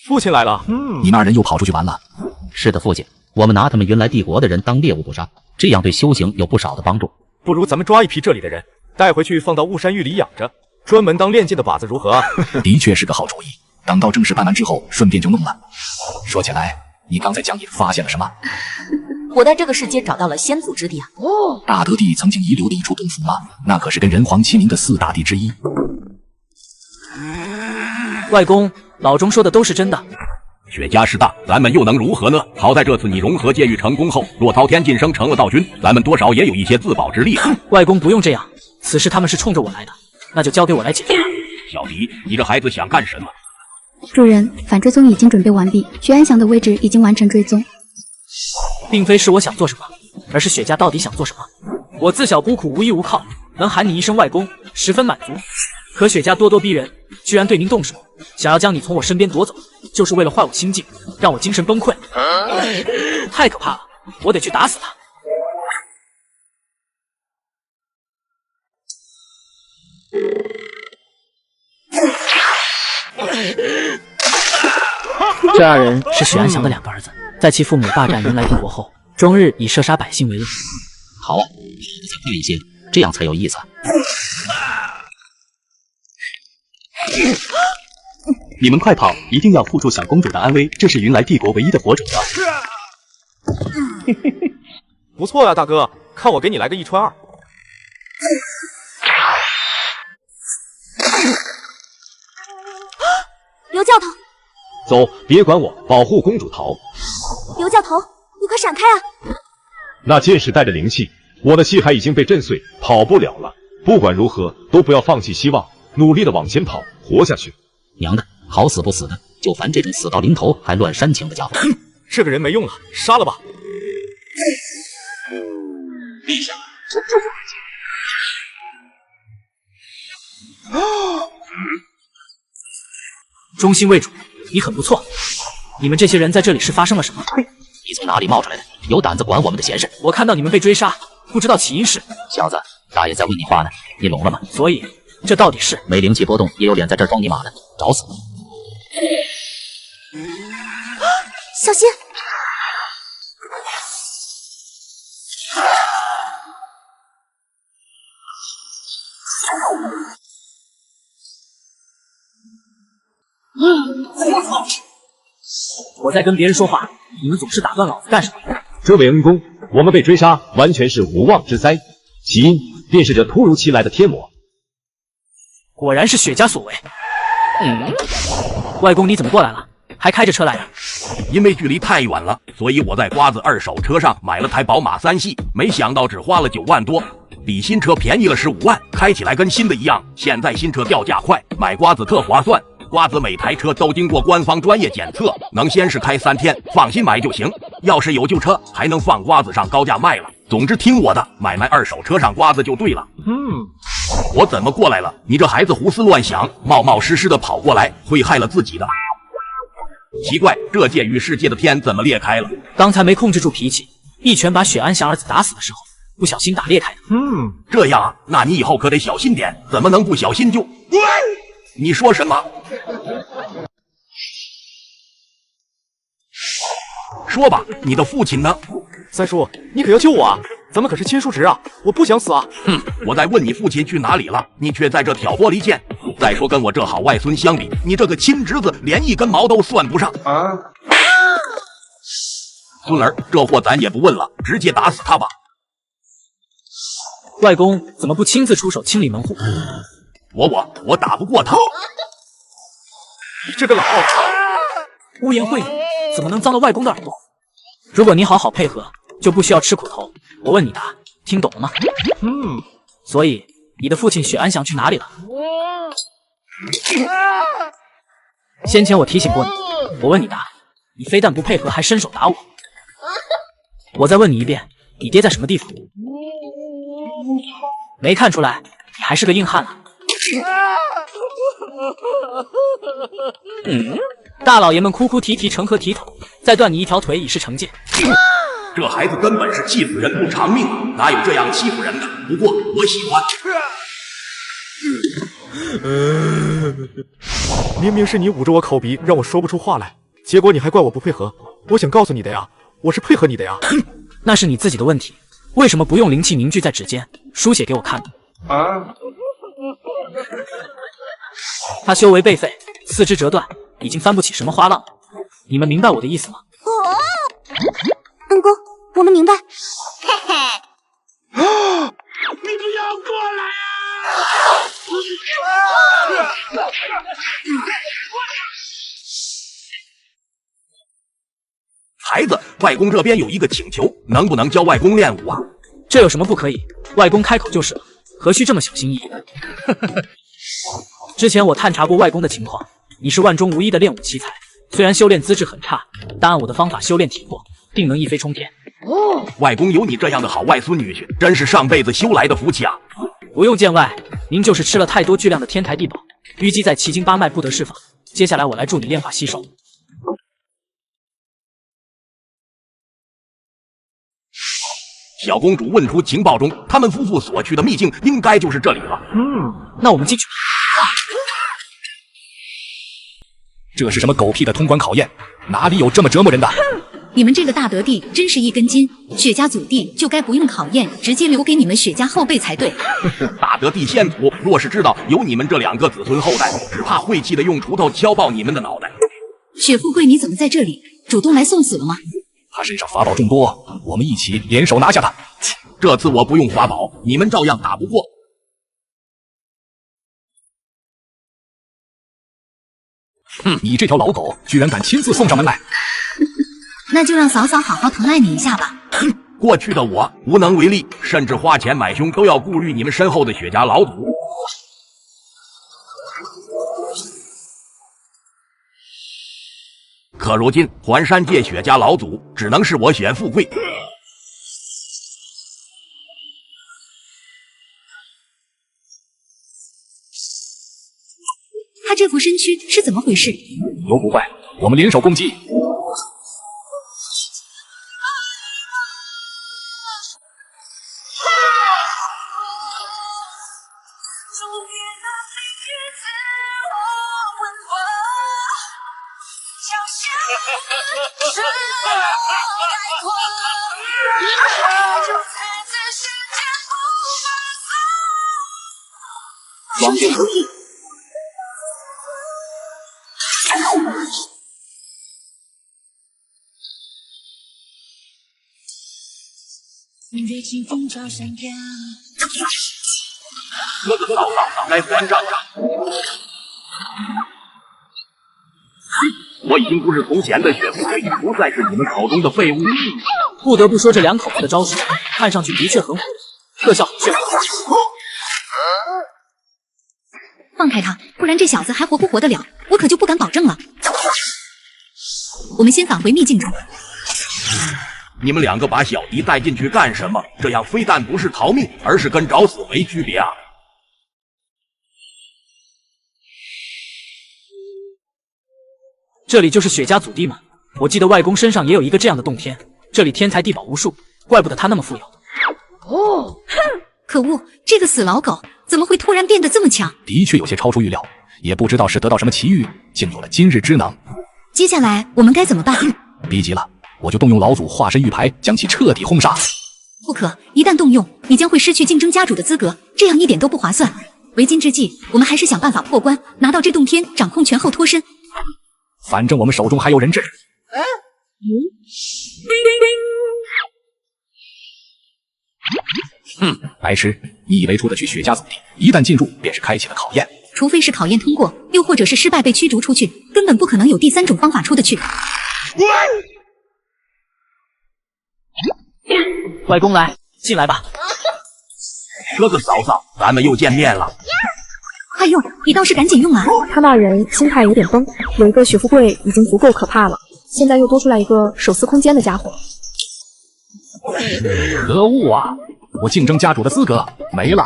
父亲来了，你那人又跑出去玩了？是的，父亲，我们拿他们原来帝国的人当猎物不杀，这样对修行有不少的帮助。不如咱们抓一批这里的人，带回去放到雾山玉里养着，专门当练剑的靶子，如何？的确是个好主意。等到正事办完之后，顺便就弄了。说起来，你刚在江里发现了什么？我在这个世界找到了先祖之地啊！大德地曾经遗留的一处洞府吗？那可是跟人皇齐名的4大帝之一。外公，老钟说的都是真的。雪家势大，咱们又能如何呢？好在这次你融合界域成功后，若滔天晋升成了道君，咱们多少也有一些自保之力。外公不用这样，此事他们是冲着我来的，那就交给我来解决。小迪，你这孩子想干什么？主人，反追踪已经准备完毕，薛安祥的位置已经完成追踪。并非是我想做什么，而是雪家到底想做什么。我自小孤苦无依无靠，能喊你一声外公，十分满足。可雪家咄咄逼人，居然对您动手，想要将你从我身边夺走，就是为了坏我心境，让我精神崩溃。太可怕了，我得去打死他。这2人是许安祥的2个儿子，在其父母霸占原来帝国后，终日以射杀百姓为乐。好啊，跑得再快一些，这样才有意思。你们快跑，一定要护住小公主的安危，这是云来帝国唯一的火种啊！不错呀，大哥，看我给你来个1穿2。刘教头，走，别管我，保护公主逃。刘教头，你快闪开啊！那剑士带着灵气，我的气海已经被震碎，跑不了了。不管如何，都不要放弃希望，努力的往前跑，活下去。娘的，好死不死的，就烦这种死到临头还乱煽情的家伙。这个人没用了，杀了吧。陛下，忠心为主，你很不错。你们这些人在这里是发生了什么？你从哪里冒出来的？有胆子管我们的闲事？我看到你们被追杀，不知道起因是。小子，大爷在问你话呢，你聋了吗？所以这到底是没灵气波动，也有脸在这儿装尼玛的，找死！小心！我在跟别人说话，你们总是打断老子干什么？这位恩公，我们被追杀完全是无妄之灾，起因便是这突如其来的天魔。果然是雪家所为。外公你怎么过来了？还开着车来着？因为距离太远了，所以我在瓜子二手车上买了台宝马3系，没想到只花了9万多，比新车便宜了15万，开起来跟新的一样。现在新车掉价快，买瓜子特划算。瓜子每台车都经过官方专业检测，能先是开3天，放心买就行。要是有旧车，还能放瓜子上高价卖了。总之听我的，买卖二手车上瓜子就对了。我怎么过来了？你这孩子胡思乱想，冒冒失失的跑过来，会害了自己的。奇怪，这界域世界的天怎么裂开了？刚才没控制住脾气，一拳把雪安祥儿子打死的时候，不小心打裂开的。这样啊，那你以后可得小心点，怎么能不小心就……你说什么？说吧，你的父亲呢？三叔，你可要救我啊！咱们可是亲叔侄啊，我不想死啊！我在问你父亲去哪里了，你却在这挑拨离间。再说跟我这好外孙相比，你这个亲侄子连一根毛都算不上啊！孙儿，这货咱也不问了，直接打死他吧。外公怎么不亲自出手清理门户？我打不过他。这个老污言秽语，怎么能脏到外公的耳朵？如果你好好配合，就不需要吃苦头。我问你答，听懂了吗？所以你的父亲许安祥去哪里了？先前我提醒过你，我问你答，你非但不配合，还伸手打我。我再问你一遍，你爹在什么地方？没看出来，你还是个硬汉啊！大老爷们哭哭啼啼，成何体统？再断你一条腿以示惩戒。这孩子根本是气死人不偿命，哪有这样欺负人的？不过我喜欢。明明是你捂着我口鼻，让我说不出话来，结果你还怪我不配合。我想告诉你的呀，我是配合你的呀。那是你自己的问题，为什么不用灵气凝聚在指尖，书写给我看呢？他修为被废，四肢折断，已经翻不起什么花浪。你们明白我的意思吗？恩公，我们明白。嘿嘿，你不要过来啊！孩子，外公这边有一个请求，能不能教外公练武啊？这有什么不可以？外公开口就是了，何须这么小心翼翼？之前我探查过外公的情况，你是万中无一的练武奇才，虽然修炼资质很差，但按我的方法修炼体魄，定能一飞冲天。外公有你这样的好外孙女婿，真是上辈子修来的福气啊！不用见外，您就是吃了太多巨量的天台地宝，淤积在奇经八脉不得释放。接下来我来助你炼化吸收。小公主问出情报中，他们夫妇所去的秘境应该就是这里了。那我们进去。这是什么狗屁的通关考验？哪里有这么折磨人的？你们这个大德地真是一根筋，雪家祖地就该不用考验，直接留给你们雪家后辈才对。大德地先祖若是知道有你们这两个子孙后代，只怕晦气的用锄头敲爆你们的脑袋。雪富贵，你怎么在这里？主动来送死了吗？他身上法宝众多，我们一起联手拿下他。这次我不用法宝，你们照样打不过。你这条老狗居然敢亲自送上门来！那就让嫂嫂好好疼爱你一下吧。过去的我无能为力，甚至花钱买凶都要顾虑你们身后的雪家老祖。可如今环山界雪家老祖只能是我选富贵。他这副身躯是怎么回事？有古怪，我们联手攻击。王静和哥哥嫂嫂该还账。我已经不是从前的雪富贵，不再是你们口中的废物。不得不说，这两口子的招式看上去的确很火，特效很炫。放开他，不然这小子还活不活得了，我可就不敢保证了。我们先返回秘境中。你们两个把小迪带进去干什么？这样非但不是逃命，而是跟找死没区别啊！这里就是雪家祖地吗？我记得外公身上也有一个这样的洞天，这里天才地宝无数，怪不得他那么富有。哦，可恶，这个死老狗怎么会突然变得这么强？的确有些超出预料，也不知道是得到什么奇遇，竟有了今日之能。接下来我们该怎么办？逼急了，我就动用老祖化身玉牌，将其彻底轰杀。不可，一旦动用，你将会失去竞争家主的资格，这样一点都不划算。为今之计，我们还是想办法破关，拿到这洞天，掌控权后脱身。反正我们手中还有人质。白痴，你以为出得去雪家祖地，一旦进入便是开启了考验？除非是考验通过，又或者是失败被驱逐出去，根本不可能有第三种方法出得去。外公来，进来吧。哥哥嫂嫂，咱们又见面了。快用，你倒是赶紧用啊！他那人心态有点崩，有一个雪富贵已经足够可怕了，现在又多出来一个手撕空间的家伙。可恶啊！我竞争家主的资格没了。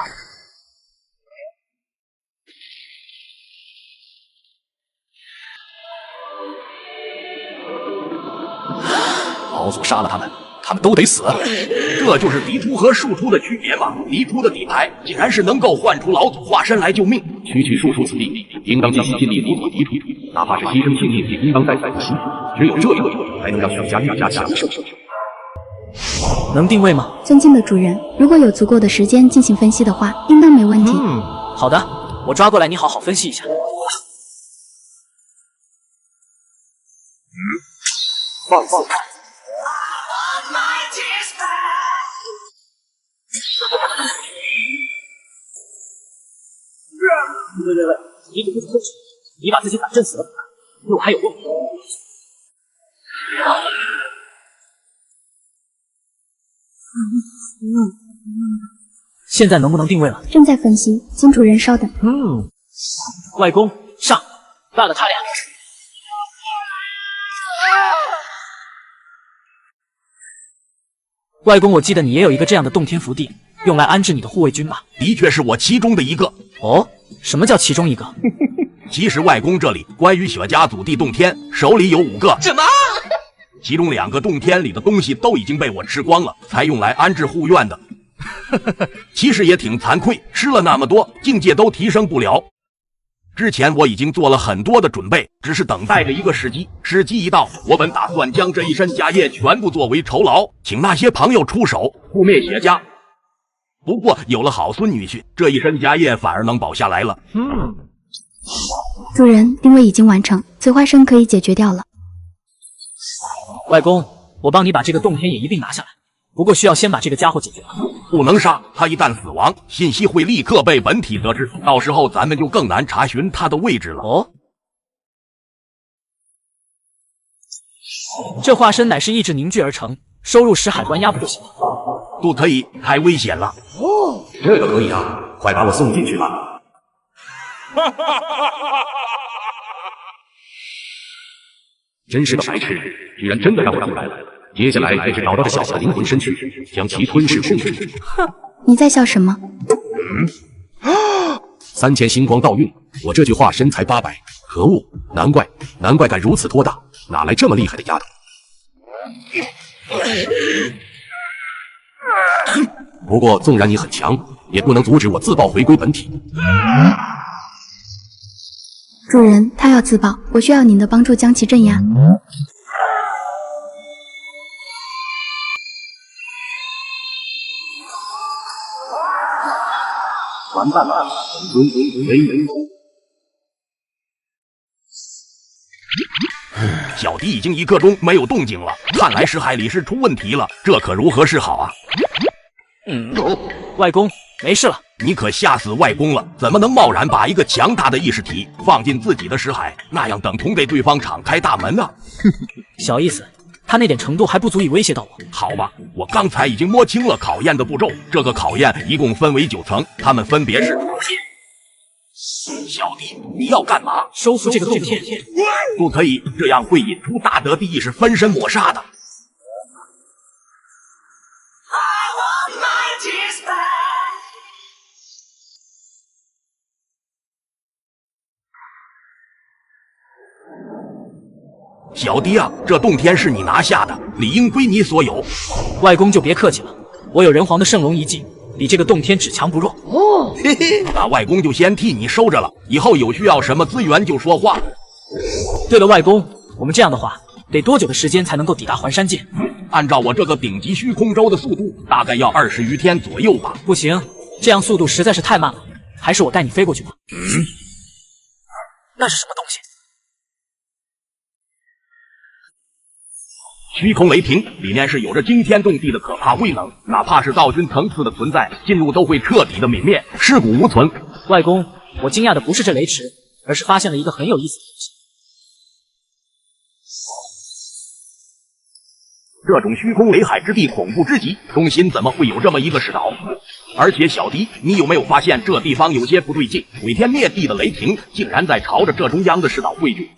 老祖杀了他们，他们都得死。这就是嫡出和庶出的区别吗？嫡出的底牌竟然是能够唤出老祖化身来救命。区庶出此地，应当尽心尽力辅佐嫡出，哪怕是牺牲性命，也应当在此心。只有这样，才能让许家愈加强盛。能定位吗？尊敬的主人，如果有足够的时间进行分析的话，应当没问题。好的，我抓过来，你好好分析一下。放。喂，你怎么不控制？你把自己反震死了，对我还有用？现在能不能定位了？正在分析，请主人稍等。外公上，办了他俩。外公，我记得你也有一个这样的洞天福地，用来安置你的护卫军吧？的确是我其中的一个。哦，什么叫其中一个？其实外公这里关于雪家祖地洞天，手里有5个。什么？其中2个洞天里的东西都已经被我吃光了，才用来安置护院的。其实也挺惭愧，吃了那么多，境界都提升不了。之前我已经做了很多的准备，只是等待着一个时机。时机一到，我本打算将这一身家业全部作为酬劳，请那些朋友出手覆灭雪家。不过有了好孙女婿，这一身家业反而能保下来了。主人，定位已经完成，催化声可以解决掉了。外公，我帮你把这个洞天也一并拿下来，不过需要先把这个家伙解决了。不能杀他，一旦死亡，信息会立刻被本体得知，到时候咱们就更难查询他的位置了。哦，这化身乃是意志凝聚而成，收入10海关押不就行了？不可以，太危险了。哦，这个可以啊，快把我送进去吧。真是个白痴，居然真的让我出来了。接下来便是找到这小子的灵魂身躯，将其吞噬控制。哼，你在笑什么？3000星光盗运，我这具化身才800，可恶！难怪敢如此托大，哪来这么厉害的丫头？不过纵然你很强，也不能阻止我自爆回归本体。主人，他要自爆，我需要您的帮助将其镇压。完蛋了！小弟已经1刻钟没有动静了，看来是海里是出问题了，这可如何是好啊？外公，没事了。你可吓死外公了！怎么能贸然把一个强大的意识体放进自己的识海？那样等同给对方敞开大门呢？小意思，他那点程度还不足以威胁到我。好吧，我刚才已经摸清了考验的步骤。这个考验一共分为9层，它们分别是：小弟，你要干嘛？收复这个洞天。不可以，这样会引出大德的意识分身抹杀的。小弟啊，这洞天是你拿下的，理应归你所有。外公就别客气了，我有人皇的圣龙遗迹，比这个洞天只强不弱。哦，嘿嘿，那外公就先替你收着了，以后有需要什么资源就说话。对了，外公，我们这样的话，得多久的时间才能够抵达环山界？按照我这个顶级虚空舟的速度，大概要20余天左右吧。不行，这样速度实在是太慢了，还是我带你飞过去吧。那是什么东西？虚空雷霆里面是有着惊天动地的可怕威能，哪怕是道君层次的存在，进入都会彻底的泯灭，尸骨无存。外公，我惊讶的不是这雷池，而是发现了一个很有意思的东西。这种虚空雷海之地恐怖之极，中心怎么会有这么一个世岛？而且小迪，你有没有发现这地方有些不对劲？毁天灭地的雷霆竟然在朝着这中央的世岛汇聚。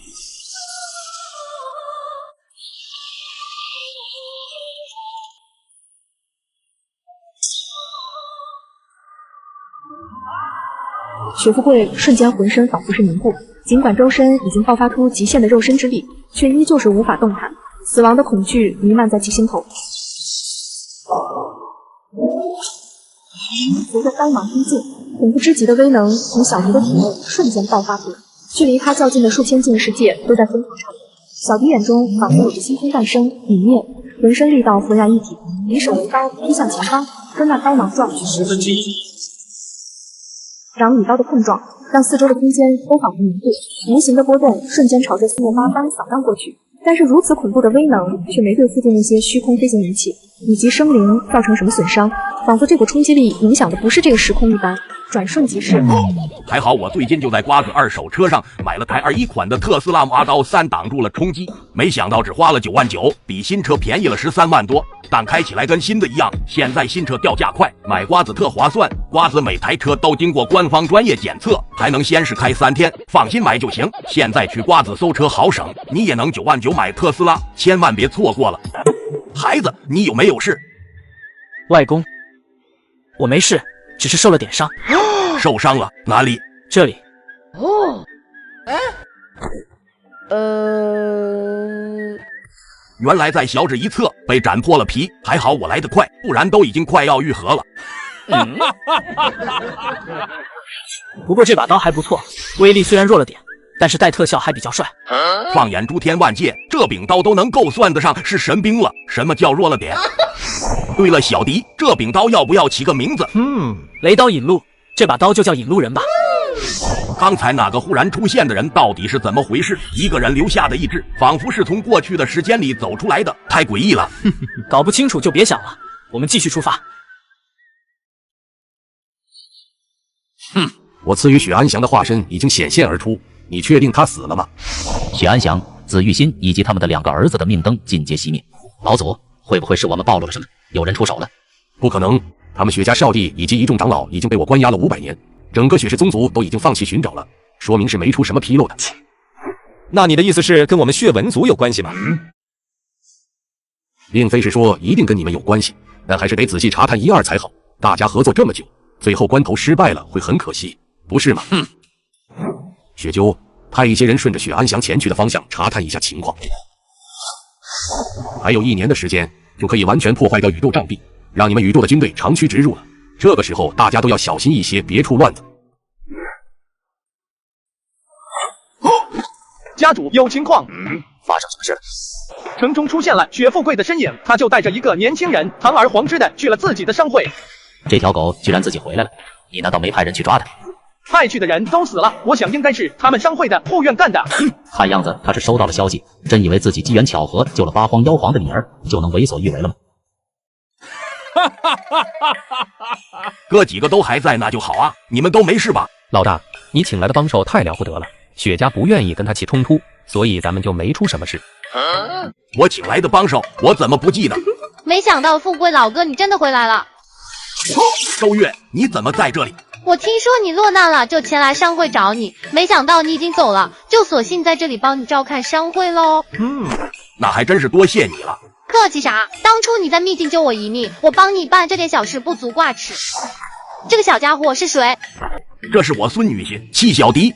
雪富贵瞬间浑身仿佛是凝固，尽管周身已经爆发出极限的肉身之力，却依旧是无法动弹。死亡的恐惧弥漫在其心头。随着呆芒逼近，恐怖之极的威能从小迪的体内瞬间爆发出来，距离他较近的数千境世界都在疯狂颤抖。小迪眼中仿佛有着星空诞生、泯灭，浑身力道浑然一体，以手为刀劈向前方，跟那呆芒撞去。掌与刀的碰撞，让四周的空间都仿佛凝固，无形的波动瞬间朝着四面八方扫荡过去。但是如此恐怖的威能，却没对附近那些虚空飞行仪器以及生灵造成什么损伤，仿佛这股冲击力影响的不是这个时空一般，转瞬即逝。还好我最近就在瓜子二手车上买了台21款的特斯拉Model 3，挡住了冲击。没想到只花了9万9，比新车便宜了13万多，但开起来跟新的一样。现在新车掉价快，买瓜子特划算。瓜子每台车都经过官方专业检测，还能先试开3天，放心买就行。现在去瓜子搜车好省，你也能9万9买特斯拉，千万别错过了。孩子，你有没有事？外公，我没事，只是受了点伤。受伤了？哪里？这里。哦，原来在小指一侧被斩破了皮，还好我来得快，不然都已经快要愈合了。不过这把刀还不错，威力虽然弱了点，但是带特效还比较帅。放眼诸天万界，这柄刀都能够算得上是神兵了。什么叫弱了点？对了，小迪，这柄刀要不要起个名字？雷刀引路，这把刀就叫引路人吧。刚才那个忽然出现的人到底是怎么回事？一个人留下的意志，仿佛是从过去的时间里走出来的，太诡异了。搞不清楚就别想了，我们继续出发。我赐予许安祥的化身已经显现而出，你确定他死了吗？许安祥、紫玉心以及他们的2个儿子的命灯尽皆熄灭。老祖，会不会是我们暴露了什么？有人出手了？不可能，他们雪家少帝以及一众长老已经被我关押了500年，整个雪氏宗族都已经放弃寻找了，说明是没出什么纰漏的。那你的意思是跟我们血文族有关系吗？并非是说一定跟你们有关系，但还是得仔细查探1、2才好。大家合作这么久，最后关头失败了，会很可惜，不是吗？雪鸠，派一些人顺着许安祥前去的方向查探一下情况。还有1年的时间，就可以完全破坏掉宇宙障壁，让你们宇宙的军队长驱直入了。这个时候大家都要小心一些，别出乱子。家主有情况。发生什么事了？城中出现了雪富贵的身影，他就带着一个年轻人堂而皇之的去了自己的商会。这条狗居然自己回来了，你难道没派人去抓它？派去的人都死了，我想应该是他们商会的后院干的。看样子他是收到了消息，真以为自己机缘巧合救了八荒妖皇的女儿，就能为所欲为了吗？哥几个都还在，那就好啊，你们都没事吧？老大，你请来的帮手太了不得了，雪家不愿意跟他起冲突，所以咱们就没出什么事。我请来的帮手，我怎么不记得？没想到富贵老哥你真的回来了。周月，你怎么在这里？我听说你落难了，就前来商会找你，没想到你已经走了，就索性在这里帮你照看商会喽。那还真是多谢你了。客气啥？当初你在秘境救我一命，我帮你办这点小事不足挂齿。这个小家伙是谁？这是我孙女婿戚小迪。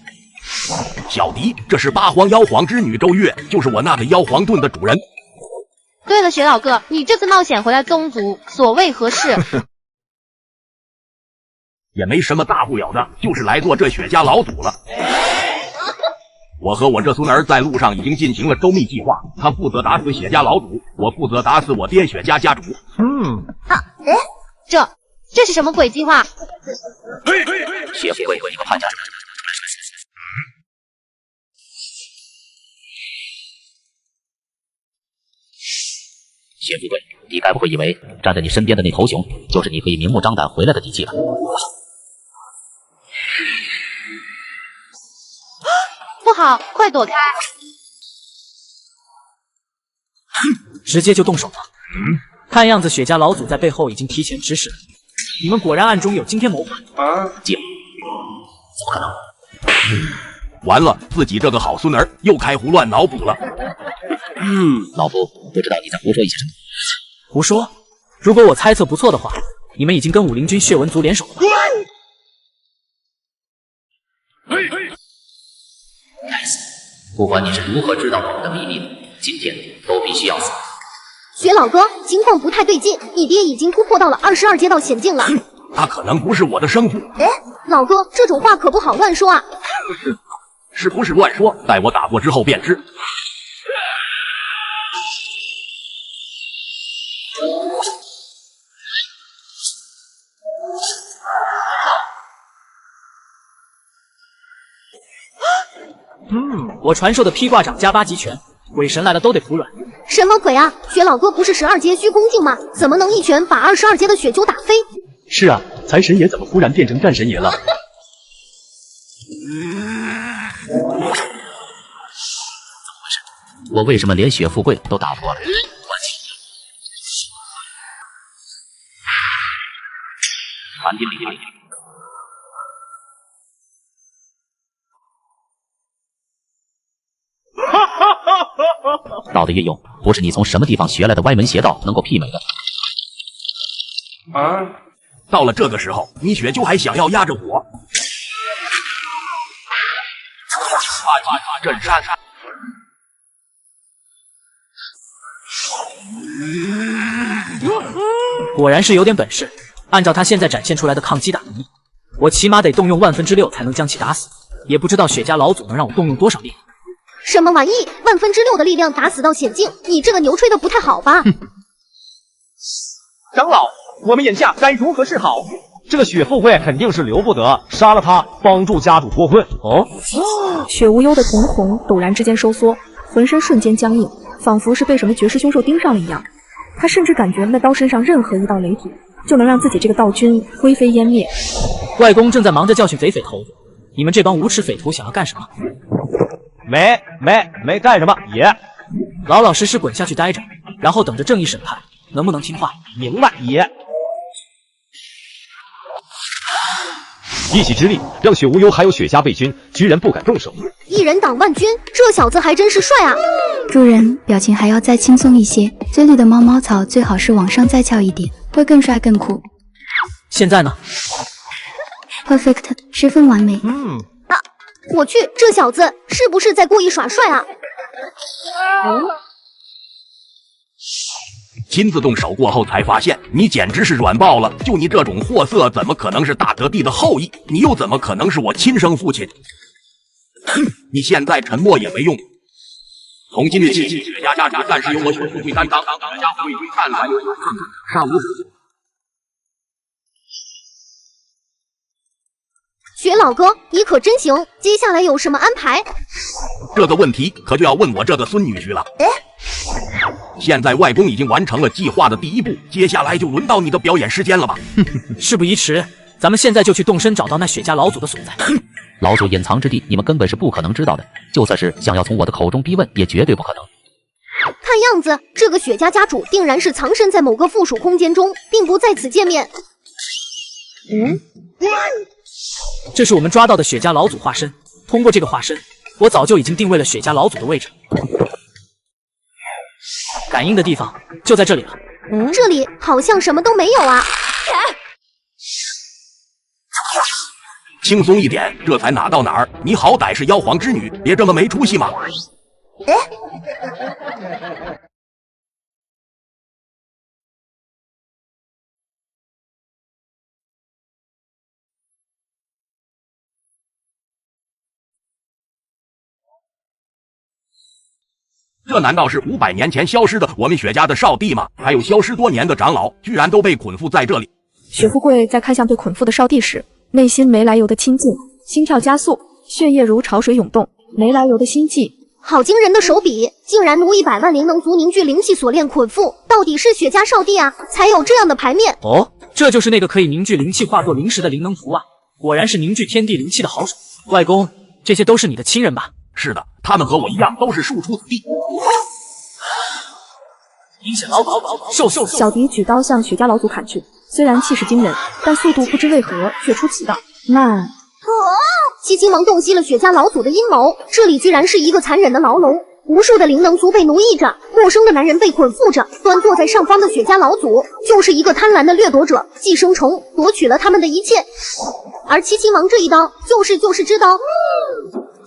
小迪，这是八荒妖皇之女周月，就是我那个妖皇盾的主人。对了，雪老哥，你这次冒险回来宗族，所谓何事？也没什么大不了的，就是来做这雪家老祖了。我和我这孙儿在路上已经进行了周密计划，他负责打死雪家老祖，我负责打死我爹雪家家主。这是什么鬼计划？谢富贵，你们看下去。谢富贵，你该不会以为站在你身边的那头熊，就是你可以明目张胆回来的底气吧？不好，快躲开！直接就动手了。看样子雪家老祖在背后已经提前指使了。你们果然暗中有惊天谋划。怎么可能？完了，自己这个好孙儿又开胡乱脑补了。老夫不知道你在胡说一些什么。胡说？如果我猜测不错的话，你们已经跟武林军血纹族联手了。该死！不管你是如何知道我们的秘密的，今天都必须要死。雪老哥，情况不太对劲，你爹已经突破到了22阶道险境了。他可能不是我的生父。哎，老哥，这种话可不好乱说啊。是不是乱说？待我打过之后便知。我传授的披挂掌加8级拳，鬼神来了都得服软。什么鬼啊！雪老哥不是12阶虚空境吗？怎么能一拳把22阶的雪球打飞？是啊，财神爷怎么忽然变成战神爷了？我为什么连雪富贵都打不过来？传听命令。道的运用不是你从什么地方学来的歪门邪道能够媲美的。到了这个时候，你雪就还想要压着我？镇山。果然是有点本事。按照他现在展现出来的抗击打能力，我起码得动用6/10才能将其打死。也不知道雪家老祖能让我动用多少力。什么玩意？6/10的力量打死到险境，你这个牛吹的不太好吧？长老，我们眼下该如何是好？这个雪富贵肯定是留不得，杀了他，帮助家主脱困。雪无忧的瞳孔陡然之间收缩，浑身瞬间僵硬，仿佛是被什么绝世凶兽盯上了一样。他甚至感觉那刀身上任何一道雷霆，就能让自己这个道君灰飞烟灭。外公正在忙着教训贼匪头子，你们这帮无耻匪徒想要干什么？没干什么，爷。老老实实滚下去待着，然后等着正义审判，能不能听话？明白，爷。一己之力让雪无忧还有雪家魏军居然不敢动手，一人挡万军，这小子还真是帅啊！主人表情还要再轻松一些，嘴里的毛毛草最好是往上再翘一点，会更帅更酷。现在呢 ？Perfect， 十分完美。我去，这小子是不是在故意耍帅啊？亲自动手过后才发现，你简直是软爆了！就你这种货色，怎么可能是大德帝的后裔？你又怎么可能是我亲生父亲？你现在沉默也没用。从今日起，雪家家主暂时由我雪富贵担当，雪家会归但凡有上无。雪老哥，你可真行！接下来有什么安排？这个问题可就要问我这个孙女婿了。现在外公已经完成了计划的第一步，接下来就轮到你的表演时间了吧？事不宜迟，咱们现在就去动身找到那雪家老祖的所在。老祖隐藏之地，你们根本是不可能知道的，就算是想要从我的口中逼问，也绝对不可能。看样子，这个雪家家主定然是藏身在某个附属空间中，并不在此见面。这是我们抓到的雪家老祖化身，通过这个化身，我早就已经定位了雪家老祖的位置。感应的地方就在这里了。这里好像什么都没有啊。轻松一点，这才哪到哪儿？你好歹是妖皇之女，别这么没出息嘛！这难道是500年前消失的我们雪家的少帝吗？还有消失多年的长老，居然都被捆缚在这里。雪富贵在看向被捆缚的少帝时，内心没来由的亲近，心跳加速，血液如潮水涌动，没来由的心悸。好惊人的手笔，竟然奴100万灵能族凝聚灵气锁链捆缚，到底是雪家少帝啊，才有这样的牌面。这就是那个可以凝聚灵气化作灵石的灵能符啊，果然是凝聚天地灵气的好手。外公，这些都是你的亲人吧？是的，他们和我一样，都是庶出子弟。阴险老狗，小迪举刀向雪家老祖砍去，虽然气势惊人，但速度不知为何却出奇的慢。七星盟洞悉了雪家老祖的阴谋，这里居然是一个残忍的牢笼，无数的灵能族被奴役着，陌生的男人被捆缚着。端坐在上方的雪家老祖就是一个贪婪的掠夺者，寄生虫夺取了他们的一切。而七星盟这一刀就是知道。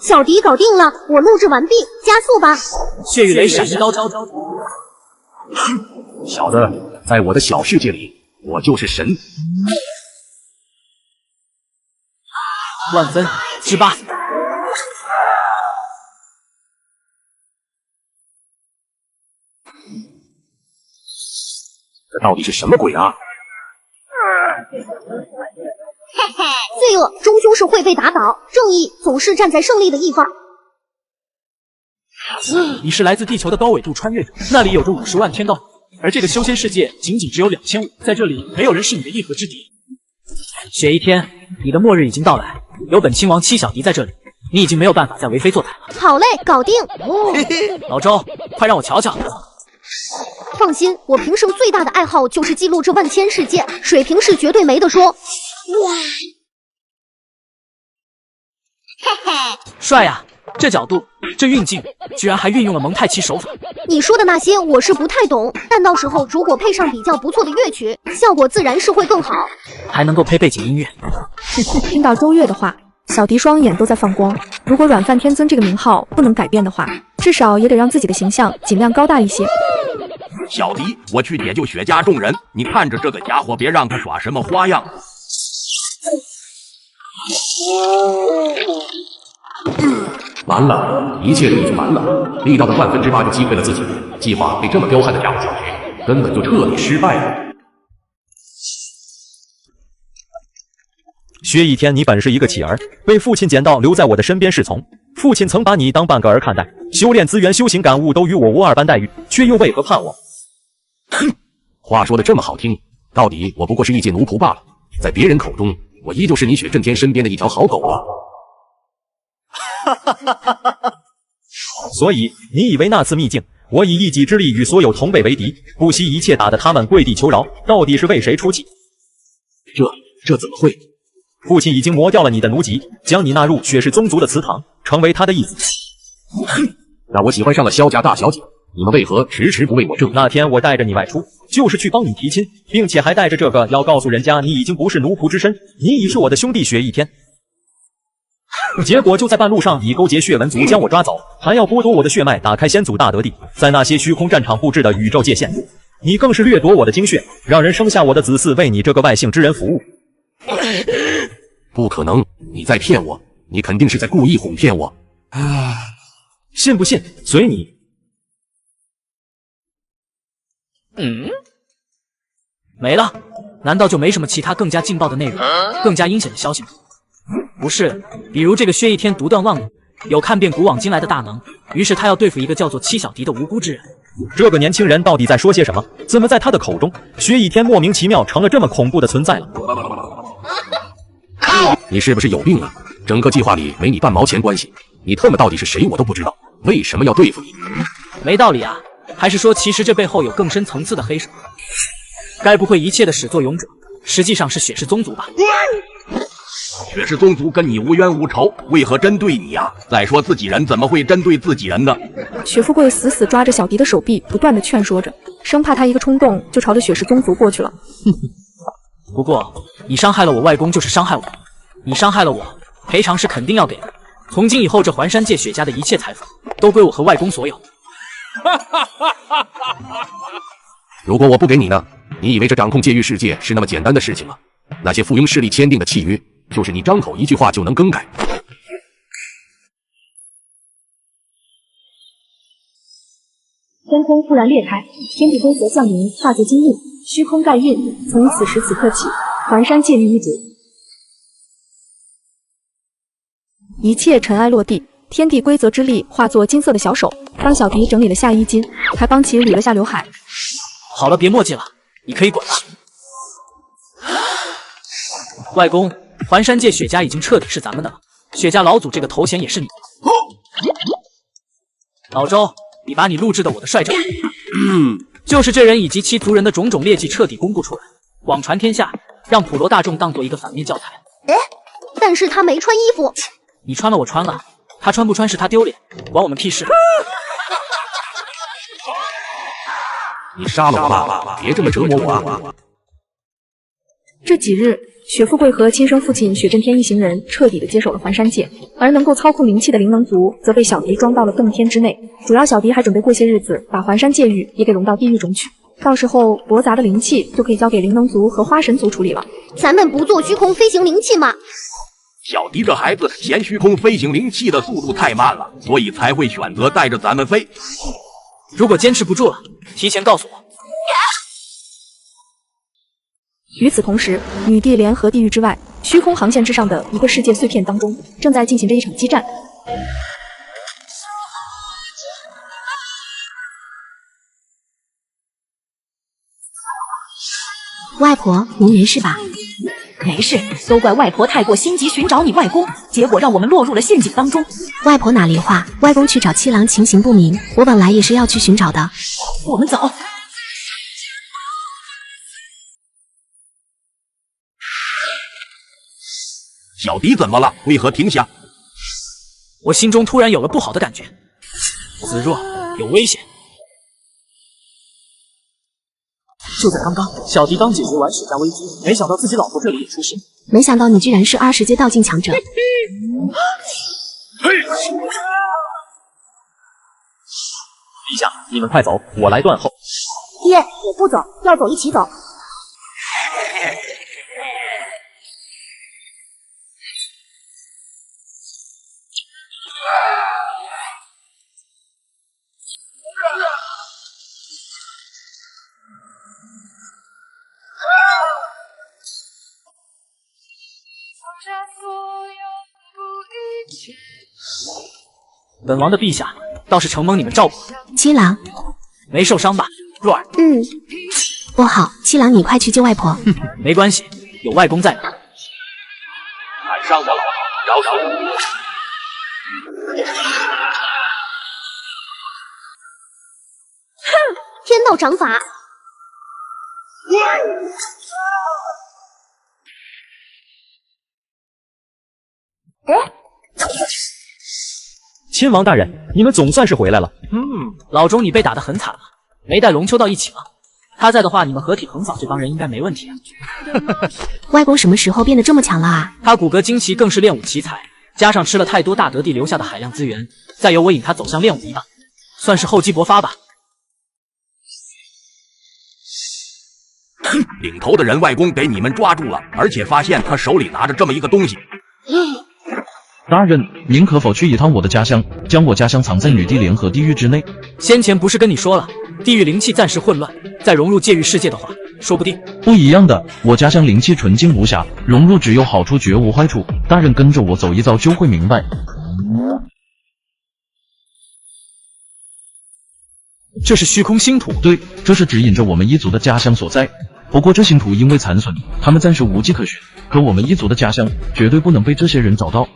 小迪搞定了，我录制完毕，加速吧。血雨雷闪一刀，小子，在我的小世界里，我就是神。万分之8。这到底是什么鬼啊？罪恶终究是会被打倒，正义总是站在胜利的一方。你是来自地球的高纬度穿越者，那里有着50万天道，而这个修仙世界仅只有2500，在这里没有人是你的一合之敌。雪一天，你的末日已经到来，有本亲王七小迪在这里，你已经没有办法再为非作歹了。好嘞，搞定。老周，快让我瞧瞧。放心，我平生最大的爱好就是记录这万千世界，水平是绝对没得说。帅呀！这角度，这运镜，居然还运用了蒙太奇手法。你说的那些我是不太懂，但到时候如果配上比较不错的乐曲，效果自然是会更好。还能够配背景音乐。听到周月的话，小迪双眼都在放光。如果软饭天尊这个名号不能改变的话，至少也得让自己的形象尽量高大一些。小迪，我去解救雪家众人，你看着这个家伙，别让他耍什么花样。完了，一切都已经完了。力道的8%就击溃了自己，计划被这么彪悍的家伙解决，根本就彻底失败了。薛一天，你本是一个乞儿，被父亲捡到留在我的身边侍从。父亲曾把你当半个儿看待，修炼资源、修行感悟都与我无二般待遇，却又为何叛我？哼，话说的这么好听，到底我不过是一介奴仆罢了。在别人口中，我依旧是你雪震天身边的一条好狗啊。所以你以为那次秘境，我以一己之力与所有同辈为敌，不惜一切打得他们跪地求饶，到底是为谁出气？这怎么会？父亲已经磨掉了你的奴籍，将你纳入雪氏宗族的祠堂，成为他的义子。那我喜欢上了萧家大小姐，你们为何迟迟不为我正义？那天我带着你外出，就是去帮你提亲，并且还带着这个要告诉人家你已经不是奴仆之身，你已是我的兄弟雪一天。结果就在半路上，以勾结血纹族将我抓走，还要剥夺我的血脉，打开先祖大德地，在那些虚空战场布置的宇宙界限，你更是掠夺我的精血，让人生下我的子嗣为你这个外姓之人服务。不可能，你在骗我，你肯定是在故意哄骗我。信不信随你。没了？难道就没什么其他更加劲爆的内容，更加阴险的消息吗？不是，比如这个薛一天独断妄语，有看遍古往今来的大能，于是他要对付一个叫做七小迪的无辜之人。这个年轻人到底在说些什么？怎么在他的口中，薛一天莫名其妙成了这么恐怖的存在了？你是不是有病啊？整个计划里没你半毛钱关系，你特么到底是谁我都不知道，为什么要对付你？没道理啊！还是说其实这背后有更深层次的黑手？该不会一切的始作俑者实际上是雪氏宗族吧？雪氏宗族跟你无冤无仇，为何针对你呀？再说自己人怎么会针对自己人呢？雪富贵死死抓着小迪的手臂，不断的劝说着，生怕他一个冲动就朝着雪氏宗族过去了。不过你伤害了我外公就是伤害我，你伤害了我，赔偿是肯定要给的。从今以后，这环山界雪家的一切财富都归我和外公所有。如果我不给你呢？你以为这掌控界域世界是那么简单的事情吗？那些附庸势力签订的契约，就是你张口一句话就能更改。天空突然裂开，天地规则降临，化作金印，虚空盖印。从此时此刻起，环山界域一主，一切尘埃落地，天地规则之力化作金色的小手，帮小迪整理了下衣襟，还帮其捋了下刘海。好了，别墨迹了，你可以滚了。外公，环山界雪家已经彻底是咱们的了，雪家老祖这个头衔也是你的。老周，你把你录制的我的帅照，就是这人以及其族人的种种劣迹彻底公布出来，广传天下，让普罗大众当做一个反面教材。哎，但是他没穿衣服。你穿了我穿了，他穿不穿是他丢脸，管我们屁事。你杀了我爸爸，别这么折磨我啊！这几日，雪富贵和亲生父亲雪震天一行人彻底的接手了环山界，而能够操控灵气的灵能族则被小迪装到了洞天之内。主要小迪还准备过些日子把环山界域也给融到地狱中去，到时候驳杂的灵气就可以交给灵能族和花神族处理了。咱们不做虚空飞行灵气吗？小迪这孩子嫌虚空飞行灵气的速度太慢了，所以才会选择带着咱们飞。如果坚持不住了，提前告诉我。与此同时，女帝联合地狱之外虚空航线之上的一个世界碎片当中，正在进行着一场激战。外婆，您没事吧？没事，都怪外婆太过心急寻找你外公，结果让我们落入了陷阱当中。外婆哪里话，外公去找七郎情形不明，我本来也是要去寻找的。我们走。小迪怎么了？为何停下？我心中突然有了不好的感觉。子若，有危险！就在刚刚，小迪刚解决完雪家危机，没想到自己老婆这里也出事。没想到你居然是20阶道境强者。嘿！陛下，你们快走，我来断后。爹，我不走，要走一起走。本王的陛下倒是承蒙你们照顾。七郎，没受伤吧？若儿，不好，七郎你快去救外婆。没关系，有外公在呢。敢伤我老婆，饶手！天道掌法。亲王大人，你们总算是回来了。老钟你被打得很惨了，没带龙秋到一起吗？他在的话，你们合体横扫这帮人应该没问题啊。外公什么时候变得这么强了啊？他骨骼惊奇，更是练武奇才，加上吃了太多大德地留下的海量资源，再由我引他走向练武一半，算是厚积薄发吧。领头的人外公给你们抓住了，而且发现他手里拿着这么一个东西。大人，您可否去一趟我的家乡，将我家乡藏在女帝联合地狱之内？先前不是跟你说了，地狱灵气暂时混乱，再融入界域世界的话，说不定不一样的。我家乡灵气纯净无瑕，融入只有好处，绝无坏处。大人跟着我走一遭就会明白。这是虚空星土，对，这是指引着我们一族的家乡所在。不过这星土因为残损，他们暂时无迹可寻。可我们一族的家乡绝对不能被这些人找到。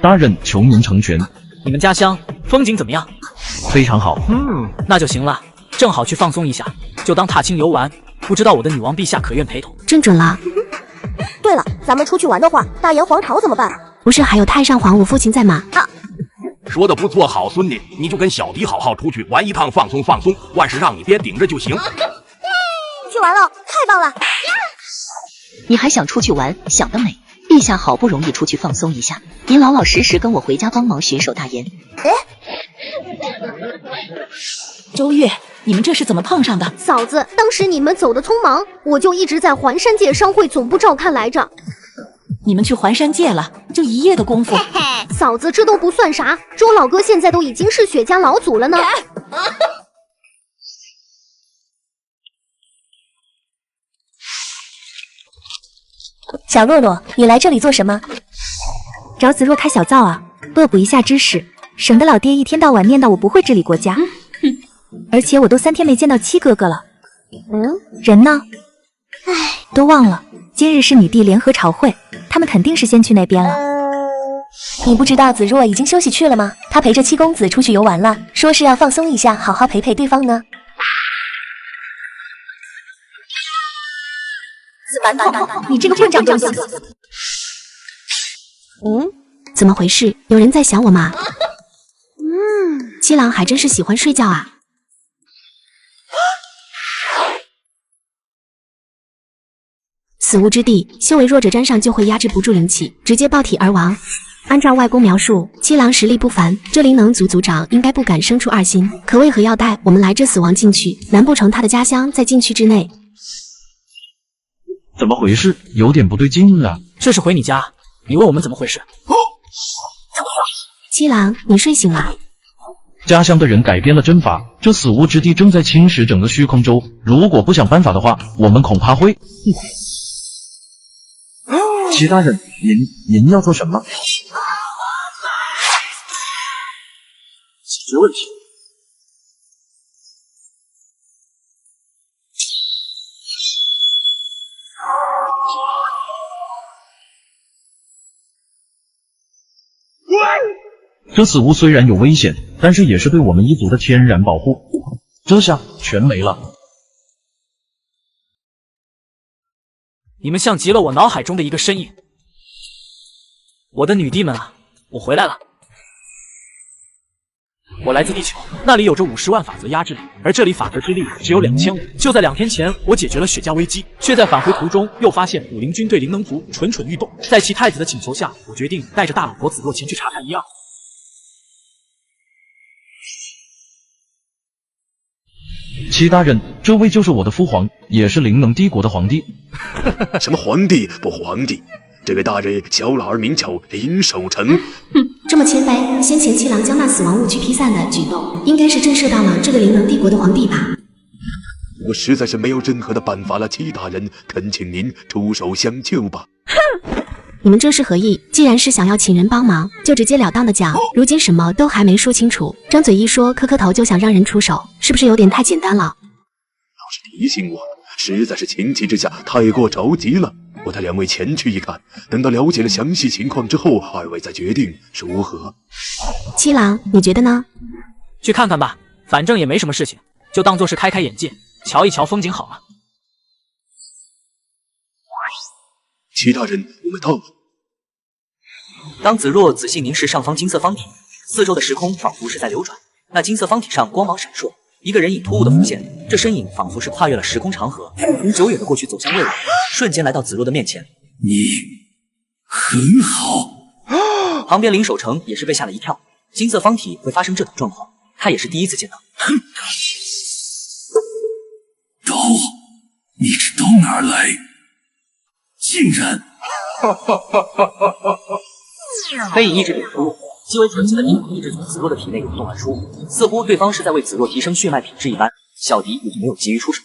大人，求您成全。你们家乡风景怎么样？非常好。那就行了，正好去放松一下，就当踏青游玩。不知道我的女王陛下可愿陪同？正准了。对了，咱们出去玩的话，大炎皇朝怎么办？不是还有太上皇我父亲在吗？说的不错，好孙女，你就跟小迪好好出去玩一趟，放松放松，万事让你爹顶着就行。去玩了，太棒了！你还想出去玩，想得美！陛下好不容易出去放松一下，您老老实实跟我回家帮忙巡守大炎。周月，你们这是怎么碰上的？嫂子，当时你们走的匆忙，我就一直在环山界商会总部照看来着。你们去环山界了，就一夜的功夫。嫂子，这都不算啥，周老哥现在都已经是雪家老祖了呢。小洛洛，你来这里做什么？找子若开小灶啊，恶补一下知识，省得老爹一天到晚念叨我不会治理国家。而且我都3天没见到七哥哥了。人呢？都忘了，今日是女帝联合朝会，他们肯定是先去那边了。你不知道子若已经休息去了吗？他陪着七公子出去游玩了，说是要放松一下，好好陪陪对方呢。死板板，你这个混账东西！怎么回事？有人在想我吗？七郎还真是喜欢睡觉啊。死无之地，修为弱者沾上就会压制不住灵气，直接爆体而亡。按照外公描述，七郎实力不凡，这灵能族族长应该不敢生出二心，可为何要带我们来这死亡禁区？难不成他的家乡在禁区之内？怎么回事？有点不对劲啊！这是回你家，你问我们怎么回事？七郎，你睡醒了？家乡的人改变了阵法，这死无之地正在侵蚀整个虚空州。如果不想办法的话，我们恐怕会……齐大人，您要做什么？解决问题。这死无虽然有危险，但是也是对我们一族的天然保护。这下全没了。你们像极了我脑海中的一个身影。我的女帝们啊，我回来了。我来自地球，那里有着50万法则压制力，而这里法则之力只有2500。就在2天前，我解决了雪茄危机，却在返回途中又发现武灵军对灵能族蠢蠢欲动。在其太子的请求下，我决定带着大老婆子若前去查看一二。齐大人，这位就是我的父皇，也是灵能帝国的皇帝。什么皇帝不皇帝？这位大人小老儿名叫林守成。这么谦卑，先前七郎将那死亡误区批散的举动，应该是震慑到了这个灵能帝国的皇帝吧？我实在是没有任何的办法了，齐大人，恳请您出手相救吧。你们这是何意？既然是想要请人帮忙，就直截了当的讲。如今什么都还没说清楚，张嘴一说磕头就想让人出手，是不是有点太简单了？老师提醒我，实在是情急之下太过着急了。我带2位前去一看，等到了解了详细情况之后，2位再决定如何。七郎，你觉得呢？去看看吧，反正也没什么事情，就当做是开开眼界，瞧一瞧风景好了。齐大人，我们到了。当子若仔细凝视上方金色方体，四周的时空仿佛是在流转，那金色方体上光芒闪烁，一个人影突兀的浮现，这身影仿佛是跨越了时空长河，从久远的过去走向未来，瞬间来到子若的面前。你很好。旁边林守成也是被吓了一跳，金色方体会发生这等状况，他也是第一次见到。找我，你是到哪儿来？竟然！黑影一直点出，极为纯净的灵魂一直从子若的体内涌动而出，似乎对方是在为子若提升血脉品质一般。小迪也就没有急于出手。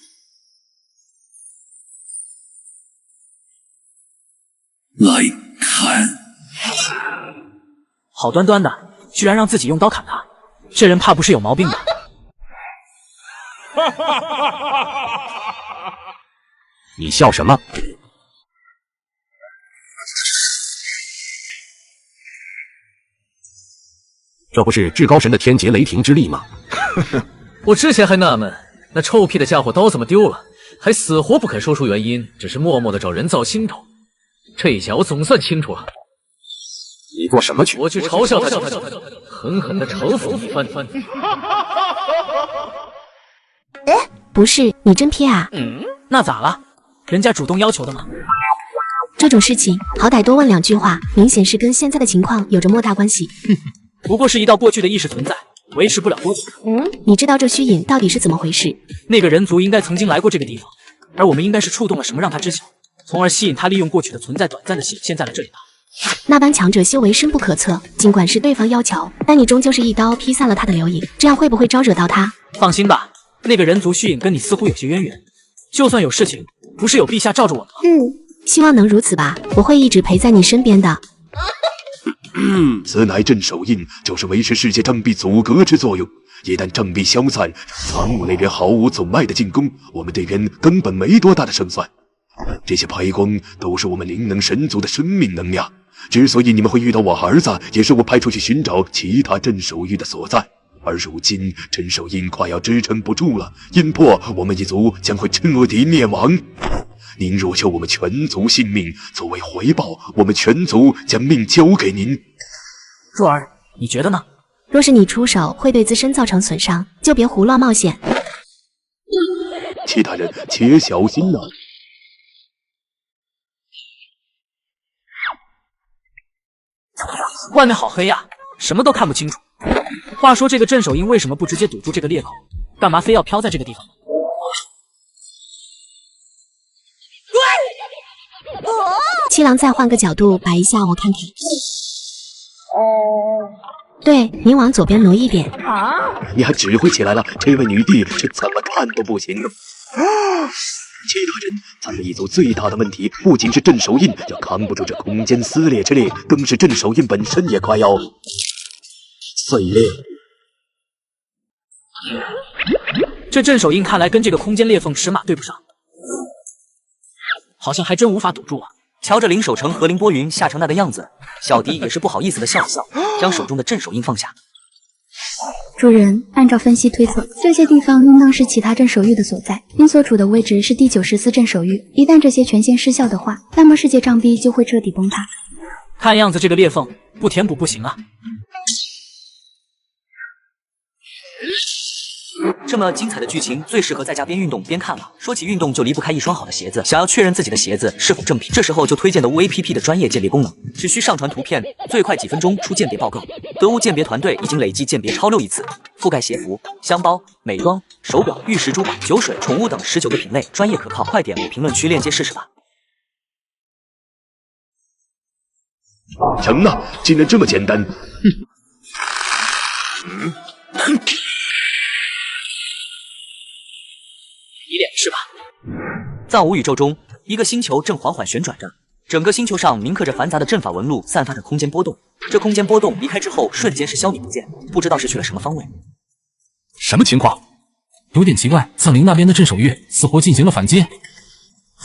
来看，好端端的，居然让自己用刀砍他，这人怕不是有毛病吧？你笑什么？这不是至高神的天劫雷霆之力吗？我之前还纳闷，那臭屁的家伙刀怎么丢了，还死活不肯说出原因，只是默默的找人造心头。这一下我总算清楚了。你做什么去？我去嘲笑他，狠狠的嘲讽一番。不是，你真撇啊！那咋了？人家主动要求的吗？这种事情好歹多问2句话，明显是跟现在的情况有着莫大关系。不过是一道过去的意识存在，维持不了多久。你知道这虚影到底是怎么回事？那个人族应该曾经来过这个地方，而我们应该是触动了什么让他知晓，从而吸引他利用过去的存在短暂的显现在了这里吧。那般强者修为深不可测，尽管是对方要求，但你终究是一刀劈散了他的流影，这样会不会招惹到他？放心吧，那个人族虚影跟你似乎有些渊源，就算有事情，不是有陛下罩着我吗？希望能如此吧，我会一直陪在你身边的。此乃镇守印，就是维持世界障壁阻隔之作用。一旦障壁消散，苍梧那边毫无阻碍的进攻，我们这边根本没多大的胜算。这些排光都是我们灵能神族的生命能量。之所以你们会遇到我儿子，也是我派出去寻找其他镇守域的所在。而如今镇守印快要支撑不住了，印破我们一族将会彻底灭亡。您若救我们全族性命，作为回报，我们全族将命交给您。若儿，你觉得呢？若是你出手会对自身造成损伤，就别胡乱冒险。其他人且小心呐！外面好黑呀，什么都看不清楚。话说这个镇守印为什么不直接堵住这个裂口？干嘛非要飘在这个地方？七郎，再换个角度摆一下，我看看。对，您往左边挪一点。你还指挥起来了，这位女帝这怎么看都不行。其他人，咱们一族最大的问题不仅是镇守印要扛不住这空间撕裂之力，更是镇守印本身也快要碎裂。这镇守印看来跟这个空间裂缝尺码对不上，好像还真无法堵住啊。瞧着林守成和林波云吓成那个样子，小迪也是不好意思的笑了笑，将手中的镇守印放下。主人，按照分析推测，这些地方应当是其他镇守域的所在。您所处的位置是第94镇守域，一旦这些权限失效的话，那么世界障壁就会彻底崩塌。看样子这个裂缝不填补不行啊。这么精彩的剧情，最适合在家边运动边看了。说起运动，就离不开一双好的鞋子。想要确认自己的鞋子是否正品，这时候就推荐德屋 APP 的专业鉴别功能，只需上传图片，最快几分钟出鉴别报告。德屋鉴别团队已经累计鉴别超6亿次，覆盖鞋服、箱包、美妆、手表、玉石珠宝、酒水、宠物等19个品类，专业可靠。快点我评论区链接试试吧。成啊，竟然这么简单！你脸是吧？藏武宇宙中，一个星球正缓缓旋转着，整个星球上铭刻着繁杂的阵法纹路，散发着空间波动。这空间波动离开之后，瞬间是消弭不见，不知道是去了什么方位。什么情况？有点奇怪，藏灵那边的镇守域似乎进行了反击。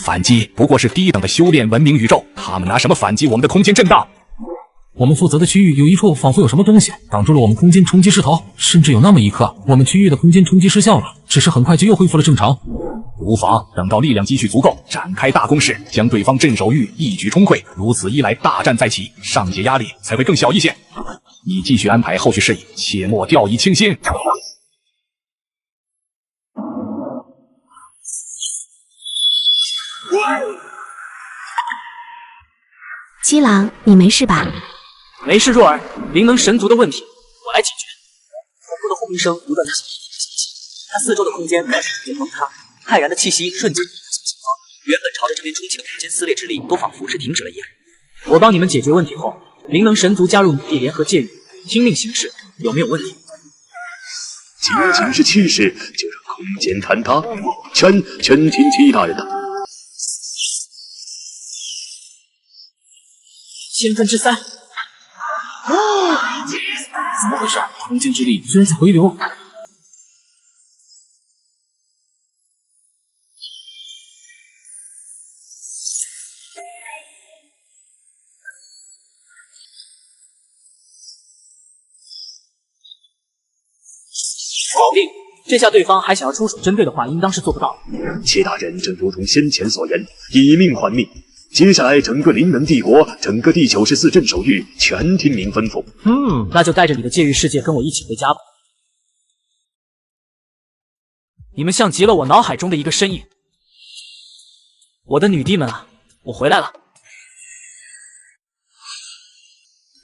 反击不过是低等的修炼文明宇宙，他们拿什么反击我们的空间震荡？我们负责的区域有一处仿佛有什么东西挡住了我们空间冲击势头，甚至有那么一刻，我们区域的空间冲击失效了，只是很快就又恢复了正常。无妨，等到力量积蓄足够，展开大攻势，将对方镇守域一举冲溃。如此一来，大战再起，上界压力才会更小一些。你继续安排后续事宜，切莫掉以轻心。七郎，你没事吧？没事，若儿，灵能神族的问题我来解决。恐怖的轰鸣声不断打响，它四周的空间开始逐渐崩塌，骇然的气息瞬间原本朝着这边冲击的空间撕裂之力都仿佛是停止了一样。我帮你们解决问题后，灵能神族加入女帝联合戒律，听命行事，有没有问题？仅仅是气势就让空间坍塌，全听七大人的。3/1000。怎么回事？空间之力居然在回流。搞定！这下对方还想要出手针对的话，应当是做不到了。七大人正如同先前所言，以命换命。接下来，整个灵能帝国，整个第94镇守域，全听您吩咐。那就带着你的戒域世界跟我一起回家吧。你们像极了我脑海中的一个身影。我的女帝们啊，我回来了。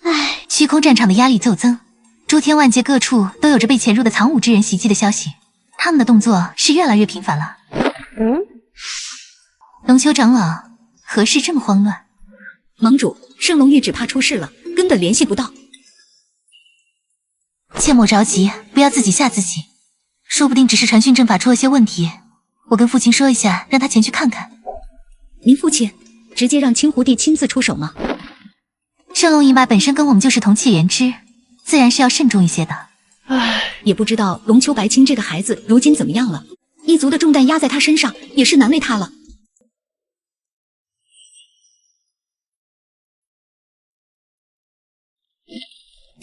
唉，虚空战场的压力骤增，诸天万界各处都有着被潜入的藏武之人袭击的消息，他们的动作是越来越频繁了。龙丘长老。何事这么慌乱？盟主，圣龙域只怕出事了，根本联系不到。切莫着急，不要自己吓自己，说不定只是传讯阵法出了些问题。我跟父亲说一下，让他前去看看。您父亲直接让青狐帝亲自出手吗？圣龙一脉本身跟我们就是同气连枝，自然是要慎重一些的。唉，也不知道龙丘白青这个孩子如今怎么样了，一族的重担压在他身上，也是难为他了。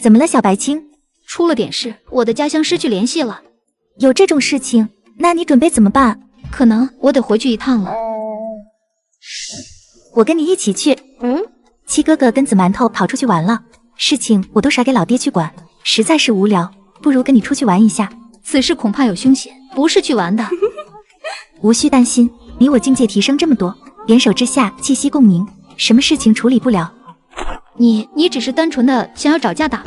怎么了，小白青？出了点事，我的家乡失去联系了。有这种事情，那你准备怎么办？可能我得回去一趟了。我跟你一起去。七哥哥跟紫馒头跑出去玩了，事情我都甩给老爹去管，实在是无聊，不如跟你出去玩一下。此事恐怕有凶险，不是去玩的。无需担心，你我境界提升这么多，联手之下气息共鸣，什么事情处理不了？你只是单纯的想要找架打。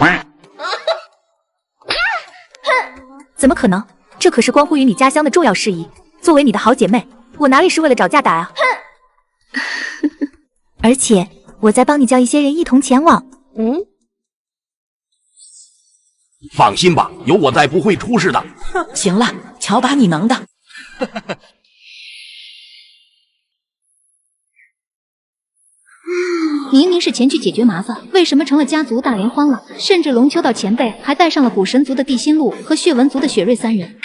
怎么可能？这可是关乎于你家乡的重要事宜。作为你的好姐妹，我哪里是为了找架打啊？而且我在帮你叫一些人一同前往。放心吧，有我在，不会出事的。行了，瞧把你能的。明明是前去解决麻烦，为什么成了家族大联欢了？甚至龙丘道前辈还带上了古神族的地心路和血纹族的雪瑞三人。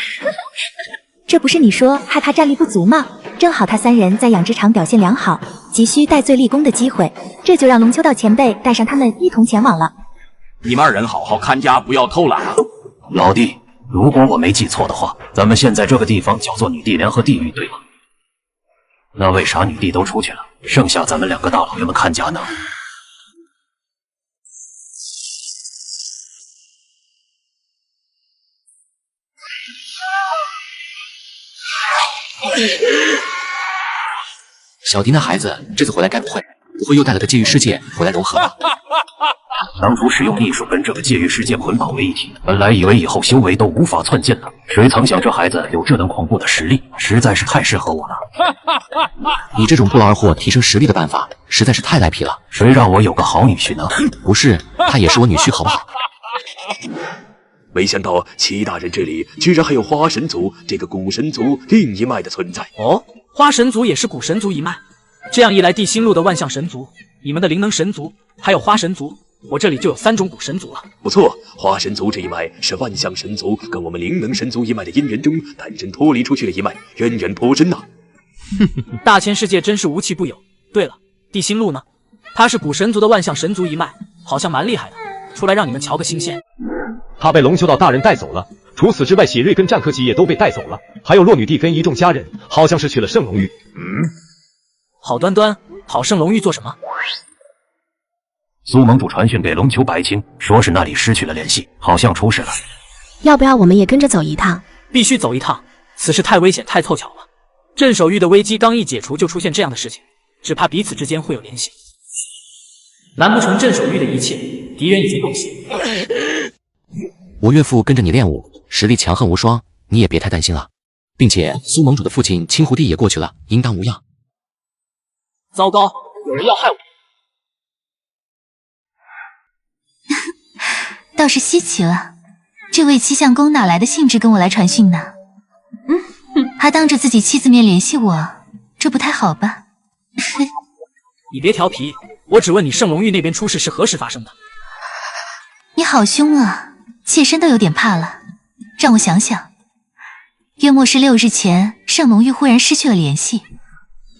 这不是你说害怕战力不足吗？正好他三人在养殖场表现良好，急需戴罪立功的机会，这就让龙丘道前辈带上他们一同前往了。你们二人好好看家，不要偷懒啊！老弟，如果我没记错的话，咱们现在这个地方叫做女帝联合地狱，对吗？那为啥女帝都出去了，剩下咱们两个大老爷们看家呢？小迪那孩子这次回来该不会又带了个界域世界回来融合吧？当初使用秘术跟这个界域世界捆绑为一体，本来以为以后修为都无法窜进了，谁曾想这孩子有这等恐怖的实力，实在是太适合我了。你这种不劳而获提升实力的办法实在是太赖皮了。谁让我有个好女婿呢？不是，他也是我女婿，好不好？没想到齐大人这里居然还有花神族这个古神族另一脉的存在。哦，花神族也是古神族一脉。这样一来，地心路的万象神族，你们的灵能神族，还有花神族，我这里就有3种古神族了。不错，花神族这一脉是万象神族跟我们灵能神族一脉的因缘中诞生脱离出去的一脉，渊源颇深呐。大千世界真是无奇不有。对了，地心路呢？他是古神族的万象神族一脉，好像蛮厉害的，出来让你们瞧个新鲜。他被龙丘道大人带走了，除此之外，血瑞跟战柯吉也都被带走了，还有洛女帝跟一众家人，好像是去了圣龙域。好端端跑圣龙域做什么？苏盟主传讯给龙丘白青，说是那里失去了联系，好像出事了。要不要我们也跟着走一趟？必须走一趟，此事太危险，太凑巧了。镇守域的危机刚一解除，就出现这样的事情，只怕彼此之间会有联系。难不成镇守域的一切敌人已经动心？我岳父跟着你练武，实力强横无双，你也别太担心了。并且苏盟主的父亲青狐帝也过去了，应当无恙。糟糕，有人要害我！倒是稀奇了，这位七相公哪来的兴致跟我来传讯呢？还当着自己妻子面联系我，这不太好吧？你别调皮，我只问你圣龙域那边出事是何时发生的？你好凶啊，妾身都有点怕了。让我想想，约莫是6日前，圣龙域忽然失去了联系。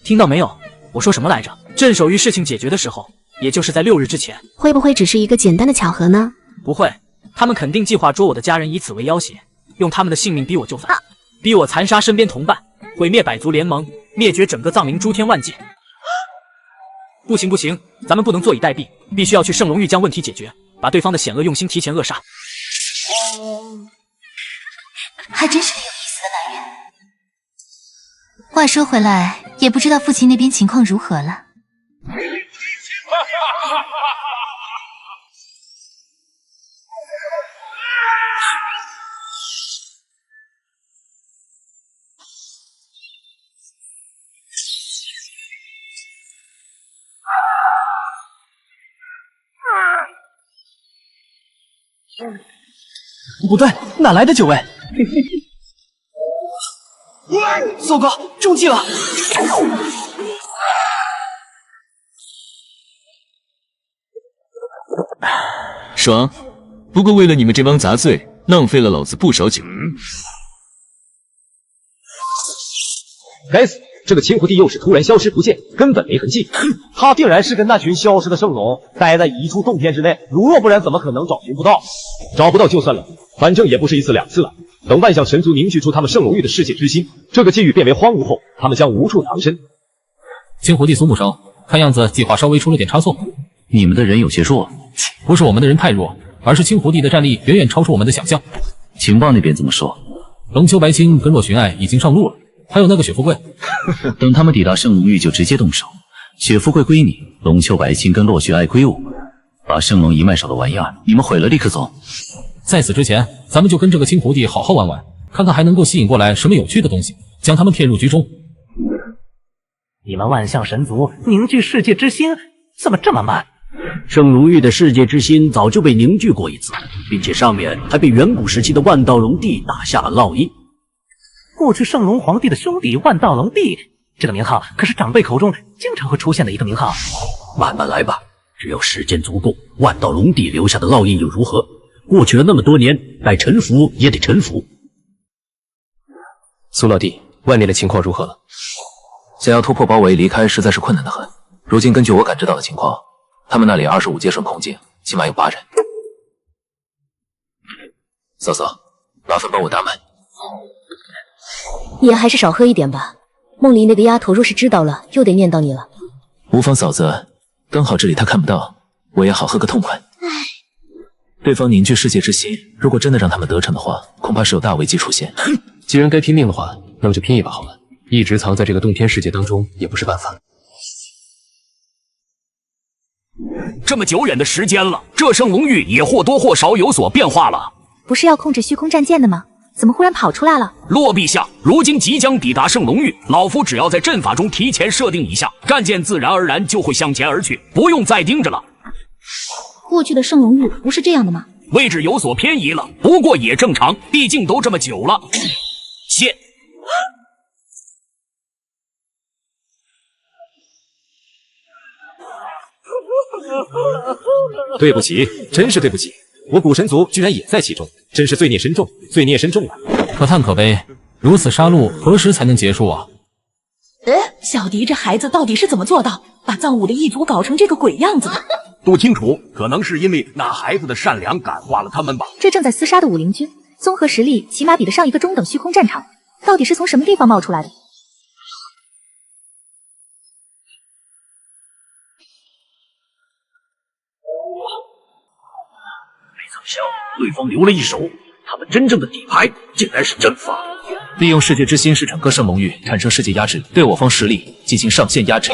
听到没有？我说什么来着？镇守域事情解决的时候，也就是在6日之前。会不会只是一个简单的巧合呢？不会，他们肯定计划捉我的家人，以此为要挟，用他们的性命逼我就范，逼我残杀身边同伴，毁灭百族联盟，灭绝整个藏灵诸天万界。不行不行，咱们不能坐以待毙，必须要去圣龙域将问题解决，把对方的险恶用心提前扼杀。还真是个有意思的男人。话说回来，也不知道父亲那边情况如何了。不对，哪来的9位？糟糕，中计了！爽，不过为了你们这帮杂碎，浪费了老子不少酒。该死！这个青狐帝又是突然消失不见，根本没痕迹。他定然是跟那群消失的圣龙待在一处洞天之内，如若不然，怎么可能找寻不到？找不到就算了，反正也不是1次2次了。等万象神族凝聚出他们圣龙域的世界之心，这个界域变为荒芜后，他们将无处藏身。青狐帝苏木生，看样子计划稍微出了点差错。你们的人有些弱，不是我们的人太弱，而是青狐帝的战力远远超出我们的想象。情报那边怎么说？龙丘白青跟若寻爱已经上路了，还有那个雪富贵。等他们抵达圣龙域就直接动手。雪富贵归你，龙丘白青跟洛雪爱归我。把圣龙一脉手的玩意儿，你们毁了立刻走。在此之前，咱们就跟这个青狐帝好好玩玩，看看还能够吸引过来什么有趣的东西，将他们骗入局中。你们万象神族凝聚世界之心怎么这么慢？圣龙域的世界之心早就被凝聚过一次，并且上面还被远古时期的万道龙帝打下了烙印。过去圣龙皇帝的兄弟万道龙帝，这个名号可是长辈口中经常会出现的一个名号。慢慢来吧，只要时间足够，万道龙帝留下的烙印又如何？过去了那么多年，该臣服也得臣服。苏老弟，外面的情况如何了？想要突破包围离开实在是困难的很。如今根据我感知到的情况，他们那里25阶顺空境起码有8人。嫂嫂，麻烦帮我打满。你还是少喝一点吧。梦里那个丫头若是知道了，又得念叨你了。无妨，嫂子，刚好这里她看不到，我也好喝个痛快。对方凝聚世界之心，如果真的让他们得逞的话，恐怕是有大危机出现。既然该拼命的话，那么就拼一把好了。一直藏在这个洞天世界当中也不是办法。这么久远的时间了，这圣龙域也或多或少有所变化了。不是要控制虚空战舰的吗？怎么忽然跑出来了？洛陛下，如今即将抵达圣龙域，老夫只要在阵法中提前设定一下，战舰自然而然就会向前而去，不用再盯着了。过去的圣龙域不是这样的吗？位置有所偏移了，不过也正常，毕竟都这么久了。谢。对不起，真是对不起，我古神族居然也在其中，真是罪孽深重，罪孽深重啊！可叹可悲，如此杀戮何时才能结束啊？小迪这孩子到底是怎么做到把藏武的一族搞成这个鬼样子的？不清楚，可能是因为那孩子的善良感化了他们吧。这正在厮杀的武灵军，综合实力起码比得上一个中等虚空战场，到底是从什么地方冒出来的？没曾想对方留了一手，他们真正的底牌竟然是阵法。利用世界之心使整个圣龙域产生世界压制，对我方实力进行上限压制。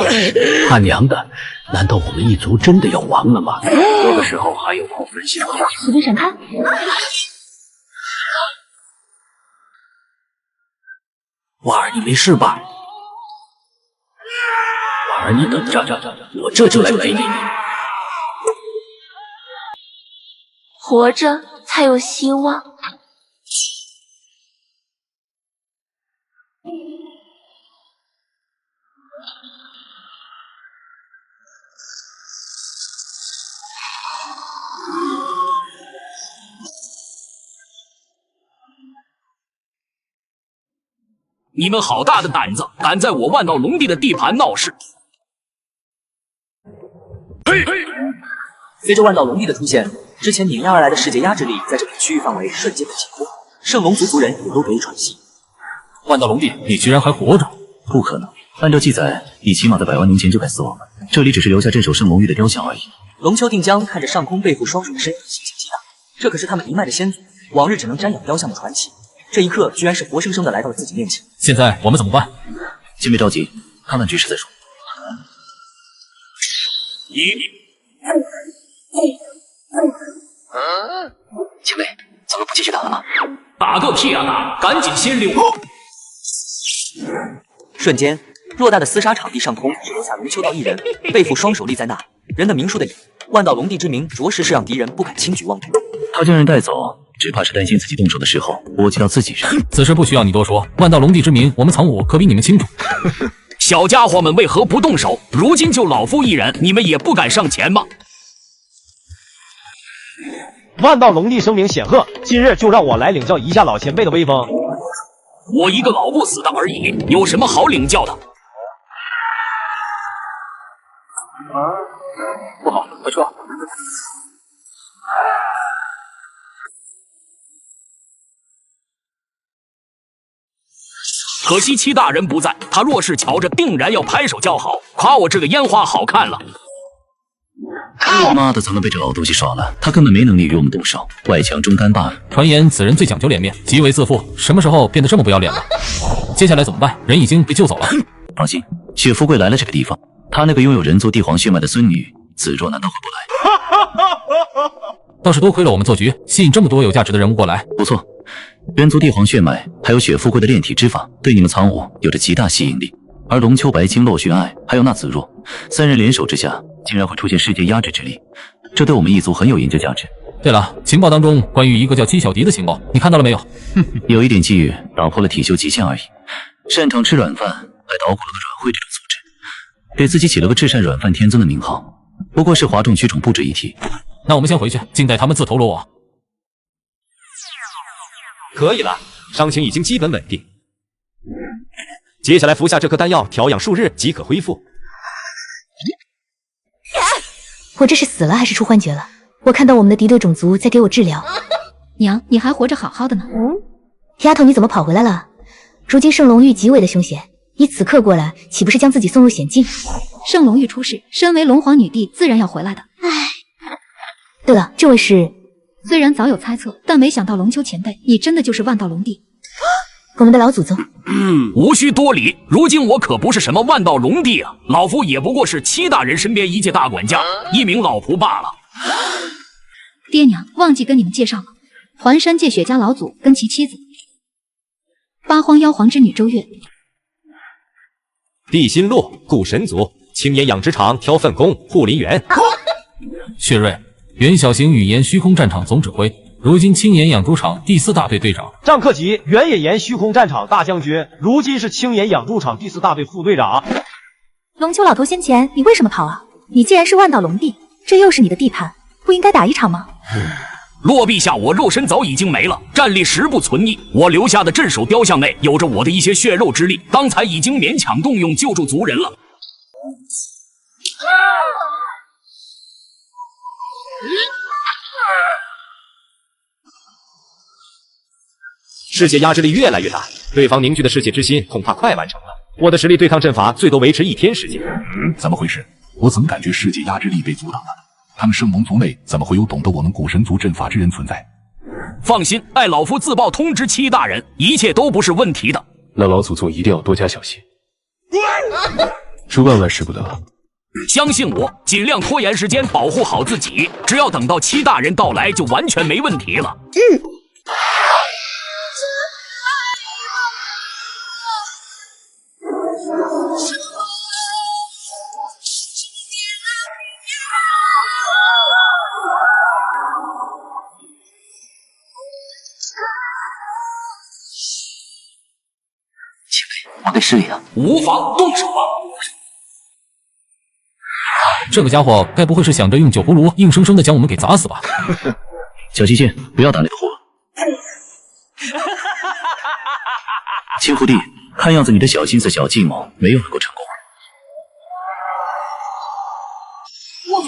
他娘的，难道我们一族真的要亡了吗？这个时候还有好分析吗？随便闪开！婉儿，你没事吧？婉儿，你等着，我这就来陪你。活着才有希望。你们好大的胆子，敢在我万道龙帝的地盘闹事！随着万道龙帝的出现，之前碾压而来的世界压制力在这片区域范围瞬间被解脱，圣龙族族人也都得以喘息。万道龙帝，你居然还活着？不可能！按照记载，你起码在100万年前就该死亡了。这里只是留下镇守圣龙域的雕像而已。龙丘定江看着上空背负双手的身影，心情激荡。这可是他们一脉的先祖，往日只能瞻仰雕像的传奇。这一刻，居然是活生生的来到了自己面前。现在我们怎么办？先别着急，看看局势再说。前辈，咱们不继续打了吗？打个屁啊打！赶紧先溜！瞬间，偌大的厮杀场地上空只留下龙丘道一人，背负双手立在那，人的名数的影，万道龙帝之名，着实是让敌人不敢轻举妄动。他将人带走，只怕是担心自己动手的时候波及到自己人。此事不需要你多说，万道龙帝之名，我们藏武可比你们清楚。小家伙们为何不动手？如今就老夫一人，你们也不敢上前吗？万道龙帝声名显赫，今日就让我来领教一下老前辈的威风。我一个老不死的而已，有什么好领教的？不好，快撤！可惜戚大人不在，他若是瞧着，定然要拍手叫好，夸我这个烟花好看了。妈的，咱们被这老东西耍了，他根本没能力与我们动手，外强中干罢了。传言此人最讲究脸面，极为自负，什么时候变得这么不要脸了？接下来怎么办？人已经被救走了。放心，雪富贵来了这个地方，他那个拥有人族帝皇血脉的孙女子若难道会不来？倒是多亏了我们做局，吸引这么多有价值的人物过来。不错，人族帝皇血脉还有雪富贵的炼体之法，对你们苍梧有着极大吸引力。而龙丘白青、洛寻爱还有那子若三人联手之下，竟然会出现世界压制之力，这对我们一族很有研究价值。对了，情报当中关于一个叫姬小迪的情报，你看到了没有？有一点机遇打破了体修极限而已，擅长吃软饭，还捣鼓了个软会这种组织，给自己起了个至善软饭天尊的名号，不过是哗众取宠不值一提。那我们先回去，静待他们自投罗网。可以了，伤情已经基本稳定，接下来服下这颗丹药，调养数日即可恢复。我这是死了还是出幻觉了？我看到我们的敌对种族在给我治疗。娘，你还活着好好的呢。丫头，你怎么跑回来了？如今圣龙域极为的凶险，你此刻过来，岂不是将自己送入险境？圣龙域出事，身为龙皇女帝，自然要回来的。对了，这位是……虽然早有猜测，但没想到龙丘前辈，你真的就是万道龙帝，我们的老祖宗。无需多礼，如今我可不是什么万道龙帝啊，老夫也不过是戚大人身边一介大管家，一名老仆罢了。爹娘，忘记跟你们介绍了，环山界雪家老祖跟其妻子八荒妖皇之女周月。地心路古神族，青岩养殖场挑粪工护林员。血瑞，原小型语言虚空战场总指挥，如今青岩养猪场第4大队队长。张克吉，原野岩虚空战场大将军，如今是青岩养猪场第4大队副队长。龙丘老头先前你为什么逃啊？你既然是万道龙帝，这又是你的地盘，不应该打一场吗？洛陛下，我肉身早已经没了，战力实不存疑。我留下的镇守雕像内有着我的一些血肉之力，刚才已经勉强动用救助族人了。世界压制力越来越大，对方凝聚的世界之心恐怕快完成了。我的实力对抗阵法最多维持1天时间。怎么回事？我怎么感觉世界压制力被阻挡了？他们圣龙族内怎么会有懂得我们古神族阵法之人存在？放心，待老夫自报通知戚大人，一切都不是问题的。那老祖宗一定要多加小心，是万万使不得。相信我，尽量拖延时间，保护好自己。只要等到戚大人到来，就完全没问题了。我得试一下，无妨，动手吧。这个家伙该不会是想着用酒葫芦硬生生的将我们给砸死吧？小鸡剑，不要打那个火。青狐帝，看样子你的小心思、小计谋没有能够成功。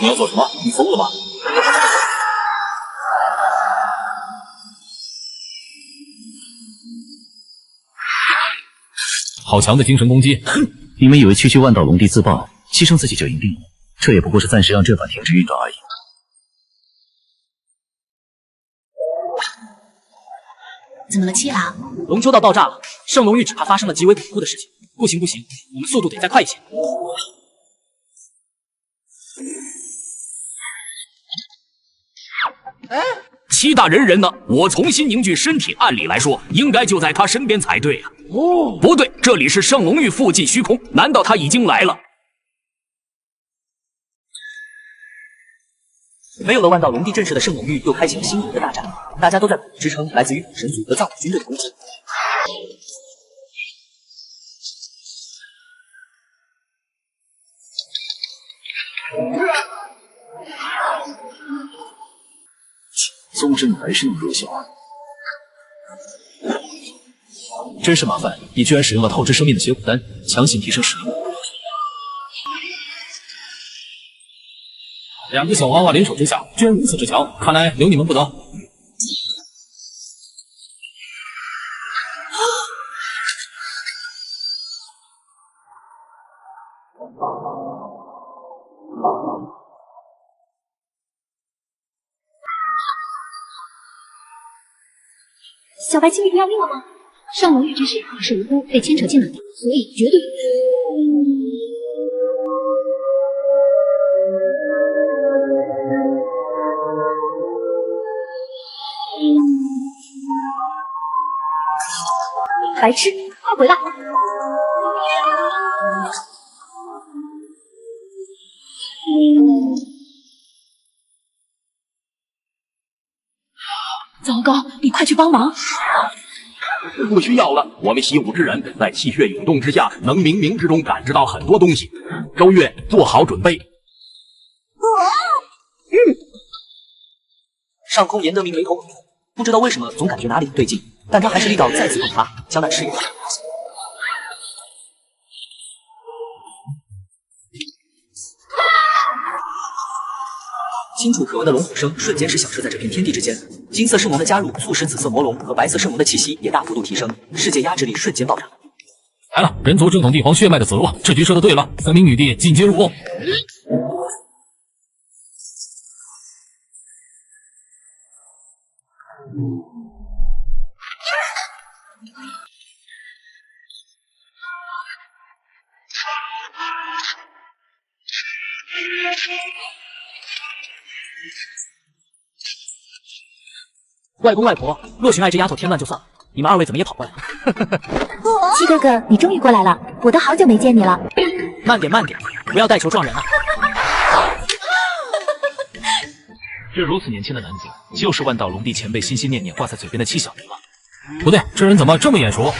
你要做什么？你疯了吗？好强的精神攻击！你们以为区万道龙帝自爆，牺牲自己就赢定了？这也不过是暂时让阵法停止运转而已。怎么了，七郎？龙丘道爆炸了，圣龙域只怕发生了极为恐怖的事情。不行不行，我们速度得再快一些。戚大人呢？我重新凝聚身体，按理来说应该就在他身边才对啊。不对，这里是圣龙域附近虚空，难道他已经来了？没有了万道龙帝震慑的圣龙域又开启了新一轮的大战，大家都在努力支撑来自于神族和藏族军队的攻击。宗真还是那么弱小，真是麻烦！你居然使用了透支生命的血骨丹，强行提升实力。2个小娃娃联手之下，居然如此之强，看来留你们不得。小白亲一定要命了吗？上龙玉之事有恃无辜，被牵扯进了，所以绝对。白痴，快回来！糟糕，你快去帮忙！不需要了，我们习武之人在气血涌动之下，能冥冥之中感知到很多东西。周月，做好准备。上空严德明眉头紧锁，不知道为什么总感觉哪里不对劲，但他还是力道再次迸发，将那赤影。清楚可闻的龙虎声瞬间是响彻在这片天地之间。金色圣龙的加入，促使紫色魔龙和白色圣龙的气息也大幅度提升，世界压制力瞬间暴涨。来了，人族正统帝皇血脉的子路，这局设的对了，3名女帝进阶入瓮。外公外婆，洛寻爱这丫头添乱就算了，你们二位怎么也跑过来了？七哥哥，你终于过来了，我都好久没见你了。慢点慢点，不要带球撞人啊！这如此年轻的男子，就是万道龙帝前辈心心念念挂在嘴边的七小迪吗？不对，这人怎么这么眼熟？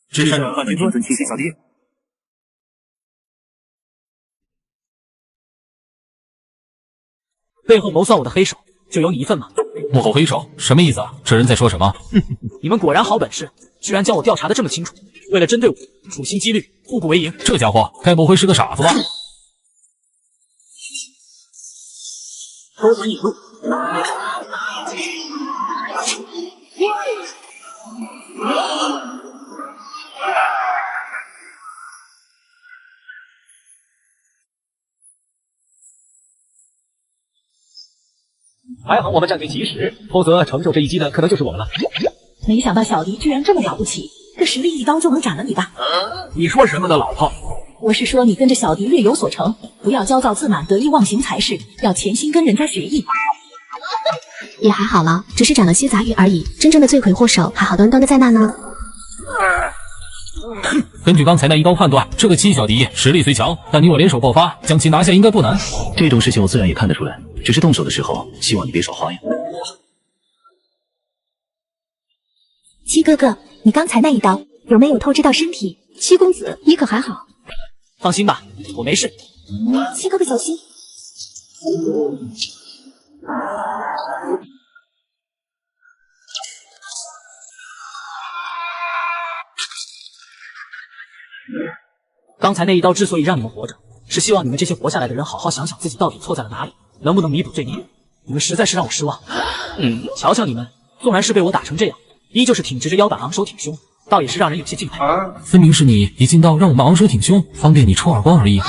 只是换君尊七小迪。背后谋算我的黑手，就有你一份吗？幕后黑手什么意思啊？这人在说什么？你们果然好本事，居然将我调查的这么清楚。为了针对我，处心积虑，步步为营。这家伙该不会是个傻子吧？偷门引路。还好我们战队及时，否则承受这一击的可能就是我们了。没想到小迪居然这么了不起，这实力一刀就能斩了你吧？你说什么呢，老婆？我是说你跟着小迪略有所成，不要骄躁自满、得意忘形才是，要潜心跟人家学艺。也还好了，只是斩了些杂鱼而已，真正的罪魁祸首还好端端的在那呢。根据刚才那一刀判断，这个七小迪实力虽强，但你我联手爆发，将其拿下应该不难。这种事情我自然也看得出来，只是动手的时候，希望你别耍花样。七哥哥，你刚才那一刀有没有透支到身体？七公子，你可还好？放心吧，我没事。七哥哥小心。刚才那一刀之所以让你们活着，是希望你们这些活下来的人好好想想自己到底错在了哪里，能不能弥补罪孽。你们实在是让我失望。瞧瞧你们，纵然是被我打成这样，依旧是挺直着腰板昂首挺胸，倒也是让人有些敬佩。分明是你一劲道让我们昂首挺胸，方便你抽耳光而已。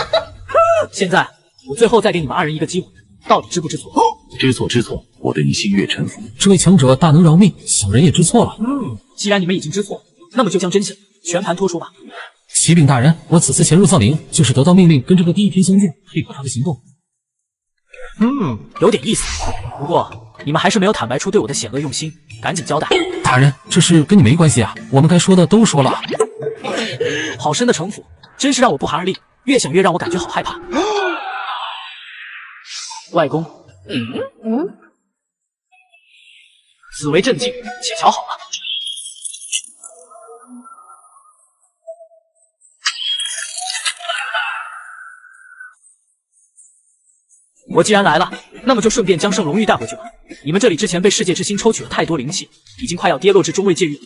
现在我最后再给你们二人一个机会，到底知不知错？知错知错，我对你心悦诚服。这位强者大能饶命，小人也知错了。既然你们已经知错，那么就将真相全盘托出吧。启禀大人，我此次潜入藏陵，就是得到命令跟这个第一天相见，配合他的行动。有点意思。不过你们还是没有坦白出对我的险恶用心，赶紧交代。大人，这事跟你没关系啊，我们该说的都说了。好深的城府，真是让我不寒而栗，越想越让我感觉好害怕。外公，此为镇静，且瞧好了。我既然来了，那么就顺便将圣龙玉带回去吧。你们这里之前被世界之心抽取了太多灵气，已经快要跌落至中位界域。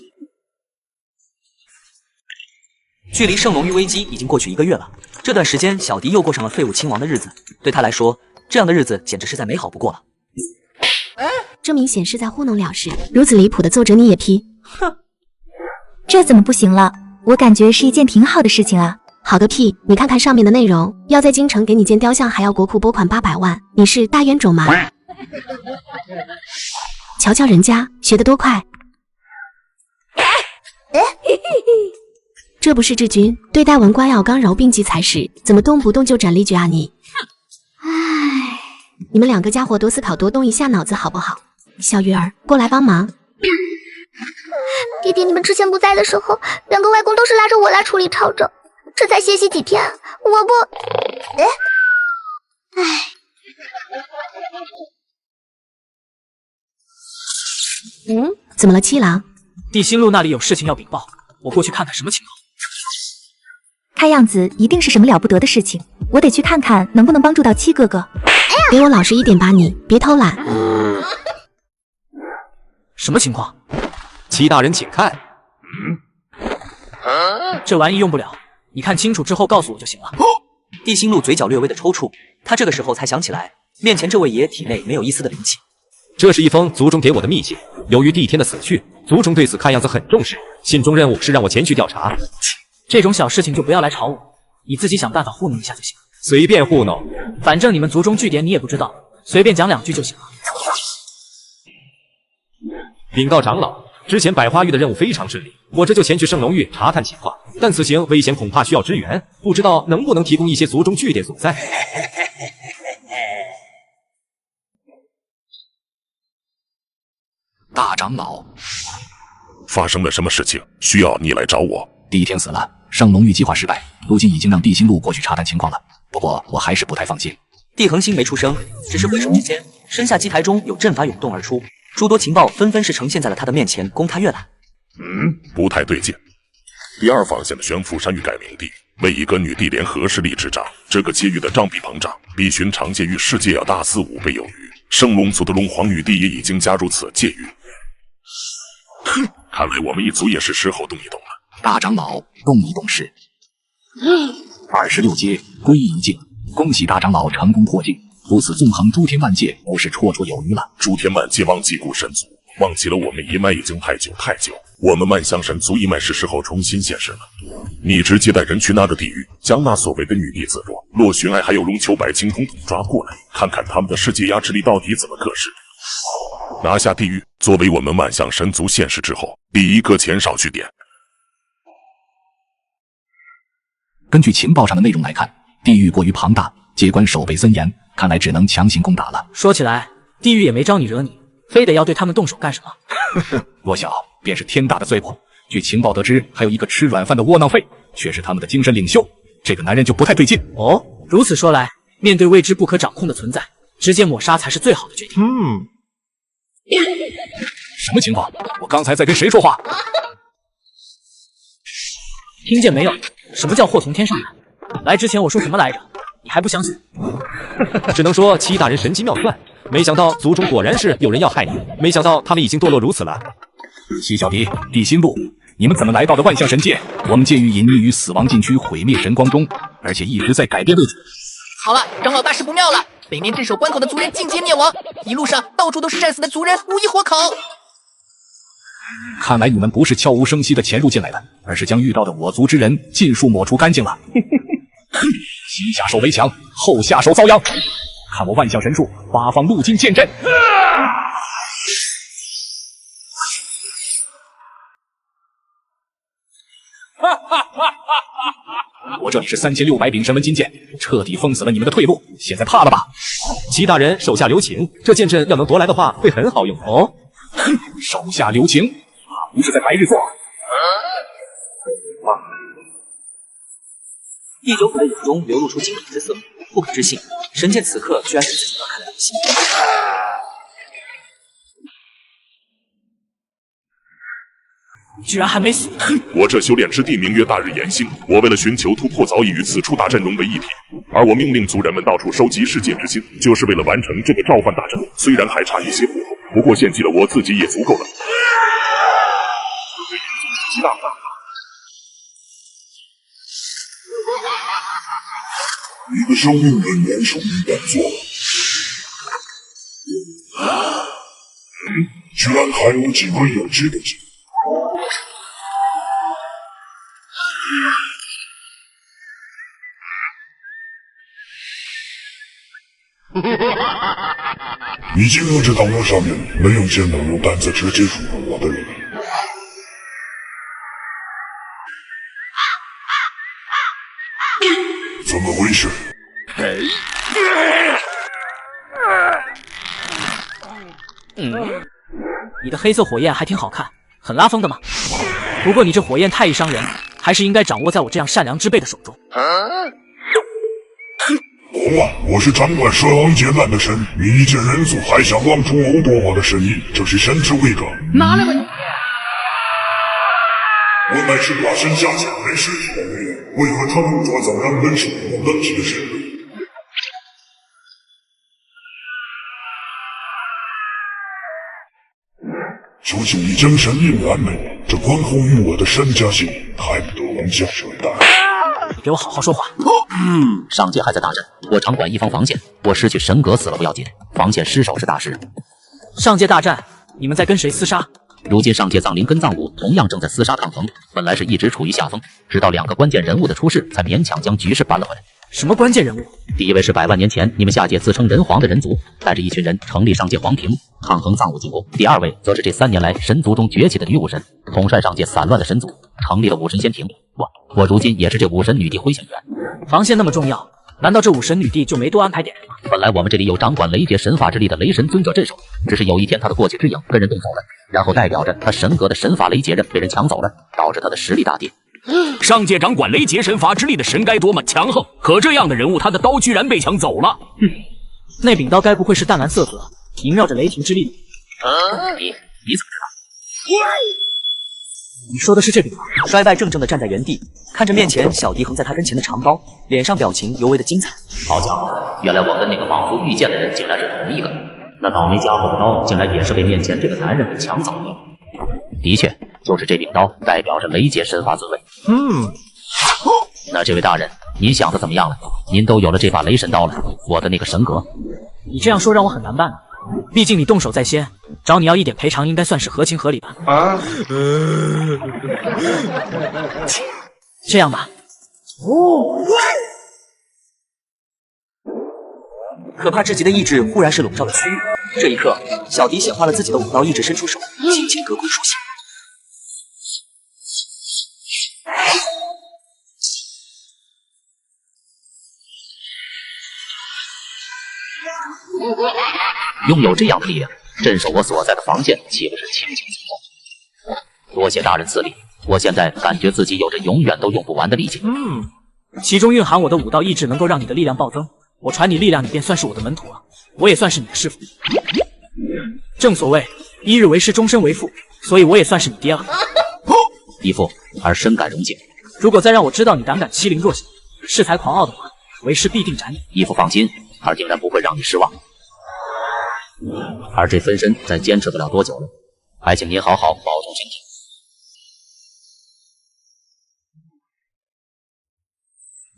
距离圣龙玉危机已经过去1个月了，这段时间小迪又过上了废物亲王的日子，对他来说，这样的日子简直是再美好不过了。这明显是在糊弄了事，如此离谱的奏折你也批？哼，这怎么不行了？我感觉是一件挺好的事情啊。好个屁！你看看上面的内容，要在京城给你建雕像，还要国库拨款800万，你是大冤种吗？瞧瞧人家学得多快。这不是智君，对待文官要刚柔并济才是，怎么动不动就斩立决啊你？唉，你们两个家伙多思考，多动一下脑子好不好？小鱼儿，过来帮忙。弟弟，你们之前不在的时候，两个外公都是拉着我来处理朝政，这才歇息几天，我不……怎么了，七郎？地心路那里有事情要禀报，我过去看看什么情况。看样子一定是什么了不得的事情，我得去看看能不能帮助到七哥哥。给我老实一点吧你，别偷懒。什么情况？七大人请看。这玩意用不了，你看清楚之后告诉我就行了。地心路嘴角略微的抽搐，他这个时候才想起来，面前这位爷体内没有一丝的灵气。这是一封族中给我的密信，由于帝天的死去，族中对此看样子很重视，信中任务是让我前去调查。这种小事情就不要来吵我，你自己想办法糊弄一下就行。随便糊弄，反正你们族中据点你也不知道，随便讲两句就行了。禀告长老，之前百花玉的任务非常顺利，我这就前去圣龙域查探情况，但此行危险恐怕需要支援，不知道能不能提供一些族中据点所在。大长老，发生了什么事情？需要你来找我？第一天死了，圣龙域计划失败，如今已经让地心路过去查探情况了。不过我还是不太放心。地恒星没出声，只是挥手之间，身下机台中有阵法涌动而出，诸多情报纷纷是呈现在了他的面前，供他阅览。不太对劲。第二方向的悬浮山域改名地，为一个女帝联合势力执掌，这个界域的障壁膨胀，比寻常界域世界要大4-5倍有余。圣龙族的龙皇女帝也已经加入此界域。看来我们一族也是时候动一动了。大长老，动一动是。26阶归一境，恭喜大长老成功破境，如此纵横诸天万界，不是绰绰有余了。诸天万界忘记故神族，忘记了我们一脉已经太久太久。我们万象神族一脉是时候重新现世了。你直接带人去那个地狱，将那所谓的女帝子若、洛寻爱还有龙秋白青统统抓过来，看看他们的世界压制力到底怎么个事。拿下地狱，作为我们万象神族现世之后第一个前哨据点。根据情报上的内容来看，地狱过于庞大，界关守备森严，看来只能强行攻打了。说起来，地狱也没招你惹你，非得要对他们动手干什么？弱小便是天大的罪过。据情报得知，还有一个吃软饭的窝囊废，却是他们的精神领袖。这个男人就不太对劲。哦，如此说来，面对未知不可掌控的存在，直接抹杀才是最好的决定。什么情况？我刚才在跟谁说话？听见没有？什么叫祸从天上来？来之前我说什么来着？你还不相信？只能说七大人神机妙算，没想到族中果然是有人要害你，没想到他们已经堕落如此了。七小弟，地心路，你们怎么来到的万象神界？我们界域隐匿于死亡禁区毁灭神光中，而且一直在改变位置。好了，长老大事不妙了，北面镇守关口的族人尽皆灭亡，一路上到处都是战死的族人，无一活口。看来你们不是悄无声息地潜入进来的，而是将遇到的我族之人尽数抹除干净了。先下手为强，后下手遭殃。看我万象神术，八方路径见阵。我这里是3600柄神纹金剑，彻底封死了你们的退路，现在怕了吧？齐大人手下留情，这剑阵要能夺来的话，会很好用哦。手下留情，不是在白日做。第九府的眼中流露出惊恐之色，不可置信，神剑此刻居然是自己要开的游戏。居然还没死！我这修炼之地名曰大日炎星，我为了寻求突破，早已与此处大阵融为一体。而我命令族人们到处收集世界之星，就是为了完成这个召唤大阵。虽然还差一些糊涂，不过献祭了我自己也足够了。极大大。你的生命仍然属于本座。居然还有几位有知的人。已经用这档案上面没有见到有胆子直接辱骂我的人。怎么回事？你的黑色火焰还挺好看，很拉风的嘛。不过你这火焰太易伤人，还是应该掌握在我这样善良之辈的手中。我是掌管蛇王劫难的神，你一介人族还想妄图殴夺我的神意，这是神之威格。哪来的？我乃是大神下界没实体的人，为何他们捉走人本是我本体的神力？求求你将神印安美，这关乎于我的身家性命，还不得王家水大？你给我好好说话。上界还在大阵，我掌管一方防线，我失去神格死了不要紧，防线失守是大事。上界大战，你们在跟谁厮杀？如今上界藏灵跟藏武同样正在厮杀抗衡，本来是一直处于下风，直到2个关键人物的出世，才勉强将局势扳了回来。什么关键人物？第一位是100万年前你们下界自称人皇的人族，带着一群人成立上界皇庭，抗衡藏武进攻。第二位则是这3年来神族中崛起的女武神，统帅上界散乱的神族，成立了武神仙庭。我如今也是这武神女帝灰显元。防线那么重要，难道这武神女帝就没多安排点人吗？本来我们这里有掌管雷劫神法之力的雷神尊者镇守，只是有一天他的过气之影跟人动手了，然后代表着他神格的神法雷劫刃被人抢走了，导致他的实力大跌。上界掌管雷劫神法之力的神该多么强横，可这样的人物，他的刀居然被抢走了。那柄刀该不会是淡蓝色泽，萦绕着雷霆之力？你怎么知道？你说的是这柄吗？衰败怔怔地站在原地，看着面前小迪横在他跟前的长刀，脸上表情尤为的精彩。好家伙，原来我跟那个妄图遇见的人竟然是同一个人，那倒霉家伙的刀竟然也是被面前这个男人给抢走了。的确，就是这柄刀代表着雷劫神法尊位。那这位大人，您想的怎么样了？您都有了这把雷神刀了，我的那个神格。你这样说让我很难办啊，毕竟你动手在先，找你要一点赔偿应该算是合情合理吧？这样吧。可怕至极的意志忽然是笼罩了区域。这一刻，小迪显化了自己的武道意志，伸出手，轻轻隔空书写。拥有这样的力量，镇守我所在的防线，岂不是轻轻松松？多谢大人赐力，我现在感觉自己有着永远都用不完的力气。其中蕴含我的武道意志能够让你的力量暴增，我传你力量，你便算是我的门徒了，我也算是你的师傅。正所谓一日为师，终身为父，所以我也算是你爹了。义父，儿深感荣幸。如果再让我知道你胆敢欺凌弱小、恃才狂傲的话，为师必定斩你。义父放心，儿定然不会让你失望。而这分身再坚持不了多久了，还请您好好保重身体。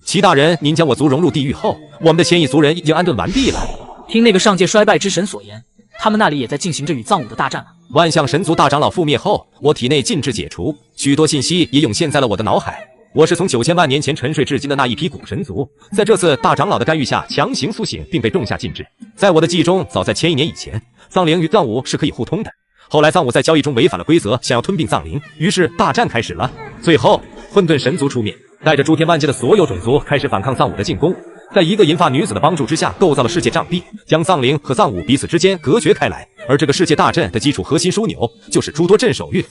齐大人，您将我族融入地狱后，我们的千亿族人已经安顿完毕了。听那个上界衰败之神所言，他们那里也在进行着与藏武的大战了。万象神族大长老覆灭后，我体内禁制解除，许多信息也涌现在了我的脑海。我是从9000万年前沉睡至今的那一批古神族，在这次大长老的干预下强行苏醒，并被种下禁制。在我的记忆中，早在1000亿年以前，藏灵与藏武是可以互通的。后来藏武在交易中违反了规则，想要吞并藏灵，于是大战开始了。最后混沌神族出面，带着诸天万界的所有种族开始反抗藏武的进攻。在一个银发女子的帮助之下，构造了世界障壁，将藏灵和藏武彼此之间隔绝开来。而这个世界大阵的基础核心枢纽，就是诸多镇守域。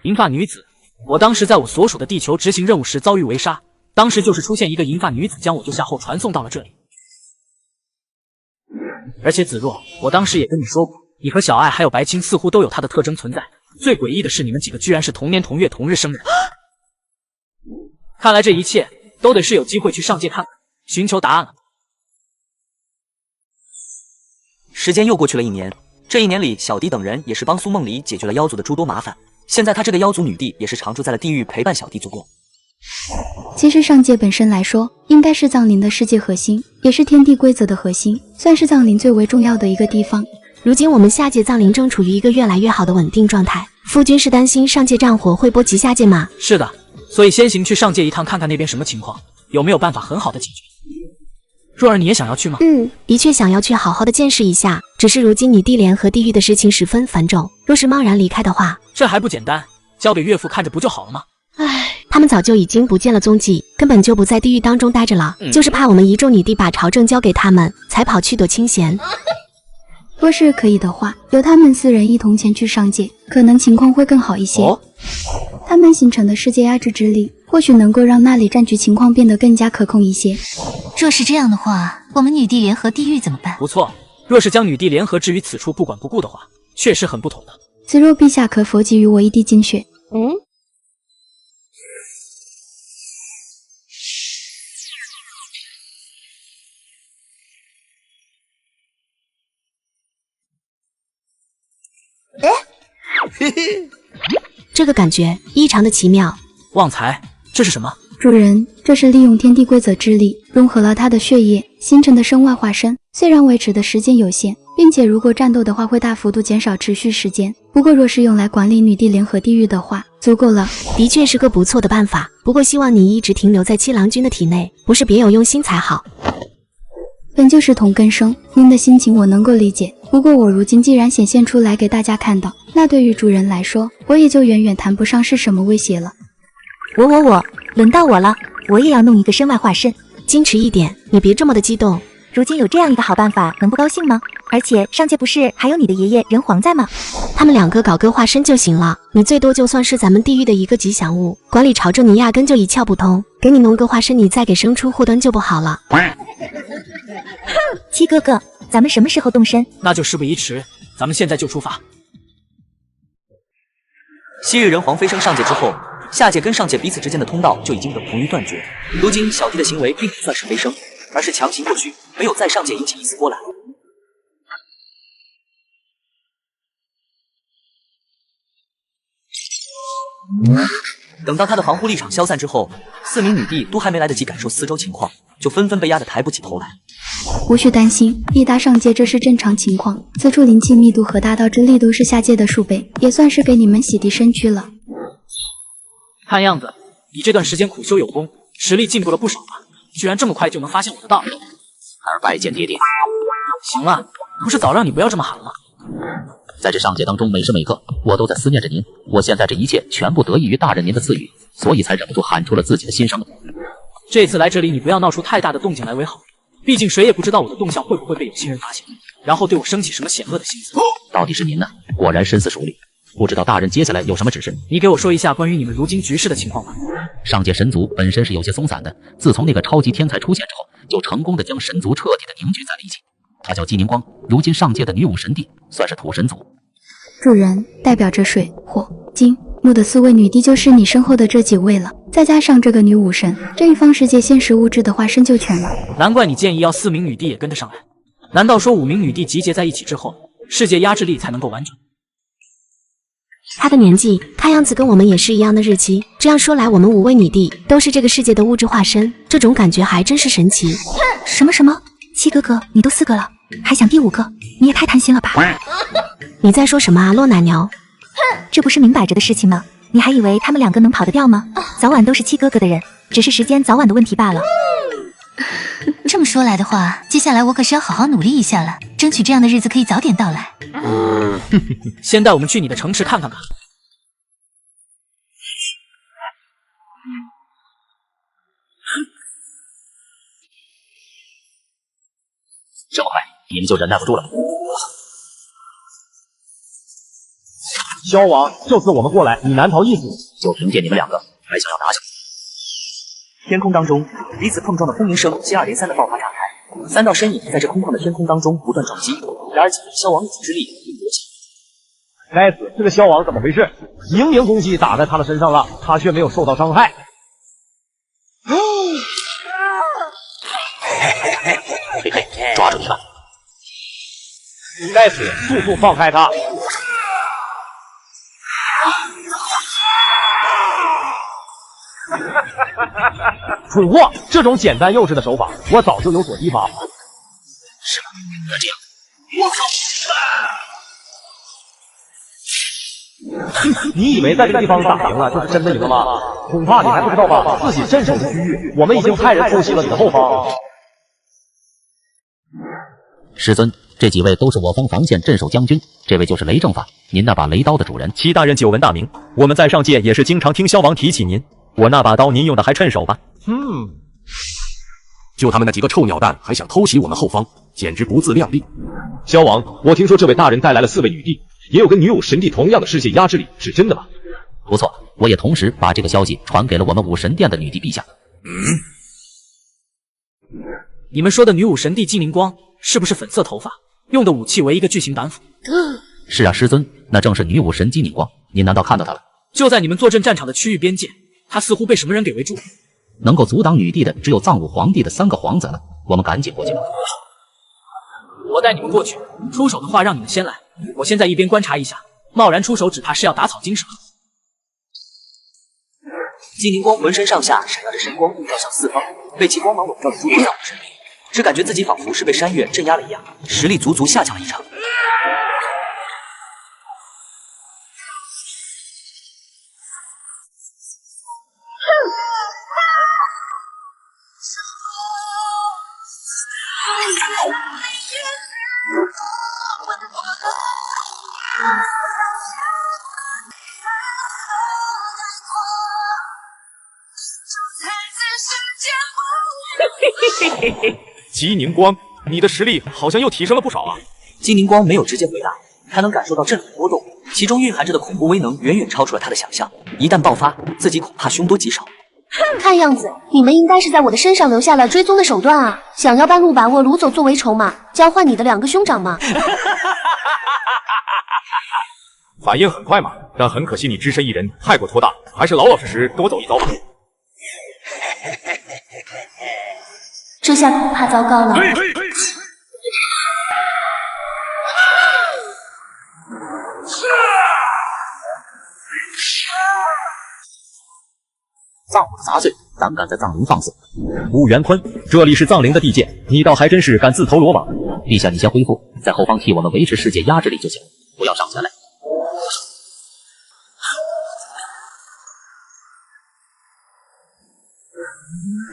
银发女子，我当时在我所属的地球执行任务时遭遇围杀，当时就是出现一个银发女子将我救下后传送到了这里。而且子若，我当时也跟你说过，你和小爱还有白青似乎都有她的特征存在。最诡异的是，你们几个居然是同年同月同日生人。看来这一切都得是有机会去上界看看，寻求答案了。时间又过去了1年，这1年里，小迪等人也是帮苏梦离解决了妖族的诸多麻烦。现在他这个妖族女帝也是常住在了地狱，陪伴小迪度过。其实上界本身来说，应该是藏灵的世界核心，也是天地规则的核心，算是藏灵最为重要的一个地方。如今我们下界藏灵正处于一个越来越好的稳定状态，夫君是担心上界战火会波及下界吗？是的，所以先行去上界一趟，看看那边什么情况，有没有办法很好的解决。若儿，你也想要去吗？的确想要去好好的见识一下，只是如今你弟联合地狱的事情十分繁重，若是贸然离开的话，这还不简单，交给岳父看着不就好了吗？他们早就已经不见了踪迹，根本就不在地狱当中待着了，就是怕我们一众女帝把朝政交给他们，才跑去躲清闲。若是可以的话，由他们4人一同前去上界，可能情况会更好一些。他们形成的世界压制之力，或许能够让那里战局情况变得更加可控一些。若是这样的话，我们女帝联合地狱怎么办？不错，若是将女帝联合置于此处不管不顾的话，确实很不妥的。子若陛下可否给予我一滴精血？这个感觉异常的奇妙。旺财，这是什么？主人，这是利用天地规则之力，融合了他的血液形成的身外化身。虽然维持的时间有限，并且如果战斗的话会大幅度减少持续时间，不过若是用来管理女帝联合地狱的话，足够了。的确是个不错的办法，不过希望你一直停留在七郎君的体内，不是别有用心才好。本就是同根生，您的心情我能够理解。不过我如今既然显现出来给大家看到，那对于主人来说，我也就远远谈不上是什么威胁了。我，轮到我了，我也要弄一个身外化身。矜持一点，你别这么的激动。如今有这样一个好办法，能不高兴吗？而且上界不是还有你的爷爷人皇在吗？他们2个搞个化身就行了，你最多就算是咱们地狱的一个吉祥物，管理朝政你压根就一窍不通。给你弄个化身，你再给生出祸端就不好了。七哥哥，咱们什么时候动身？那就事不宜迟，咱们现在就出发。昔日人皇飞升上界之后，下界跟上界彼此之间的通道就已经等同于断绝。如今小弟的行为并不算是飞升，而是强行过去，没有在上界引起一丝波澜。等到他的防护力场消散之后，4名女帝都还没来得及感受四周情况，就纷纷被压得抬不起头来。无需担心，一达上界这是正常情况。此处灵气密度和大道之力都是下界的数倍，也算是给你们洗涤身躯了。看样子你这段时间苦修有功，实力进步了不少吧？居然这么快就能发现我的道理。还是拜见爹爹。行了，不是早让你不要这么喊了吗？在这上界当中，每时每刻我都在思念着您。我现在这一切全部得益于大人您的赐予，所以才忍不住喊出了自己的心声。这次来这里，你不要闹出太大的动静来为好，毕竟谁也不知道我的动向会不会被有心人发现，然后对我生起什么险恶的心思。到底是您呢？果然深思熟虑，不知道大人接下来有什么指示？你给我说一下关于你们如今局势的情况吧。上界神族本身是有些松散的，自从那个超级天才出现之后，就成功的将神族彻底的凝聚在了一起。他叫姬宁光，如今上界的女武神帝，算是土神族。主人，代表着水、火、金、木的4位女帝就是你身后的这几位了，再加上这个女武神，这一方世界现实物质的化身就全了。难怪你建议要4名女帝也跟着上来，难道说5名女帝集结在一起之后，世界压制力才能够完整？她的年纪看样子跟我们也是一样的日期，这样说来我们5位女帝都是这个世界的物质化身，这种感觉还真是神奇。什么？七哥哥，你都4个了，还想第5个？你也太贪心了吧！你在说什么啊，洛奶牛？这不是明摆着的事情吗？你还以为他们2个能跑得掉吗？早晚都是七哥哥的人，只是时间早晚的问题罢了。这么说来的话，接下来我可是要好好努力一下了，争取这样的日子可以早点到来。先带我们去你的城池看看吧。这么快，你们就忍耐不住了？萧王，这次我们过来，你难逃一死。就凭借你们2个，还想要拿下？天空当中，彼此碰撞的轰鸣声接二连三的爆发炸开，3道身影在这空旷的天空当中不断撞击。然而几人萧王一己之力并不起。该死，这个萧王怎么回事？明明攻击打在他的身上了，他却没有受到伤害。嘿嘿，抓住你了！你该死，速速放开他！蠢货，这种简单幼稚的手法，我早就有所提防。是吗？那这样，你以为在这个地方打赢了就是真的赢了吗？恐怕你还不知道吧，自己镇守的区域，我们已经派人偷袭了你的后方。师尊，这几位都是我方防线镇守将军，这位就是雷正法，您那把雷刀的主人。齐大人久闻大名，我们在上界也是经常听萧王提起您。我那把刀您用的还趁手吧？就他们那几个臭鸟蛋还想偷袭我们后方，简直不自量力。萧王，我听说这位大人带来了4位女帝，也有跟女武神帝同样的世界压制力，是真的吗？不错，我也同时把这个消息传给了我们武神殿的女帝陛下。你们说的女武神帝金灵光是不是粉色头发，用的武器为一个巨型板斧？是啊，师尊，那正是女武神金灵光，您难道看到她了？就在你们坐镇战场的区域边界，她似乎被什么人给围住了。能够阻挡女帝的只有藏武皇帝的3个皇子了，我们赶紧过去吧。我带你们过去，出手的话让你们先来，我先在一边观察一下，贸然出手只怕是要打草惊蛇。金灵光浑身上下闪耀着神光，照向四方，被其光芒笼罩的诸多藏武神兵，只感觉自己仿佛是被山岳镇压了一样，实力足足下降了一成。金灵光，你的实力好像又提升了不少啊！金灵光没有直接回答，他能感受到阵法波动，其中蕴含着的恐怖威能远远超出了他的想象。一旦爆发，自己恐怕凶多吉少。看样子你们应该是在我的身上留下了追踪的手段啊！想要半路把我掳走作为筹码，交换你的2个兄长吗？反应很快嘛，但很可惜你只身一人，太过拖大，还是老老实实跟我走一遭吧。这下恐怕糟糕了。藏武的杂碎，胆敢在藏灵放肆！武元坤，这里是藏灵的地界，你倒还真是敢自投罗网。陛下，你先恢复，在后方替我们维持世界压制力就行，不要上前来。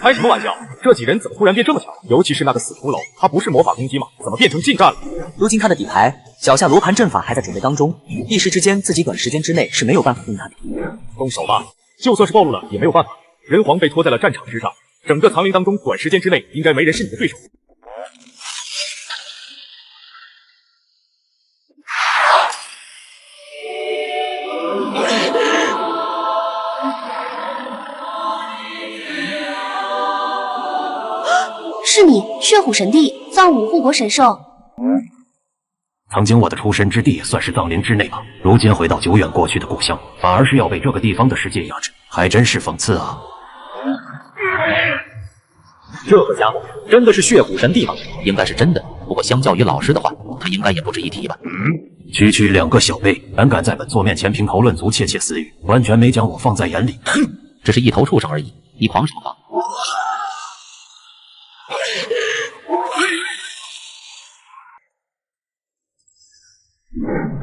开什么玩笑？这几人怎么突然变这么强？尤其是那个死骷髅，他不是魔法攻击吗？怎么变成近战了？如今他的底牌脚下罗盘阵法还在准备当中，一时之间自己短时间之内是没有办法攻他的。动手吧，就算是暴露了也没有办法。人皇被拖在了战场之上，整个藏灵当中，短时间之内应该没人是你的对手。是你，血虎神帝，藏武护国神兽。曾经我的出身之地算是藏灵之内吧，如今回到久远过去的故乡，反而是要被这个地方的世界压制，还真是讽刺啊！这个家伙真的是血虎神帝吗？应该是真的，不过相较于老师的话，他应该也不值一提吧。区区2个小辈，胆敢在本座面前评头论足、窃窃私语，完全没将我放在眼里。只是一头畜生而已，你狂什么狂？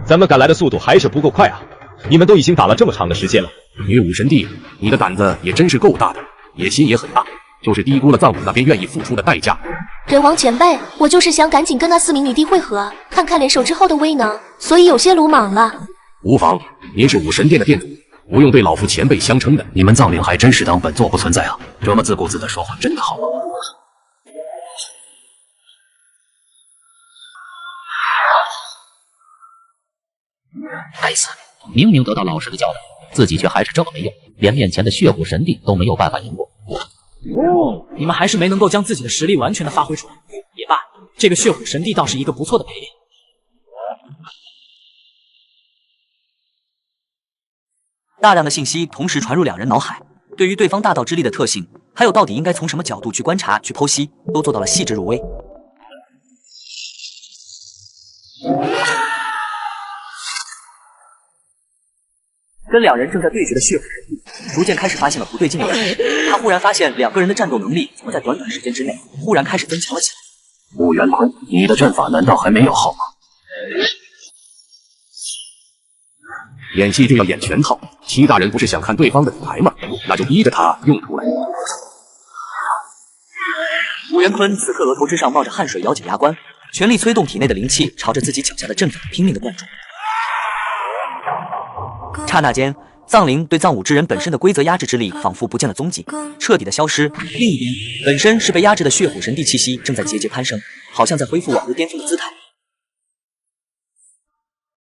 咱们赶来的速度还是不够快啊！你们都已经打了这么长的时间了。女武神帝，你的胆子也真是够大的，野心也很大，就是低估了藏武那边愿意付出的代价。人王前辈，我就是想赶紧跟那4名女帝会合，看看联手之后的威能，所以有些鲁莽了。无妨，您是武神殿的殿主，不用对老夫前辈相称的。你们藏灵还真是当本座不存在啊！这么自顾自的说话，真的好吗？该死，明明得到老师的教导，自己却还是这么没用，连面前的血虎神帝都没有办法赢过。你们还是没能够将自己的实力完全的发挥出来。也罢，这个血虎神帝倒是一个不错的陪练。大量的信息同时传入2人脑海，对于对方大道之力的特性，还有到底应该从什么角度去观察、去剖析，都做到了细致入微。跟2人正在对决的血虎神帝，逐渐开始发现了不对劲的问题。他忽然发现2个人的战斗能力怎么在短短时间之内忽然开始增强了起来。武元坤，你的阵法难道还没有好吗？演戏就要演全套，齐大人不是想看对方的底牌吗？那就逼着他用出来。武元坤此刻额头之上冒着汗水，咬紧牙关，全力催动体内的灵气，朝着自己脚下的阵法拼命的灌注。刹那间，藏灵对藏武之人本身的规则压制之力仿佛不见了踪迹，彻底的消失。另一边，本身是被压制的血虎神帝气息正在节节攀升，好像在恢复往日巅峰的姿态。